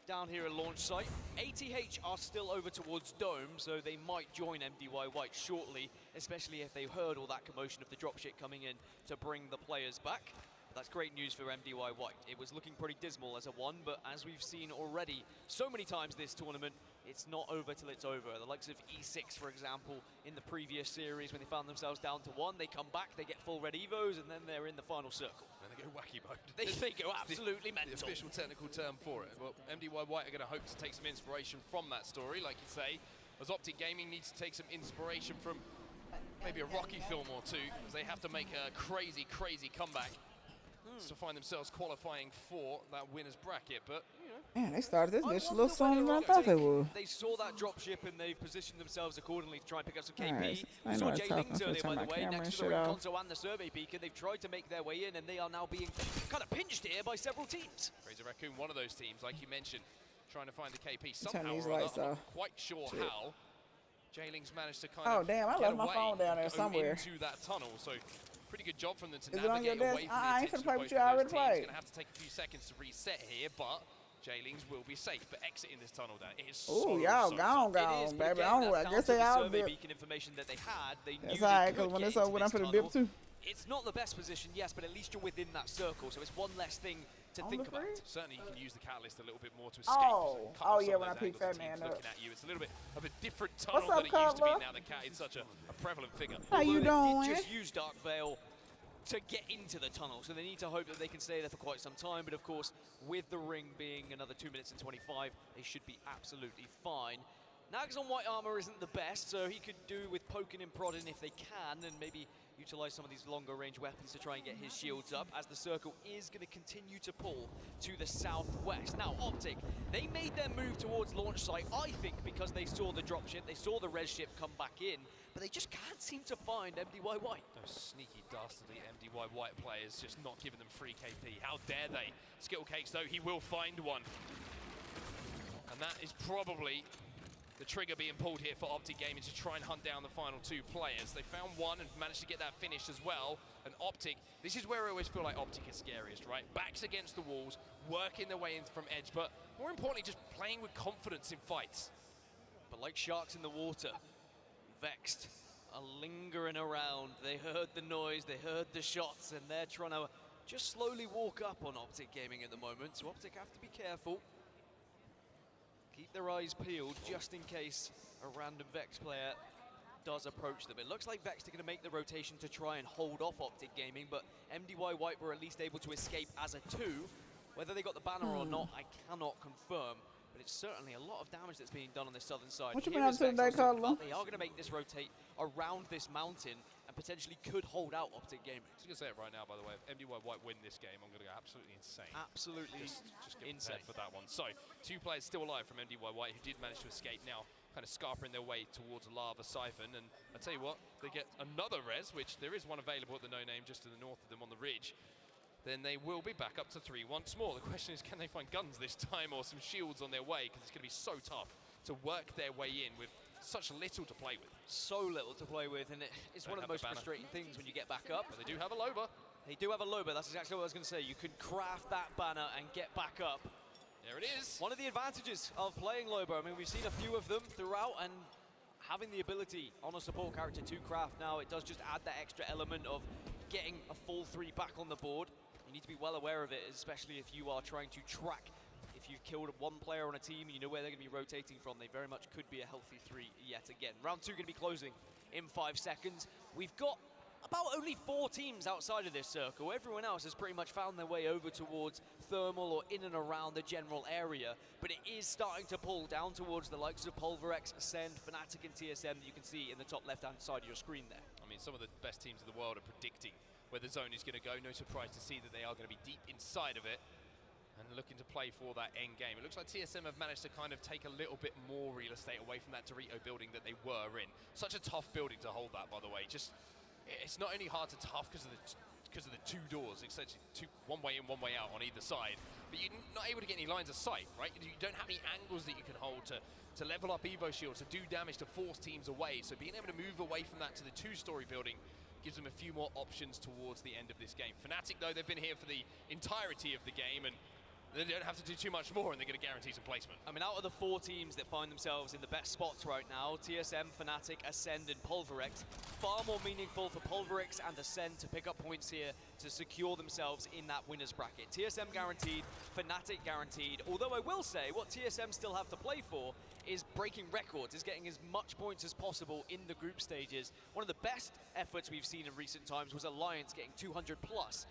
down here at launch site. ATH are still over towards Dome, so they might join MDY White shortly, especially if they heard all that commotion of the dropship coming in to bring the players back. That's great news for MDY White. It was looking pretty dismal as a 1, but as we've seen already so many times this tournament, it's not over till it's over. The likes of E6, for example, in the previous series, when they found themselves down to 1, they come back, they get full red evos, and then they're in the final circle. And they go wacky mode. They go absolutely mental. The official technical term for it. Well, MDY White are going to hope to take some inspiration from that story, like you say, as Optic Gaming needs to take some inspiration from maybe a Rocky film or two, as they have to make a crazy, crazy comeback to find themselves qualifying for that winner's bracket. But man, they started this bitch a little sooner than I thought they would. They saw that dropship and they've positioned themselves accordingly to try and pick up some KP. Right, We saw J-Lings earlier, by the way, camera next to the ring console and the survey beacon. They've tried to make their way in, and they are now being kind of pinched here by several teams. Razor Raccoon, one of those teams, like you mentioned, trying to find the KP Turn somehow these or other. lights I'm off. not quite sure Shit. how. J-Lings managed to kind Oh, of damn, I get left my away, phone down there go somewhere. into that tunnel. So pretty good job from them to Is it on your navigate desk? away from the I ain't attention finna play of with both you, I of those already teams. played. Gonna have to take a few seconds to reset here, but J-Lings will be safe. But exiting this tunnel down, it is Ooh, so, y'all so gone, tough. gone, But baby. again, I don't. that's I down guess to they the out survey there. beacon information that they had. They knew That's they alright, could because when get it's over, into I'm this finna dip tunnel. too. It's not the best position, yes, but at least you're within that circle, so it's one less thing to think about. Certainly, you can use the catalyst a little bit more to escape. Oh, cut off yeah, some when I of those picked angles that the team's man up. looking at you. It's a little bit of a different tunnel up, than it used to be Cutler? now that Cat is such a prevalent figure. How you Although doing? They did just use Dark Veil to get into the tunnel, so they need to hope that they can stay there for quite some time. But of course, with the ring being another 2 minutes and 25, they should be absolutely fine. Nags on white armor isn't the best, so he could do with poking and prodding if they can, and maybe utilize some of these longer range weapons to try and get his shields up, as the circle is going to continue to pull to the southwest. Now, Optic, they made their move towards launch site, I think, because they saw the dropship, they saw the res ship come back in, but they just can't seem to find MDY White. Those sneaky, dastardly MDY White players just not giving them free KP. How dare they? Skittle Cakes, though, he will find one. And that is probably the trigger being pulled here for Optic Gaming to try and hunt down the final 2 players. They found one and managed to get that finished as well. And Optic, this is where I always feel like Optic is scariest, right? Backs against the walls, working their way in from edge, but more importantly, just playing with confidence in fights. But like sharks in the water, Vexed are lingering around. They heard the noise, they heard the shots, and they're trying to just slowly walk up on Optic Gaming at the moment. So Optic have to be careful. Keep their eyes peeled just in case a random Vex player does approach them. It looks like Vex are going to make the rotation to try and hold off Optic Gaming, but MDY White were at least able to escape as a 2. Whether they got the banner or not, I cannot confirm, but it's certainly a lot of damage that's being done on this southern side. What you Here been is up to Vex today, on top, Cutler? but they are going to make this rotate around this mountain and potentially could hold out Optic Gaming. I was going to say it right now, by the way. If MDY White win this game, I'm going to go absolutely insane. Absolutely just get insane prepared for that one. So, 2 players still alive from MDY White who did manage to escape now, kind of scarpering their way towards Lava Siphon. And I tell you what, they get another res, which there is one available at the No Name just to the north of them on the ridge. Then they will be back up to 3 once more. The question is, can they find guns this time or some shields on their way? Because it's going to be so tough to work their way in with such little to play with. So little to play with, and it's one of the most frustrating things when you get back up. But they do have a Loba. They do have a Loba, that's exactly what I was going to say. You can craft that banner and get back up. There it is. One of the advantages of playing Loba, I mean, we've seen a few of them throughout, and having the ability on a support character to craft now, it does just add that extra element of getting a full 3 back on the board. You need to be well aware of it, especially if you are trying to track. If you've killed 1 player on a team and you know where they're going to be rotating from, they very much could be a healthy 3 yet again. Round 2 going to be closing in 5 seconds. We've got about only 4 teams outside of this circle. Everyone else has pretty much found their way over towards Thermal or in and around the general area. But it is starting to pull down towards the likes of Pulverex, Ascend, Fnatic and TSM that you can see in the top left-hand side of your screen there. I mean, some of the best teams in the world are predicting where the zone is going to go. No surprise to see that they are going to be deep inside of it and looking to play for that end game. It looks like TSM have managed to kind of take a little bit more real estate away from that Dorito building that they were in. Such a tough building to hold that, by the way. Just, it's not only hard to tough because of the 2 doors, essentially one way in, one way out on either side. but you're not able to get any lines of sight, right? You don't have any angles that you can hold to level up Evo shields, to do damage, to force teams away. So being able to move away from that to the two-story building gives them a few more options towards the end of this game. Fnatic, though, they've been here for the entirety of the game, and they don't have to do too much more, and they're going to guarantee some placement. I mean, out of the 4 teams that find themselves in the best spots right now, TSM, Fnatic, Ascend, and Pulverex, far more meaningful for Pulverex and Ascend to pick up points here to secure themselves in that winner's bracket. TSM guaranteed, Fnatic guaranteed, although I will say what TSM still have to play for is breaking records, is getting as much points as possible in the group stages. One of the best efforts we've seen in recent times was Alliance getting 200 plus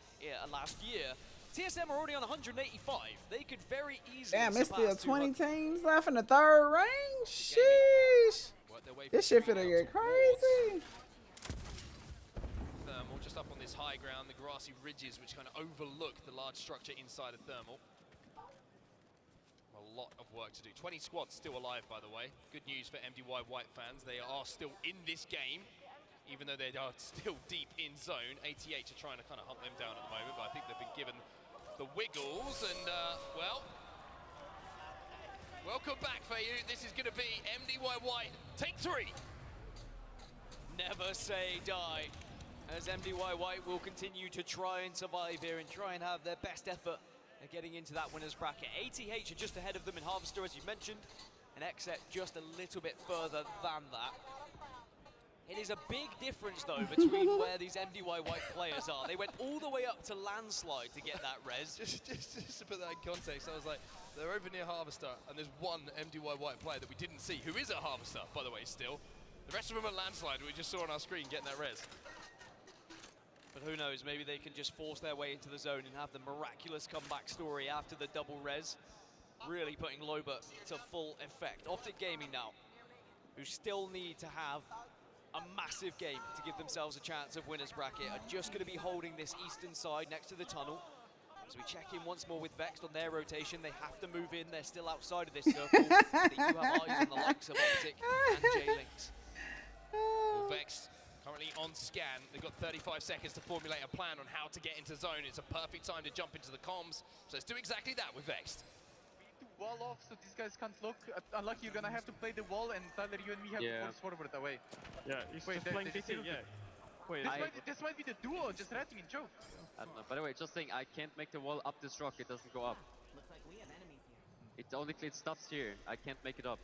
last year. TSM are already on 185. They could very easily Damn, it's still 20 200. teams left in the third range. Sheesh. This shit finna get crazy. Thermal just up on this high ground, the grassy ridges which kind of overlook the large structure inside of Thermal. A lot of work to do. 20 squads still alive, by the way. Good news for MDY White fans. They are still in this game, even though they are still deep in zone. ATH are trying to kind of hunt them down at the moment, but I think they've been given the wiggles, and well, welcome back for you. This is going to be MDY White take 3. Never say die, as MDY White will continue to try and survive here and try and have their best effort at getting into that winner's bracket. ATH are just ahead of them in Harvester, as you mentioned, and XZ just a little bit further than that. It is a big difference, though, between where these MDY White players are. They went all the way up to Landslide to get that res. Just to put that in context, I was like, they're over near Harvester, and there's one MDY White player that we didn't see, who is at Harvester, by the way, still. The rest of them are Landslide, we just saw on our screen getting that res. But who knows, maybe they can just force their way into the zone and have the miraculous comeback story after the double res. Really putting Loba to full effect. Optic Gaming now, who still need to have a massive game to give themselves a chance of winner's bracket, are just going to be holding this eastern side next to the tunnel. As we check in once more with Vexed on their rotation, they have to move in. They're still outside of this circle. They do have eyes on the likes of Optic and J-Links. Well, Vexed currently on scan. They've got 35 seconds to formulate a plan on how to get into zone. It's a perfect time to jump into the comms. So let's do exactly that with Vexed. Wall off so these guys can't look. Unlucky, you're gonna have to play the wall, and Tyler, you and me have to force forward away. Yeah, he's just playing BT, yeah. Wait, this might be the duo, just ratting and choke. I don't know. By the way, just saying, I can't make the wall up this rock, it doesn't go up. Looks like we have enemies here. It only stops here. I can't make it up.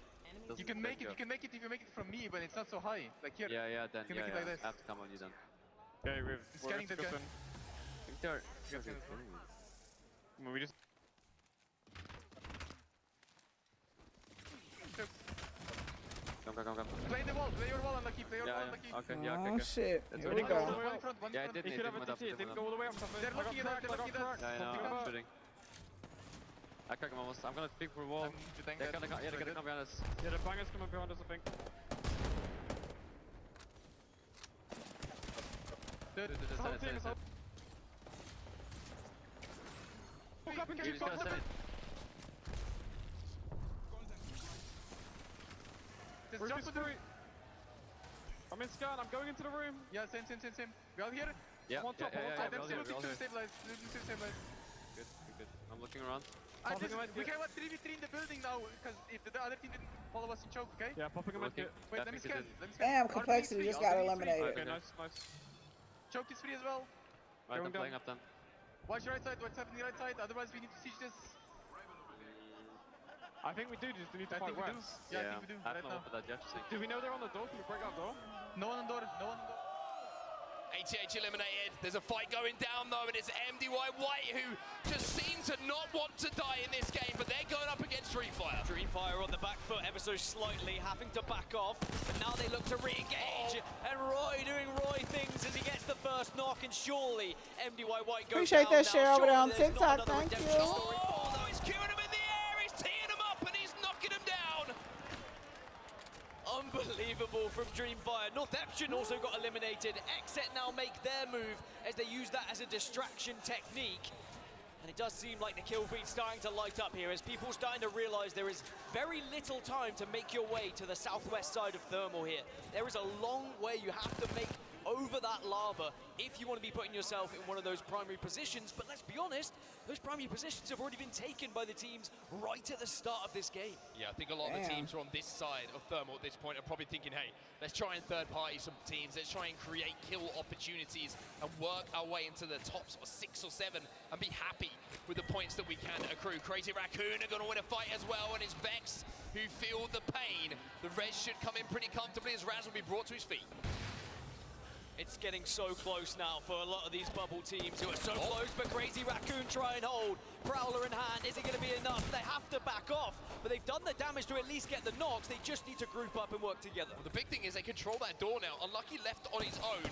You can make it if you make it from me, but it's not so high. Like here. Yeah, then you can make it like this. I have to come on you then. Okay, we're scanning the guy. I think they're... We just... Come. Play the wall, play your wall, Unlucky, play your wall, Unlucky. Okay, yeah, okay. Oh shit, here we go. One front. Yeah, it didn't go all the way up. They're looking at us, Yeah, I know, I'm shooting. I can't come almost. I'm gonna pick for a wall. They're gonna come behind us. Yeah, the bangers coming behind us, I think. The whole team is up. Look up and keep going. Just jump with the... I'm in scan, I'm going into the room. Yeah, same. We all here? Yeah, I'm on top, we're all here. Stabilize. Good. I'm looking around. We can have a 3v3 in the building now, because if the other team didn't follow us in choke, okay? Yeah, popping a medkit. Wait, let me scan. Damn, Complexity just got eliminated. Okay, nice. Choke is free as well. Right, I'm playing up then. Watch your right side, what's happening right side, otherwise we need to siege this. I think we do, just need to fight west. Yeah, I think we do. I don't know what that Jeff saying. Do we know they're on the door? Can we break out door? No one on door, ATH eliminated. There's a fight going down though, and it's MDY White who just seem to not want to die in this game, but they're going up against Dreamfire. Dreamfire on the back foot ever so slightly, having to back off, but now they look to re-engage, and Roy doing Roy things as he gets the first knock, and surely MDY White goes Appreciate down that share over there on TikTok, thank you. Oh, no, he's queuing him in the air, he's teeing him up, and he's knocking him down. Unbelievable from Dreamfire. Northampton also got eliminated. XZ now make their move as they use that as a distraction technique. And it does seem like the kill feed's starting to light up here as people starting to realize there is very little time to make your way to the southwest side of Thermal here. There is a long way you have to make over that lava if you want to be putting yourself in one of those primary positions. But let's be honest, those primary positions have already been taken by the teams right at the start of this game. Yeah, I think a lot of the teams who are on this side of Thermal at this point are probably thinking, hey, let's try and third-party some teams. Let's try and create kill opportunities and work our way into the top 6 or 7 and be happy with the points that we can accrue. Crazy Raccoon are going to win a fight as well, and it's Vex who feel the pain. The Res should come in pretty comfortably as Raz will be brought to his feet. It's getting so close now for a lot of these bubble teams who are so close, but Crazy Raccoon try and hold. Prowler in hand, is it going to be enough? They have to back off, but they've done the damage to at least get the knocks. They just need to group up and work together. Well, the big thing is they control that door now. Unlucky left on his own.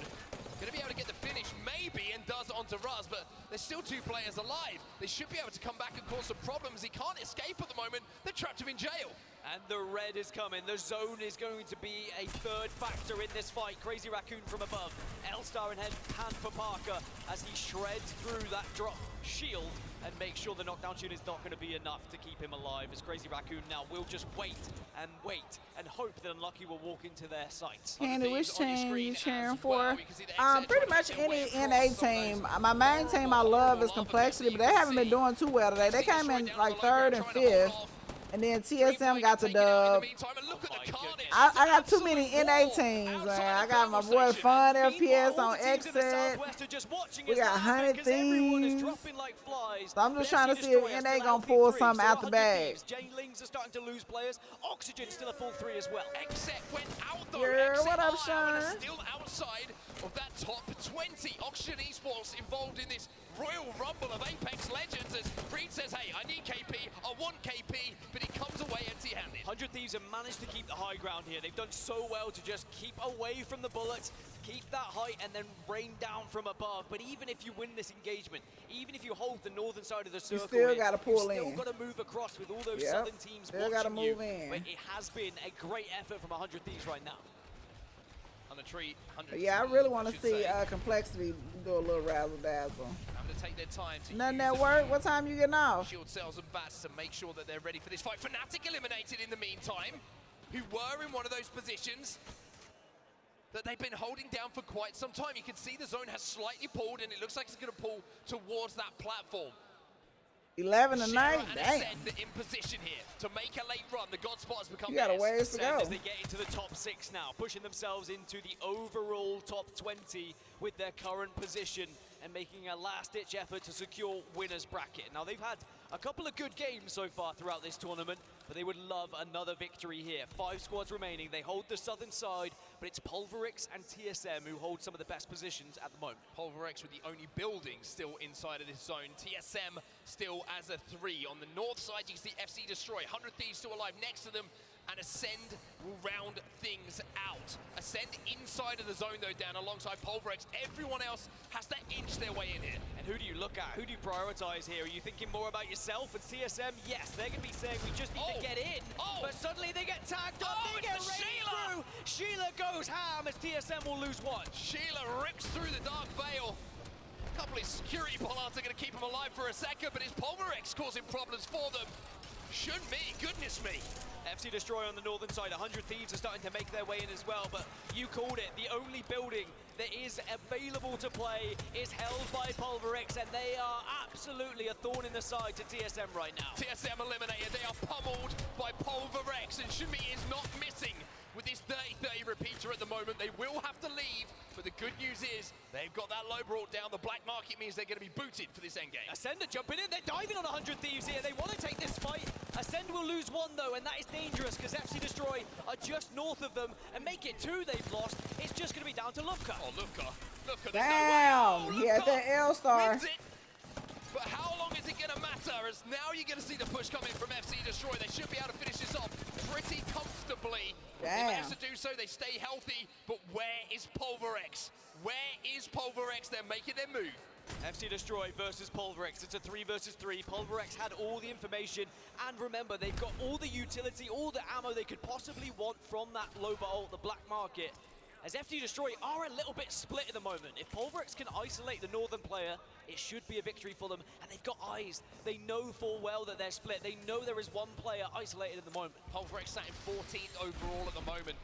Going to be able to get the finish, maybe, and does onto Raz, but there's still 2 players alive. They should be able to come back and cause some problems. He can't escape at the moment. They trapped him in jail. And the red is coming. The zone is going to be a third factor in this fight. Crazy Raccoon from above. L-Star in hand for Parker as he shreds through that drop shield and makes sure the knockdown tune is not going to be enough to keep him alive, as Crazy Raccoon now will just wait and hope that Unlucky will walk into their sights. Candy, which team you cheering for? Pretty much any NA team. My main team I love is Complexity, but they haven't been doing too well today. They came in like 3rd and 5th. And then TSM got the dub. I got too many NA teams, man. I got my boy Fun FPS on Exit. We got 100 Thieves. So I'm just trying to see if NA gonna pull something out the bag. J-Lings are starting to lose players. Oxygen still a full 3 as well. Exit went out though. Yeah, what up, Sean? Still outside of that top 20. Oxygen Esports involved in this Royal Rumble of Apex Legends as Breed says, hey, I need KP, I want KP, but he comes away empty-handed. 100 Thieves have managed to keep the high ground here. They've done so well to just keep away from the bullets, keep that height, and then rain down from above. But even if you win this engagement, even if you hold the northern side of the circle, you still got to pull in. You still got to move across with all those southern teams still got to move in. But it has been a great effort from 100 Thieves right now. On the tree, yeah, I really want to see Complexity do a little razzle dazzle. Having to take their time to nothing at work. What time you getting off? Shield cells and bats to make sure that they're ready for this fight. Fnatic eliminated in the meantime, who were in one of those positions that they've been holding down for quite some time. You can see the zone has slightly pulled, and it looks like it's going to pull towards that platform. 11 tonight, damn. In position here to make a late run. The God Spot has become you got a ways to go. As they get into the top 6 now, pushing themselves into the overall top 20 with their current position and making a last-ditch effort to secure winner's bracket. Now, they've had a couple of good games so far throughout this tournament, but they would love another victory here. 5 squads remaining. They hold the southern side, but it's Pulverix and TSM who hold some of the best positions at the moment. Pulverix with the only building still inside of this zone. TSM still as a 3. On the north side, you can see FC Destroy. 100 Thieves still alive next to them. And Ascend will round things out. Ascend inside of the zone, though, down alongside Pulverix. Everyone else has to inch their way in here. And who do you look at? Who do you prioritize here? Are you thinking more about yourself and TSM? Yes, they're going to be saying we just need to get in. But suddenly they get tagged up. They get raided through. Sheila goes ham as TSM will lose 1. Sheila rips through the Dark Veil. A couple of security bollards are going to keep him alive for a second, but it's Pulverix causing problems for them. Should me, goodness me. FC Destroy on the northern side, 100 Thieves are starting to make their way in as well, but you called it. The only building that is available to play is held by Pulverix, and they are absolutely a thorn in the side to TSM right now. TSM eliminated, they are pummeled by Pulverix, and Shumi is not missing. With this 30-30 repeater at the moment, they will have to leave, but the good news is they've got that low brought down. The black market means they're going to be booted for this endgame. Ascend are jumping in. They're diving on 100 Thieves here. They want to take this fight. Ascend will lose 1, though, and that is dangerous because FC Destroy are just north of them, and make it 2 they've lost. It's just going to be down to Lufka. Oh, Lufka. Damn, he had that L-Star. But how long is it going to matter? As now you're going to see the push coming from FC Destroy. They should be able to finish this off pretty comfortably. Damn. They manage to do so. They stay healthy. But where is Pulverix? Where is Pulverix? They're making their move. FC Destroy versus Pulverix. It's a 3 versus 3. Pulverix had all the information, and remember, they've got all the utility, all the ammo they could possibly want from that Loba ult, the black market. As FC Destroy are a little bit split at the moment. If Pulverix can isolate the northern player, it should be a victory for them. And they've got eyes. They know full well that they're split. They know there is one player isolated at the moment. Pulverix sat in 14th overall at the moment.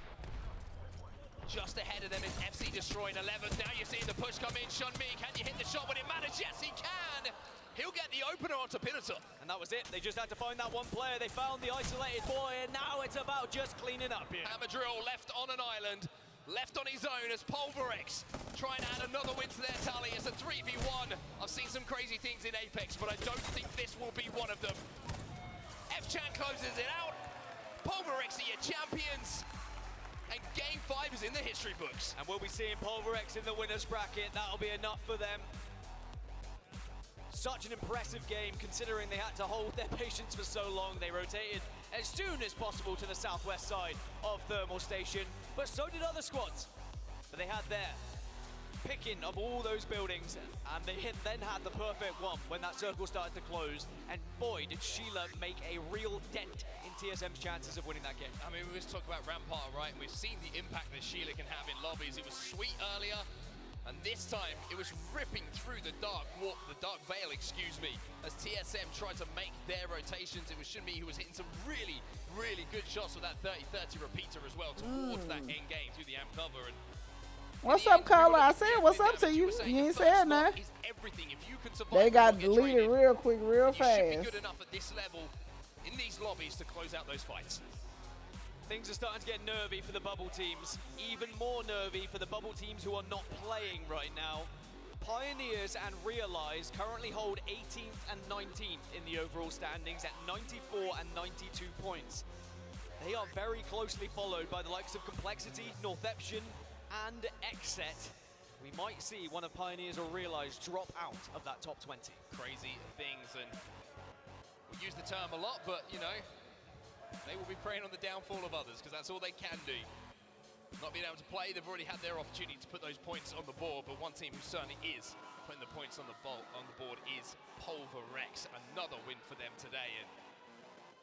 Just ahead of them is FC destroying 11. Now you're seeing the push come in. Shunmi, can you hit the shot when it matters? Yes, he can. He'll get the opener onto Pinnator. And that was it. They just had to find that one player. They found the isolated boy, and now it's about just cleaning up here. Hammer Drill left on an island, left on his own as Pulverex trying to add another win to their tally. It's a 3v1. I've seen some crazy things in Apex, but I don't think this will be one of them. F-Chan closes it out. Pulverex are your champions. And Game 5 is in the history books. And we'll be seeing Pulverex in the winner's bracket. That'll be enough for them. Such an impressive game, considering they had to hold their patience for so long. They rotated as soon as possible to the southwest side of Thermal Station, but so did other squads. But they had their picking of all those buildings, and they then had the perfect one when that circle started to close. And boy, did Sheila make a real dent in TSM's chances of winning that game. I mean, we always talk about Rampart, right? And we've seen the impact that Sheila can have in lobbies. It was sweet earlier, and this time it was ripping through the dark veil, excuse me, as TSM tried to make their rotations. It was Shunmi who was hitting some really, really good shots with that 30-30 repeater as well towards that end game through the amp cover. And what's up, Carla? I said what's up to you. You ain't said nothing. They got deleted real quick, real fast. You should be good enough at this level in these lobbies to close out those fights. Things are starting to get nervy for the bubble teams. Even more nervy for the bubble teams who are not playing right now. Pioneers and Realize currently hold 18th and 19th in the overall standings at 94 and 92 points. They are very closely followed by the likes of Complexity, Northeption, and Xset. We might see one of Pioneers or Realize drop out of that top 20. Crazy things, and we use the term a lot, but you know, they will be preying on the downfall of others because that's all they can do. Not being able to play, they've already had their opportunity to put those points on the board, but one team who certainly is putting the points on the board is Pulverex. Another win for them today.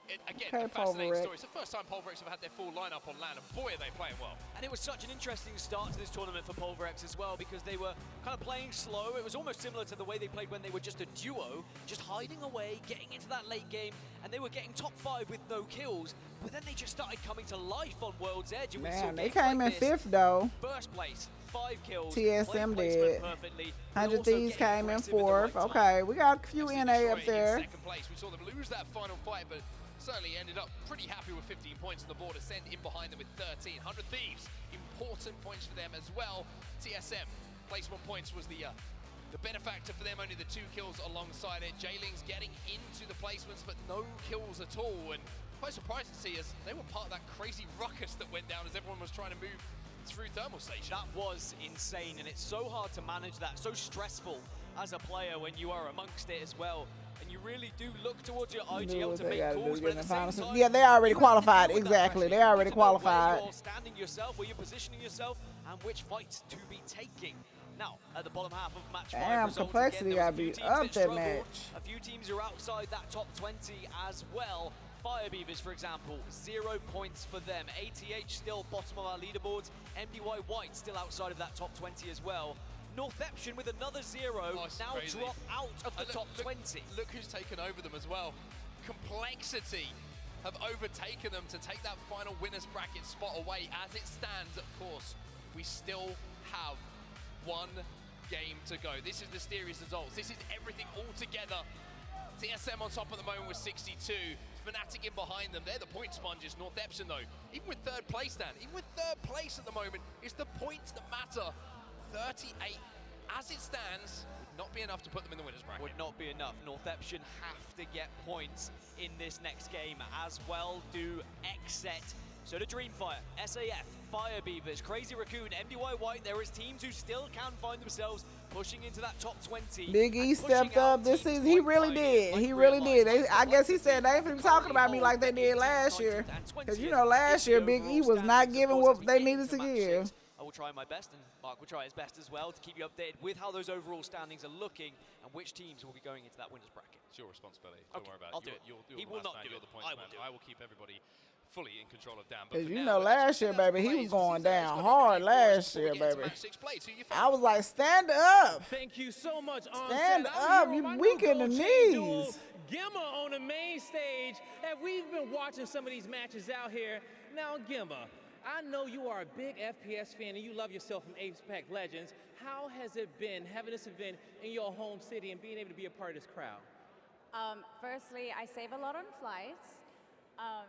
And again, a fascinating story. It's the first time Pulverex have had their full lineup on LAN, and boy, are they playing well. And it was such an interesting start to this tournament for Pulverex as well, because they were kind of playing slow. It was almost similar to the way they played when they were just a duo, just hiding away, getting into that late game, and they were getting top 5 with no kills. But then they just started coming to life on World's Edge. And man, they came in 5th though. First place, 5 kills. TSM did. 100 Thieves came in 4th. Okay, we got a few NA up there. Second place, we saw them lose that final fight, but certainly ended up pretty happy with 15 points on the board. Ascend in behind them with 13. 100 Thieves, important points for them as well. TSM, placement points was the benefactor for them, only the 2 kills alongside it. Jailing's getting into the placements, but no kills at all. And quite surprised to see as they were part of that crazy ruckus that went down as everyone was trying to move through Thermal Station. That was insane, and it's so hard to manage that, so stressful as a player when you are amongst it as well. And you really do look towards your IGL to make calls, but at the same time, yeah, they already qualified. Exactly, they already qualified. Where you're standing yourself, where you're positioning yourself, and which fights to be taking. Now, at the bottom half of match 5, damn, Complexity got beat up that match. A few teams are outside that top 20 as well. Fire Beavers, for example, 0 points for them. ATH still bottom of our leaderboards. MDY White still outside of that top 20 as well. Northeption with another 0, now crazy. Drop out of the top 20. Look who's taken over them as well. Complexity have overtaken them to take that final winner's bracket spot away. As it stands, of course, we still have 1 game to go. This is the series results. This is everything all together. TSM on top at the moment with 62. Fnatic in behind them. They're the point sponges. Northeption, though, even with 3rd place, Dan, even with 3rd place at the moment, it's the points that matter. 38 as it stands would not be enough to put them in the winners bracket. Would not be enough. Northeption have to get points in this next game, as well do Xset. So do Dreamfire, SAF, Fire Beavers, Crazy Raccoon, MDY White. There is teams who still can find themselves pushing into that top 20. Big E stepped up this season. He really did. He really did. I guess he said they ain't been talking about me like they did last year. Because, you know, last year Big E was not giving what they needed to give. I will try my best, and Mark will try his best as well to keep you updated with how those overall standings are looking and which teams will be going into that winner's bracket. It's your responsibility. Don't worry about it. I'll do it. He will not do it. I will keep everybody fully in control of Dan. Because you know, last year, baby, he was going down hard last year, baby. I was like, stand up. Thank you so much, stand up. You weak in the knees. Gimma on the main stage, and we've been watching some of these matches out here. Now, Gimma, I know you are a big FPS fan and you love yourself from Apex Legends. How has it been having this event in your home city and being able to be a part of this crowd? Firstly, I save a lot on flights.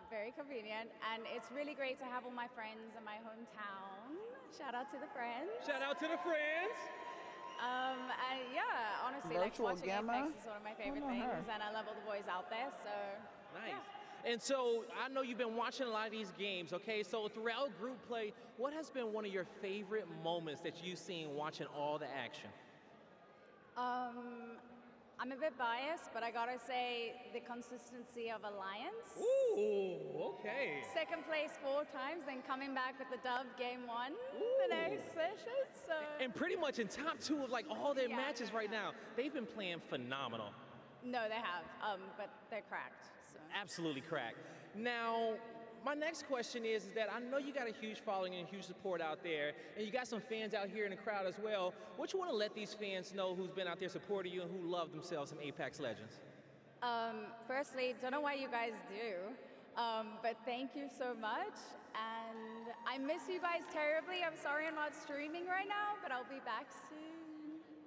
Very convenient, and it's really great to have all my friends in my hometown. Shout out to the friends. Shout out to the friends. And yeah, honestly, Virtual like watching Gamma? Apex is one of my favorite things, and I love all the boys out there. So nice. Yeah. And so I know you've been watching a lot of these games. Okay, so throughout group play, what has been one of your favorite moments that you've seen watching all the action? I'm a bit biased, but I gotta say the consistency of Alliance. Ooh, okay. Second place 4 times, then coming back with the dub game 1 the next session. So. And pretty much in top 2 of like all their matches right now. They've been playing phenomenal. No, they have, but they're cracked. So. Absolutely cracked. Now, my next question is that I know you got a huge following and huge support out there, and you got some fans out here in the crowd as well. What you want to let these fans know who's been out there supporting you and who love themselves in Apex Legends? Firstly, don't know what you guys do, but thank you so much. And I miss you guys terribly. I'm sorry I'm not streaming right now, but I'll be back soon.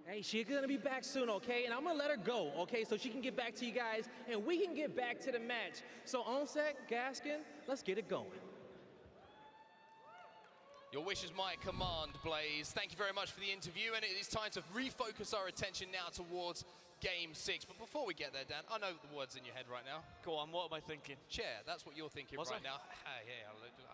Hey, she's gonna be back soon, okay? And I'm gonna let her go, okay? So she can get back to you guys and we can get back to the match. So Onsec, Gaskin, let's get it going. Your wish is my command, Blaze. Thank you very much for the interview, and it is time to refocus our attention now towards Game 6. But before we get there, Dan, I know the words in your head right now. Go on, what am I thinking? Chair, that's what you're thinking Was right I? now.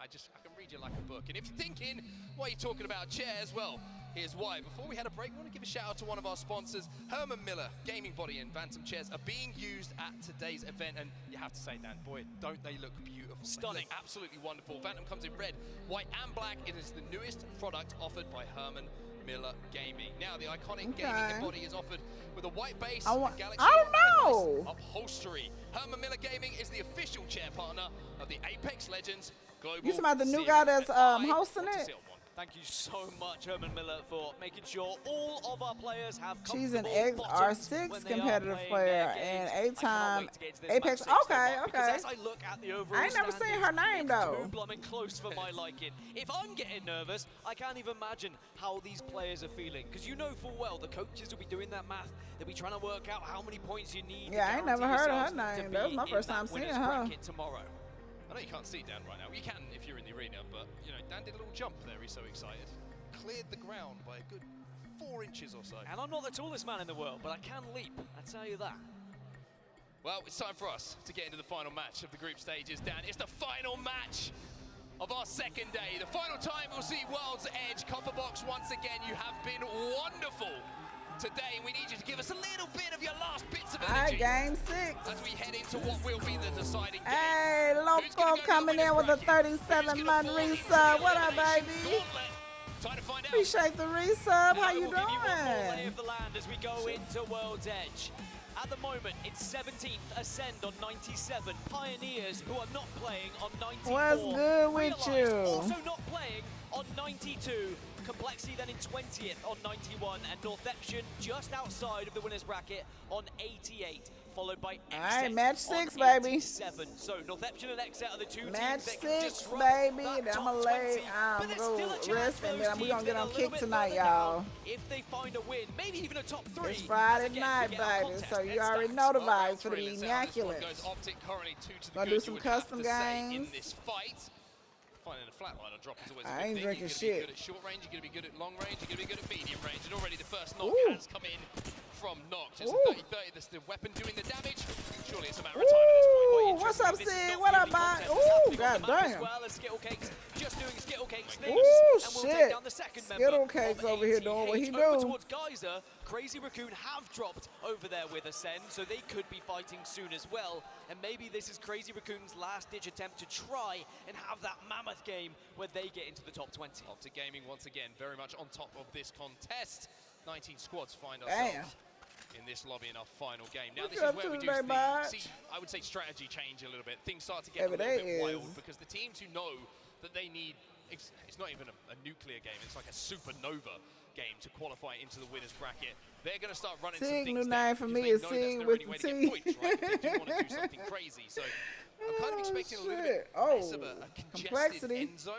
I can read you like a book. And if you're thinking, why are you talking about chairs? Well, here's why. Before we had a break, we want to give a shout out to one of our sponsors. Herman Miller Gaming Body and Phantom Chairs are being used at today's event. And you have to say, Dan, boy, don't they look beautiful. Stunning. They look absolutely wonderful. Phantom comes in red, white and black. It is the newest product offered by Herman Miller Gaming. Now, the iconic gaming body is offered with a white base, Galaxy upholstery. Herman Miller Gaming is the official chair partner of the Apex Legends Global You talking about the new Series. guy that's hosting Want to it? sit on one. Thank you so much, Herman Miller, for making sure all of our players have She's an comfortable bottoms when XR6 they are competitive playing player their and games. I cannot 8-time wait to get into this Apex. match 6 Okay, because okay. as I look at the overall I ain't never seen standings, her name it's though. too blooming close for my liking. If I'm getting nervous, I can't even imagine how these players are feeling. Because you know full well the coaches will be doing that math. They'll be trying to work out how many points you need. Yeah, to I ain't never guarantee heard of her yourselves to name. That was be my in first that time seeing winners her. bracket tomorrow. I know you can't see Dan right now. You can if you're in the arena, but you know, Dan did a little jump there. He's so excited. Cleared the ground by a good 4 inches or so. And I'm not the tallest man in the world, but I can leap. I tell you that. Well, it's time for us to get into the final match of the group stages, Dan. It's the final match of our second day. The final time we'll see World's Edge. Copperbox, once again, you have been wonderful today. We need you to give us a little bit of your last bits of energy. Game 6. As we head into what will be the deciding game. Hey, Loco coming in with a 37-month resub. What up, baby? Appreciate the resub. How you Lay doing? of the land as we go into World's Edge. At the moment, it's 17th Ascend on 97. Pioneers who are not playing on 94. What's good with Realized you? Also not playing on 92. Complexity then in 20th on 91. And Northeption just outside of the winner's bracket on 88. Followed by All right, Exet match 6, on baby. 87. So Northeption and Exet are the two Match teams that can 6, disrupt baby. that Then I'm top gonna lay, 20. But there's still a go chance rest, for and those then we teams gonna get that are on a kick little bit tonight, further y'all. down. If they find a win, maybe even a top 3. It's Friday Again, night, we get our baby, contest so you head already start. know the Well, round vibes for three, the let's see how this one immaculate. goes. Optic currently 2 to the Gonna good, do some you would have custom to say, in games. this fight. Finding a flatliner drop is always a I good ain't thing. drinking You're going to be shit. good at short range, you're going to be good at long range, you're going to be good at medium range, and already the first knock Ooh. has come in from Nox. It's Ooh. a 30-30, that's the weapon doing the damage. Surely it's a matter of time at this point. Quite Ooh, what's interesting. up, This is Sid? not What the up, only bud? contest Ooh, that's happening on god the map damn. As well as Skittle Cakes, just doing Skittle Cakes things. Ooh, and we'll take shit. down the second Skittle member Cakes of over here doing what he Over do. towards Geyser, Crazy Raccoon have dropped over there with Ascend, so they could be fighting soon as well. And maybe this is Crazy Raccoon's last-ditch attempt to try and have that mammoth game where they get into the top 20. Optic Gaming, once again, very much on top of this contest. 19 squads find Damn. ourselves in this lobby in our final game. Now, What this you is up where to we do today, bud? see, I would say, strategy change a little bit. Things start to get Every a little day bit wild is. because the teams who know that they need, it's not even a nuclear game, it's like a supernova game to qualify into the winner's bracket. They're going to start running some Sig, things new down name for because me they is know that's Sig their with only way the to T. get points, right? If they do want to do something crazy. So I'm kind of expecting a little bit less of a congested Complexity. end zone.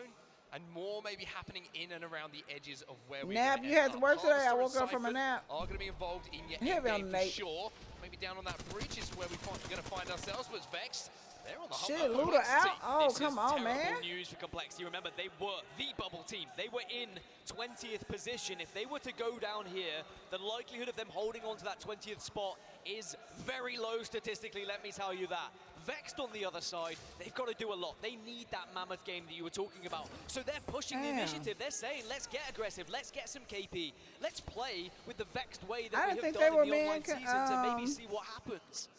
and more maybe happening in and around the edges of where we Nap, you had to work today? I woke up from a nap. Are going to be involved in your Heavy on endgame the for Nate. sure. Maybe down on that bridge is where we're going to find ourselves, but it's Vex. They're on the Shit, hump. Luda out. Oh, This come is on, terrible man. news for Complexity. Remember, they were the bubble team. They were in 20th position. If they were to go down here, the likelihood of them holding on to that 20th spot is very low statistically, let me tell you that. Vexed on the other side, they've got to do a lot. They need that mammoth game that you were talking about. So they're pushing the initiative. They're saying, let's get aggressive. Let's get some KP. Let's play with the Vexed way that we have done in the online season to maybe see what happens.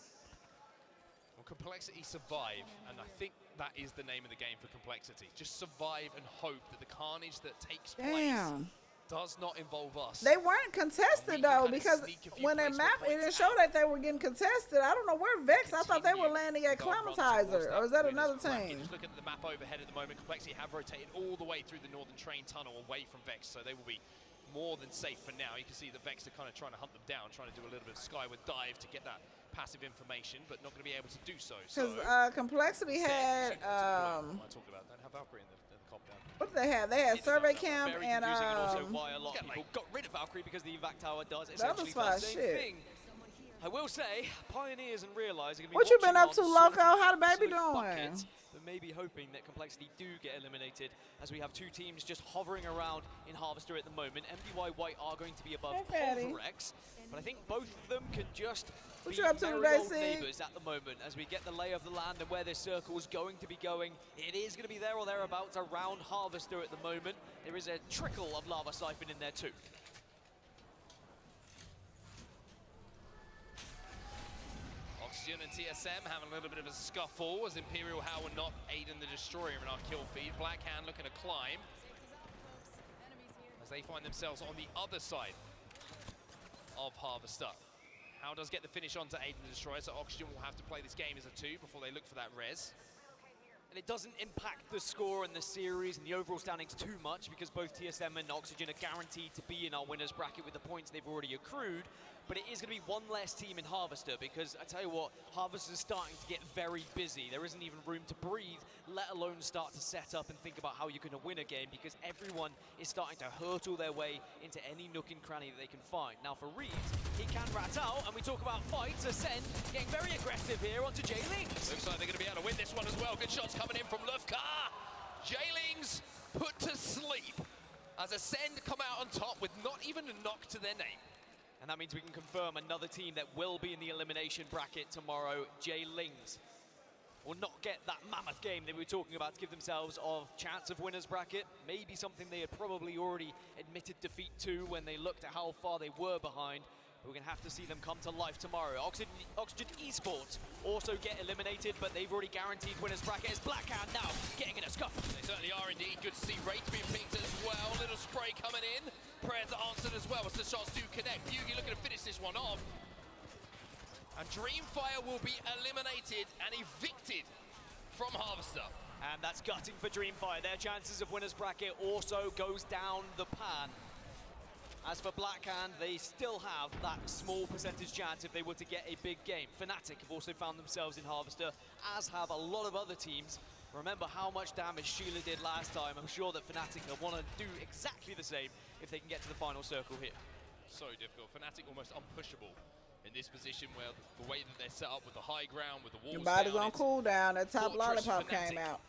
Complexity survive, and I think that is the name of the game for Complexity. Just survive and hope that the carnage that takes place does not involve us. They weren't contested though, because when they mapped, it didn't show that they were getting contested. I don't know where Vex. I thought they were landing at Climatizer, or is that another team? Just look at the map overhead at the moment. Complexity have rotated all the way through the northern train tunnel away from Vex, so they will be more than safe for now. You can see the Vex are kind of trying to hunt them down, trying to do a little bit of skyward dive to get that passive information, but not going to be able to do so. Because Complexity had I talked about that. Have Valkyrie in the comp down. what did they have? They had Survey Camp Very and confusing, and also why a lot of people got rid of Valkyrie, because the evac tower does That was essentially fine the same shit. thing. I will say, Pioneers and Realize are going to be What you been watching up to, on Loco? sweaty How the baby absolute doing? buckets, but maybe hoping that Complexity do get eliminated, as we have two teams just hovering around in Harvester at the moment. MDY White are going to be above Pulverex, but I think both of them can just What be you up to very today, old Sig? neighbours at the moment, as we get the lay of the land and where this circle is going to be going. It is going to be there or thereabouts around Harvester at the moment. There is a trickle of Lava Siphon in there too. Oxygen and TSM having a little bit of a scuffle as Imperial How will not aid in the Destroyer in our kill feed. Blackhand looking to climb as they find themselves on the other side of Harvester. How does get the finish onto Aiden the Destroyer, so Oxygen will have to play this game as a 2 before they look for that res. And it doesn't impact the score and the series and the overall standings too much, because both TSM and Oxygen are guaranteed to be in our winners bracket with the points they've already accrued. But it is going to be one less team in Harvester, because I tell you what, Harvester is starting to get very busy. There isn't even room to breathe, let alone start to set up and think about how you're going to win a game, because everyone is starting to hurtle their way into any nook and cranny that they can find. Now for Reed, he can rat out, and we talk about fights. Ascend getting very aggressive here onto J-Lings. Looks like they're going to be able to win this one as well. Good shots coming in from Lufkar. J-Lings put to sleep as Ascend come out on top with not even a knock to their name. And that means we can confirm another team that will be in the elimination bracket tomorrow. J-Lings will not get that mammoth game they were talking about to give themselves a chance of winners bracket. Maybe something they had probably already admitted defeat to when they looked at how far they were behind. We're going to have to see them come to life tomorrow. Oxygen Esports also get eliminated, but they've already guaranteed winners bracket. It's Blackhand now getting in a scuffle. They certainly are indeed. Good to see Wraith being picked as well. Little spray coming in. Prayers are answered as well as the shots do connect. Yugi looking to finish this one off. And Dreamfire will be eliminated and evicted from Harvester. And that's gutting for Dreamfire. Their chances of winners bracket also goes down the pan. As for Blackhand, they still have that small percentage chance if they were to get a big game. Fnatic have also found themselves in Harvester, as have a lot of other teams. Remember how much damage Sheila did last time. I'm sure that Fnatic will want to do exactly the same if they can get to the final circle here. So difficult. Fnatic almost unpushable in this position, where the way that they're set up with the high ground, with the walls Your body's down, on cooldown. That top Fortress lollipop Fnatic came out.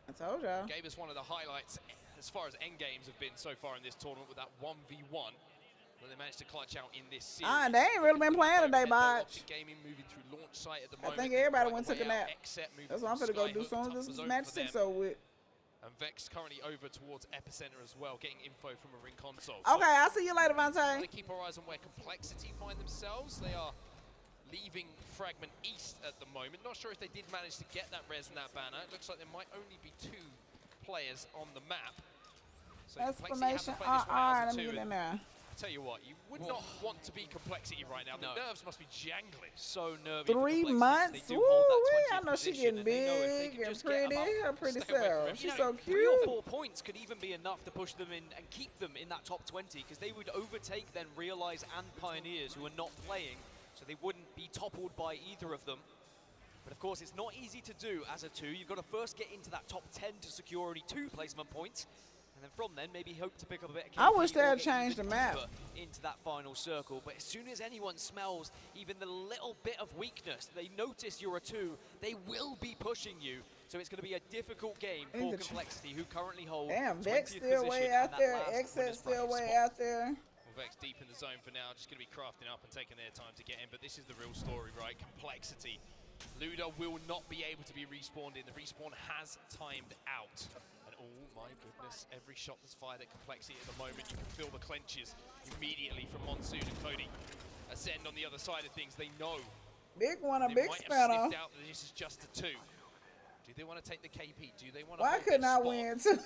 I told y'all. Gave us one of the highlights as far as end games have been so far in this tournament, with that 1v1 that they managed to clutch out in this series. They ain't really been playing today, Botch. Gaming moving through launch site at the I moment. think everybody went and took a nap. Except That's what I'm finna go do soon as this match 6 over with. And Vex currently over towards Epicenter as well, getting info from a ring console. Okay, I'll see you later, Vontae. We're gonna keep our eyes on where Complexity find themselves. They are leaving Fragment East at the moment. Not sure if they did manage to get that res and that banner. It looks like there might only be 2 players on the map. So Exclamation RR, let me get in there. Tell you what, you would not want to be Complexity right now. The nerves must be jangling. So nervy. 3 months? Ooh, I know she getting big and pretty. Her pretty self. She's so cute. 3 or 4 points could even be enough to push them in and keep them in that top 20, because they would overtake then Realize and Pioneers, who are not playing, so they wouldn't be toppled by either of them. But of course, it's not easy to do as a 2. You've got to first get into that top 10 to secure only 2 placement points. And then from then, maybe hope to pick up a bit of KP. I wish they or had get changed even the map. deeper into that final circle. But as soon as anyone smells even the little bit of weakness, they notice you're a 2, they will be pushing you. So it's going to be a difficult game for Complexity, who currently hold Damn, 20th Vex still way position out and that there. last Exit winners still bracket way spot. out there. Well, Vex deep in the zone for now, just going to be crafting up and taking their time to get in. But this is the real story, right? Complexity. Luda will not be able to be respawned in. The respawn has timed out. And oh my goodness, every shot that's fired at Complexity at the moment, you can feel the clenches immediately from Monsoon and Cody. Ascend on the other side of things, they know. Big one, a they big might spinner. have sniffed out that this is just a 2. Do they want to take the KP? Do they want to Why couldn't I win too?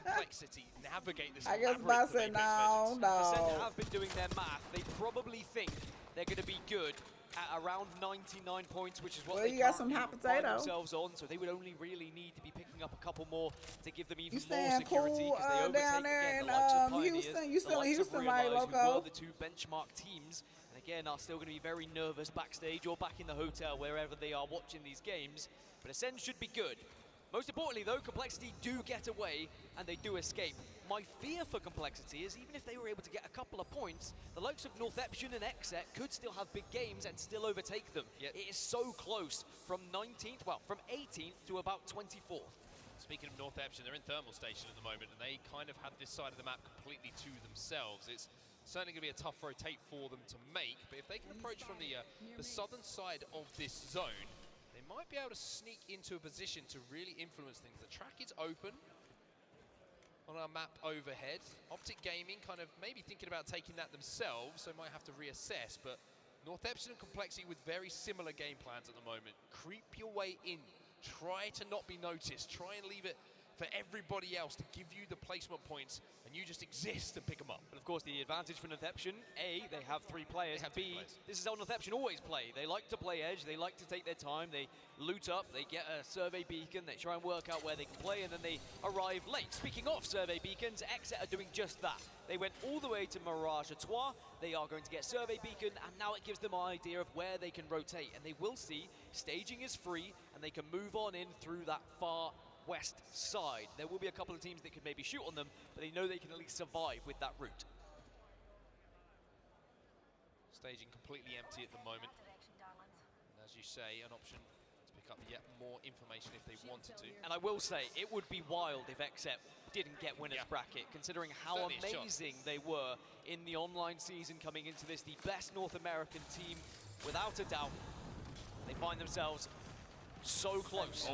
Complexity navigate this I guess labyrinth Boss of said Apex no, Legends? Percent no. have been doing their math. They probably think they're going to be good at around 99 points, which is what Well, they you got some currently hot find potato. themselves on. So they would only really need to be picking up a couple more to give them even You more staying security, cool because they overtake down there again in the likes of Pioneers, Houston? You still the in likes Houston, of right, Realize, who Loco? were the 2 benchmark teams, and again are still going to be very nervous backstage or back in the hotel wherever they are watching these games. But Ascend should be good. Most importantly, though, Complexity do get away, and they do escape. My fear for Complexity is even if they were able to get a couple of points, the likes of North Epsion and Exet could still have big games and still overtake them. It is so close from 19th, well, from 18th to about 24th. Speaking of North Epsion, they're in Thermal Station at the moment, and they kind of have this side of the map completely to themselves. It's certainly going to be a tough rotate for them to make, but if they can approach from the southern side of this zone, they might be able to sneak into a position to really influence things. The track is open on our map overhead. Optic Gaming kind of maybe thinking about taking that themselves, so might have to reassess, but North Epsilon and Complexity with very similar game plans at the moment. Creep your way in, try to not be noticed, try and leave it for everybody else to give you the placement points, and you just exist and pick them up. But of course, the advantage for North Epsion, A, they have 3 players, B, this is how North Epsion always play. They like to play edge, they like to take their time, they loot up, they get a survey beacon, they try and work out where they can play, and then they arrive late. Speaking of survey beacons, Exet are doing just that. They went all the way to Mirage Etoile, they are going to get survey beacon, and now it gives them an idea of where they can rotate, and they will see staging is free, and they can move on in through that far west side. There will be a couple of teams that could maybe shoot on them, but they know they can at least survive with that route. Staging completely empty at the moment. And as you say, an option to pick up yet more information if they wanted to. And I will say, it would be wild if Exet didn't get winners bracket, considering how Certainly amazing they were in the online season coming into this. The best North American team, without a doubt. They find themselves so close.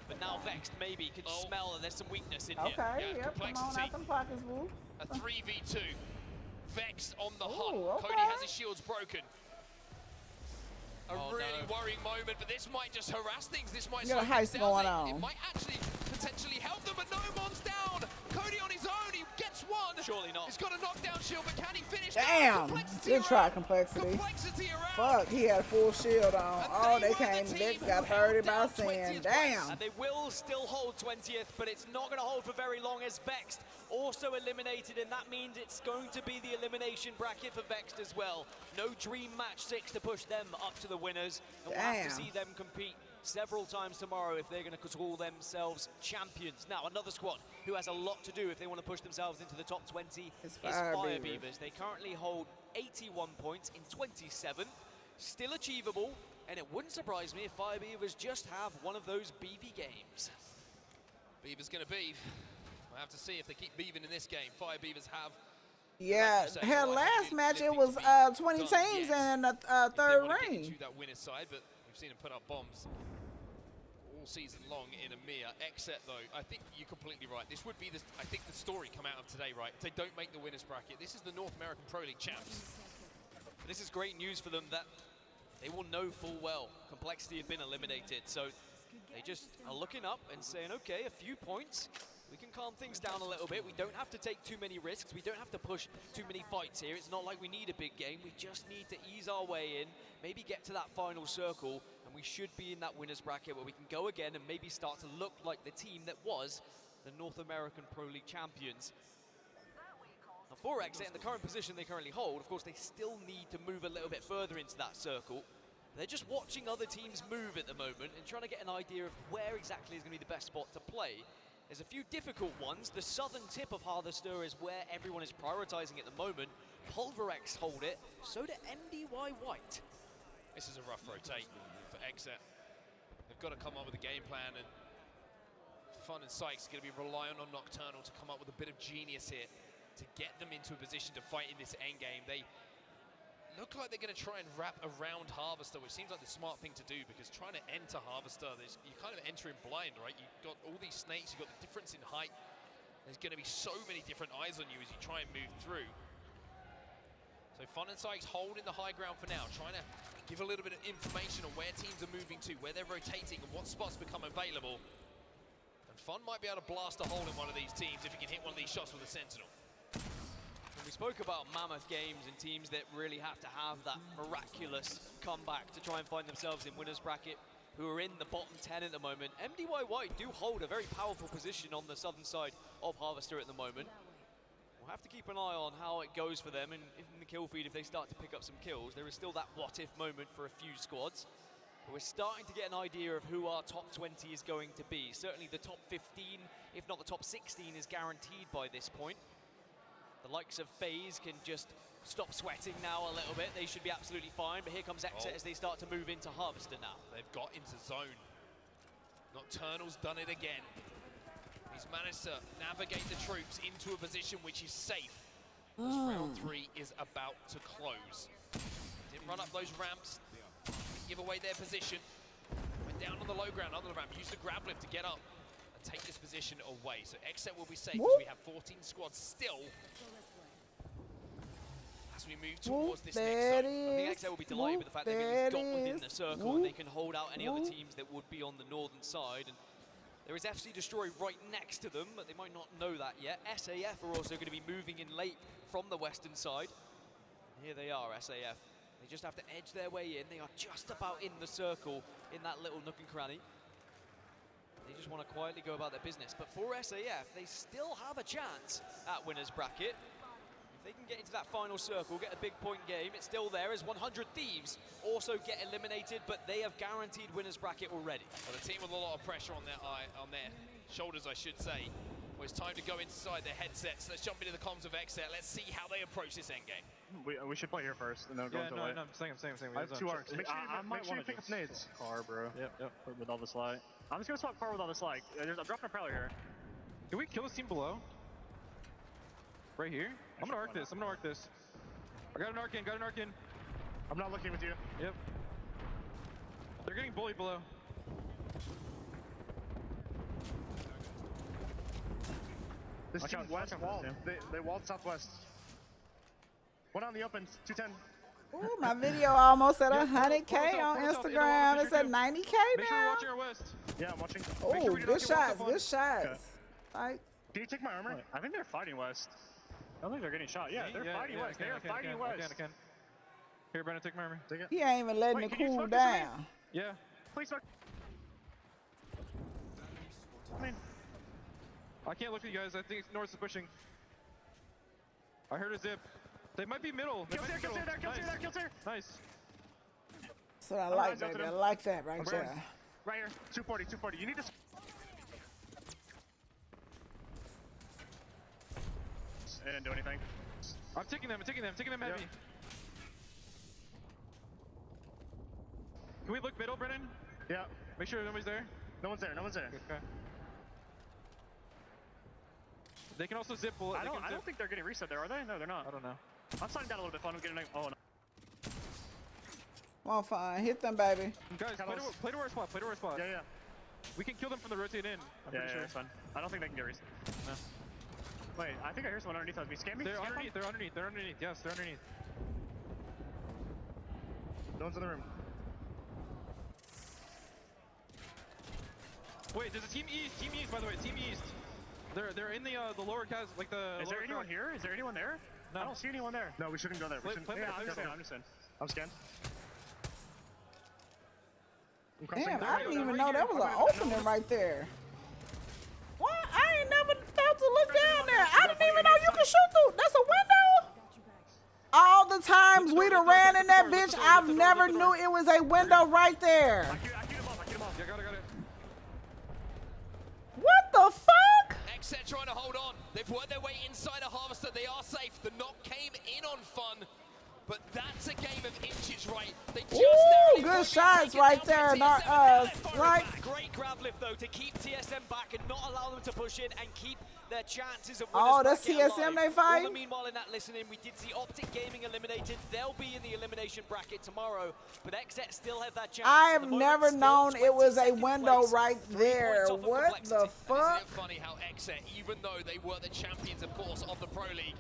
But now Vexed maybe can smell that there's some weakness in here. Okay, yep, come on out them pockets, boo. A 3v2. Vexed on the Ooh, hunt. okay. Cody has his shields broken. A really worrying moment, but this might just harass things. This might You got a slow things heist down. going It on. might actually potentially help them, but no, Mon's down. Cody on his own, he gets one. Surely not. He's got a knockdown shield, but can he finish? Damn, Complexity good try, around. Complexity. Complexity around. Fuck, he had full shield on. Oh, they came. Vex got 30 by saying, damn. And they will still hold 20th, but it's not going to hold for very long as Vexed also eliminated, and that means it's going to be the elimination bracket for Vexed as well. No Dream Match 6 to push them up to the winners, and we'll have to see them compete several times tomorrow if they're going to call themselves champions. Now, another squad who has a lot to do if they want to push themselves into the top 20 is Fire Beavers. They currently hold 81 points in 27th, still achievable, and it wouldn't surprise me if Fire Beavers just have one of those BV games. Beavers going to beave. We'll have to see if they keep beaving in this game. Fire Beavers have. Yeah, her last match, it was 20 teams in the third ring. To that winner's side, but we've seen them put up bombs all season long in EMEA. Exet, though, I think you're completely right. This would be the, I think, the story come out of today, right? If they don't make the winners bracket, this is the North American Pro League champs. This is great news for them that they will know full well Complexity have been eliminated. So they just are looking up and saying, okay, a few points. We can calm things down a little bit. We don't have to take too many risks. We don't have to push too many fights here. It's not like we need a big game. We just need to ease our way in, maybe get to that final circle, and we should be in that winner's bracket where we can go again and maybe start to look like the team that was the North American Pro League champions. Now, for Exit, in the current position they currently hold, of course, they still need to move a little bit further into that circle. They're just watching other teams move at the moment and trying to get an idea of where exactly is going to be the best spot to play. There's a few difficult ones. The southern tip of Harvester is where everyone is prioritizing at the moment. Pulverex hold it, so do MDY White. This is a rough rotate for Exet. They've got to come up with a game plan, and Fun and Sykes are going to be relying on Nocturnal to come up with a bit of genius here to get them into a position to fight in this endgame. They look like they're going to try and wrap around Harvester, which seems like the smart thing to do, because trying to enter Harvester, you kind of enter in blind, right? You've got all these snakes, you've got the difference in height. There's going to be so many different eyes on you as you try and move through. So Fun and Sykes holding the high ground for now, trying to give a little bit of information on where teams are moving to, where they're rotating, and what spots become available. And Fun might be able to blast a hole in one of these teams if he can hit one of these shots with a Sentinel. And we spoke about mammoth games and teams that really have to have that miraculous comeback to try and find themselves in winner's bracket, who are in the bottom 10 at the moment. MDY White do hold a very powerful position on the southern side of Harvester at the moment. We'll have to keep an eye on how it goes for them, and in the kill feed, if they start to pick up some kills, there is still that what-if moment for a few squads. But we're starting to get an idea of who our top 20 is going to be. Certainly the top 15, if not the top 16, is guaranteed by this point. The likes of FaZe can just stop sweating now a little bit. They should be absolutely fine, but here comes Exet as they start to move into Harvester now. They've got into zone. Nocturnal's done it again. He's managed to navigate the troops into a position which is safe. As round 3 is about to close. Didn't run up those ramps, didn't give away their position. Went down on the low ground under the ramp, used the grab lift to get up and take this position away. So Exet will be safe as we have 14 squads still. As we move towards this next zone. I think Exet will be delighted with the fact they've at least got within the circle and they can hold out any other teams that would be on the northern side. And there is FC Destroy right next to them, but they might not know that yet. SAF are also going to be moving in late from the western side. Here they are, SAF. They just have to edge their way in. They are just about in the circle in that little nook and cranny. They just want to quietly go about their business. But for SAF, they still have a chance at winner's bracket. If they can get into that final circle, get a big point game, it's still there as 100 Thieves also get eliminated, but they have guaranteed winner's bracket already. Well, a team with a lot of pressure on their shoulders, I should say. Well, it's time to go inside their headsets. Let's jump into the comms of Exet. Let's see how they approach this endgame. We should play here first, and then go into late. No, I'm saying. I have 2 arcs. Make sure you pick up nades. Car, bro. Yep. With all this light. I'm just gonna swap car with all this light. I'm dropping a Prowler here. Can we kill this team below? Right here? I'm gonna arc this. I got an arc in. I'm not looking with you. Yep. They're getting bullied below. This team west walled. They walled southwest. One on the open, 210. Ooh, my video almost at 100K on Instagram. It's at 90K now. Make sure you're watching our west. Yeah, I'm watching. Oh, good shots. Okay. Like, can you take my armor? I think they're fighting west. I don't think they're getting shot. Yeah, they're fighting west. They are fighting west. I can. Here, Brandon, take my armor. Take it. He ain't even letting it cool down. Yeah. Please fuck. I can't look at you guys. I think North is pushing. I heard a zip. They might be middle. Kills here. Nice. So I like, baby. I like that right there. Right here. 240. You need to. They didn't do anything. I'm taking them heavy. Can we look middle, Brennan? Yeah. Make sure nobody's there. No one's there. Okay. They can also zip bullet. I don't think they're getting reset there, are they? No, they're not. I don't know. I'm sliding down a little bit. Fun. I'm getting. Oh no. Well, fine. Hit them, baby. Guys, play to our spot. Yeah. We can kill them from the rotate in. I'm pretty sure it's fun. I don't think they can get reset. No. Wait, I think I hear someone underneath us. They're underneath. Yes, they're underneath. No one's in the room. Wait, there's a team east, by the way. Team east. They're in the lower cast, like the. Is there anyone here? Is there anyone there? No. I don't see anyone there. No, we shouldn't go there. I'm just in. I'm scanned. Damn, I didn't even know there was an opening right there. What? I ain't never thought to look down there. I didn't even know you could shoot through. That's a window? Oh, the times we done ran in that bitch, I've never knew it was a window right there. What the fuck? XZ trying to hold on. They've worked their way inside a Harvester. They are safe. The knock came in on Fun, but that's a game of inches, right? They just Ooh, good shots right there. Right. Great grab lift though to keep TSM back and not allow them to push in and keep their chances of Oh, that's TSM they fight? Meanwhile, in that listening, we did see Optic Gaming eliminated. They'll be in the elimination bracket tomorrow, but XZ still have that chance. I have never known it was a window right there. What the fuck? Isn't it funny how XZ, even though they were the champions, of course, of the Pro League,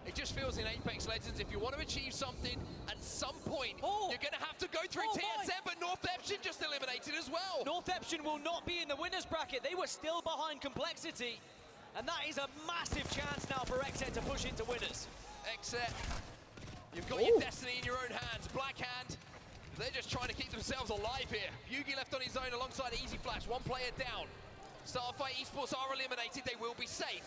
it just feels in Apex Legends, if you want to achieve something, at some point, you're going to have to go through TSM, but Northeption just eliminated as well. Northeption will not be in the winners bracket. They were still behind Complexity. And that is a massive chance now for XZ to push into winners. XZ, you've got your destiny in your own hands. Blackhand, they're just trying to keep themselves alive here. Yugi left on his own alongside Easy Flash, one player down. Starfight Esports are eliminated, they will be safe,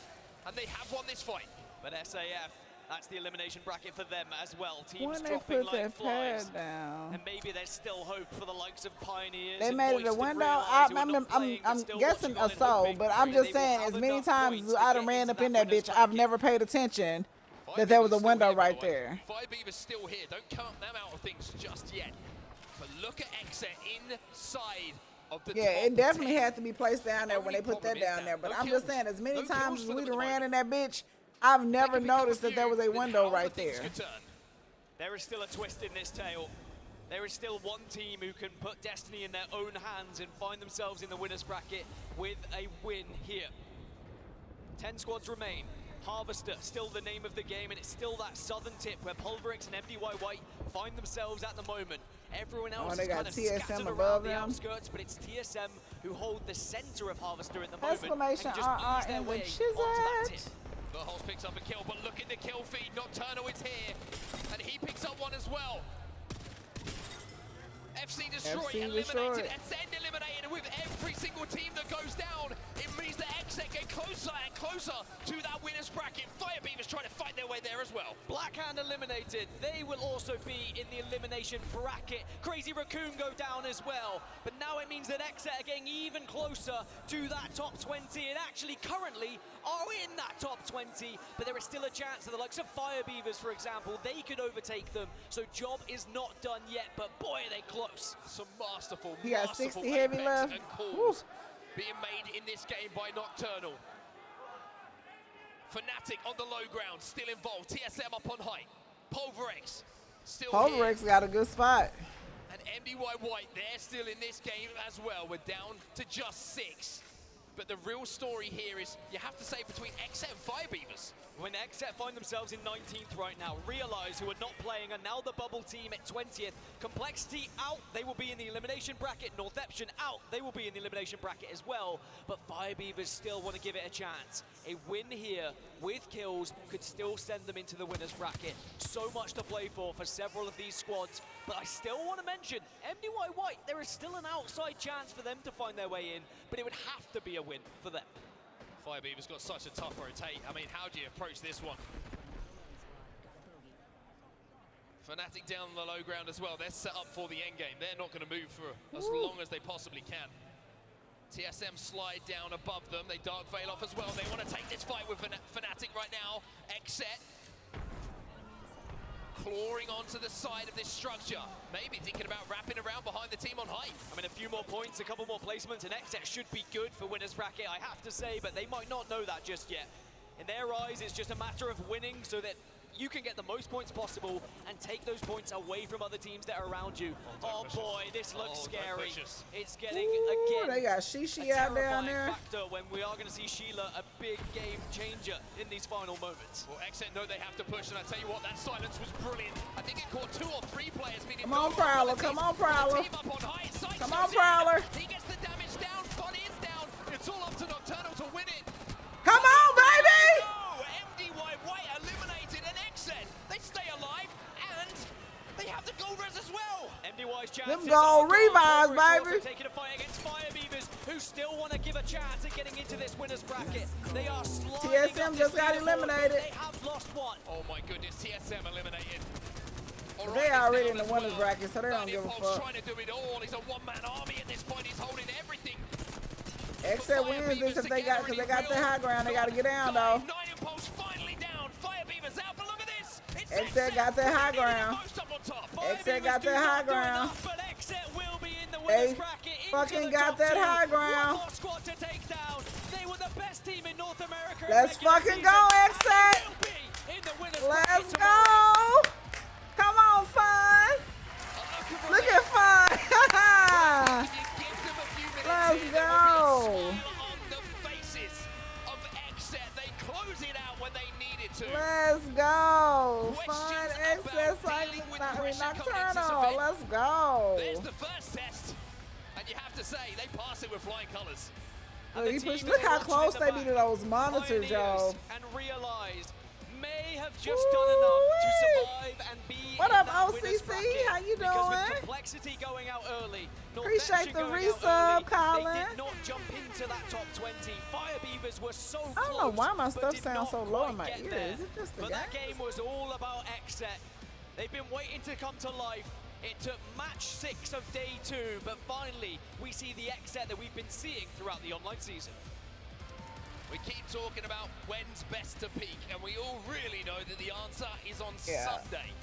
and they have won this fight. But SAF, that's the elimination bracket for them as well. Teams When they dropping put like their flies. pad down. And maybe there's still hope for the likes of Pioneers. They and made it a Moist window. and I'm guessing a so, but I'm just saying, as many times as I done ran up in that bitch, I've never paid attention that there was a window right there. Firebeaver's still here. Don't count them out of things just yet. But look at XZ inside of the Yeah, it definitely had to be placed down there when they put that down there. But I'm just saying, as many times as we done ran in that bitch, I've never noticed that there was a window right there. There is still a twist in this tale. There is still one team who can put destiny in their own hands and find themselves in the winners bracket with a win here. 10 squads remain. Harvester, still the name of the game, and it's still that southern tip where Pulverix and MDY White find themselves at the moment. Everyone else is kind of scattered around the outskirts, but it's TSM who hold the center of Harvester at the moment. Exclamation and just ease their in the way onto that tip. The Host picks up a kill, but look at the kill feed. Nocturnal is here, and he picks up one as well. FC destroyed, eliminated, Ascend eliminated, and with every single team that goes down, it means that XZ get closer and closer to that winner's bracket. Firebeaver's trying to fight their way there as well. Blackhand eliminated. They will also be in the elimination bracket. Crazy Raccoon go down as well. But now it means that XZ are getting even closer to that top 20 and actually currently are in that top 20. But there is still a chance that the likes of Firebeavers, for example, they could overtake them. So job is not done yet, but boy, are they close. Some masterful, He got 60 heavy Apex left. and calls being made in this game by Nocturnal. Fnatic on the low ground, still involved. TSM up on height. Pulverix still Pulverix here. got a good spot. And MDY White, they're still in this game as well. We're down to just 6. But the real story here is, you have to say, between XZ and Firebeavers. When XZ find themselves in 19th right now, Realize, who are not playing, are now the bubble team at 20th. Complexity out, they will be in the elimination bracket. Northeption out, they will be in the elimination bracket as well. But Firebeavers still want to give it a chance. A win here with kills could still send them into the winners bracket. So much to play for several of these squads. But I still want to mention, MDY White, there is still an outside chance for them to find their way in, but it would have to be a win for them. Firebeaver's got such a tough rotate. I mean, how do you approach this one? Fnatic down on the low ground as well. They're set up for the end game. They're not going to move for as long as they possibly can. TSM slide down above them. They Dark Veil off as well. They want to take this fight with Fnatic right now. XZ clawing onto the side of this structure. Maybe thinking about wrapping around behind the team on height. I mean, a few more points, a couple more placements, and XZ should be good for winners bracket, I have to say, but they might not know that just yet. In their eyes, it's just a matter of winning so that you can get the most points possible and take those points away from other teams that are around you. Oh boy, this looks scary. It's getting, again, they got Shishi out down there. Factor when we are going to see Sheila a big game changer in these final moments. Well, XZ know they have to push, and I tell you what, that silence was brilliant. I think it caught 2 or 3 players being Come on, Prowler. Come on, Prowler. Come on, Prowler. He gets the damage down. Fun is down. It's all up to Nocturnal to win it. Come on, baby! MDY White eliminated, and XZ, they stay alive, and they have the gold res as well. MDY's chances. Them gold revives, baby. Taking a fight against Firebeavers, who still want to give a chance at getting into this winners bracket. They are sliding TSM just got eliminated. They have lost one. Oh my goodness, TSM eliminated. They already in the winners bracket, so they don't give a Impulse fuck. trying to do it all. He's a one-man army at this point. He's holding everything. Except wins this if they got, because they got the high ground. They got to get down though. Nine Impulse finally down. Fire Beaver's out, but look at this. It's Except got that high ground. Except got that high ground. They fucking got that high ground. Let's fucking go, Except. Let's go. Come on, Fun. Look at Fun. Let's go. Let's go. Fun Excess Nocturnal. Let's go. There's the first test. And you have to say, they pass it with flying colors. Look how close they be to those monitors, y'all. And realized may have just done enough to survive and be what in up, that winners OCC? bracket. How you Because doing? with Complexity going out early, Appreciate the going resub, out early, Colin. they did not jump into that top 20. Fire Beavers were so close. I don't know why my but stuff did sounds not so low in quite my get ears. there. Is it just the But that gas? game was all about Xset. They've been waiting to come to life. It took match 6 of day 2, but finally we see the Xset that we've been seeing throughout the online season. We keep talking about when's best to peak, and we all really know that the answer is on Yeah. Sunday.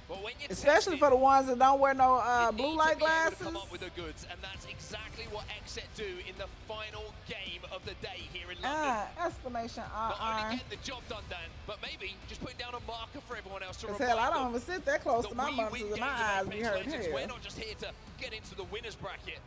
But when you Especially for the ones that don't wear no blue light glasses. come up with the goods, and that's exactly what Xset do in the final game of the day here in London. Exclamation Not only getting the job done, Dan, but maybe just putting down a marker for everyone else to Cause remind hell, I don't them even sit that close that to my we monitors win and my games of eyes be Apex hurting Legends. here. We're not just here to get into the winners bracket.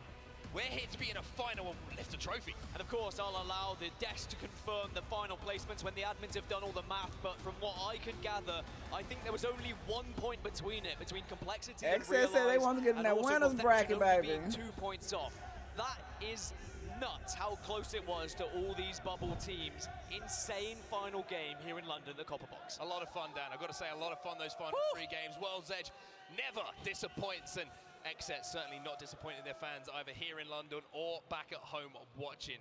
We're here to be in a final and lift a trophy. And of course, I'll allow the desk to confirm the final placements when the admins have done all the math, but from what I could gather, I think there was only 1 point between it, between Complexity and Excess said they Realize, want to get in and that also winners Conception bracket, only baby. being 2 points off. That is nuts how close it was to all these bubble teams. Insane final game here in London, the Copper Box. A lot of fun, Dan. I've got to say, a lot of fun those final 3 games. World's Edge never disappoints, and Xset certainly not disappointing their fans either here in London or back at home watching.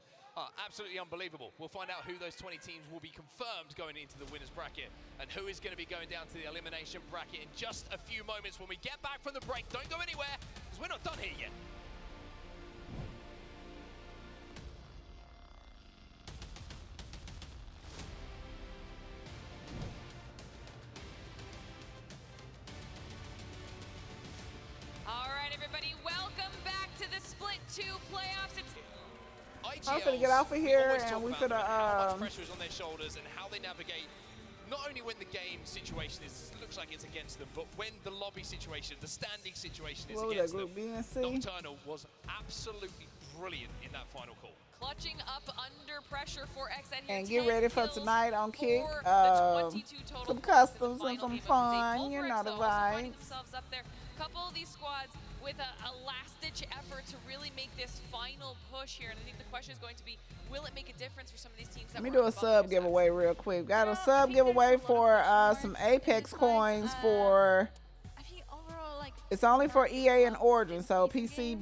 Absolutely unbelievable. We'll find out who those 20 teams will be confirmed going into the winners bracket and who is going to be going down to the elimination bracket in just a few moments when we get back from the break. Don't go anywhere, because we're not done here yet. All right, everybody, welcome back to the Split 2 playoffs. It's I'm finna get off of here and we finna how much pressure is on their shoulders and how they navigate not only when the game situation looks like it's against them, but when the lobby situation, the standing situation is What was against that, them. Group B and C? Nocturnal was absolutely brilliant in that final call. clutching up under pressure for Xset here. And get ready for tonight on Kick. for the 22 total Some points customs in the and some final game of the day. fun, Both you ranks, know the though, also finding vibes. themselves up there. Couple of these squads with a last-ditch effort to really make this final push here. And I think the question is going to be, will it make a difference for some of these teams that Let me were do on a the bubble sub giveaway real quick. Got a sub giveaway for some Apex coins for. It's only for EA and Origin, so PC,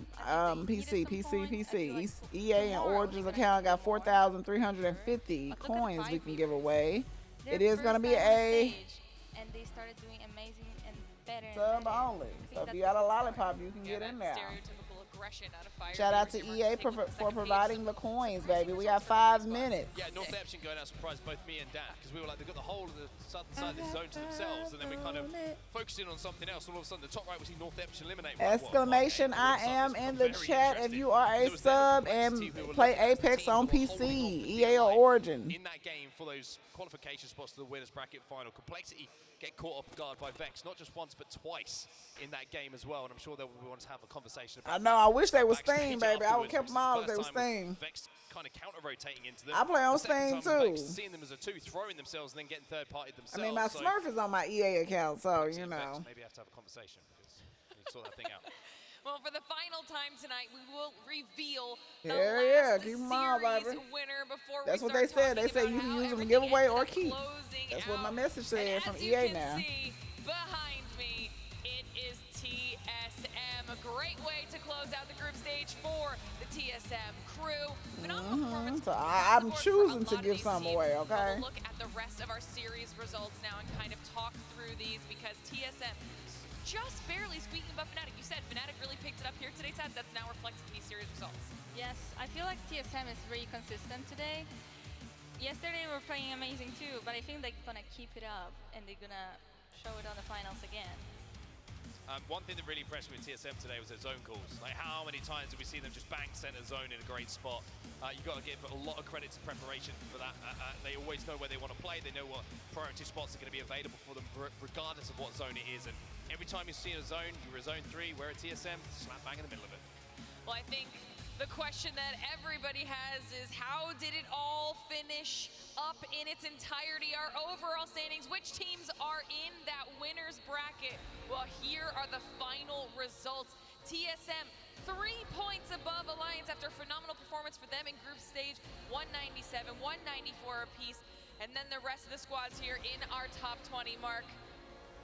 EA and Origin's account got 4,350 coins we can give away. It is going to be a And they started doing amazing and better. sub only. So if you got a lollipop, you can get in there. Shout out to EA for providing the coins, baby. We got 5 minutes. Yeah, Northampton going out surprised both me and Dan, because we were like, they've got the whole of the southern side of the zone to themselves, and then we kind of focused in on something else. All of a sudden, the top right, we see Northampton eliminate. Exclamation, I am in the chat if you are a sub and play Apex on PC, EA or Origin. In that game for those qualification spots to the winners bracket final, Complexity get caught off guard by Vex, not just once but twice in that game as well, and I'm sure they'll want to have a conversation about I know, I wish they was backstage Steam, baby. I would afterwards, kept them all if they first was time Steam. Vex kind of counter-rotating into them. I play on The second Steam time Vex too. seeing them as a 2, throwing themselves and then getting third-party I themselves. mean, my so Smurf is on my EA account, so, you know. Maybe I have to have a conversation because we need to sort that thing out. Well, for the final time tonight, we will reveal the Yeah, last keep them on, series baby. winner before That's we what they start said. They talking said you about can how use them everything giveaway or ends up keep. closing That's what my out. message said And from as you EA can now. see behind me, it is TSM great way to close out the group stage for the TSM crew. Phenomenal performance. So I'm choosing to give some away, okay? We'll look at the rest of our series results now and kind of talk through these because TSM just barely squeaking above Fnatic. You said Fnatic really picked it up here today, Tats. That's now reflected in these series results. Yes, I feel like TSM is very consistent today. Yesterday we were playing amazing too, but I think they're gonna keep it up and they're gonna show it on the finals again. One thing that really impressed me with TSM today was their zone calls. Like how many times did we see them just bang center zone in a great spot? You got to give a lot of credit to preparation for that. They always know where they want to play. They know what priority spots are going to be available for them regardless of what zone it is. And every time you see a zone, you're a zone 3, we're at TSM, slap bang in the middle of it. Well, I think the question that everybody has is how did it all finish up in its entirety? Our overall standings, which teams are in that winner's bracket? Well, here are the final results. TSM 3 points above Alliance after a phenomenal performance for them in group stage, 197, 194 apiece. And then the rest of the squads here in our top 20 mark.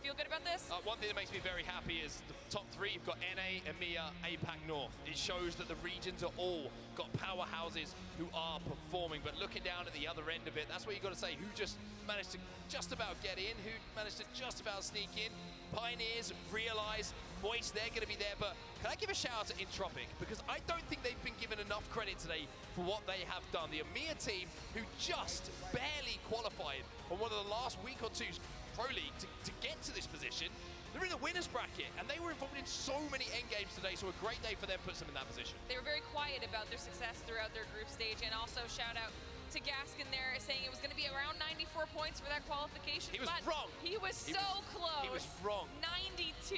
Feel good about this? One thing that makes me very happy is the top 3. You've got NA, EMEA, APAC North. It shows that the regions are all got powerhouses who are performing. But looking down at the other end of it, that's what you've got to say. Who just managed to just about get in? Who managed to just about sneak in? Pioneers, Realize, Moist, they're going to be there. But can I give a shout out to Entropic? Because I don't think they've been given enough credit today for what they have done. The EMEA team, who just barely qualified on one of the last week or two's Pro League to get to this position. They're in the winner's bracket, and they were involved in so many endgames today, so a great day for them puts them in that position. They were very quiet about their success throughout their group stage, and also shout out to Gaskin there saying it was going to be around 94 points for that qualification. He was wrong. He was so close. He was wrong. 92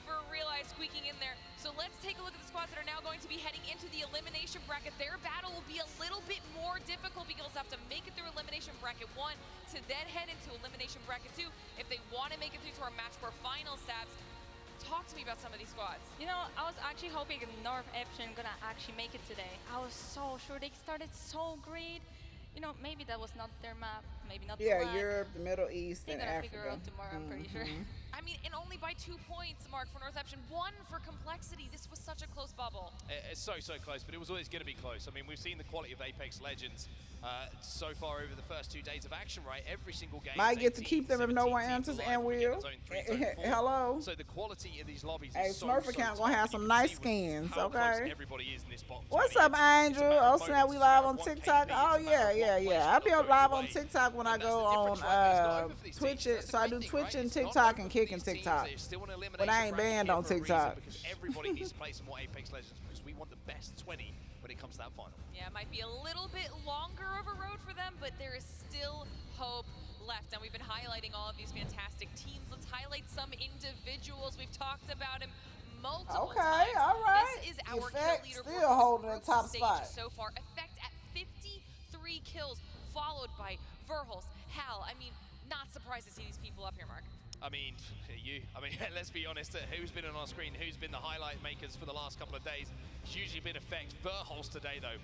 for Realize squeaking in there. So let's take a look at the squads that are now going to be heading into the elimination bracket. Their battle will be a little bit more difficult because they'll have to make it through elimination bracket 1 to then head into elimination bracket 2 if they want to make it through to our match for final stabs. Talk to me about some of these squads. You know, I was actually hoping North Epson gonna actually make it today. I was so sure they started so great. You know, maybe that was not their map, maybe not. Yeah, Europe, the Middle East, and Africa. They're gonna figure out tomorrow, I'm pretty sure. I mean, and only by 2 points, Mark, for North Epson. 1 for complexity. This was such a close bubble. It's so close, but it was always going to be close. I mean, we've seen the quality of Apex Legends so far over the first 2 days of action, right? Every single game. Might get to keep them if no one answers, and will. Hello. So the quality of these lobbies hey, is Smurf account gonna have some nice skins, okay? Everybody is in this box. What's up, Angel? Oh, snap, we live on TikTok. Oh, yeah. I'll be live on TikTok when I go on Twitch. So I do Twitch and TikTok and Kick and TikTok. But I ain't banned on TikTok. Because everybody needs to play some more Apex Legends because we want the best 20 when it comes to that final. Yeah, it might be a little bit longer of a road for them, but there is still hope left. And we've been highlighting all of these fantastic teams. Let's highlight some individuals. We've talked about him multiple times. Okay, all right. This is our Effect kill leader still holding the top spot so far. Effect at 53 kills, followed by Verhulst, Hal. I mean, not surprised to see these people up here, Mark. I mean, let's be honest, who's been on our screen, who's been the highlight makers for the last couple of days? It's usually been Effect. Verhulst today, though,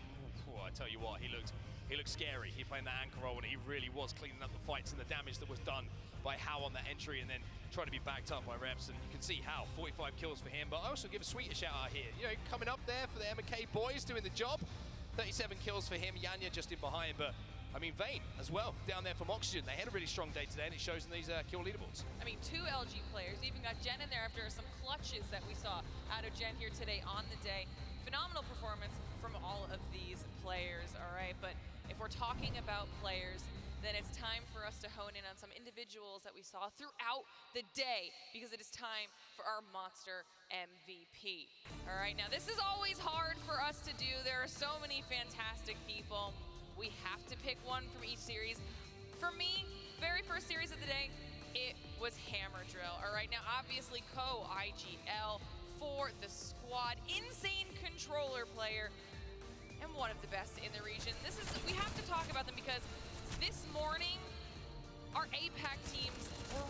I tell you what, he looked scary. He playing that anchor role, and he really was cleaning up the fights and the damage that was done by Hal on that entry, and then trying to be backed up by Reps. And you can see Hal, 45 kills for him, but I also give a sweet shout out here. You know, coming up there for the M&K boys, doing the job. 37 kills for him, Yanya just in behind, but I mean, Vayne as well, down there from Oxygen. They had a really strong day today, and it shows in these kill leaderboards. I mean, 2 LG players, even got Jen in there after some clutches that we saw out of Jen here today on the day. Phenomenal performance from all of these players, all right? But if we're talking about players, then it's time for us to hone in on some individuals that we saw throughout the day, because it is time for our Monster MVP. All right, now this is always hard for us to do. There are so many fantastic people. We have to pick one from each series. For me, very first series of the day, it was Hammer Drill. All right, now obviously IGL for the squad. Insane controller player and one of the best in the region. We have to talk about them because this morning, our APAC teams were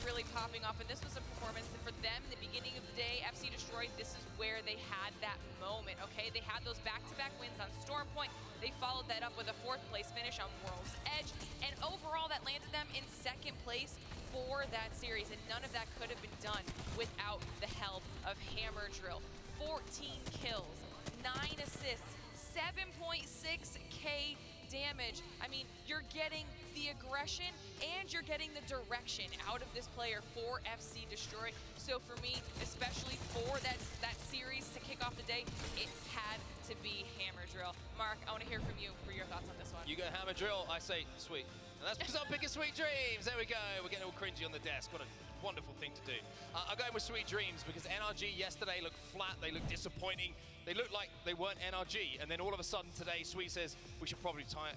really popping off, and this was a performance that for them in the beginning of the day, FC Destroyed, this is where they had that moment, okay? They had those back-to-back wins on Stormpoint. They followed that up with a 4th place finish on World's Edge, and overall that landed them in 2nd place for that series, and none of that could have been done without the help of Hammer Drill. 14 kills, 9 assists, 7.6k damage. I mean, you're getting the aggression and you're getting the direction out of this player for FC Destroy. So for me, especially for that series to kick off the day, it had to be Hammer Drill. Mark, I want to hear from you for your thoughts on this one. You go Hammer Drill, I say sweet. And that's because I'm picking Sweet Dreams. There we go. We're getting all cringy on the desk. What a wonderful thing to do. I'm going with Sweet Dreams because NRG yesterday looked flat. They looked disappointing. They looked like they weren't NRG. And then all of a sudden today, Sweet says, it's probably time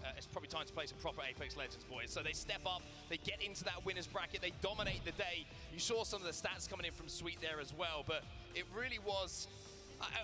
to play some proper Apex Legends, boys. So they step up. They get into that winner's bracket. They dominate the day. You saw some of the stats coming in from Sweet there as well. But it really was...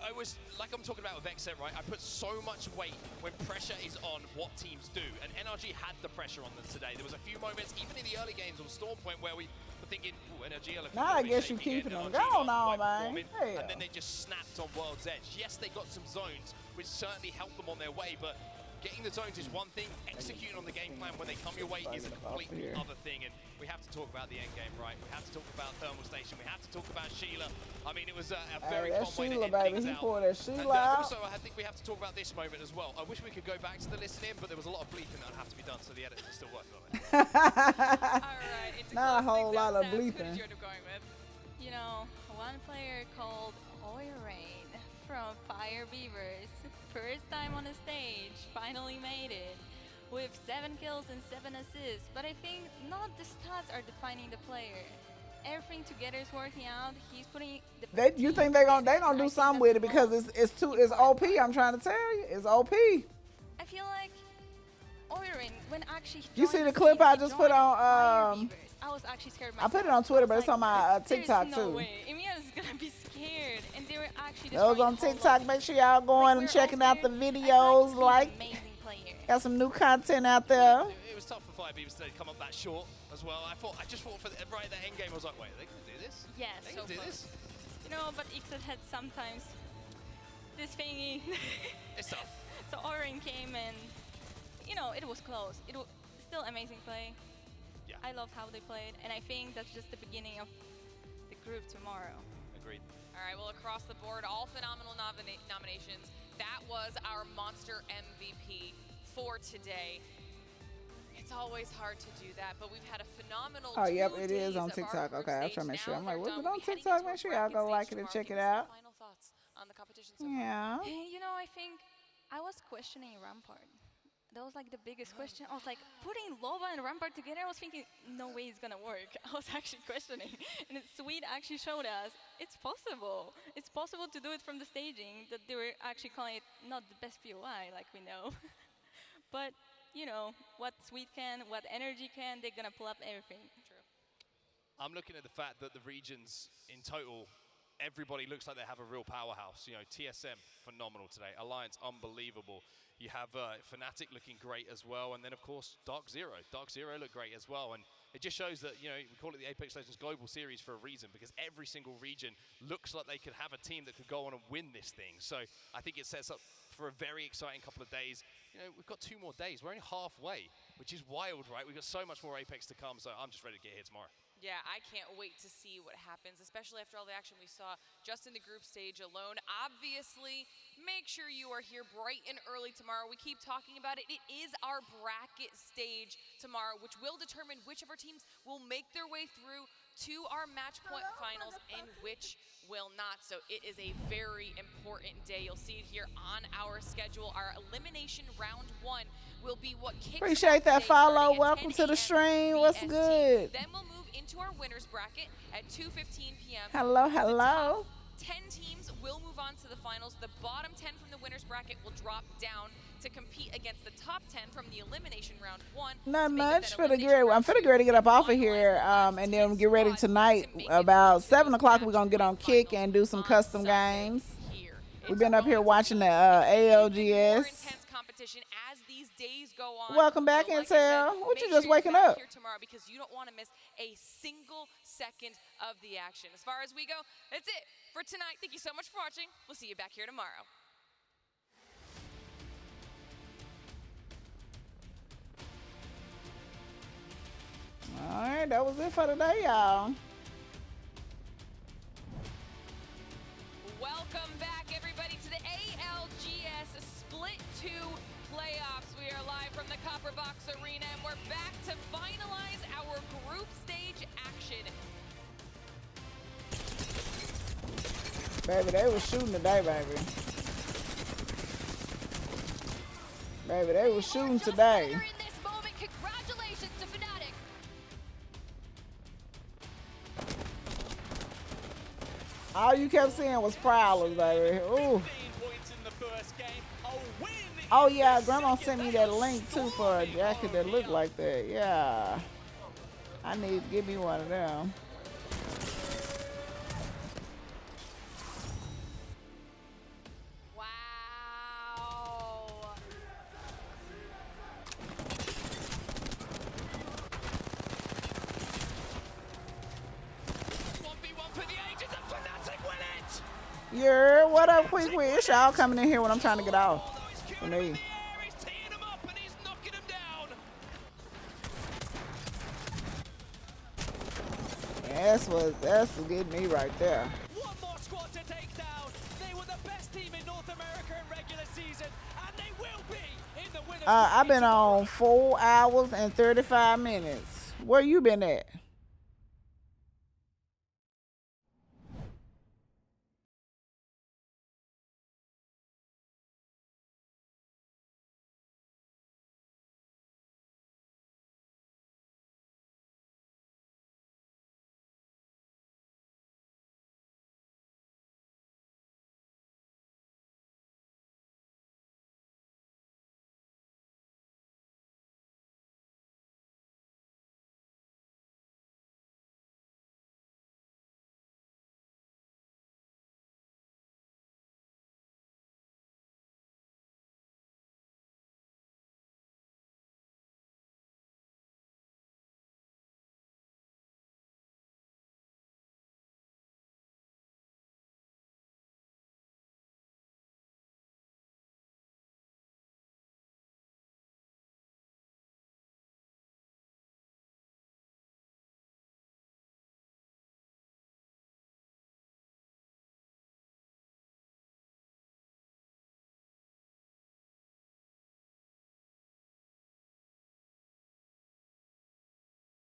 I was, like I'm talking about with Vex, right? I put so much weight when pressure is on what teams do. And NRG had the pressure on them today. There was a few moments, even in the early games on Storm Point, where we were thinking, ooh, NRG are looking Now I guess you're keeping them going on, man. And then they just snapped on World's Edge. Yes, they got some zones, which certainly helped them on their way, but getting the zones is one thing. Executing on the game plan when they come your way is a completely other thing. And we have to talk about the end game, right? We have to talk about Thermal Station. We have to talk about Sheila. I mean, it was a very fun way to end things out. That Sheila and also, I think we have to talk about this moment as well. I wish we could go back to the listening, but there was a lot of bleeping that would have to be done, so the editors are still working on it. Alright, not a whole lot of bleeping. Who did you end up going with? You know, one player called Oirain from Fire Beavers. First time on the stage, finally made it with 7 kills and 7 assists. But I think not the stats are defining the player. Everything together is working out. He's putting the you think they gonna do something with it because it's OP. I'm trying to tell you, it's OP. I feel like Oirain when actually you see the clip I just put on I was actually scared myself. I put it on Twitter, but it's on my TikTok There's no too. way. Emilia is gonna be scared, and they were actually. Those on TikTok. Make sure y'all going and checking out the videos. Got some new content out there. It was tough for Fire Beavers to come up that short as well. I just thought for right at the end game, I was like, wait, are they gonna do this? Yes, they gonna do this? You know, but Ixet had sometimes this thingy. It's tough. So Orin came and, you know, it was close. It was still amazing play. Yeah. I love how they played, and I think that's just the beginning of the group tomorrow. Agreed. All right, well, across the board, all phenomenal nominations. That was our Monster MVP for today. It's always hard to do that, but we've had a phenomenal Oh, yep, it is on TikTok. Okay, I'll try to make sure. I'm like, was it on TikTok? Make sure y'all go like it and check it out. Final thoughts on the competition so far? Yeah. Hey, you know, I think I was questioning Rampart. That was like the biggest question. I was like, putting Loba and Rampart together, I was thinking, no way it's gonna work. I was actually questioning. And Sweet actually showed us, it's possible. It's possible to do it from the staging, that they were actually calling it not the best POI, like we know. But, you know, what Sweet can, what Energy can, they're gonna pull up everything. True. I'm looking at the fact that the regions in total, everybody looks like they have a real powerhouse. You know, TSM, phenomenal today. Alliance, unbelievable. You have Fnatic looking great as well. And then, of course, Dark Zero. Dark Zero looked great as well. And it just shows that, you know, we call it the Apex Legends Global Series for a reason, because every single region looks like they could have a team that could go on and win this thing. So I think it sets up for a very exciting couple of days. You know, we've got 2 more days. We're only halfway, which is wild, right? We've got so much more Apex to come. So I'm just ready to get here tomorrow. Yeah, I can't wait to see what happens, especially after all the action we saw just in the group stage alone. Obviously, make sure you are here bright and early tomorrow. We keep talking about it. It is our bracket stage tomorrow, which will determine which of our teams will make their way through to our match point finals and which will not. So it is a very important day. You'll see it here on our schedule. Our elimination round 1 will be what kicks Appreciate that follow. Welcome to the stream. What's good? Then we'll move into our winners bracket at 2:15 p.m. Hello, hello. 10 teams will move on to the finals. The bottom 10 from the winners bracket will drop down to compete against the top 10 from the elimination round 1. Not much for the gear. I'm finna get up off of here and then get ready tonight. About 7 o'clock, we're gonna get on Kick and do some custom games. We've been up here watching the ALGS. Competition as these days go on. Welcome back, Intel. What you just waking up? Here tomorrow because you don't want to miss a single second of the action. As far as we go, that's it for tonight. Thank you so much for watching. We'll see you back here tomorrow. All right, that was it for today, y'all. Welcome back. from the Copper Box Arena, and we're back to finalize our group stage action. Baby, they was shooting today, baby. Baby, they was shooting today. In this moment, congratulations to Fnatic. All you kept seeing was prowlers, baby. Ooh. Oh yeah, Grandma sent me that link too for a jacket that looked like that. Yeah. I need to give me one of them. Yeah, what up, quick? It's y'all coming in here when I'm trying to get off. For me. That's what's getting me right there. One more squad to take down. They were the best team in North America in regular season, and they will be in the winners. I've been on 4 hours and 35 minutes. Where you been at?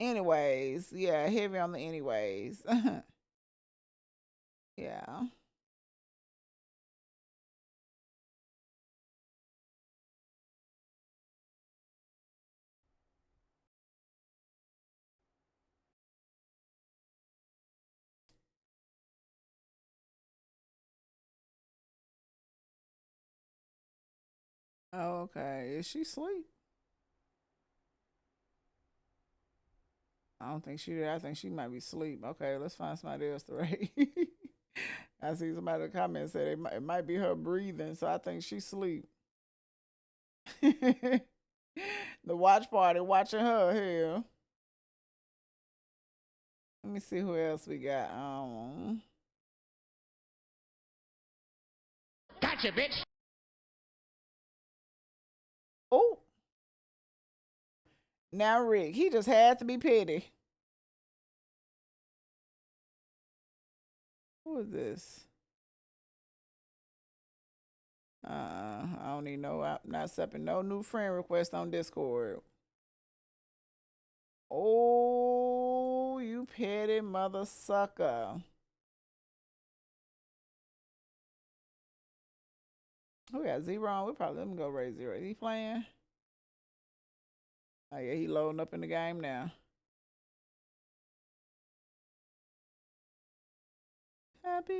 Anyways, yeah, heavy on the anyways. Yeah. Oh, okay. Is she asleep? I don't think she did. I think she might be asleep. Okay, let's find somebody else to rate. I see somebody in the comments said it might be her breathing, so I think she's asleep. The watch party watching her here. Let me see who else we got. Gotcha, bitch. Oh. Now Rick, he just had to be petty. Who is this? I don't even know. I'm not accepting no new friend request on Discord. Oh, you petty mother sucker. We got Zero on. We probably let him go raise Zero. Is he playing? Oh yeah, he loading up in the game now. Happy.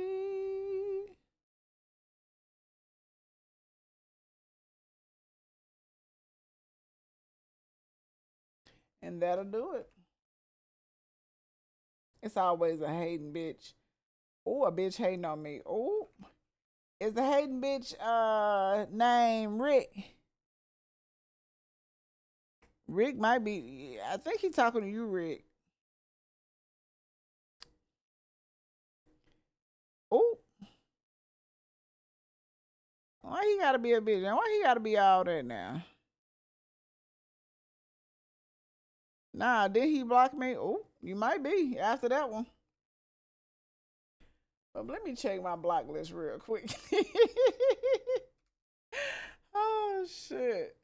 And that'll do it. It's always a hating bitch. Oh, a bitch hating on me. Oh, is the hating bitch name Rick? Rick might be. I think he's talking to you, Rick. Oh, why he gotta be a bitch? And why he gotta be all that now? Nah, did he block me? Oh, you might be after that one. But let me check my block list real quick. Oh shit.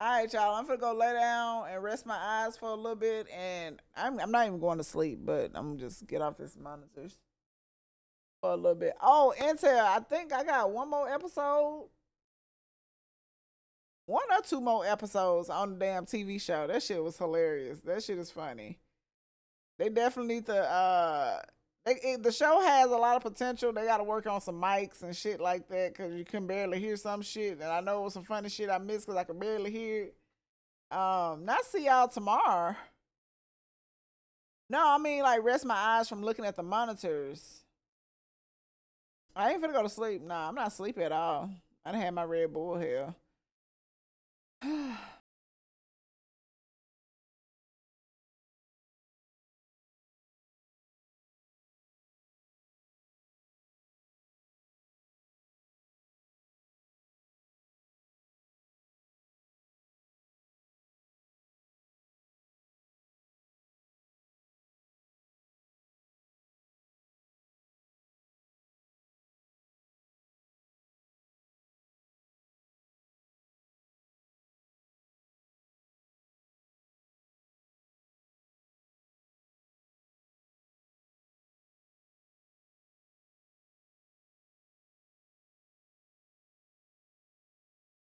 All right, y'all. I'm gonna go lay down and rest my eyes for a little bit, and I'm not even going to sleep, but I'm gonna just get off this monitors for a little bit. Oh, Intel, I think I got one or two more episodes on the damn TV show. That shit was hilarious. That shit is funny. They definitely need to. The show has a lot of potential. They got to work on some mics and shit like that because you can barely hear some shit. And I know it was some funny shit I missed because I could barely hear it. Not see y'all tomorrow. No, I mean like rest my eyes from looking at the monitors. I ain't finna go to sleep. Nah, I'm not sleepy at all. I done had my Red Bull here.